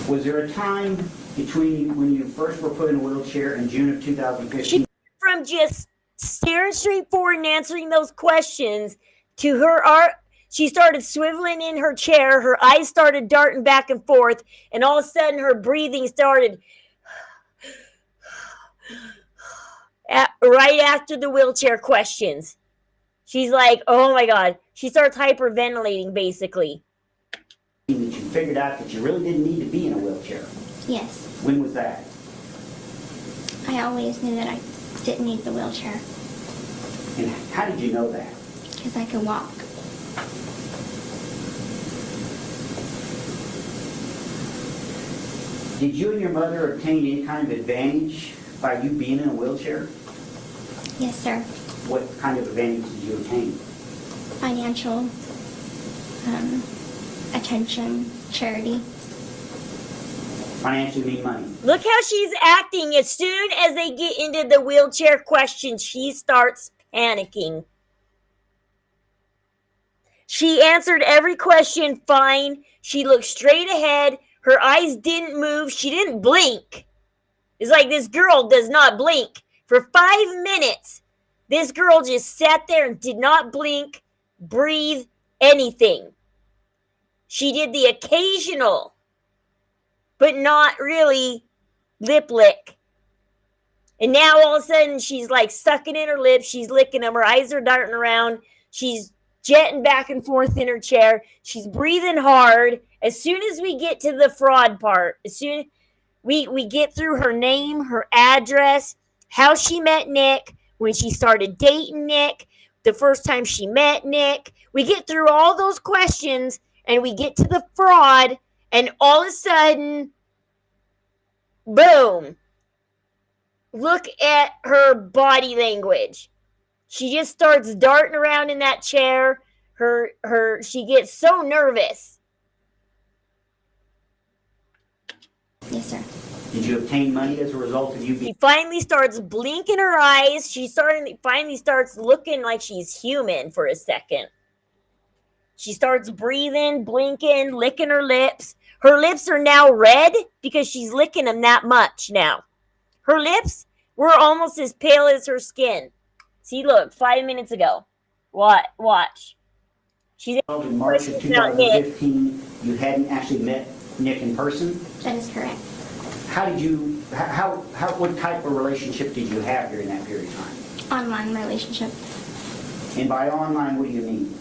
Was there a time between when you first were put in a wheelchair in June of 2015? From just staring straight forward and answering those questions to her she started swiveling in her chair, her eyes started darting back and forth, and all of a sudden her breathing started right after the wheelchair questions. She's like, oh my God. She starts hyperventilating, basically. That you figured out that you really didn't need to be in a wheelchair? Yes. When was that? I always knew that I didn't need the wheelchair. And how did you know that? Because I could walk. Did you and your mother obtain any kind of advantage by you being in a wheelchair? Yes, sir. What kind of advantage did you obtain? Financial, attention, charity. Financially mean money. Look how she's acting. As soon as they get into the wheelchair question, she starts panicking. She answered every question fine. She looked straight ahead. Her eyes didn't move. She didn't blink. It's like this girl does not blink. For 5 minutes, this girl just sat there and did not blink, breathe, anything. She did the occasional, but not really lip lick. And now all of a sudden she's like sucking in her lips. She's licking them. Her eyes are darting around. She's jetting back and forth in her chair. She's breathing hard. As soon as we get to the fraud part, as soon we get through her name, her address, how she met Nick, when she started dating Nick, the first time she met Nick, we get through all those questions and we get to the fraud, and all of a sudden, boom. Look at her body language. She just starts darting around in that chair. She gets so nervous. Yes, sir. Did you obtain money as a result of you being? She finally starts blinking her eyes. She finally starts looking like she's human for a second. She starts breathing, blinking, licking her lips. Her lips are now red because she's licking them that much now. Her lips were almost as pale as her skin. See, look, 5 minutes ago. What? Watch. She's In March of 2015, you hadn't actually met Nick in person? That is correct. How did you, what type of relationship did you have during that period of time? Online relationship. And by online, what do you mean?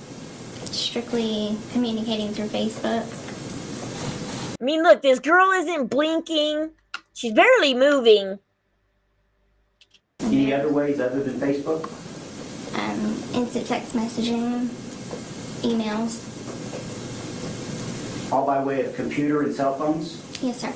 Strictly communicating through Facebook. I mean, look, this girl isn't blinking. She's barely moving. Any other ways other than Facebook? Instant text messaging, emails. All by way of computer and cell phones? Yes, sir.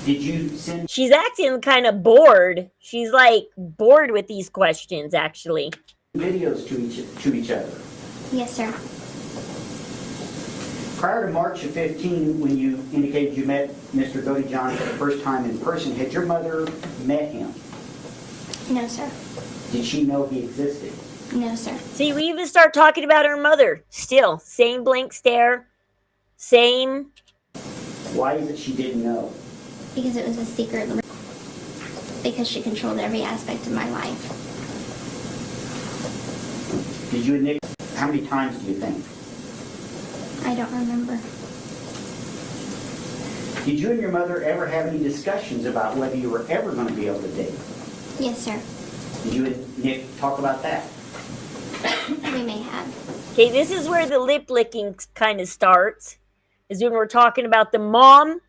Did you send She's acting kind of bored. She's like bored with these questions, actually. videos to each other? Yes, sir. Prior to March of 15, when you indicated you met Mr. Godejohn for the first time in person, had your mother met him? No, sir. Did she know he existed? No, sir. See, we even start talking about her mother. Still, same blank stare. Same. Why is it she didn't know? Because it was a secret. Because she controlled every aspect of my life. Did you and Nick, how many times do you think? I don't remember. Did you and your mother ever have any discussions about whether you were ever going to be able to date? Yes, sir. Did you and Nick talk about that? We may have. Okay, this is where the lip licking kind of starts. Is when we're talking about the mom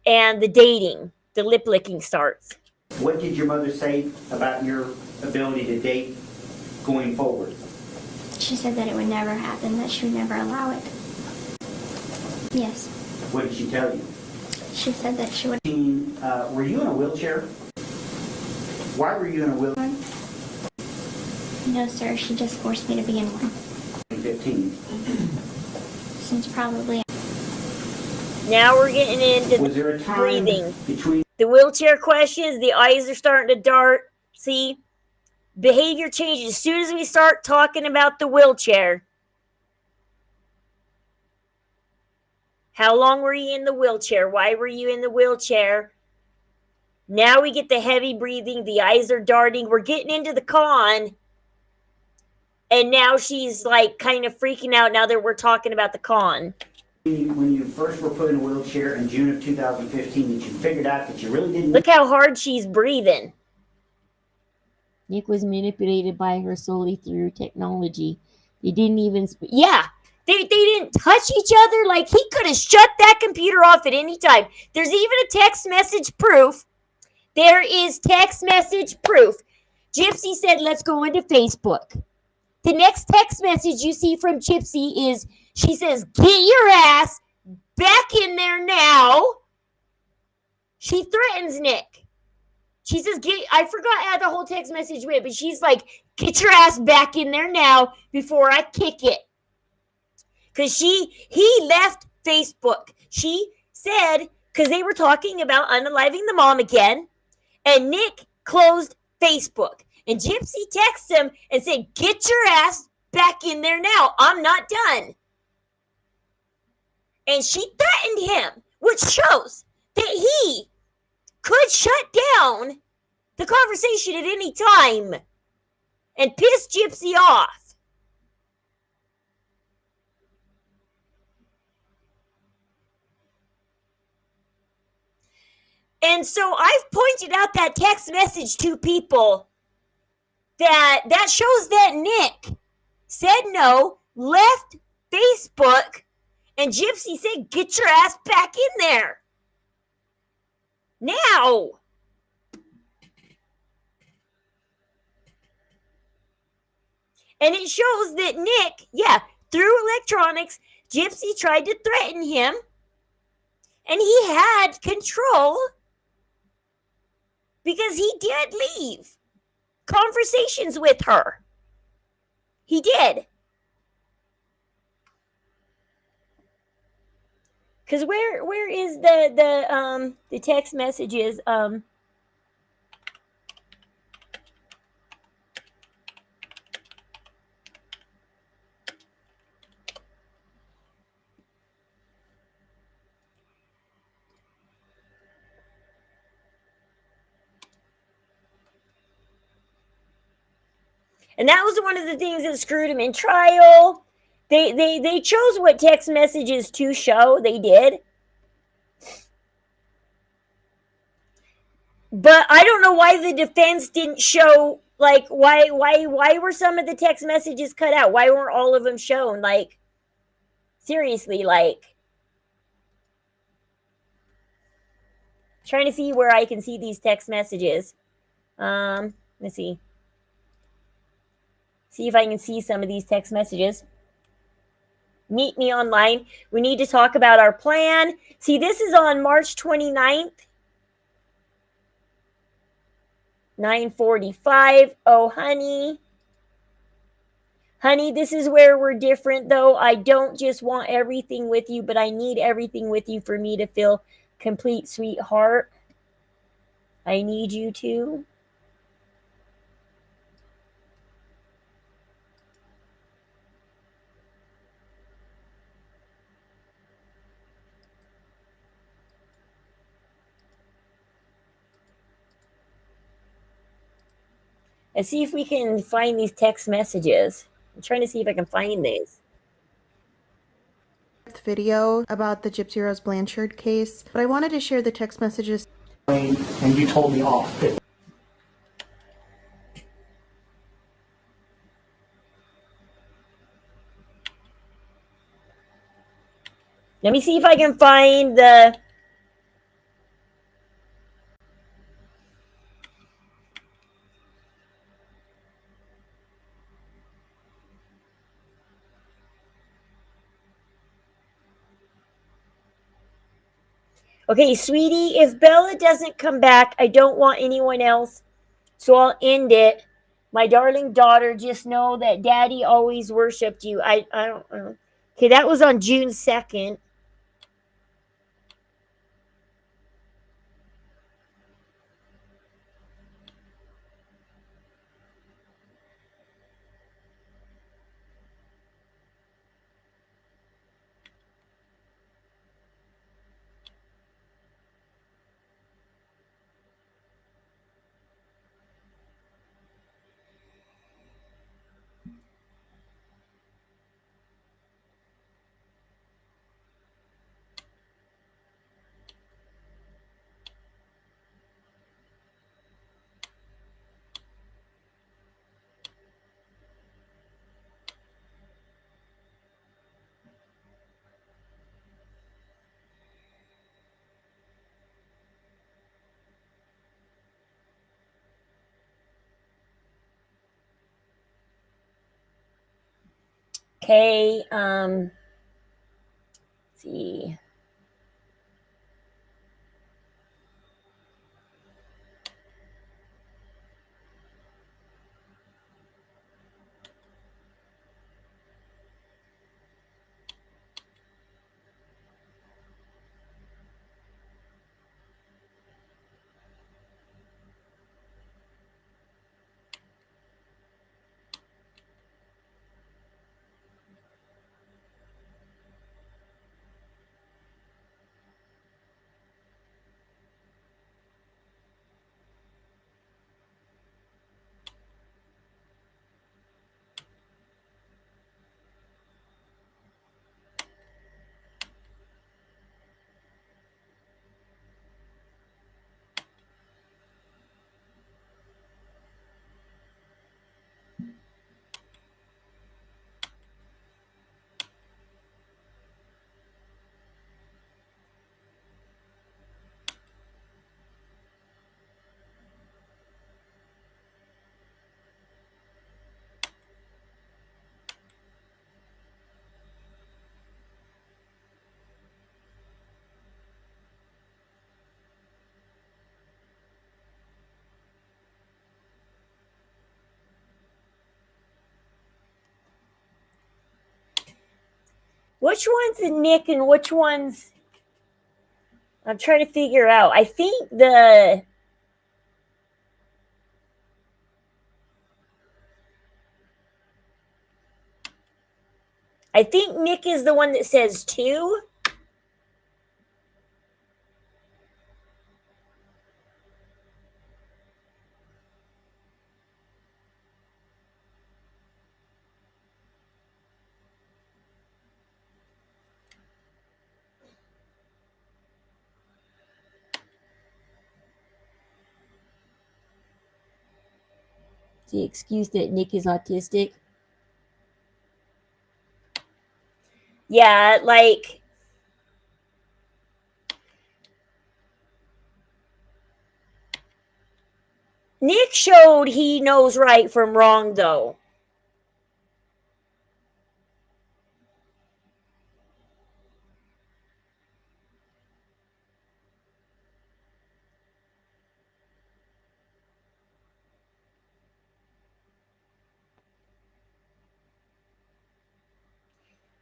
and the dating. The lip licking starts. What did your mother say about your ability to date going forward? She said that it would never happen, that she would never allow it. Yes. What did she tell you? She said that she would. Were you in a wheelchair? Why were you in a wheelchair? No, sir. She just forced me to be in one. 15. Since probably. Now we're getting into Was there a time breathing. between The wheelchair questions, the eyes are starting to dart. See? Behavior changes. As soon as we start talking about the wheelchair. How long were you in the wheelchair? Why were you in the wheelchair? Now we get the heavy breathing. The eyes are darting. We're getting into the con. And now she's like kind of freaking out now that we're talking about the con. when you first were put in a wheelchair in June of 2015 that you figured out that you really didn't? Look how hard she's breathing. Nick was manipulated by her solely through technology. They didn't even... Yeah. They didn't touch each other. Like, he could have shut that computer off at any time. There's even a text message proof. There is text message proof. Gypsy said, let's go into Facebook. The next text message you see from Gypsy is, she says, get your ass back in there now. She threatens Nick. She says, I forgot how the whole text message went, but she's like, get your ass back in there now before I kick it. Because he left Facebook. She said, because they were talking about unaliving the mom again, and Nick closed Facebook. And Gypsy texted him and said, get your ass back in there now. I'm not done. And she threatened him, which shows that he could shut down the conversation at any time and piss Gypsy off. And so I've pointed out that text message to people that shows that Nick said no, left Facebook, and Gypsy said, get your ass back in there. Now. And it shows that Nick, through electronics, Gypsy tried to threaten him, and he had control because he did leave conversations with her. He did. Because where is the text messages? And that was one of the things that screwed him in trial. They chose what text messages to show. They did. But I don't know why the defense didn't show, like, why were some of the text messages cut out? Why weren't all of them shown? Like, seriously, like, trying to see where I can see these text messages. Let's see. See if I can see some of these text messages. Meet me online. We need to talk about our plan. See, this is on March 29th. 9:45. Oh, honey. Honey, this is where we're different, though. I don't just want everything with you, but I need everything with you for me to feel complete, sweetheart. I need you to. And see if we can find these text messages. I'm trying to see if I can find these. Video about the Gypsy Rose Blanchard case, but I wanted to share the text messages. And you told me off. Let me see if I can find the... Okay, sweetie, if Bella doesn't come back, I don't want anyone else, so I'll end it. My darling daughter, just know that Daddy always worshipped you. I don't know. Okay, that was on June 2nd. Okay, let's see. Which one's a Nick and which one's... I'm trying to figure out. I think the... I think Nick is the one that says 2. the excuse that Nick is autistic. Yeah, like, Nick showed he knows right from wrong, though.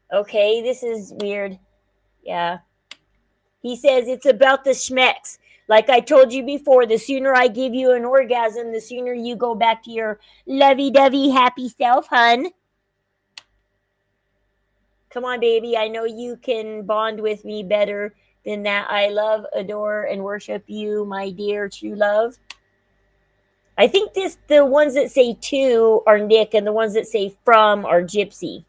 Okay, this is weird. Yeah. He says it's about the schmecks. Like I told you before, the sooner I give you an orgasm, the sooner you go back to your lovey-dovey happy self, hun. Come on, baby. I know you can bond with me better than that. I love, adore, and worship you, my dear true love. I think the ones that say to are Nick, and the ones that say from are Gypsy.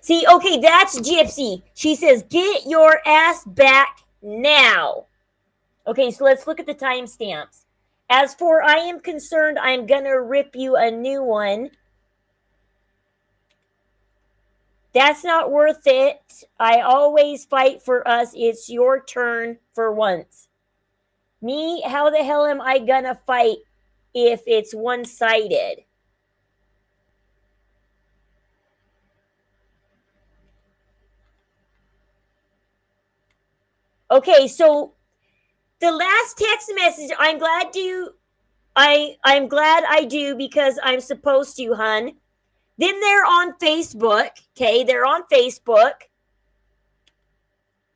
See, okay, that's Gypsy. She says, get your ass back now. Okay, so let's look at the timestamps. As for I am concerned, I'm going to rip you a new one. That's not worth it. I always fight for us. It's your turn for once. Me, how the hell am I going to fight if it's one-sided? Okay, so the last text message, I'm glad I do because I'm supposed to, hun. Then they're on Facebook. Okay, they're on Facebook.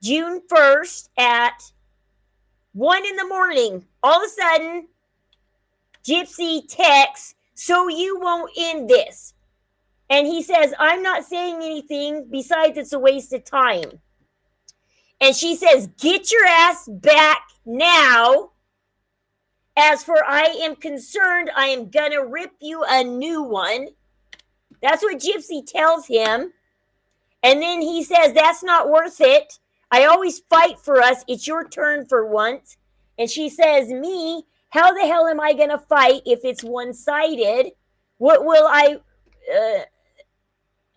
June 1st at 1 in the morning. All of a sudden, Gypsy texts, so you won't end this. And he says, I'm not saying anything. Besides, it's a waste of time. And she says, get your ass back now. As for I am concerned, I am going to rip you a new one. That's what Gypsy tells him. And then he says, that's not worth it. I always fight for us. It's your turn for once. And she says, me, how the hell am I going to fight if it's one-sided? What will I...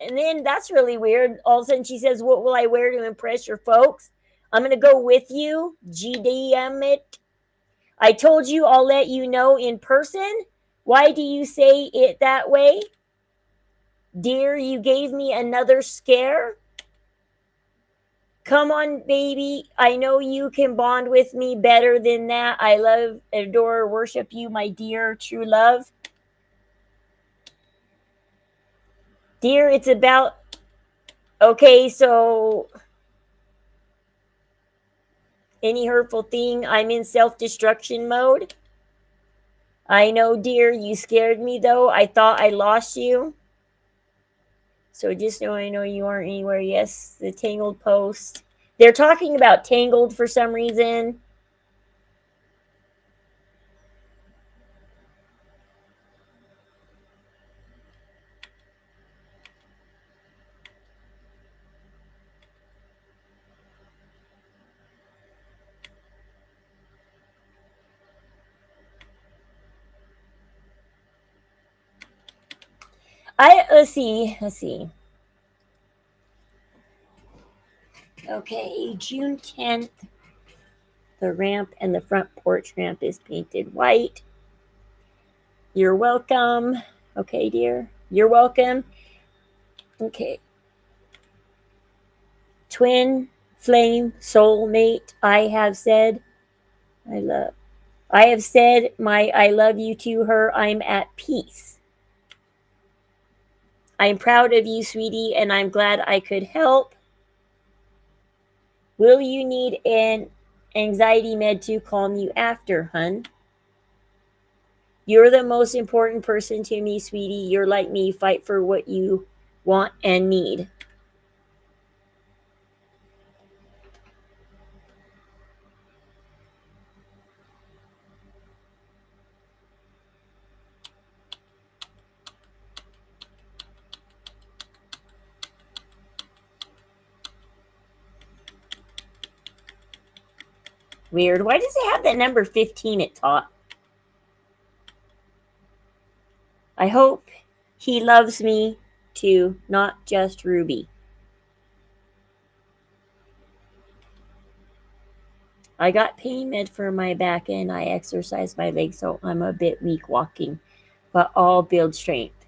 and then that's really weird. All of a sudden she says, what will I wear to impress your folks? I'm going to go with you. GDM it. I told you I'll let you know in person. Why do you say it that way? Dear, you gave me another scare. Come on, baby. I know you can bond with me better than that. I love, adore, worship you, my dear true love. Dear, it's about... Okay, so... Any hurtful thing, I'm in self-destruction mode. I know, dear, you scared me, though. I thought I lost you. So just know I know you aren't anywhere. Yes, the Tangled post. They're talking about Tangled for some reason. Let's see. Okay, June 10th. The ramp and the front porch ramp is painted white. You're welcome. Okay, dear. You're welcome. Okay. Twin, flame, soulmate, I have said my I love you to her. I'm at peace. I'm proud of you, sweetie, and I'm glad I could help. Will you need an anxiety med to calm you after, hun? You're the most important person to me, sweetie. You're like me. Fight for what you want and need. Weird. Why does it have that number 15 at top? I hope he loves me too, not just Ruby. I got pain med for my back and I exercise my legs, so I'm a bit weak walking, but I'll build strength.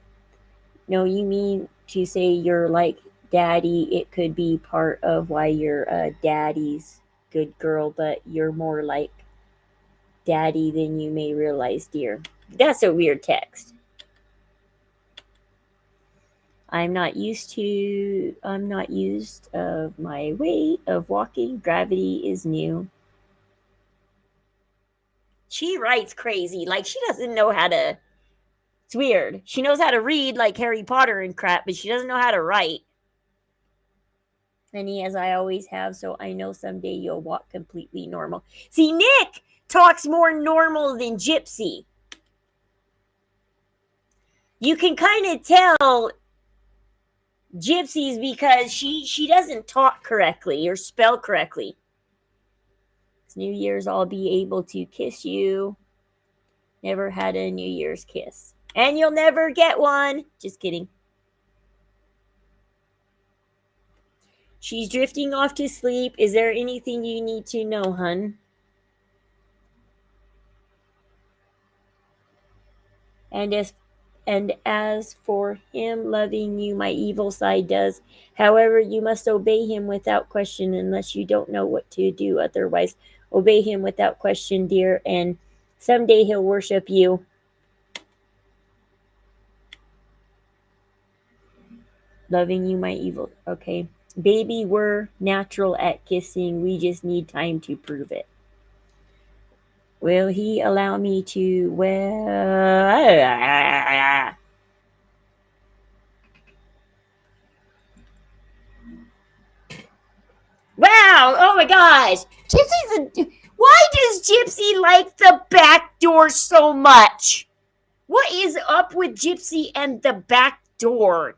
No, you mean to say you're like daddy? It could be part of why you're a daddy's good girl, but you're more like daddy than you may realize, dear. That's a weird text. I'm not used of my weight of walking. Gravity is new. She writes crazy. Like, she doesn't know how to. It's weird. She knows how to read like Harry Potter and crap, but she doesn't know how to write. Honey, as I always have, so I know someday you'll walk completely normal. See, Nick talks more normal than Gypsy. You can kind of tell Gypsy's because she doesn't talk correctly or spell correctly. It's New Year's, I'll be able to kiss you. Never had a New Year's kiss. And you'll never get one. Just kidding. She's drifting off to sleep. Is there anything you need to know, hun? And as for him loving you, my evil side does. However, you must obey him without question unless you don't know what to do. Otherwise, obey him without question, dear, and someday he'll worship you. Loving you, my evil. Okay. Baby, we're natural at kissing. We just need time to prove it. Will he allow me to? Well. Wow! Oh my gosh! Why does Gypsy like the back door so much? What is up with Gypsy and the back door?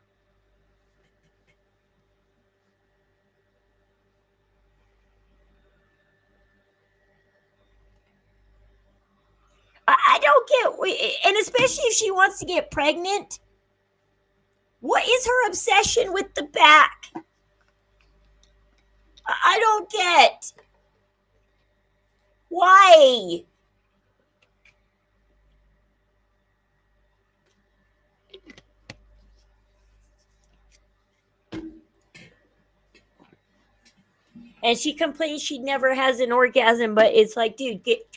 I don't get, and especially if she wants to get pregnant. What is her obsession with the back? I don't get. Why? And she complains she never has an orgasm, but it's like, dude, quit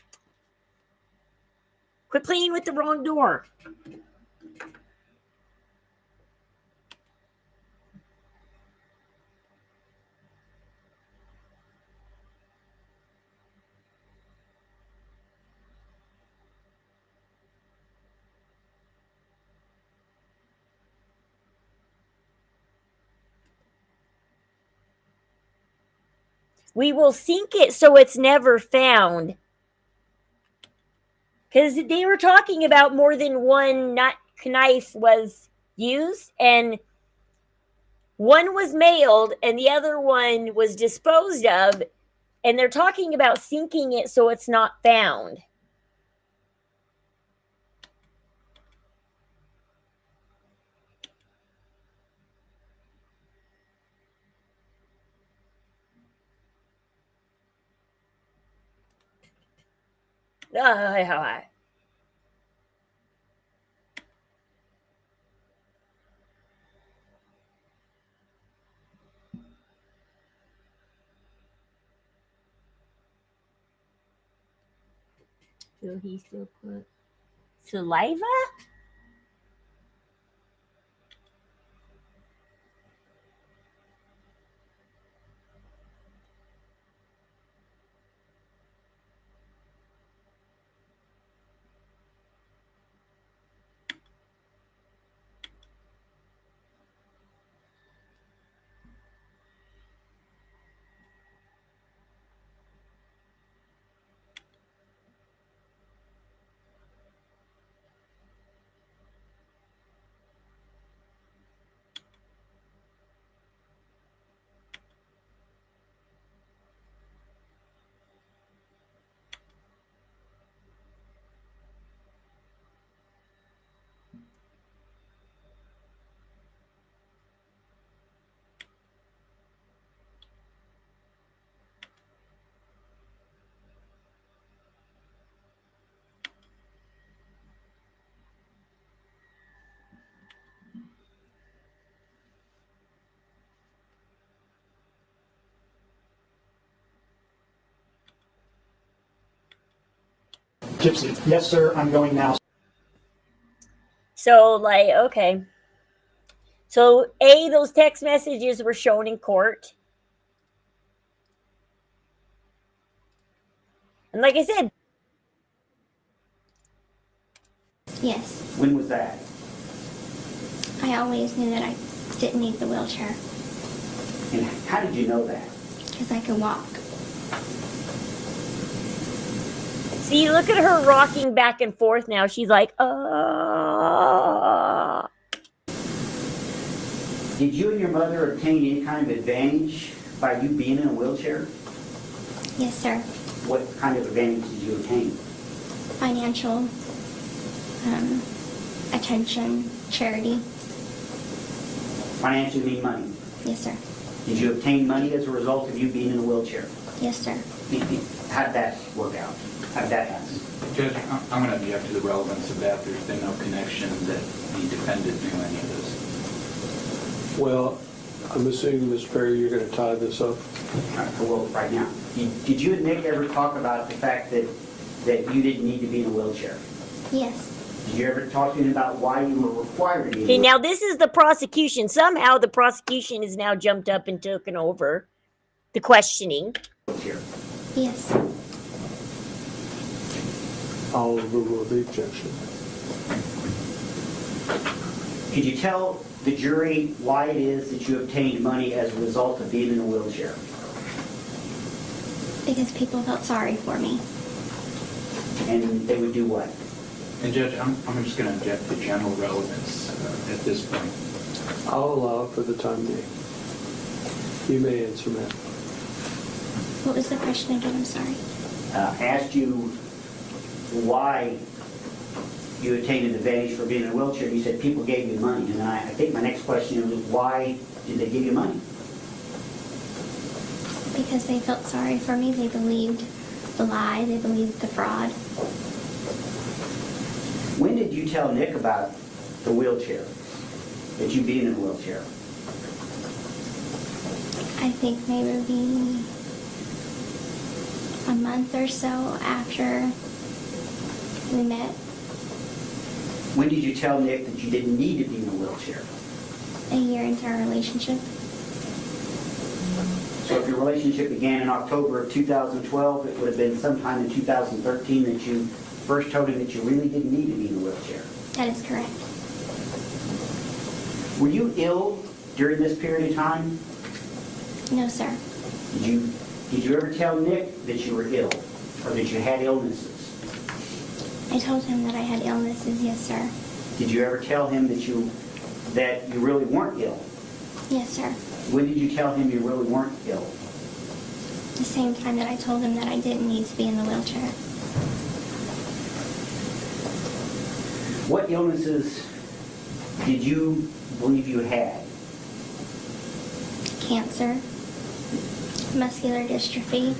playing with the wrong door. We will sink it so it's never found. Because they were talking about more than one knife was used, and one was mailed and the other one was disposed of, and they're talking about sinking it so it's not found. Will he still put saliva? Gypsy, yes, sir, I'm going now. So, like, okay. So, those text messages were shown in court. And like I said, Yes, When was that? I always knew that I didn't need the wheelchair And how did you know that? because I could walk. see, look at her rocking back and forth now. She's like, Did you and your mother obtain any kind of advantage by you being in a wheelchair? Yes, sir. What kind of advantage did you obtain? Financial, attention, charity. Financially mean money. Yes, sir. Did you obtain money as a result of you being in a wheelchair? Yes, sir. How did that work out? How did that happen? Judge, I'm going to object to the relevance of that. There's been no connection that the defendant knew any of this. Well, I'm assuming, Ms. Perry, you're going to tie this up. Well, right now. Did you and Nick ever talk about the fact that you didn't need to be in a wheelchair? Yes. Did you ever talk to him about why you were required to be in a okay, wheelchair? now this is the prosecution. Somehow the prosecution has now jumped up and taken over the questioning. Yes. I'll overrule the objection. Could you tell the jury why it is that you obtained money as a result of being in a wheelchair? Because people felt sorry for me. And they would do what? And Judge, I'm just going to object to general relevance at this point. I'll allow it for the time being. You may answer, ma'am. What was the question again? I'm sorry. I asked you why you obtained an advantage for being in a wheelchair. You said people gave you money. And I think my next question was, why did they give you money? Because they felt sorry for me. They believed the lie. They believed the fraud. When did you tell Nick about the wheelchair? That you being in a wheelchair? I think maybe a month or so after we met. When did you tell Nick that you didn't need to be in a wheelchair? A year into our relationship. So if your relationship began in October of 2012, it would have been sometime in 2013 that you first told him that you really didn't need to be in a wheelchair. That is correct. Were you ill during this period of time? No, sir. Did you ever tell Nick that you were ill or that you had illnesses? I told him that I had illnesses. Yes, sir. Did you ever tell him that you really weren't ill? Yes, sir. When did you tell him you really weren't ill? The same time that I told him that I didn't need to be in the wheelchair. What illnesses did you believe you had? Cancer, muscular dystrophy.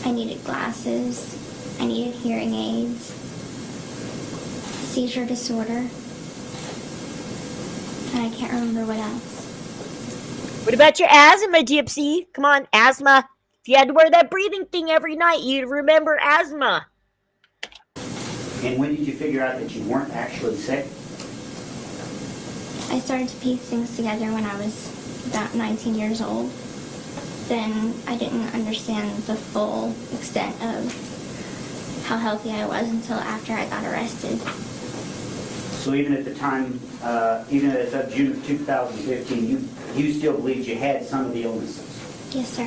I needed glasses. I needed hearing aids. Seizure disorder. And I can't remember what else. What about your asthma, Gypsy? Come on, asthma. If you had to wear that breathing thing every night, you'd remember asthma. And when did you figure out that you weren't actually sick? I started to piece things together when I was about 19 years old. Then I didn't understand the full extent of how healthy I was until after I got arrested. So even at the time, even as of June of 2015, you still believed you had some of the illnesses? Yes, sir.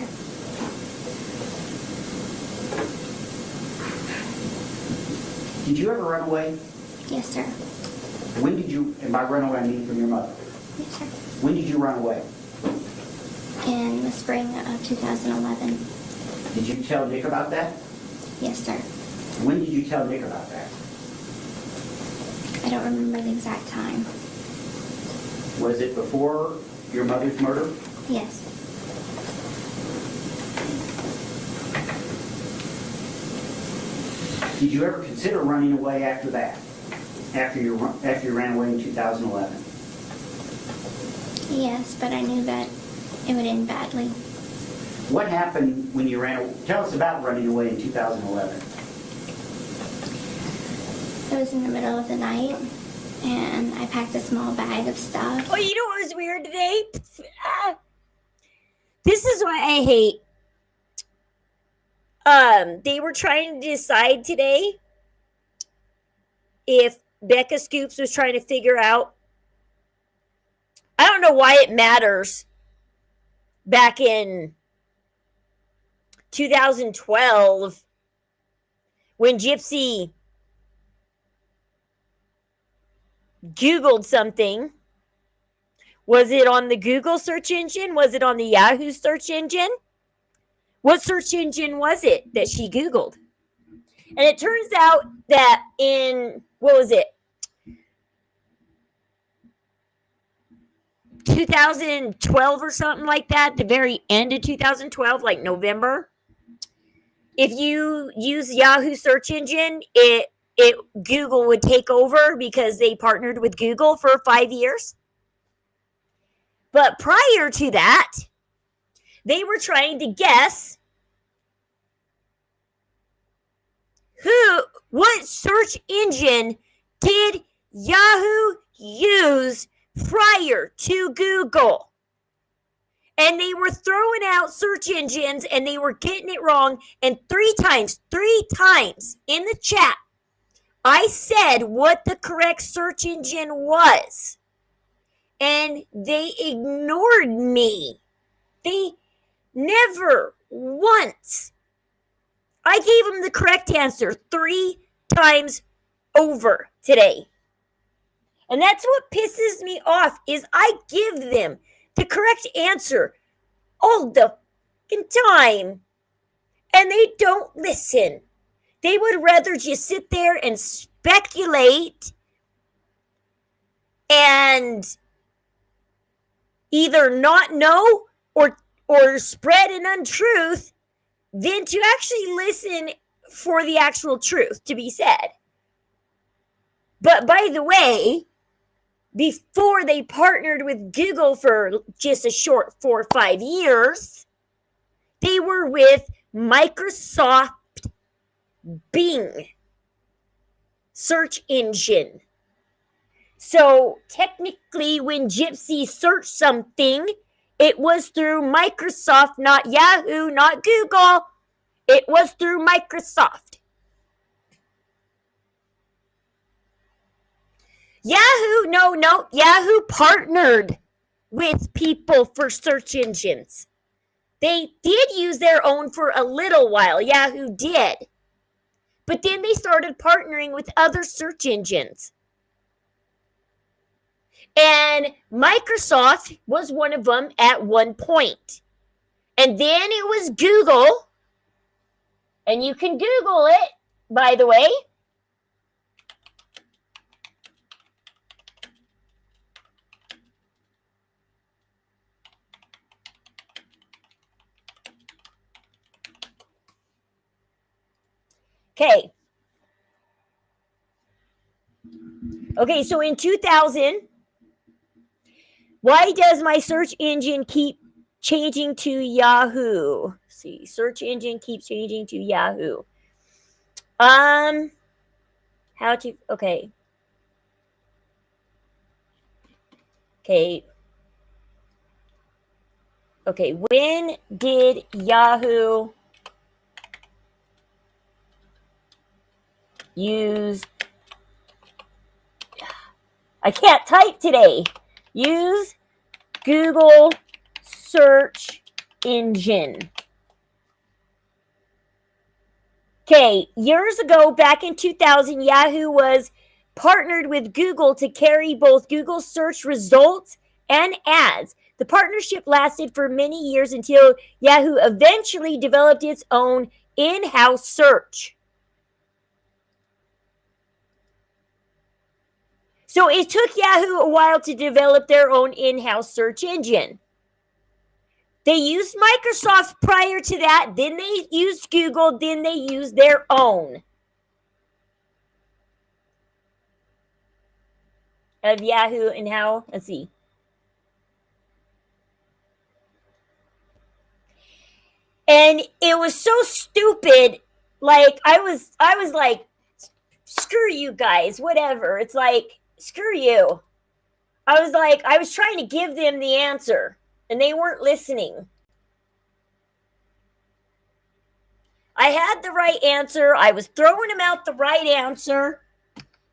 Did you ever run away? Yes, sir. When did you, and by run away I mean from your mother, Yes, sir. when did you run away? In the spring of 2011. Did you tell Nick about that? Yes, sir. When did you tell Nick about that? I don't remember the exact time. Was it before your mother's murder? Yes. Did you ever consider running away after that? After you ran away in 2011? Yes, but I knew that it would end badly. What happened when you ran? Tell us about running away in 2011. It was in the middle of the night, and I packed a small bag of stuff. Oh, you know what was weird today? This is what I hate. They were trying to decide today if Becca Scoops was trying to figure out. I don't know why it matters. Back in 2012, when Gypsy Googled something, was it on the Google search engine? Was it on the Yahoo search engine? What search engine was it that she Googled? And it turns out that in, what was it? 2012 or something like that, the very end of 2012, like November. If you use Yahoo search engine, it Google would take over because they partnered with Google for 5 years. But prior to that, they were trying to guess what search engine did Yahoo use prior to Google. And they were throwing out search engines and they were getting it wrong. And three times in the chat, I said what the correct search engine was. And they ignored me. They never once. I gave them the correct answer 3 times over today. And that's what pisses me off is I give them the correct answer all the fucking time. And they don't listen. They would rather just sit there and speculate and either not know or spread an untruth than to actually listen for the actual truth to be said. But by the way, before they partnered with Google for just a short 4 or 5 years, they were with Microsoft Bing search engine. So technically, when Gypsy searched something, it was through Microsoft, not Yahoo, not Google. It was through Microsoft. Yahoo partnered with people for search engines. They did use their own for a little while. Yahoo did. But then they started partnering with other search engines. And Microsoft was one of them at one point. And then it was Google. And you can Google it, by the way. Okay, so in 2000, why does my search engine keep changing to Yahoo? Let's see, search engine keeps changing to Yahoo. How to, okay. Okay, when did Yahoo use, I can't type today, use Google search engine? Okay, years ago, back in 2000, Yahoo was partnered with Google to carry both Google search results and ads. The partnership lasted for many years until Yahoo eventually developed its own in-house search. So it took Yahoo a while to develop their own in-house search engine. They used Microsoft prior to that, then they used Google, then they used their own of Yahoo and how, let's see. And it was so stupid. Like I was like, screw you guys, whatever. It's like, screw you. I was like, I was trying to give them the answer and they weren't listening. I had the right answer. I was throwing them out the right answer.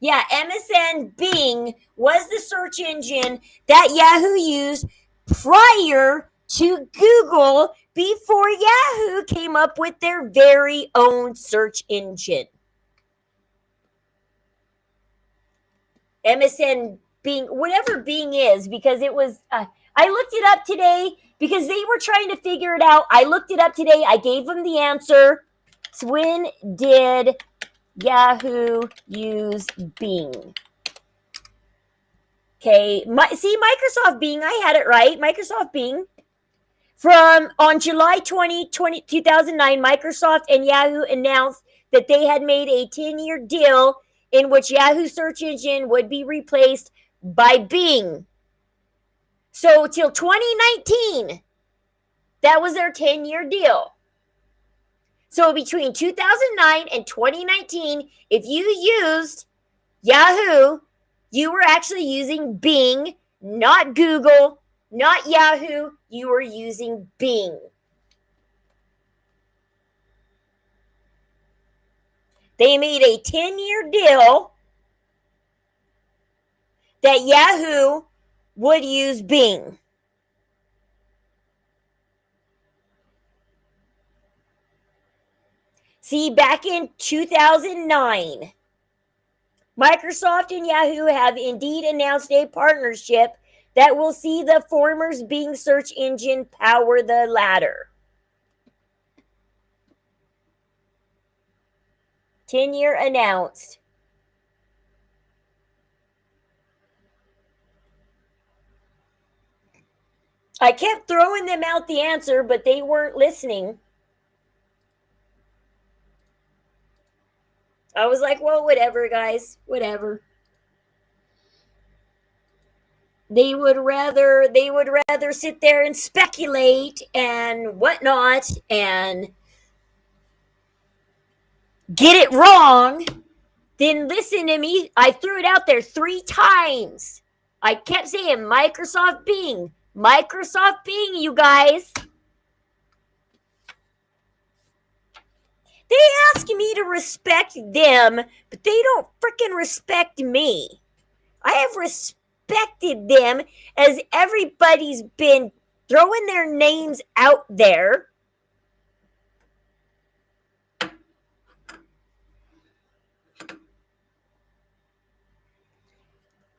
Yeah, MSN Bing was the search engine that Yahoo used prior to Google, before Yahoo came up with their very own search engine. MSN Bing, whatever Bing is, because it was, I looked it up today because they were trying to figure it out. I looked it up today. I gave them the answer. So when did Yahoo use Bing? Okay, see, Microsoft Bing, I had it right. Microsoft Bing. On July 2009, Microsoft and Yahoo announced that they had made a 10-year deal in which Yahoo search engine would be replaced by Bing. So till 2019, that was their 10-year deal. So between 2009 and 2019, if you used Yahoo, you were actually using Bing, not Google, not Yahoo. You were using Bing. They made a 10-year deal that Yahoo would use Bing. See, back in 2009, Microsoft and Yahoo have indeed announced a partnership that will see the former's Bing search engine power the latter. 10-year announced. I kept throwing them out the answer, but they weren't listening. I was like, well, whatever, guys, whatever. They would rather sit there and speculate and whatnot and get it wrong than listen to me. I threw it out there 3 times. I kept saying Microsoft Bing, you guys. They ask me to respect them, but they don't freaking respect me. I have respected them as everybody's been throwing their names out there.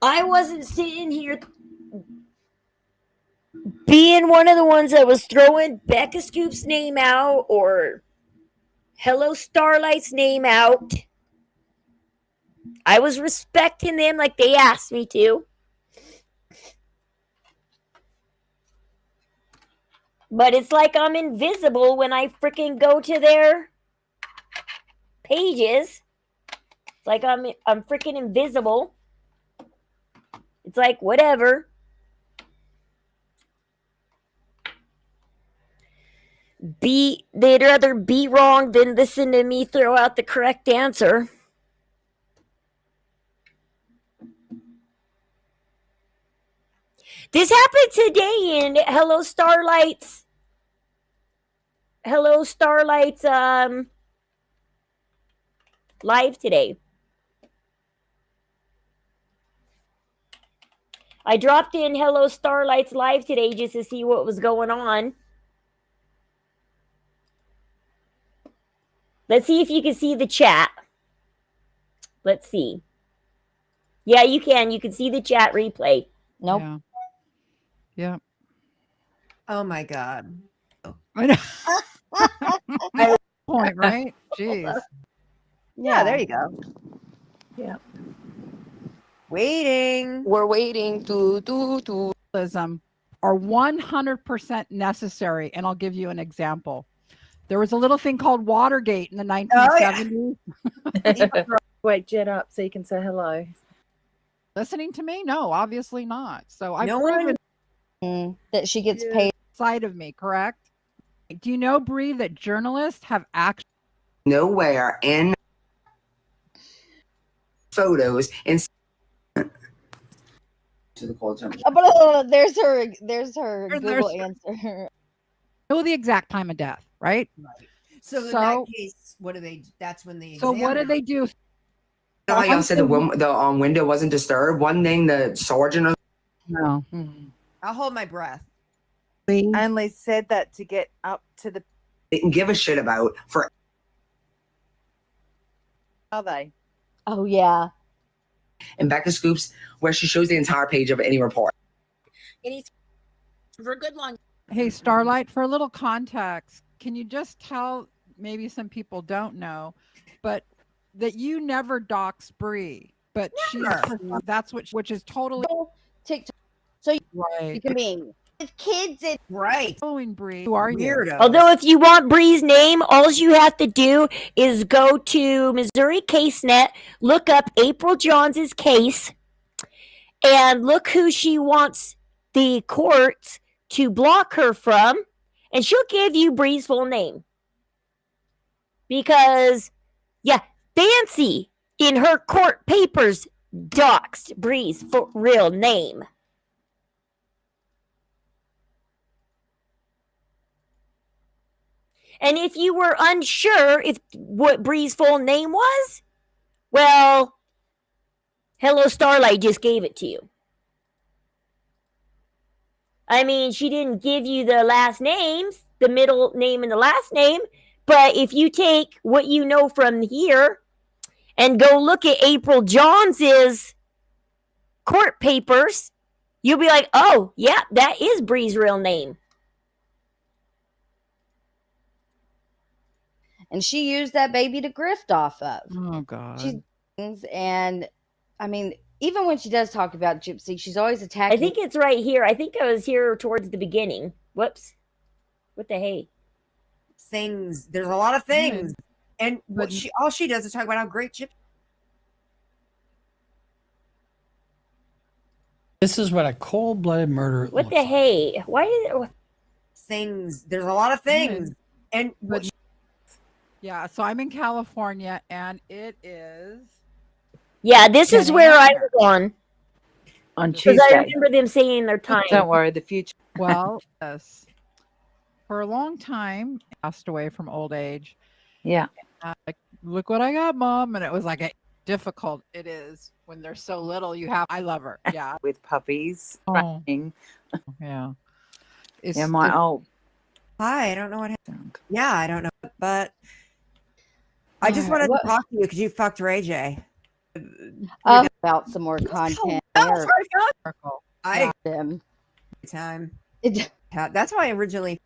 I wasn't sitting here being one of the ones that was throwing Becca Scoop's name out or Hello Starlight's name out. I was respecting them like they asked me to. But it's like I'm invisible when I freaking go to their pages. It's like I'm freaking invisible. It's like whatever. They'd rather be wrong than listen to me throw out the correct answer. This happened today in Hello Starlight's live today. I dropped in Hello Starlight's live today just to see what was going on. Let's see if you can see the chat. Let's see. Yeah, you can. You can see the chat replay. Nope. Yeah. Oh my God. I know. Point, right? Jeez. Yeah, there you go. Yeah. Waiting. We're waiting to are 100% necessary, and I'll give you an example. There was a little thing called Watergate in the 1970s. Wait, Jen up so you can say hello. Listening to me? No, obviously not. So I've No proven that she gets paid side of me, correct? Do you know, Bree, that journalists have actually nowhere in photos and to the cold temperature. There's her Google answer. know the exact time of death, right? So in that case, what do they? That's when they. So what do they do? You know how y'all said the window wasn't disturbed. One thing the sergeant. No. I'll hold my breath. And they said that to get up to the. Didn't give a shit about for. Are they? Oh yeah. And Becca Scoops, where she shows the entire page of any report. For a good long. Hey, Starlight, for a little context, can you just tell, maybe some people don't know, but that you never dox Bree, but that's which is totally TikTok. So right. you can be with kids and right. Following Bree. Who are you? Weirdo. Although if you want Bree's name, all you have to do is go to Missouri CaseNet, look up April Johns' case, and look who she wants the courts to block her from, and she'll give you Bree's full name. Because, yeah, Fancy in her court papers doxed Bree's real name. And if you were unsure if what Bree's full name was, well, Hello Starlight just gave it to you. I mean, she didn't give you the last names, the middle name and the last name, but if you take what you know from here and go look at April Johns' court papers, you'll be like, oh, yeah, that is Bree's real name. and she used that baby to grift off of. Oh God. And I mean, even when she does talk about Gypsy, she's always attacking. I think it's right here. I think I was here towards the beginning. Whoops. What the hey? Things. There's a lot of things. And what all she does is talk about how great Gypsy. This is what a cold-blooded murder. What the hey? Why is it? Things. There's a lot of things. And what yeah, so I'm in California, and it is. Yeah, this is where I was on Tuesday. Tuesday. I remember them saying their time. Don't worry, the future. Well, yes. For a long time, passed away from old age. Yeah. Look what I got, Mom. And it was like difficult. It is when they're so little. I love her. Yeah. With puppies. Oh. Running. Yeah. Hi, I don't know what happened. Yeah, I don't know. But I just wanted to talk to you because you fucked Ray J. About some more content. I time. That's why I originally.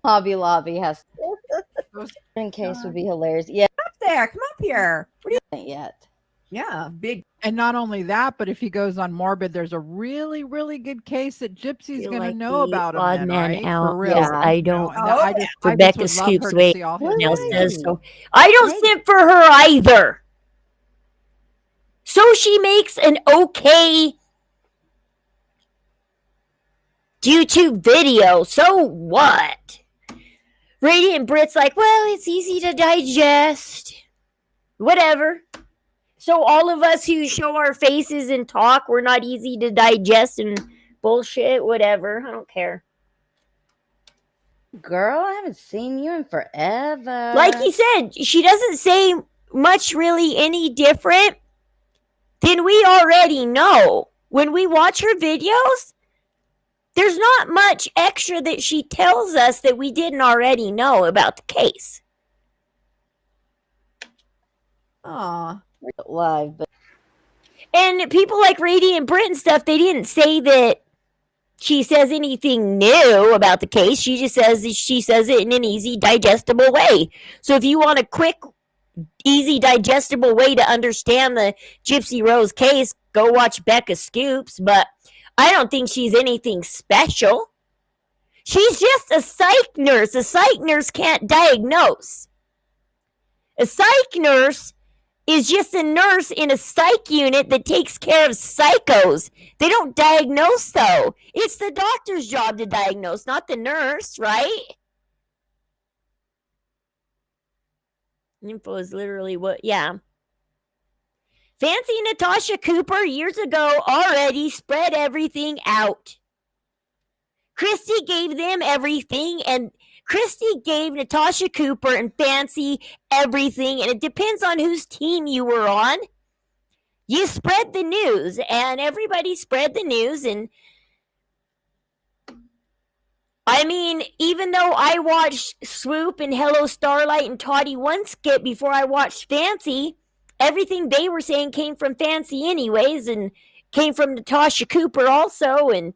Hobby Lobby has in case would be hilarious. Yeah, up there. Come up here. What do you yet? Yeah, big. And not only that, but if he goes on Morbid, there's a really, really good case that Gypsy's going to know about him. Odd then, man right? out. For real. Yes, I don't. I just Rebecca would love Scoops her to way see all his else videos. does so. I don't sit for her either. So she makes an okay YouTube video. So what? Radiant Brit's like, well, it's easy to digest. Whatever. So all of us who show our faces and talk, we're not easy to digest and bullshit. Whatever. I don't care. Girl, I haven't seen you in forever. Like he said, she doesn't say much really any different than we already know. When we watch her videos, there's not much extra that she tells us that we didn't already know about the case. Aw. Live, but and people like Radiant Brit and stuff, they didn't say that she says anything new about the case. She just says she says it in an easy, digestible way. So if you want a quick, easy, digestible way to understand the Gypsy Rose case, go watch Becca Scoops. But I don't think she's anything special. She's just a psych nurse. A psych nurse can't diagnose. A psych nurse is just a nurse in a psych unit that takes care of psychos. They don't diagnose, though. It's the doctor's job to diagnose, not the nurse, right? Info is literally what, yeah. Fancy Natasha Cooper years ago already spread everything out. Christy gave them everything, and Christy gave Natasha Cooper and Fancy everything, and it depends on whose team you were on. You spread the news, and everybody spread the news, and I mean, even though I watched Swoop and Hello Starlight and Toddy One Skip before I watched Fancy, everything they were saying came from Fancy anyways, and came from Natasha Cooper also, and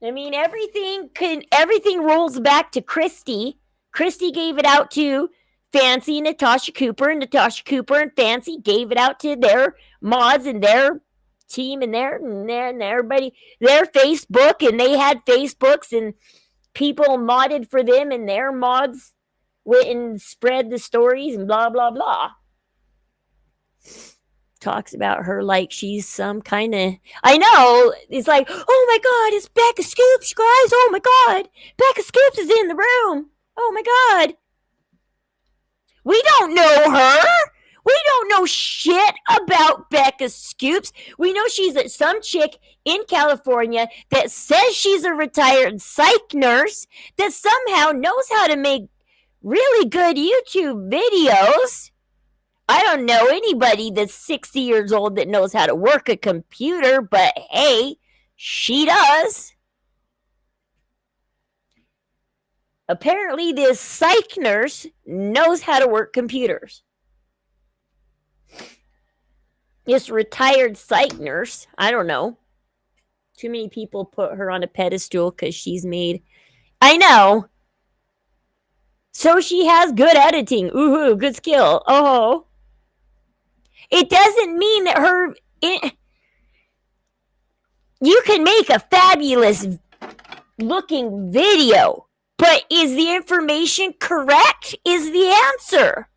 I mean, everything rolls back to Christy. Christy gave it out to Fancy and Natasha Cooper and Fancy gave it out to their mods and their team and everybody, their Facebook, and they had Facebooks, and people modded for them, and their mods went and spread the stories and blah, blah, blah. Talks about her like she's some kind of, I know, it's like, oh my god, it's Becca Scoops, you guys, oh my god, Becca Scoops is in the room, oh my god. We don't know her. We don't know shit about Becca Scoops. We know she's some chick in California that says she's a retired psych nurse that somehow knows how to make really good YouTube videos. I don't know anybody that's 60 years old that knows how to work a computer, but hey, she does. Apparently, this psych nurse knows how to work computers. This retired psych nurse, I don't know. Too many people put her on a pedestal because she's made. I know. So she has good editing. Ooh, good skill. Oh. It doesn't mean that you can make a fabulous looking video, but is the information correct? Is the answer.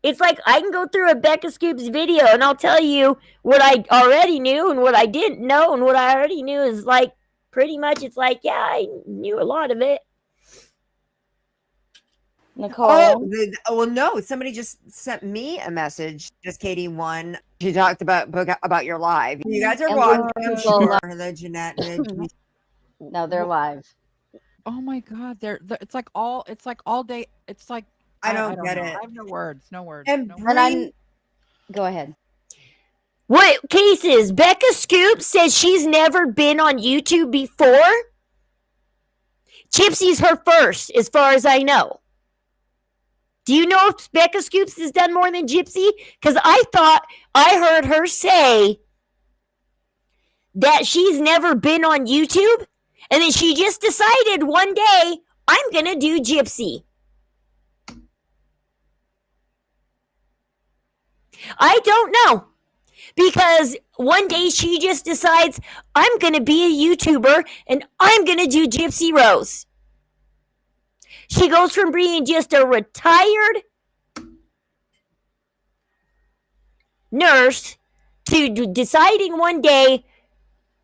It's like I can go through a Becca Scoops video and I'll tell you what I already knew and what I didn't know, and what I already knew is like pretty much it's like, yeah, I knew a lot of it. Nicole. Well, no, somebody just sent me a message. Just Katie one. She talked about your live. You guys are watching. Hello, Jeanette. No, they're live. Oh my god, it's like all day. It's like I don't get know. it. I have no words. And go ahead. What cases? Becca Scoop says she's never been on YouTube before. Gypsy's her first, as far as I know. Do you know if Becca Scoops has done more than Gypsy? Because I thought I heard her say that she's never been on YouTube, and then she just decided one day, I'm going to do Gypsy. I don't know. Because one day she just decides, I'm going to be a YouTuber, and I'm going to do Gypsy Rose. She goes from being just a retired nurse to deciding one day,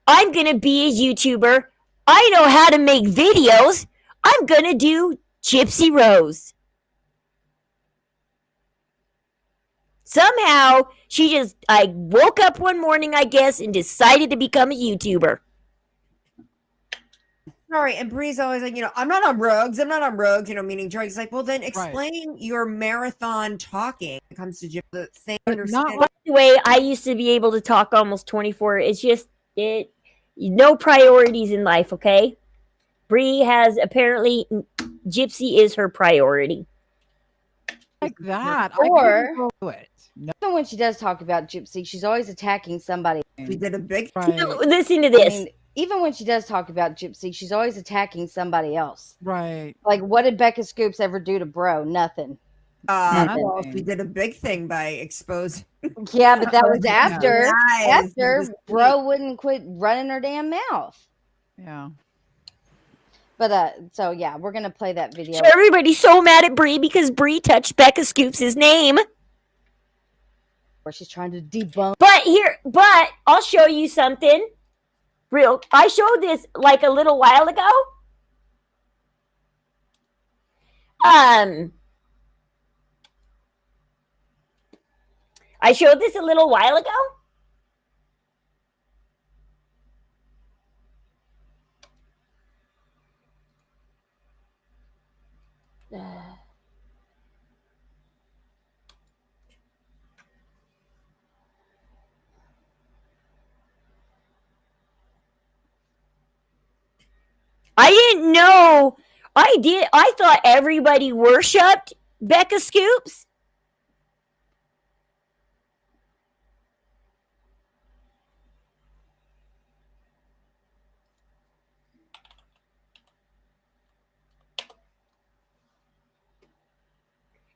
I'm going to be a YouTuber. I know how to make videos. I'm going to do Gypsy Rose. Somehow, I woke up one morning, I guess, and decided to become a YouTuber. Sorry, and Bree's always like, I'm not on Rogues, meaning drugs. Like, well, then explain your marathon talking when it comes to the thing. By the way, I used to be able to talk almost 24. It's just, no priorities in life, okay? Bree has, apparently, Gypsy is her priority. Like that. Or, I do it. No. Even when she does talk about Gypsy, she's always attacking somebody. She did a big thing. Listen to this. I mean, even when she does talk about Gypsy, she's always attacking somebody else. Right. Like, what did Becca Scoops ever do to Bro? Nothing. Well, she did a big thing by exposing. Yeah, but that was after Bro wouldn't quit running her damn mouth. Yeah. But so yeah, we're gonna play that video. So everybody's so mad at Bree because Bree touched Becca Scoops' name. Where she's trying to debunk. But I'll show you something. I showed this like a little while ago. I showed this a little while ago. I didn't know. I thought everybody worshipped Becca Scoops.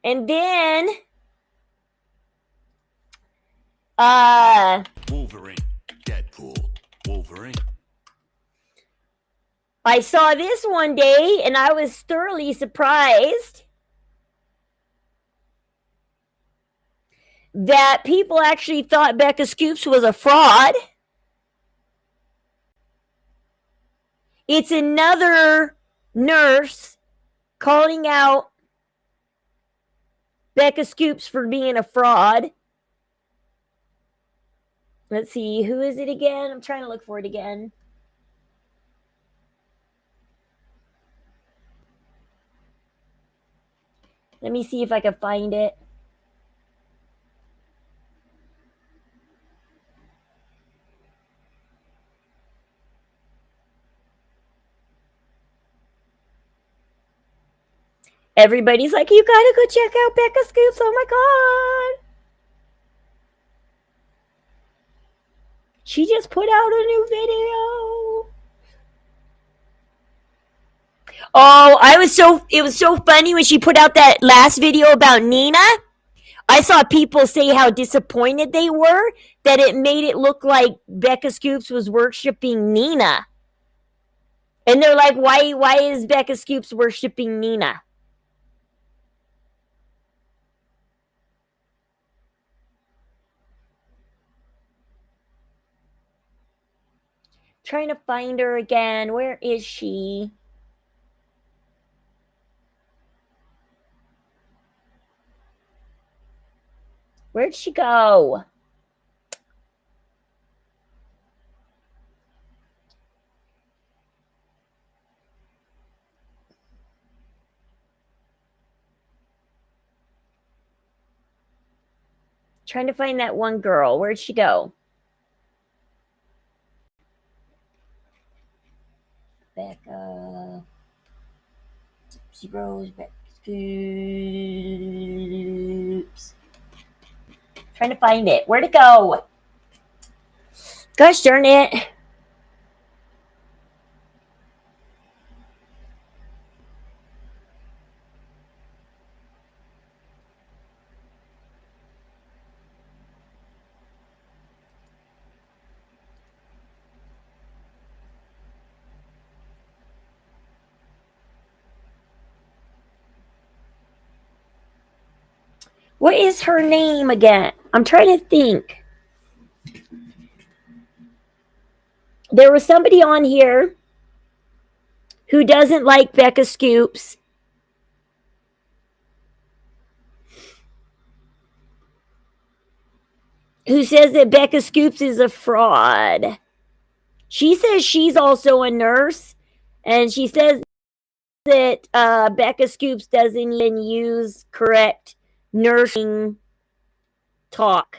And then Wolverine, Deadpool, Wolverine. I saw this one day and I was thoroughly surprised that people actually thought Becca Scoops was a fraud. It's another nurse calling out Becca Scoops for being a fraud. Let's see, who is it again? I'm trying to look for it again. Let me see if I can find it. Everybody's like, you gotta go check out Becca Scoops. Oh my God. She just put out a new video. Oh, it was so funny when she put out that last video about Nina. I saw people say how disappointed they were that it made it look like Becca Scoops was worshiping Nina. And they're like, why is Becca Scoops worshiping Nina? Trying to find her again. Where is she? Where'd she go? Trying to find that one girl. Where'd she go? Becca. Gypsy Rose. Becca Scoops. Trying to find it. Where'd it go? Gosh darn it. What is her name again? I'm trying to think. There was somebody on here who doesn't like Becca Scoops. Who says that Becca Scoops is a fraud. She says she's also a nurse. And she says that Becca Scoops doesn't even use correct nursing talk.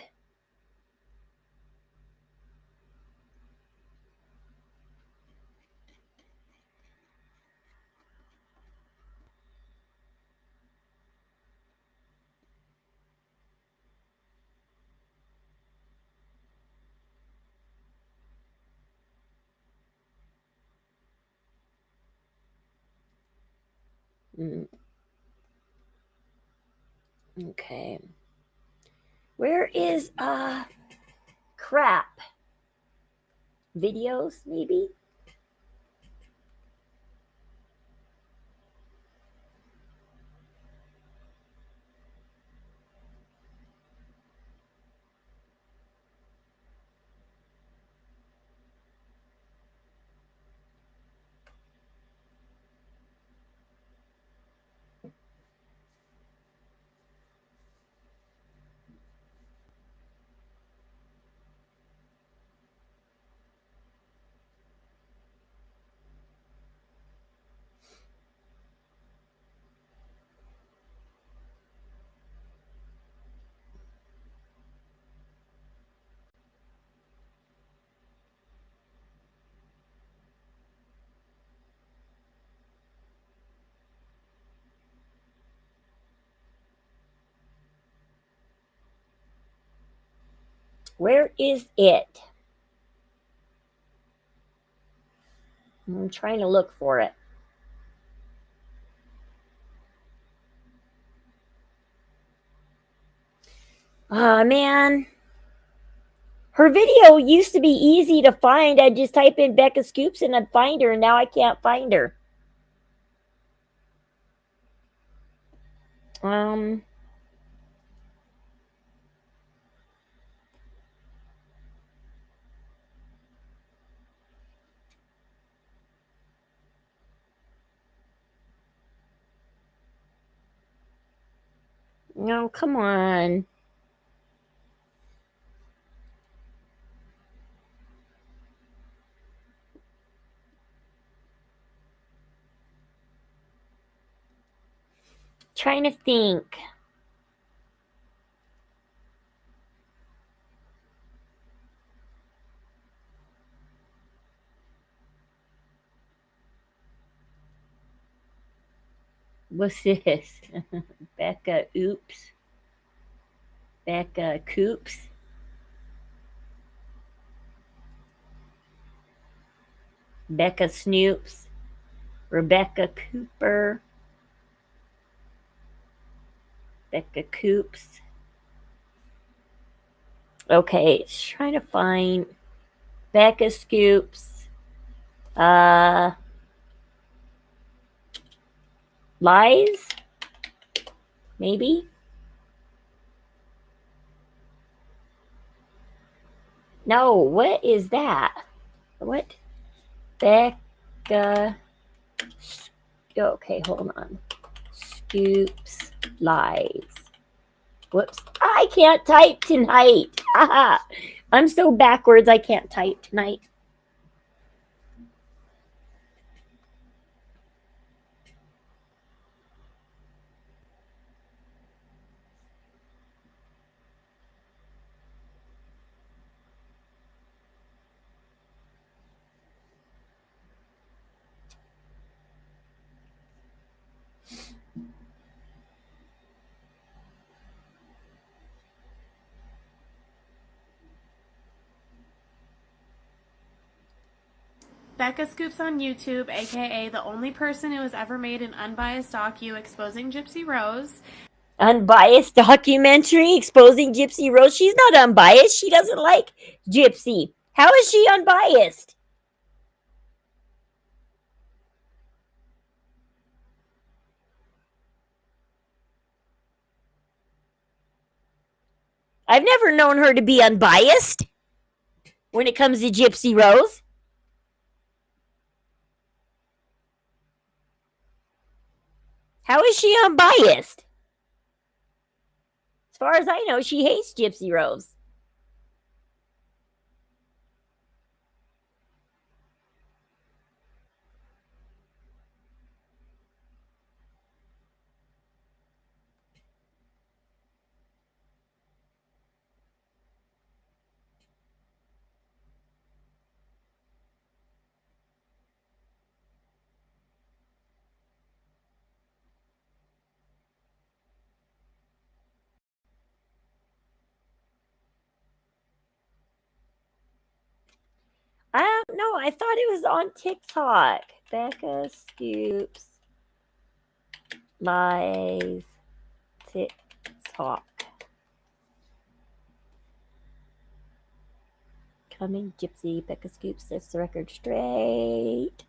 Okay. Where is crap? Videos, maybe? Where is it? I'm trying to look for it. Oh, man. Her video used to be easy to find. I'd just type in Becca Scoops and I'd find her, and now I can't find her. No, come on. Trying to think. What's this? Becca Oops. Becca Coops. Becca Snoops. Rebecca Cooper. Becca Coops. Okay, trying to find Becca Scoops. Lies? Maybe? No, what is that? What? Becca. Okay, hold on. Scoops Lies. Whoops. I can't type tonight. I'm so backwards I can't type tonight. Becca Scoops on YouTube, aka the only person who has ever made an unbiased docu exposing Gypsy Rose. Unbiased documentary exposing Gypsy Rose. She's not unbiased. She doesn't like Gypsy. How is she unbiased? I've never known her to be unbiased when it comes to Gypsy Rose. How is she unbiased? As far as I know, she hates Gypsy Rose. I don't know. I thought it was on TikTok. Becca Scoops Lies TikTok. Coming Gypsy, Becca Scoops sets the record straight.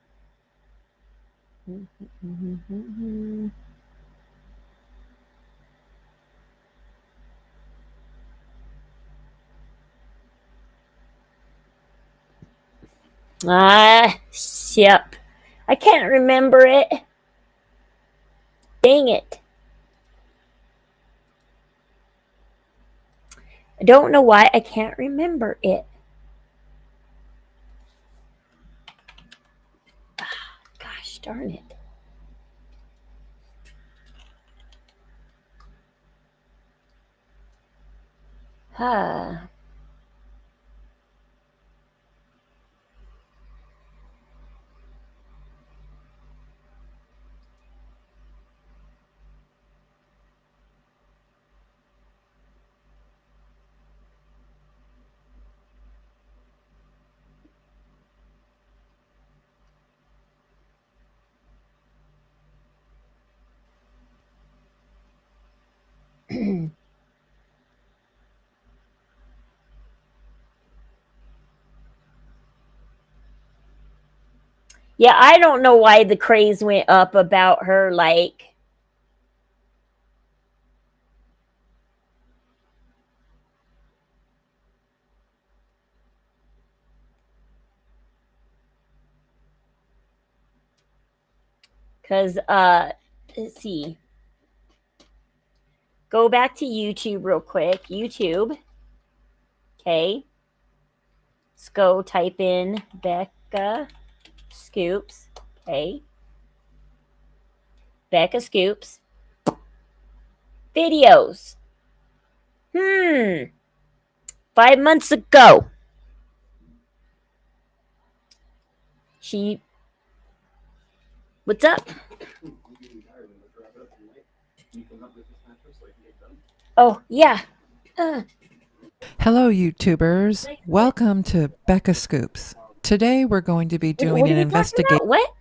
Yep. I can't remember it. Dang it. I don't know why I can't remember it. Gosh darn it. Huh. Yeah, I don't know why the craze went up about her, like, because, let's see. Go back to YouTube real quick. YouTube. Okay. Let's go type in Becca Scoops. Okay. Becca Scoops. Videos. 5 months ago. She. What's up? Oh, yeah. Hello, YouTubers. Welcome to Becca Scoops. Today we're going to be doing What are an you talking investigation. about? What?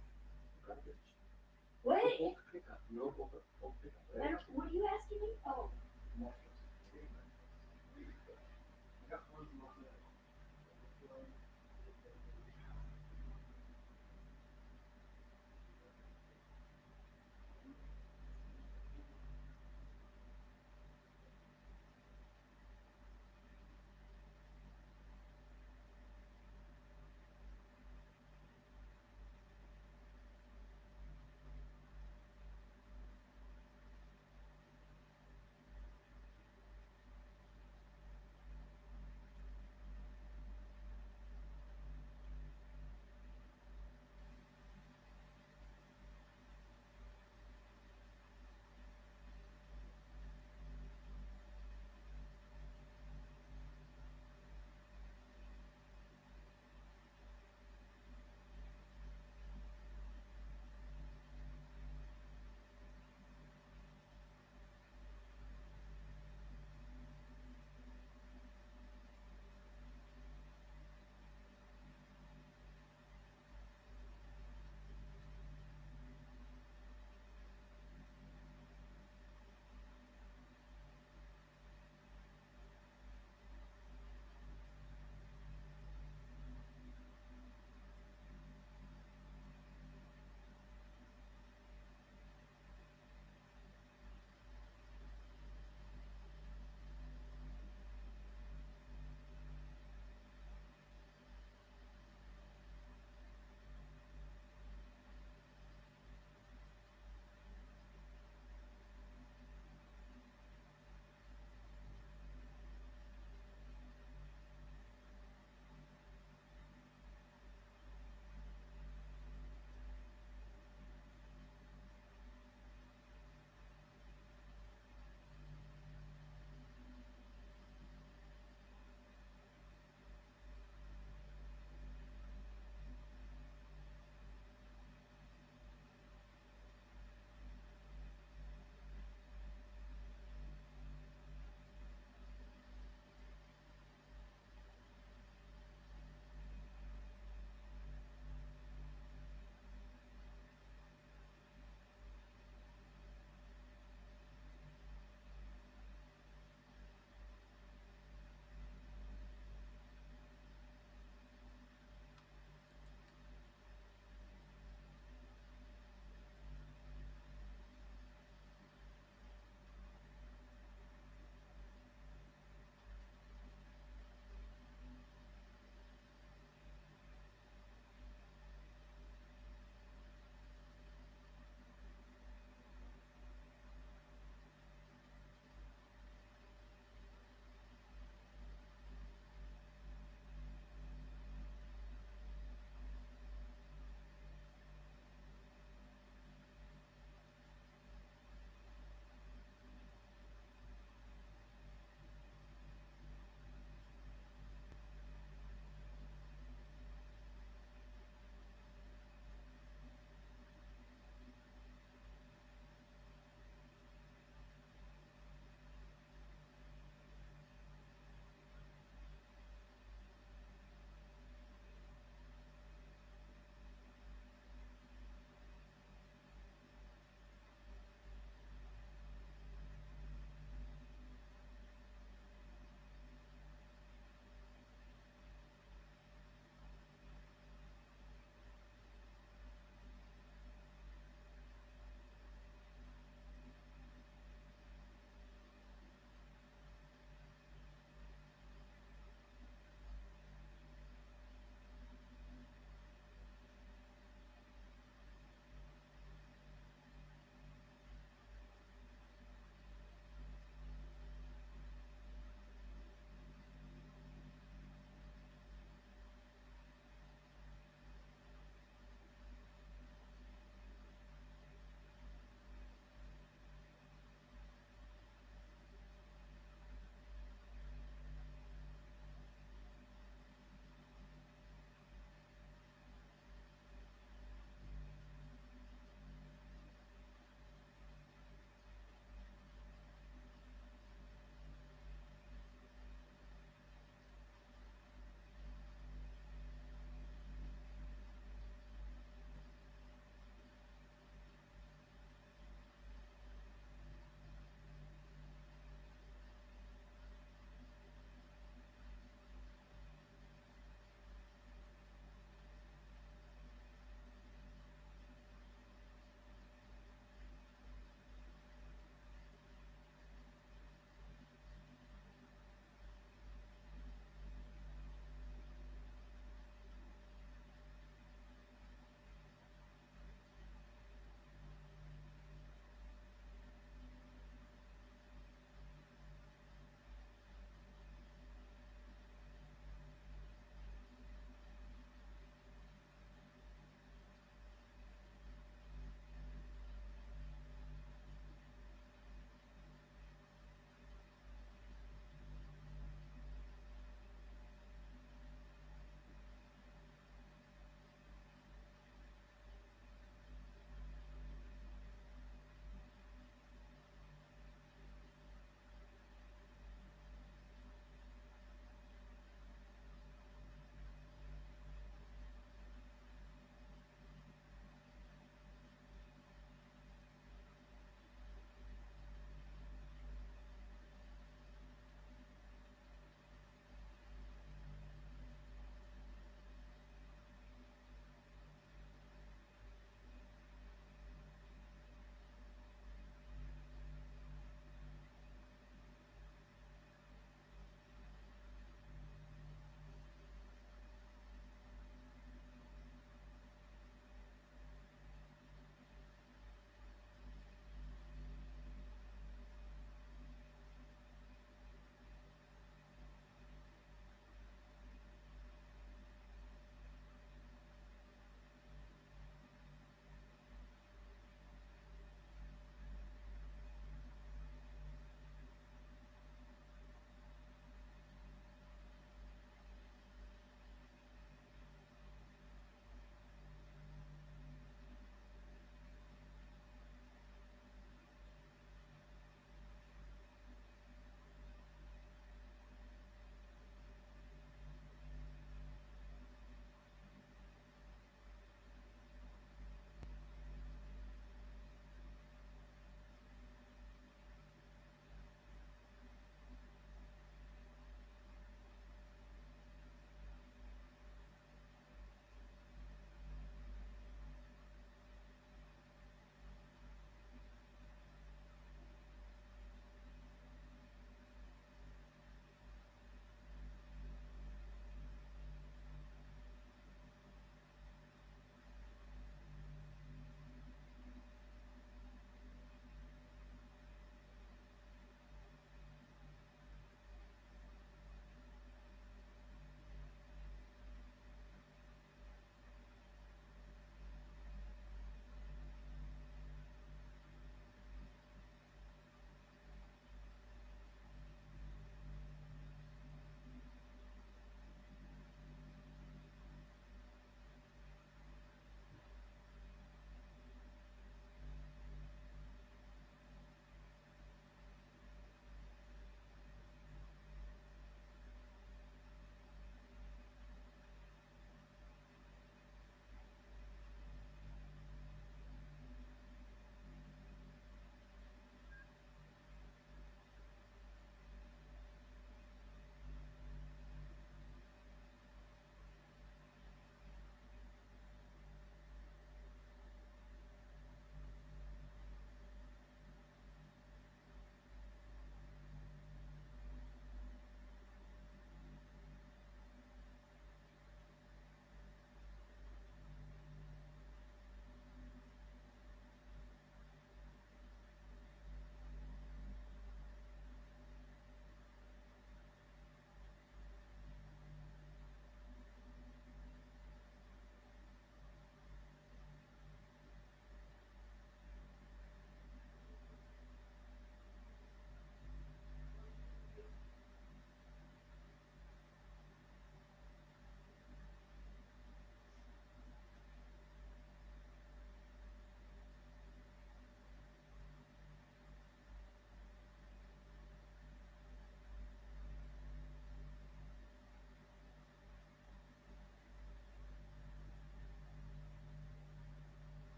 What? What are you asking me? Oh.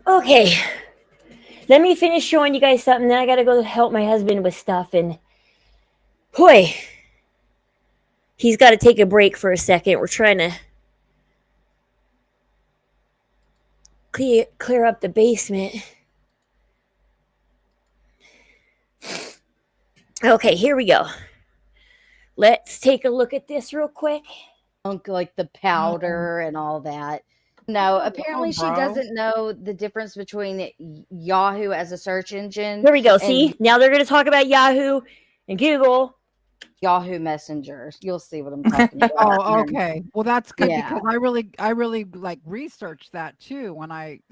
Okay. Let me finish showing you guys something. Then I gotta go help my husband with stuff. And boy, he's got to take a break for a second. We're trying to clear up the basement. Okay, here we go. Let's take a look at this real quick. Like the powder and all that. No, apparently she bro. doesn't know the difference between Yahoo as a search engine. Here we go. and See, now they're going to talk about Yahoo and Google. Yahoo Messenger. You'll see what I'm talking about. Oh, okay. Well, that's good Yeah. because I really like researched that too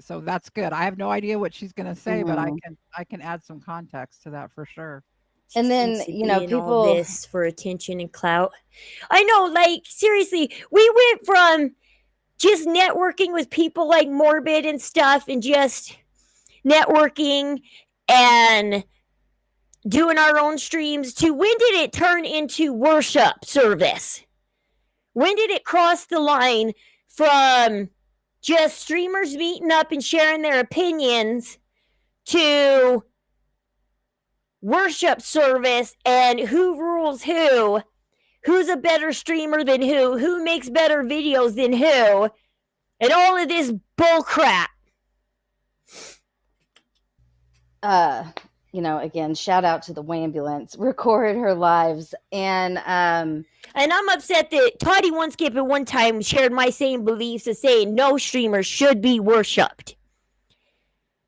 so that's good. I have no idea what she's going to say, but I can add some context to that for sure. And then, Doing all people this for attention and clout. I know, like, seriously, we went from just networking with people like Morbid and stuff and just networking and doing our own streams to when did it turn into worship service? When did it cross the line from just streamers meeting up and sharing their opinions to worship service and who rules who's a better streamer than who makes better videos than who, and all of this bull crap. Again, shout out to the Wambulance, recorded her lives. And I'm upset that Toddy OneSkip at one time shared my same beliefs of saying no streamers should be worshipped.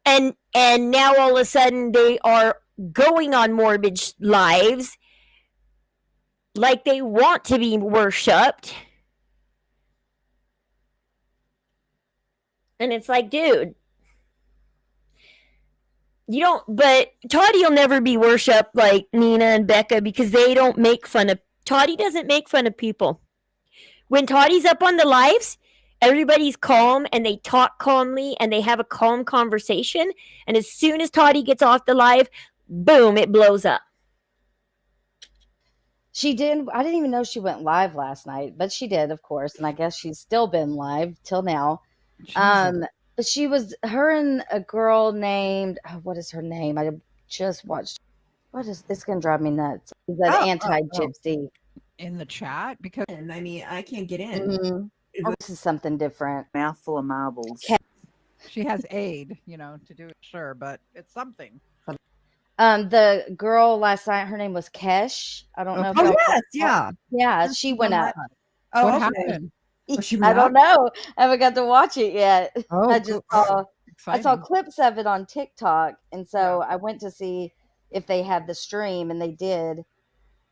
And now all of a sudden they are going on Morbid lives like they want to be worshipped. And it's like, dude, you don't, but Toddy will never be worshipped like Nina and Becca because they don't make fun of, Toddy doesn't make fun of people. When Toddy's up on the lives, everybody's calm and they talk calmly and they have a calm conversation. And as soon as Toddy gets off the live, boom, it blows up. She did. I didn't even know she went live last night, but she did, of course. And I guess she's still been live till now. But she was, her and a girl named, what is her name? I just watched. What is this? Going to drive me nuts. Is that anti-gypsy? In the chat? Because I mean, I can't get in. Mm-hmm. This is something different. Mouthful of marbles. She has aid, to do it, sure, but it's something. The girl last night, her name was Kesh. I don't know. Oh, yes, yeah. Yeah, she went up. Oh, What okay. happened? I don't know. I haven't got to watch it yet. Oh, I just saw exciting. clips of it on TikTok, and so I went to see if they had the stream, and they did.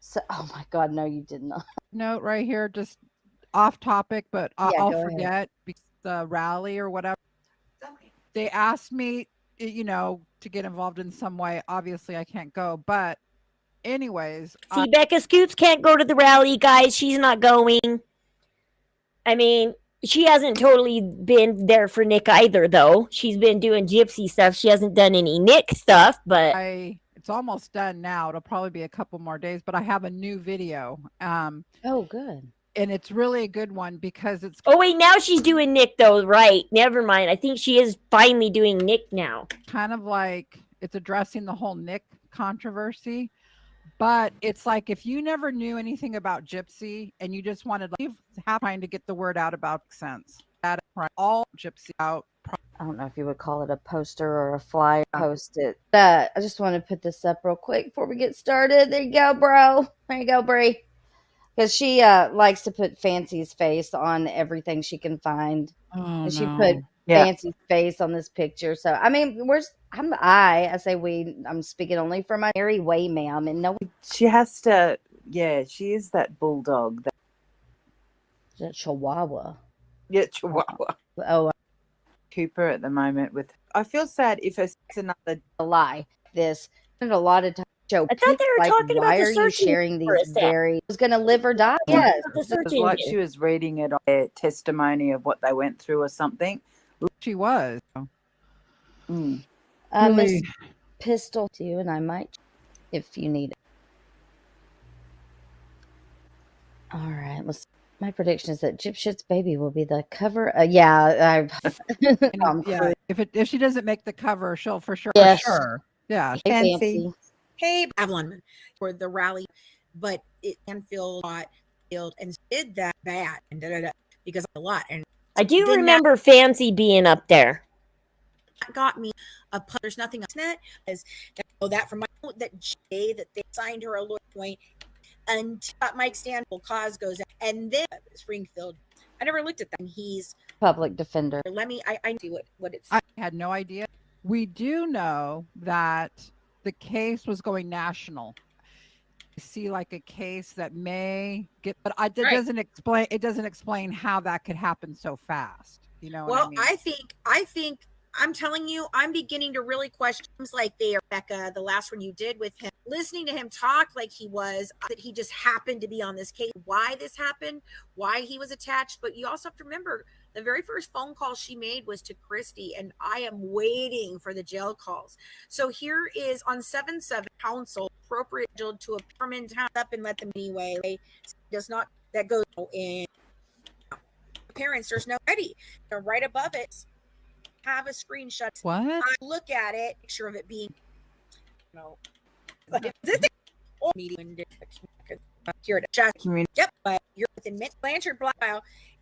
So, oh my God, no, you did not. Note right here, just off topic, but Yeah, I'll go forget ahead. because the rally or whatever. They asked me, to get involved in some way. Obviously, I can't go, but anyways, See, Becca Scoops can't go to the rally, guys. She's not going. I mean, she hasn't totally been there for Nick either, though. She's been doing Gypsy stuff. She hasn't done any Nick stuff, but it's almost done now. It'll probably be a couple more days, but I have a new video. Oh, good. And it's really a good one because it's. Oh wait, now she's doing Nick though, right? Never mind. I think she is finally doing Nick now. Kind of like it's addressing the whole Nick controversy, but it's like if you never knew anything about Gypsy and you just wanted trying to get the word out about sense. That all Gypsy out. I don't know if you would call it a poster or a flyer. Post it. I just want to put this up real quick before we get started. There you go, bro. There you go, Brie. Because she likes to put Fancy's face on everything she can find. Oh, and she no. put Fancy's face on this picture. So I mean, I say we. I'm speaking only for my Mary Way, ma'am, and no. She has to. Yeah, she is that bulldog. That Chihuahua. Yeah, Chihuahua. Oh, Cooper at the moment with. I feel sad if it's another lie. This and a lot of times. Show I thought they were talking why about the are you search sharing engine for a these sec. very was gonna live or die? Yes. The It search was like engine. she was reading it on their testimony of what they went through or something. She was. Miss Really? Pistol to you, and I might if you need it. All right, let's. My prediction is that Gypsy's baby will be the cover. Yeah, Yeah, if she doesn't make the cover, she'll for sure. Yes. For sure. Yeah. Hey, Fancy. Hey, Avalon for the rally, but it Anfield and did that bad and because a lot. And I do then remember Fancy being up there. that got me a there's nothing else net as that from my that day that they signed her a lawyer point and Mike Stanfield cause goes out and then Springfield. I never looked at that. And he's public defender. Let me I see what it's I had no idea. We do know that the case was going national. I see like a case that may get, but it doesn't explain how that could happen so fast. You know well, what I mean? I think I'm telling you, I'm beginning to really question things like Becca, the last one you did with him, listening to him talk like he was, that he just happened to be on this case, why this happened, why he was attached. But you also have to remember the very first phone call she made was to Christy, and I am waiting for the jail calls. So here is on 7/7 counsel appropriate to a permanent up and let them anyway. Does not that goes in parents, there's no ready. They're right above it. Have a screenshot. What? I look at it, picture of it being, or medium. Yep, but you're within Blanchard Blau,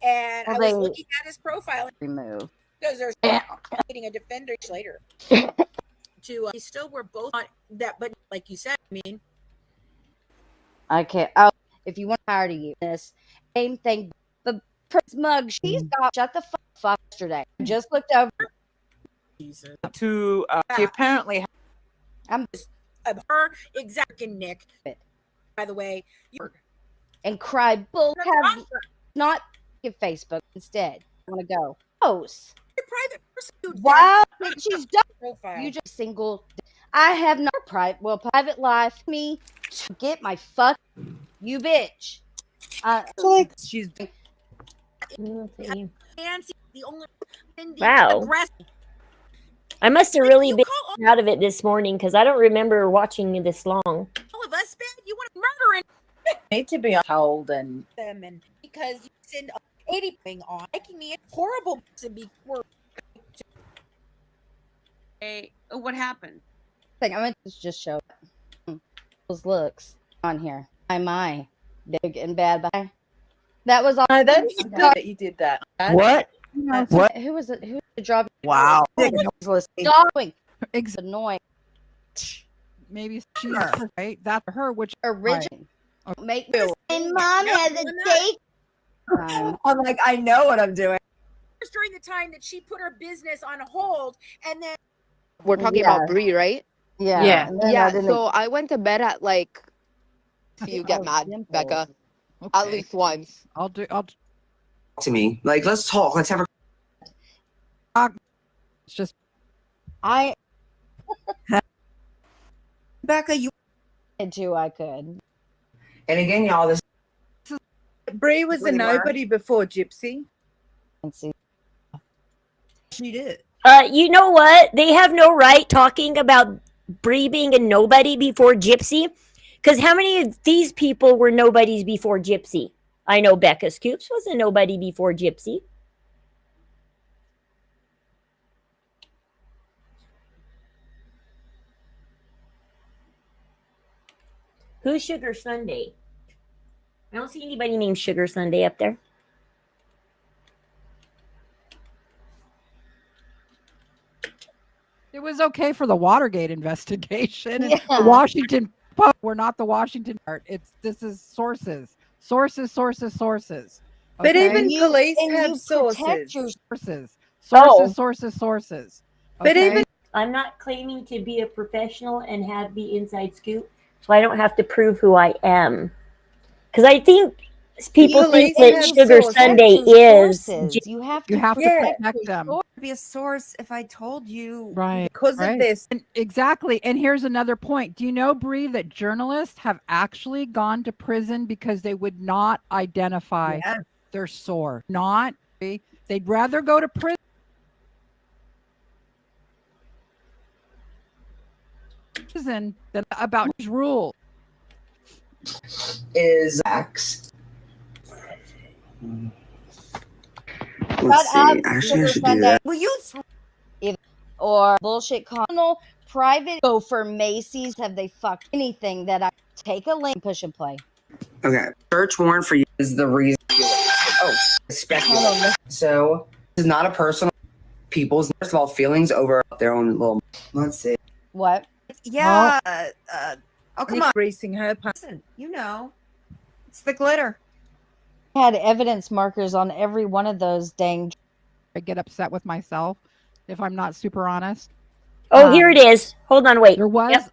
and I was looking at his profile. Remove because there's getting a defender later. To we still were both on that, but like you said, I mean, Okay. Oh, if you want to hire to use this, same thing. The Prince mug, she's got shut the fuck up yesterday. I just looked over. To she apparently I'm her exact Nick. By the way, and cry bull have not give Facebook instead. I want to go. Post. Private person. Wow, she's done. Profile. You just single. I have no private life. Me to get my fuck you bitch. Like she's fancy. The only wow. Aggressive. I must have really been out of it this morning because I don't remember watching this long. All of us, man, you want to murder and need to be told and them, and because you send 80 thing on, making me horrible to be worse. Hey, what happened? I'm gonna just show those looks on here. My big and bad. Bye. That was all. No, that's good that you did that. What? What? Who was it? Who did the job? Wow. Annoying. Annoying. Maybe she's right. That's her, which original. Make me. And mom has a date. I'm like, I know what I'm doing. During the time that she put her business on hold, and then we're talking about Bree, right? Yeah. Yeah. So I went to bed at like. You get mad, Becca. Okay. At least once. I'll do. To me, like, let's talk. Let's have a. It's just. Becca, you too. I could. And again, y'all, this. Bree was a nobody before Gypsy. She did. You know what? They have no right talking about Bree being a nobody before Gypsy. Because how many of these people were nobodies before Gypsy? I know Becca Scoops was a nobody before Gypsy. Who's Sugar Sunday? I don't see anybody named Sugar Sunday up there. It was okay for the Watergate investigation. Yeah. The Washington Post. We're not the Washington part. This is sources. Okay? But even police have sources. Sources. But Okay? even I'm not claiming to be a professional and have the inside scoop, so I don't have to prove who I am. Because I think people think that Sugar Sunday is. You have to protect them. Be a source if I told you. Right. Because of this. Exactly. And here's another point. Do you know, Bree, that journalists have actually gone to prison because they would not identify their source? They'd rather go to prison than about his rules. Is X. Let's see. Actually, I should do that. Will you? Or bullshit channel private go for Macy's. Have they fucked anything that I take a link, push and play? Okay. Search warrant for you is the reason. Oh, speculate. So this is not a personal people's first of all feelings over their own little. Let's see. What? Yeah. Oh, come on. Greasing her pants. Listen, you know, it's the glitter. Had evidence markers on every one of those dang. I get upset with myself if I'm not super honest. Oh, here it is. Hold on, wait. There was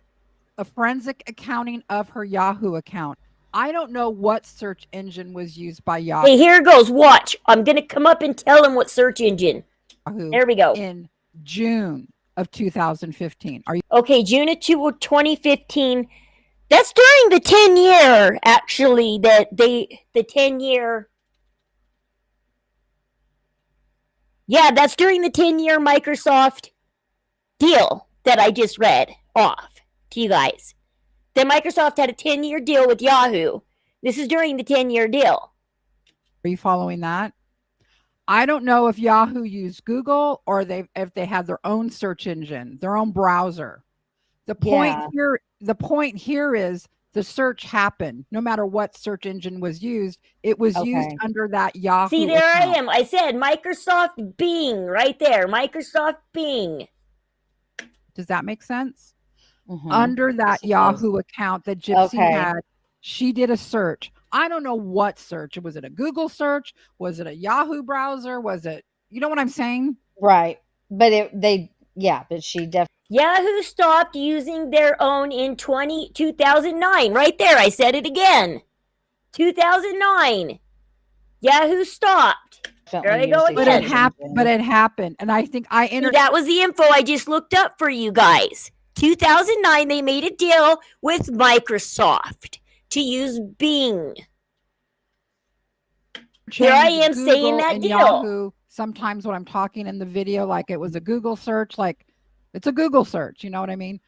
a forensic accounting of her Yahoo account. I don't know what search engine was used by Yahoo. Hey, here it goes. Watch. I'm going to come up and tell him what search engine. There we go. In June of 2015. Are you okay? June of 2015. That's during the 10-year, actually. The 10-year. Yeah, that's during the 10-year Microsoft deal that I just read off to you guys. That Microsoft had a 10-year deal with Yahoo. This is during the 10-year deal. Are you following that? I don't know if Yahoo used Google or if they had their own search engine, their own browser. The point here is the search happened. No matter what search engine was used, it was used under that Yahoo. See, there account. I am. I said Microsoft Bing right there. Microsoft Bing. Does that make sense? Under that Yahoo account that Gypsy had, she did a search. I don't know what search. Was it a Google search? Was it a Yahoo browser? Was it, you know what I'm saying? Right. But but she definitely. Yahoo stopped using their own in 2009. Right there. I said it again. 2009. Yahoo stopped. There I go again. But it happened. And I think that was the info I just looked up for you guys. 2009, they made a deal with Microsoft to use Bing. Here I am Google saying that and deal. Yahoo, sometimes when I'm talking in the video, like it was a Google search, like it's a Google search, you know what I mean?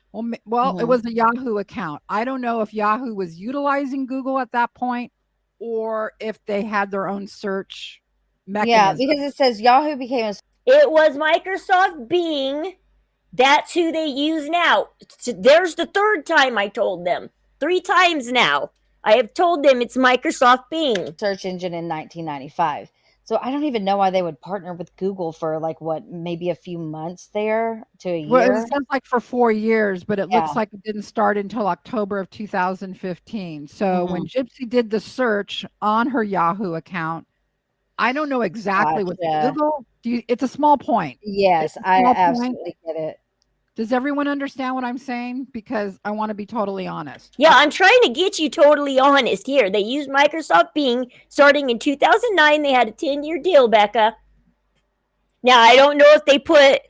Well, it was a Yahoo account. I don't know if Yahoo was utilizing Google at that point or if they had their own search mechanism. Yeah, because it says Yahoo became a. It was Microsoft Bing. That's who they use now. There's the third time I told them. 3 times now. I have told them it's Microsoft Bing. Search engine in 1995. So I don't even know why they would partner with Google for maybe a few months there to a year. Well, it sounds like for 4 years, but it looks like it didn't start until October of 2015. So when Gypsy did the search on her Yahoo account, I don't know exactly what Google. It's a small point. Yes, I absolutely get it. Does everyone understand what I'm saying? Because I want to be totally honest. Yeah, I'm trying to get you totally honest here. They used Microsoft Bing starting in 2009. They had a 10-year deal, Becca. Now, I don't know if they put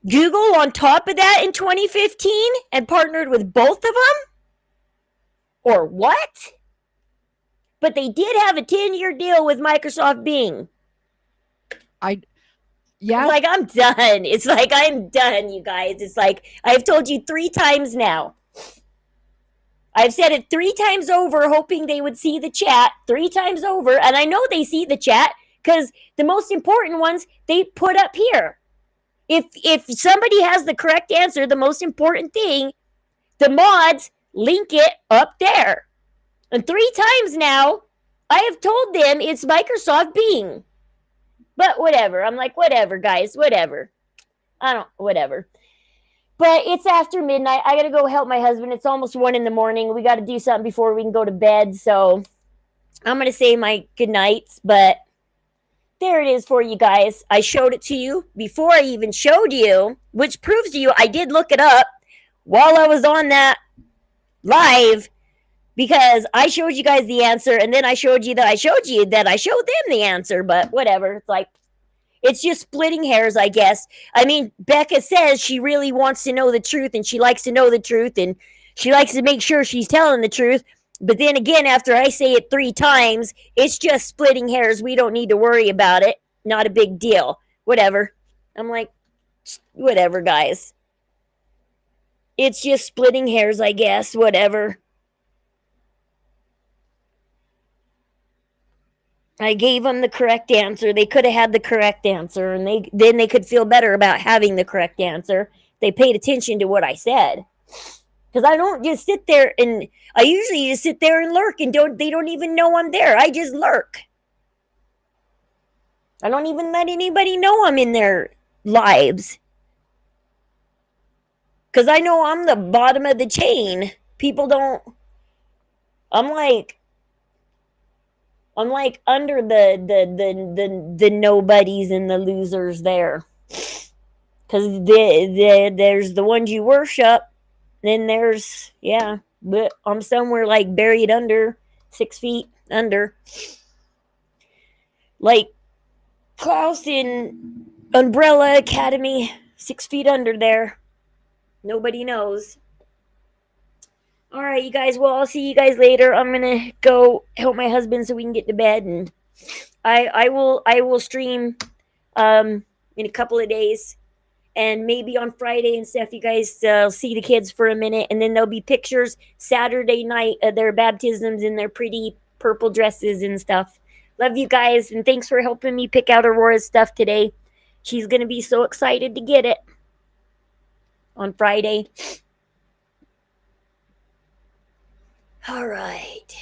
Google on top of that in 2015 and partnered with both of them or what? But they did have a 10-year deal with Microsoft Bing. Yeah. Like, I'm done. It's like, I'm done, you guys. It's like, I've told you 3 times now. I've said it 3 times over, hoping they would see the chat 3 times over. And I know they see the chat because the most important ones they put up here. If somebody has the correct answer, the most important thing, the mods link it up there. And 3 times now, I have told them it's Microsoft Bing. But whatever. I'm like, whatever, guys. Whatever. Whatever. But it's after midnight. I got to go help my husband. It's almost 1 a.m. We got to do something before we can go to bed. So I'm going to say my good nights. But there it is for you guys. I showed it to you before I even showed you, which proves to you I did look it up while I was on that live. Because I showed you guys the answer, and then I showed them the answer, but whatever. It's like, it's just splitting hairs, I guess. I mean, Becca says she really wants to know the truth, and she likes to know the truth, and she likes to make sure she's telling the truth. But then again, after I say it 3 times, it's just splitting hairs. We don't need to worry about it. Not a big deal. Whatever. I'm like, whatever, guys. It's just splitting hairs, I guess. Whatever. I gave them the correct answer. They could have had the correct answer, and they could feel better about having the correct answer. They paid attention to what I said. Because I don't just sit there and I usually just sit there and lurk and they don't even know I'm there. I just lurk. I don't even let anybody know I'm in their lives. Because I know I'm the bottom of the chain. People don't. I'm like under the nobodies and the losers there. Because there's the ones you worship. Then there's, yeah, but I'm somewhere like buried under 6 feet under. Like Klaus in Umbrella Academy, 6 feet under there. Nobody knows. All right, you guys. Well, I'll see you guys later. I'm gonna go help my husband so we can get to bed, and I will stream in a couple of days, and maybe on Friday and stuff. You guys see the kids for a minute, and then there'll be pictures Saturday night of their baptisms in their pretty purple dresses and stuff. Love you guys, and thanks for helping me pick out Aurora's stuff today. She's gonna be so excited to get it on Friday. All right.